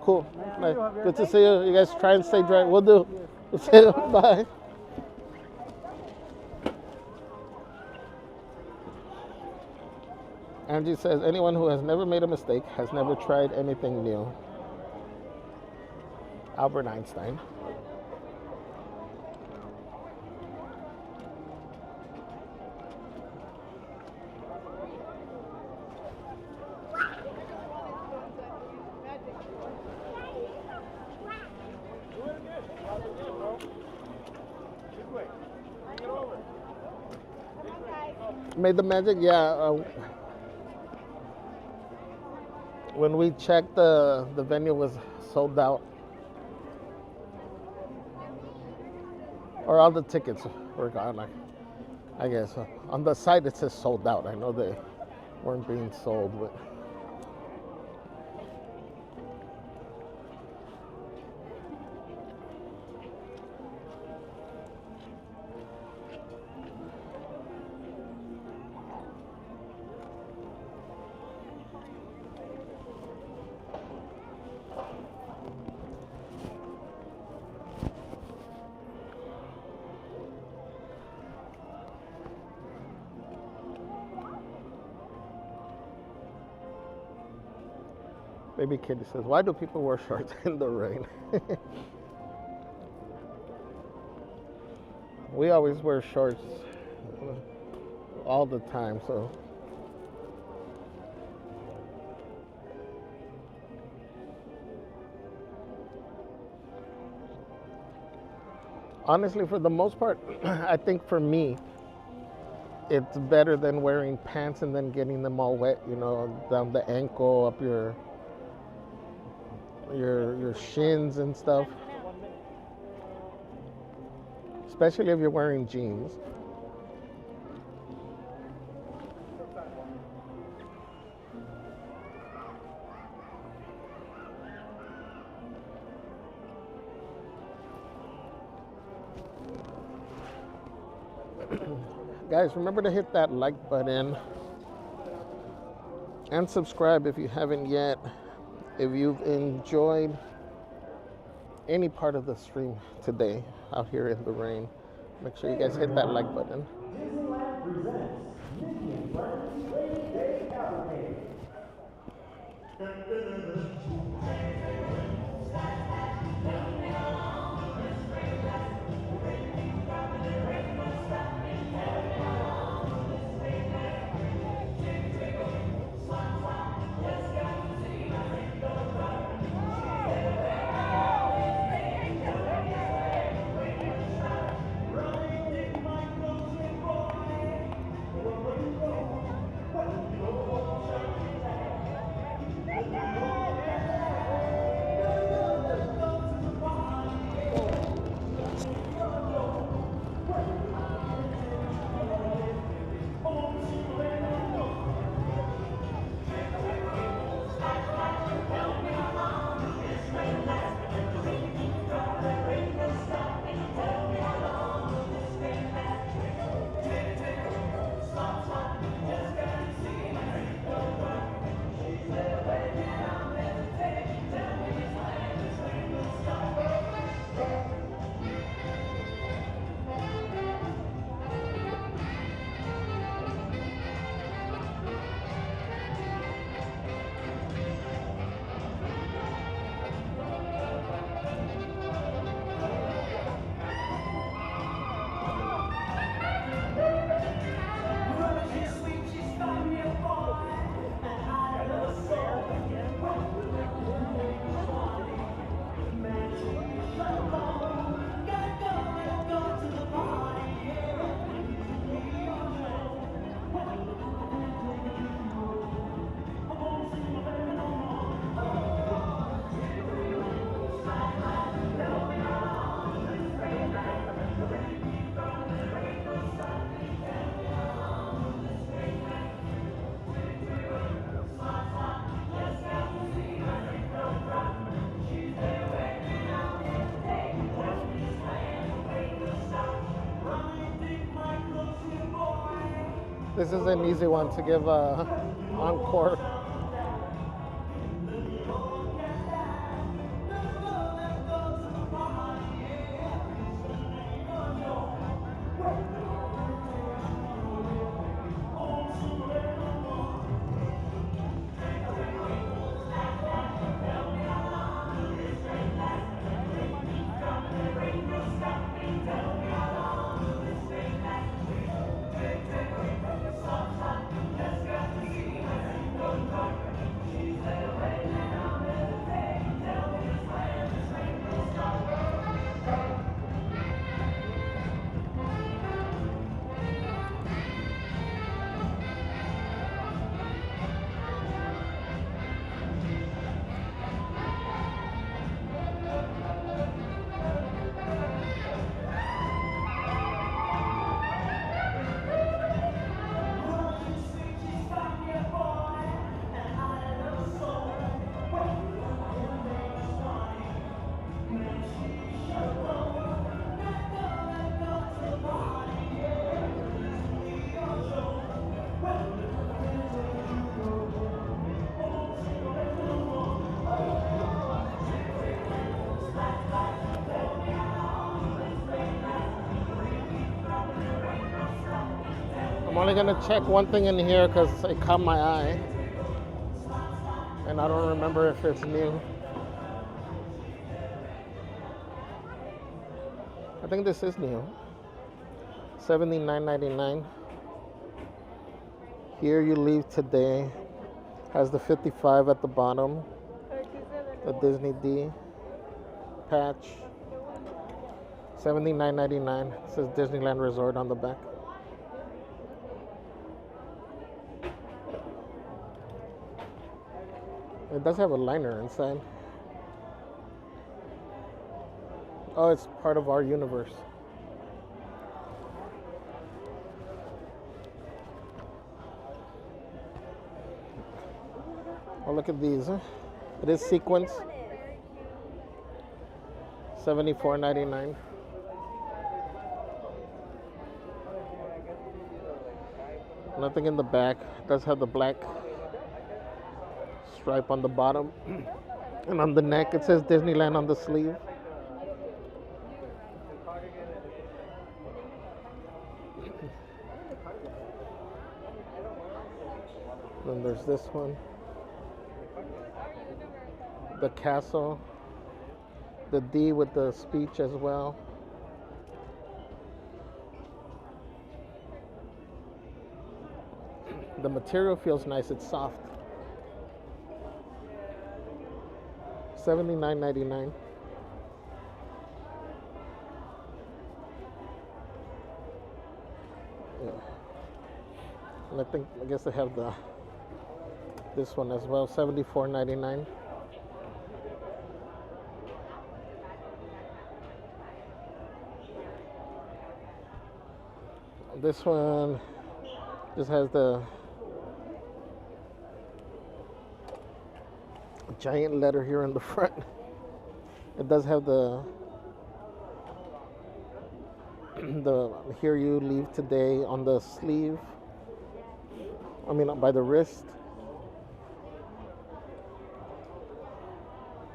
Cool. Nice. Good to see you. You guys try and stay dry. We'll do. See you. Bye. Angie says, anyone who has never made a mistake has never tried anything new. Albert Einstein. Made the magic, yeah. When we checked, the venue was sold out, or all the tickets were gone. I guess on the site it says sold out. I know they weren't being sold, but. Baby Kitty says, why do people wear shorts in the rain? We always wear shorts all the time, so. Honestly, for the most part, I think for me, it's better than wearing pants and then getting them all wet, you know, down the ankle, up your shins and stuff. Especially if you're wearing jeans. Guys, remember to hit that like button and subscribe if you haven't yet. If you've enjoyed any part of the stream today out here in the rain, make sure you guys hit that like button. Disneyland presents Mickey and Friends Rainy Day Cavalcade. This is an easy one to give encore. I'm only gonna check one thing in here because it caught my eye. And I don't remember if it's new. I think this is new. $79.99. Here you leave today. Has the 55 at the bottom. The Disney D patch. $79.99. It says Disneyland Resort on the back. It does have a liner inside. Oh, it's part of our universe. Oh, look at these. It is sequins. $74.99. Nothing in the back. It does have the black stripe on the bottom. And on the neck it says Disneyland on the sleeve. Then there's this one. The castle. The D with the speech as well. The material feels nice, it's soft. $79.99. Yeah. And I guess they have this one as well, $74.99. This one just has the giant letter here in the front. It does have the here you leave today on the sleeve. I mean by the wrist.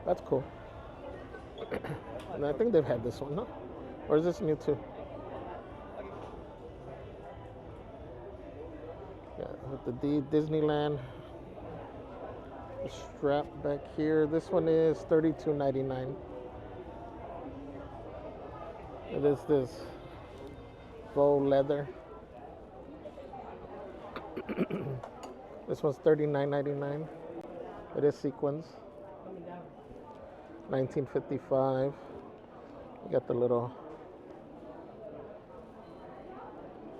That's cool. And I think they've had this one, no? Or is this new too? Yeah, with the Disneyland strap back here. This one is $32.99. It is this faux leather. This one's $39.99. It is sequins. 1955. You got the little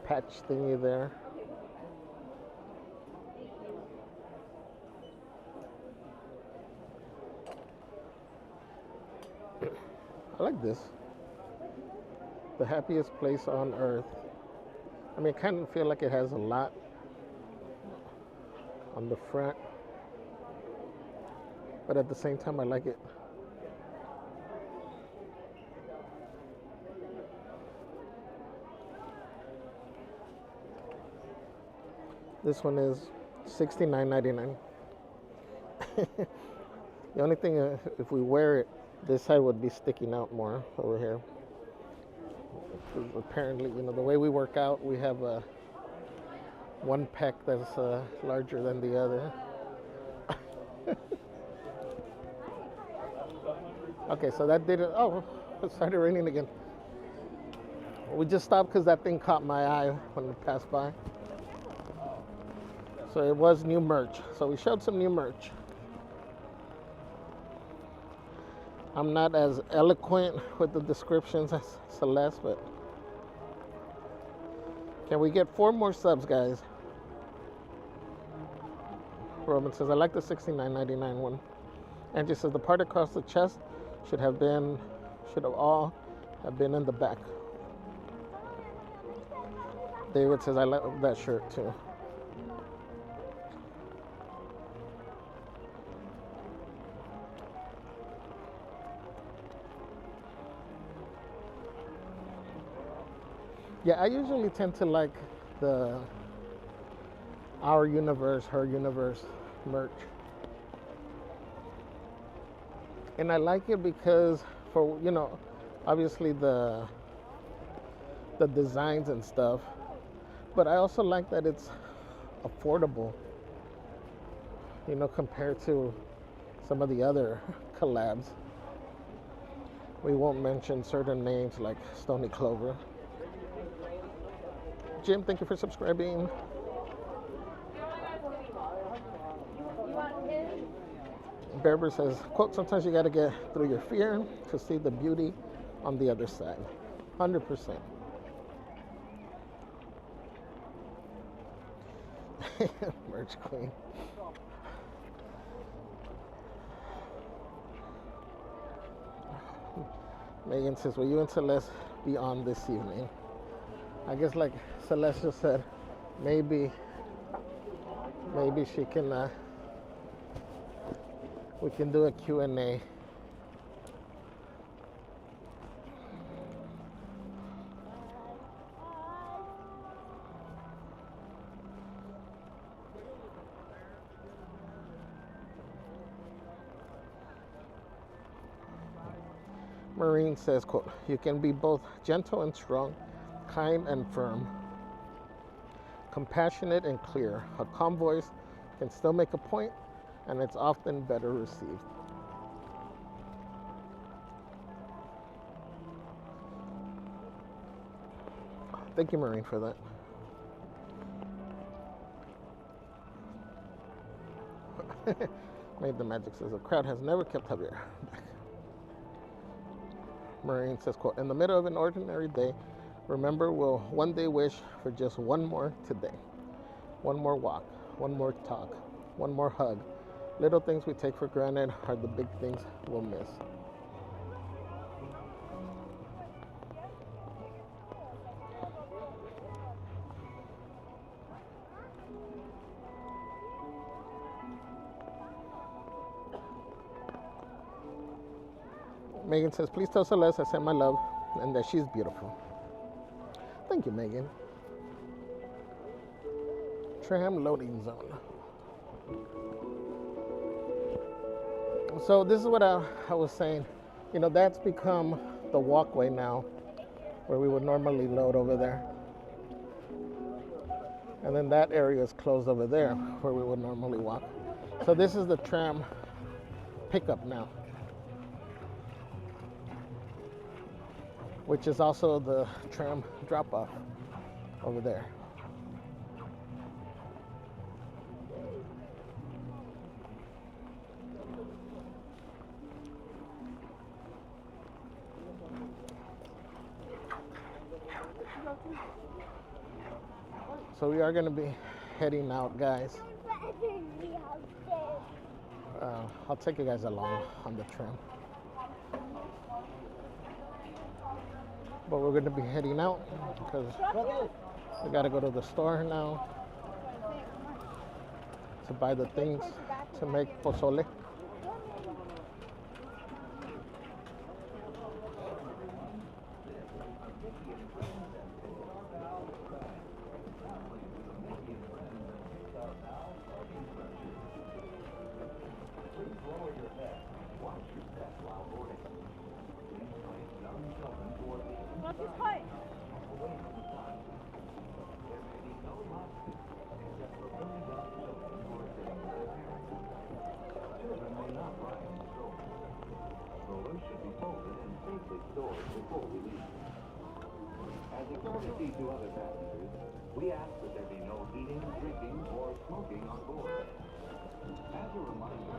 patch thingy there. I like this. The happiest place on earth. I mean, I kind of feel like it has a lot on the front, but at the same time, I like it. This one is $69.99. The only thing, if we wear it, this side would be sticking out more over here. Apparently, you know, the way we work out, we have one pec that's larger than the other. Okay, so that did it. Oh, it started raining again. We just stopped because that thing caught my eye when it passed by. So it was new merch. So we showed some new merch. I'm not as eloquent with the descriptions as Celeste, but can we get 4 more subs, guys? Roman says, I like the $69.99 one. Angie says, the part across the chest should have all have been in the back. David says, I like that shirt too. Yeah, I usually tend to like the Our Universe, Her Universe merch. And I like it because for, you know, obviously the designs and stuff, but I also like that it's affordable, you know, compared to some of the other collabs. We won't mention certain names like Stony Clover. Jim, thank you for subscribing. Berber says, quote, sometimes you got to get through your fear to see the beauty on the other side. 100%. Merch queen. Megan says, will you and Celeste be on this evening? I guess like Celeste just said, maybe she can, we can do a Q&A. Marine says, quote, you can be both gentle and strong, kind and firm, compassionate and clear. A calm voice can still make a point, and it's often better received. Thank you, Marine, for that. Made the Magic says, the crowd has never kept Javier back. Marine says, quote, in the middle of an ordinary day, remember, we'll one day wish for just one more today. One more walk, one more talk, one more hug. Little things we take for granted are the big things we'll miss. Megan says, please tell Celeste I sent my love and that she's beautiful. Thank you, Megan. Tram loading zone. So this is what I was saying. You know, that's become the walkway now where we would normally load over there. And then that area is closed over there where we would normally walk. So this is the tram pickup now, which is also the tram drop-off over there. So we are going to be heading out, guys. I'll take you guys along on the tram. But we're going to be heading out because we got to go to the store now to buy the things to make pozole. while boarding. Please place young children toward the What's his height? away from the side. There may be no latches except for very young children who are sitting with their parents. Children may not ride in the stroller. Strollers should be folded and safely stored before we leave. As a courtesy to other passengers, we ask that there be no eating, drinking, or smoking on board. As a reminder,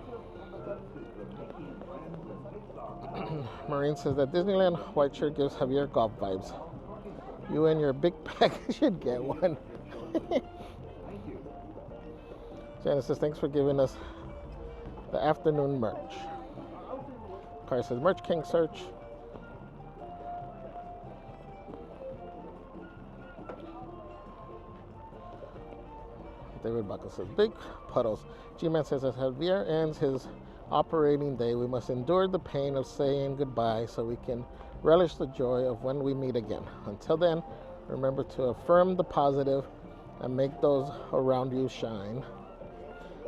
this is the Mickey and Friends and Pixar. Maureen says that Disneyland white shirt gives Javier golf vibes. You and your big pack should get one. Janice says, thanks for giving us the afternoon merch. Car says, Merch King search. David Buckle says, big puddles. G-Man says, as Javier ends his operating day, we must endure the pain of saying goodbye so we can relish the joy of when we meet again. Until then, remember to affirm the positive and make those around you shine.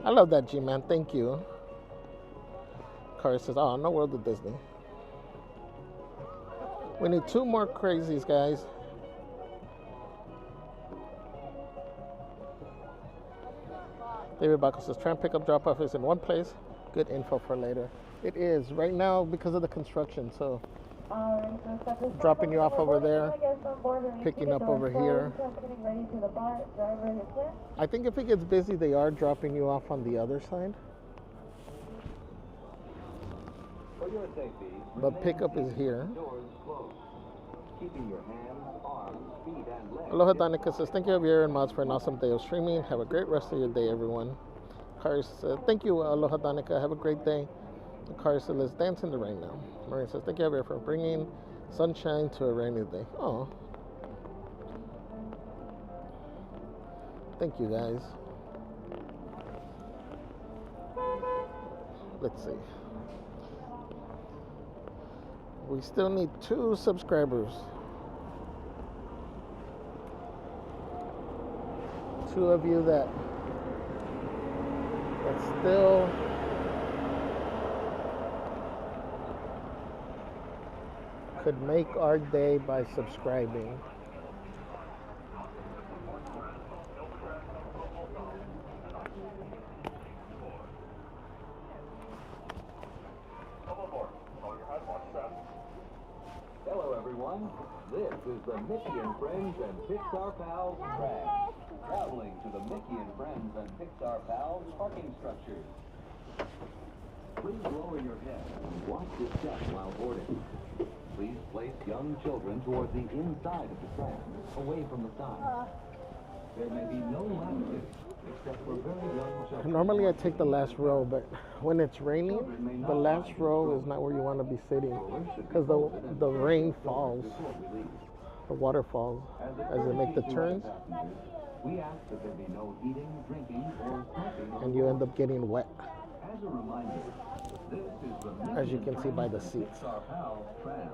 I love that, G-Man. Thank you. Kari says, oh, no World of Disney. We need 2 more crazies, guys. David Baco says, tram pickup drop-off is in one place. Good info for later. It is right now because of the construction. So dropping you off over there, picking up over here. I think if it gets busy, they are dropping you off on the other side. For your safety, But pickup is here. doors closed. Keeping your hands, arms, feet, and legs. Aloha Danica says, thank you, Javier and Mods, for an awesome day of streaming. Have a great rest of your day, everyone. Kari says, thank you, Aloha Danica. Have a great day. Kari says, let's dance in the rain now. Maria says, thank you, Javier, for bringing sunshine to a rainy day. Oh. Thank you, guys. Let's see. We still need 2 subscribers. 2 of you that still could make our day by subscribing. Hello, everyone. This is the Mickey and Friends and Pixar Pals Track. Traveling to the Mickey and Friends and Pixar Pals parking structures. Please lower your head and watch your step while boarding. Please place young children toward the inside of the tram, away from the side. There may be no latitude except for very young children. Normally I take the last row, but when it's raining, the last row is not where you want to be sitting because the rain falls, the water falls as they make the turns, We ask that there be no eating, drinking, or smoking. and you end up getting wet, As a reminder, this is the as you can see by the seats. Pixar Pals Tram,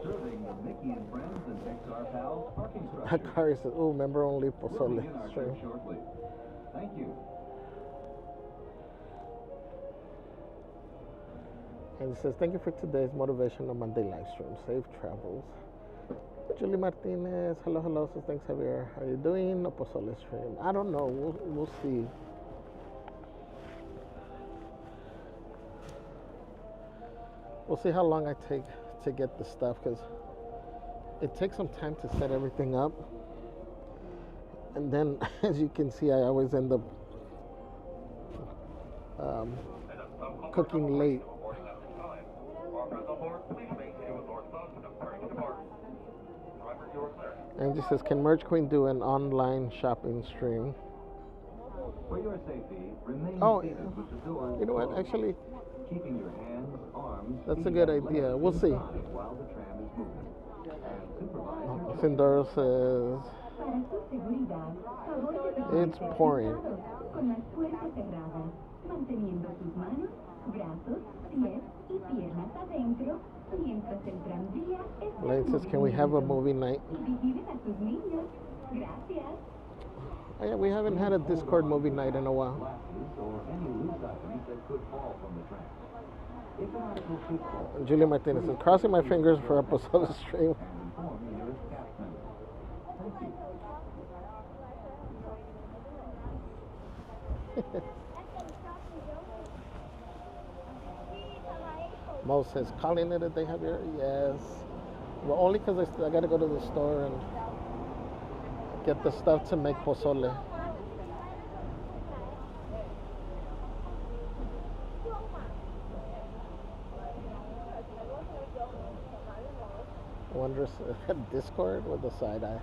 serving the Mickey and Friends and Pixar Pals parking That structure. car says, oh, member only We'll pozole begin our stream. trip shortly. Thank you. And it says, thank you for today's Motivational Monday live stream. Safe travels. Julie Martinez, hello, says, thanks, Javier. How are you doing? No pozole stream. I don't know. We'll see. We'll see how long I take to get the stuff because it takes some time to set everything up. And then, as you can see, I always end up cooking late. And it says, can Merge Queen do an online shopping stream? For your safety, remain Oh, seated with the doors you know what? closed. Actually, Keeping your hands, arms, that's a feet, good and idea. legs We'll see. inside while the tram is moving. And supervise your Sindoro says, it's pouring. Con las puertas cerradas, manteniendo sus manos, brazos, pies y piernas adentro, mientras el tranvía está Lane says, can we have a movie night? y vigilen a sus niños. Gracias. Oh, yeah, we haven't had a Discord movie night in a while. glasses or any loose items that could fall from the tram. Julia Martinez says, crossing my fingers for a pozole stream. Mo says, calling it a day, Javier? Yes. Well, only because I got to go to the store and get the stuff to make pozole. Wondrous Discord with a side eye.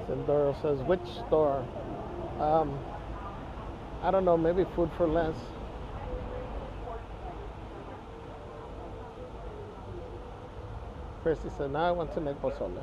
Sindoro says, which store? I don't know, maybe Food for Less. Christy said, now I want to make pozole.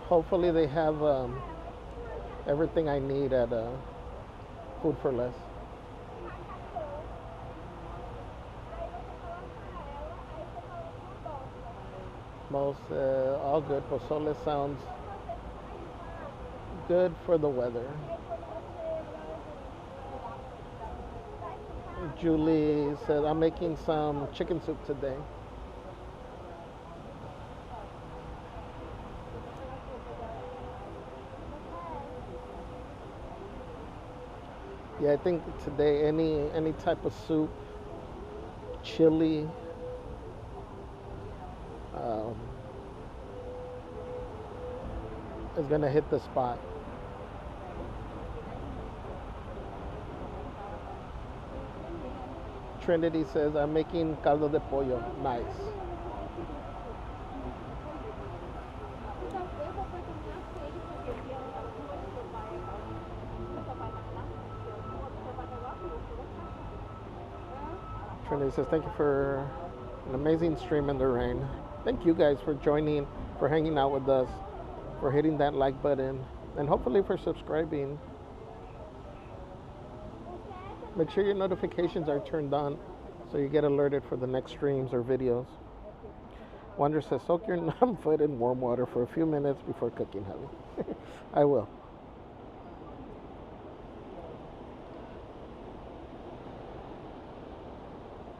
Hopefully they have everything I need at Food for Less. Most all good. Pozole sounds good for the weather. Julie said, I'm making some chicken soup today. Yeah, I think today any type of soup, chili, is gonna hit the spot. Trinity says, I'm making caldo de pollo. Nice. Trinity says, thank you for an amazing stream in the rain. Thank you guys for joining, for hanging out with us, for hitting that like button, and hopefully for subscribing. Make sure your notifications are turned on so you get alerted for the next streams or videos. Wonder says, soak your numb foot in warm water for a few minutes before cooking, Javi. I will.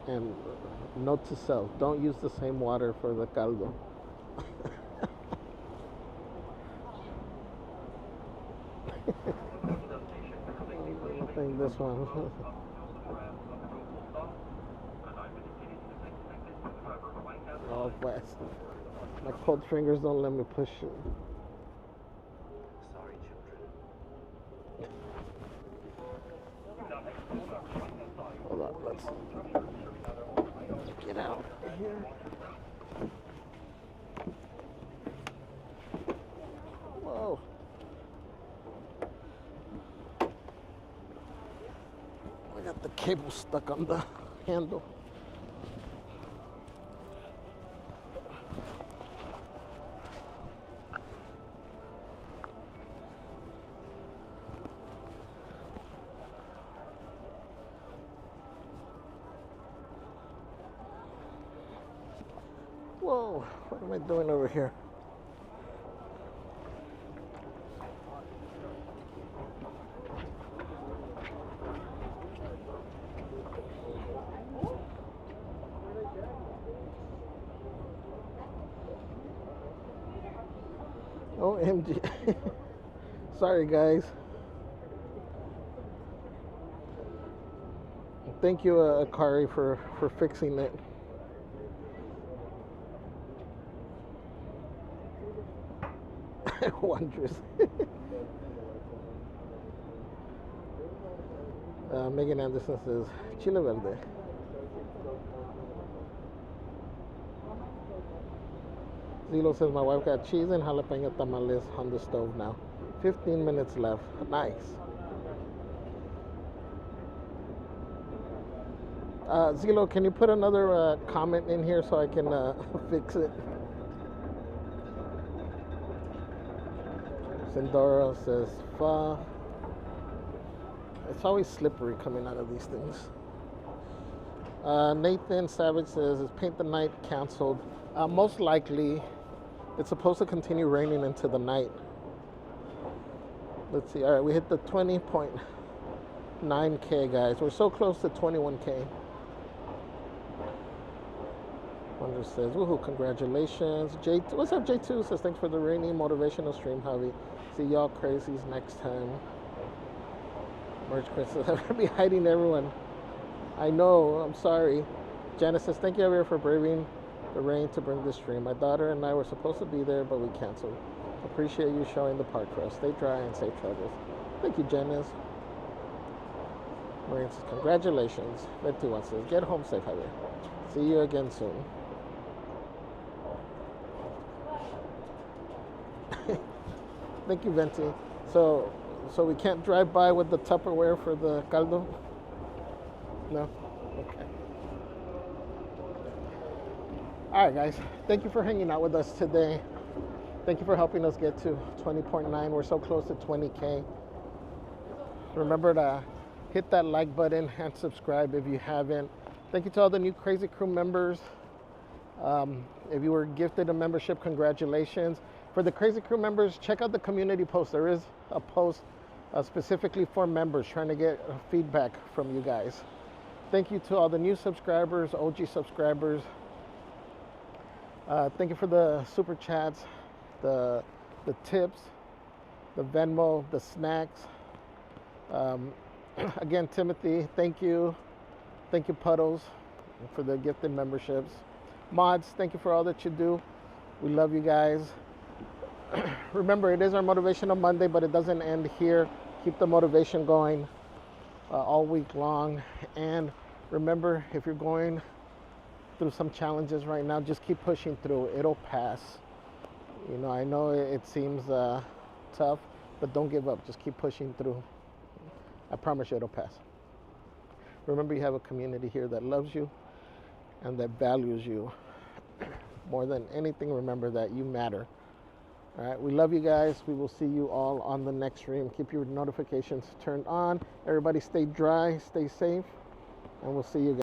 And note to self, don't use the same water for the caldo. I think this one. Oh, West. My cold fingers don't let me push it. Sorry, children. Hold on, let's get out here. Whoa. I got the cable stuck on the handle. Whoa, what am I doing over here? OMG. Sorry, guys. Thank you, Akari, for fixing it. Wondrous. Megan Anderson says, Chile Verde. Zilo says, my wife got cheese and jalapeno tamales on the stove now. 15 minutes left. Nice. Zilo, can you put another comment in here so I can fix it? Sindora says, "Fa." It's always slippery coming out of these things. Nathan Savage says, "Is Paint the Night canceled?" Most likely. It's supposed to continue raining into the night. Let's see. All right, we hit the 20.9K, guys. We're so close to 21K. Wonder says, "Woohoo, congratulations." What's up, J2? Says, "Thanks for the rainy motivational stream, Javi. See y'all crazies next time." Merch Chris says, "I'm gonna be hiding everyone." I know, I'm sorry. Janice says, "Thank you, Javier, for braving the rain to bring this stream. My daughter and I were supposed to be there, but we canceled. Appreciate you showing the park for us. Stay dry and safe travels." Thank you, Janice. Maureen says, "Congratulations." Ventuan says, "Get home safe, Javier. See you again soon." Thank you, Venti. So we can't drive by with the Tupperware for the caldo? No? Okay. All right, guys. Thank you for hanging out with us today. Thank you for helping us get to 20.9. We're so close to 20K. Remember to hit that like button and subscribe if you haven't. Thank you to all the new Crazy Crew members. If you were gifted a membership, congratulations. For the Crazy Crew members, check out the community post. There is a post specifically for members, trying to get feedback from you guys. Thank you to all the new subscribers, OG subscribers. Thank you for the super chats, the tips, the Venmo, the snacks. Again, Timothy, thank you. Thank you, Puddles, for the gifted memberships. Mods, thank you for all that you do. We love you guys. Remember, it is our Motivational Monday, but it doesn't end here. Keep the motivation going all week long. And remember, if you're going through some challenges right now, just keep pushing through. It'll pass. You know, I know it seems tough, but don't give up. Just keep pushing through. I promise you it'll pass. Remember, you have a community here that loves you and that values you. More than anything, remember that you matter. All right, we love you guys. We will see you all on the next stream. Keep your notifications turned on. Everybody stay dry, stay safe, and we'll see you guys.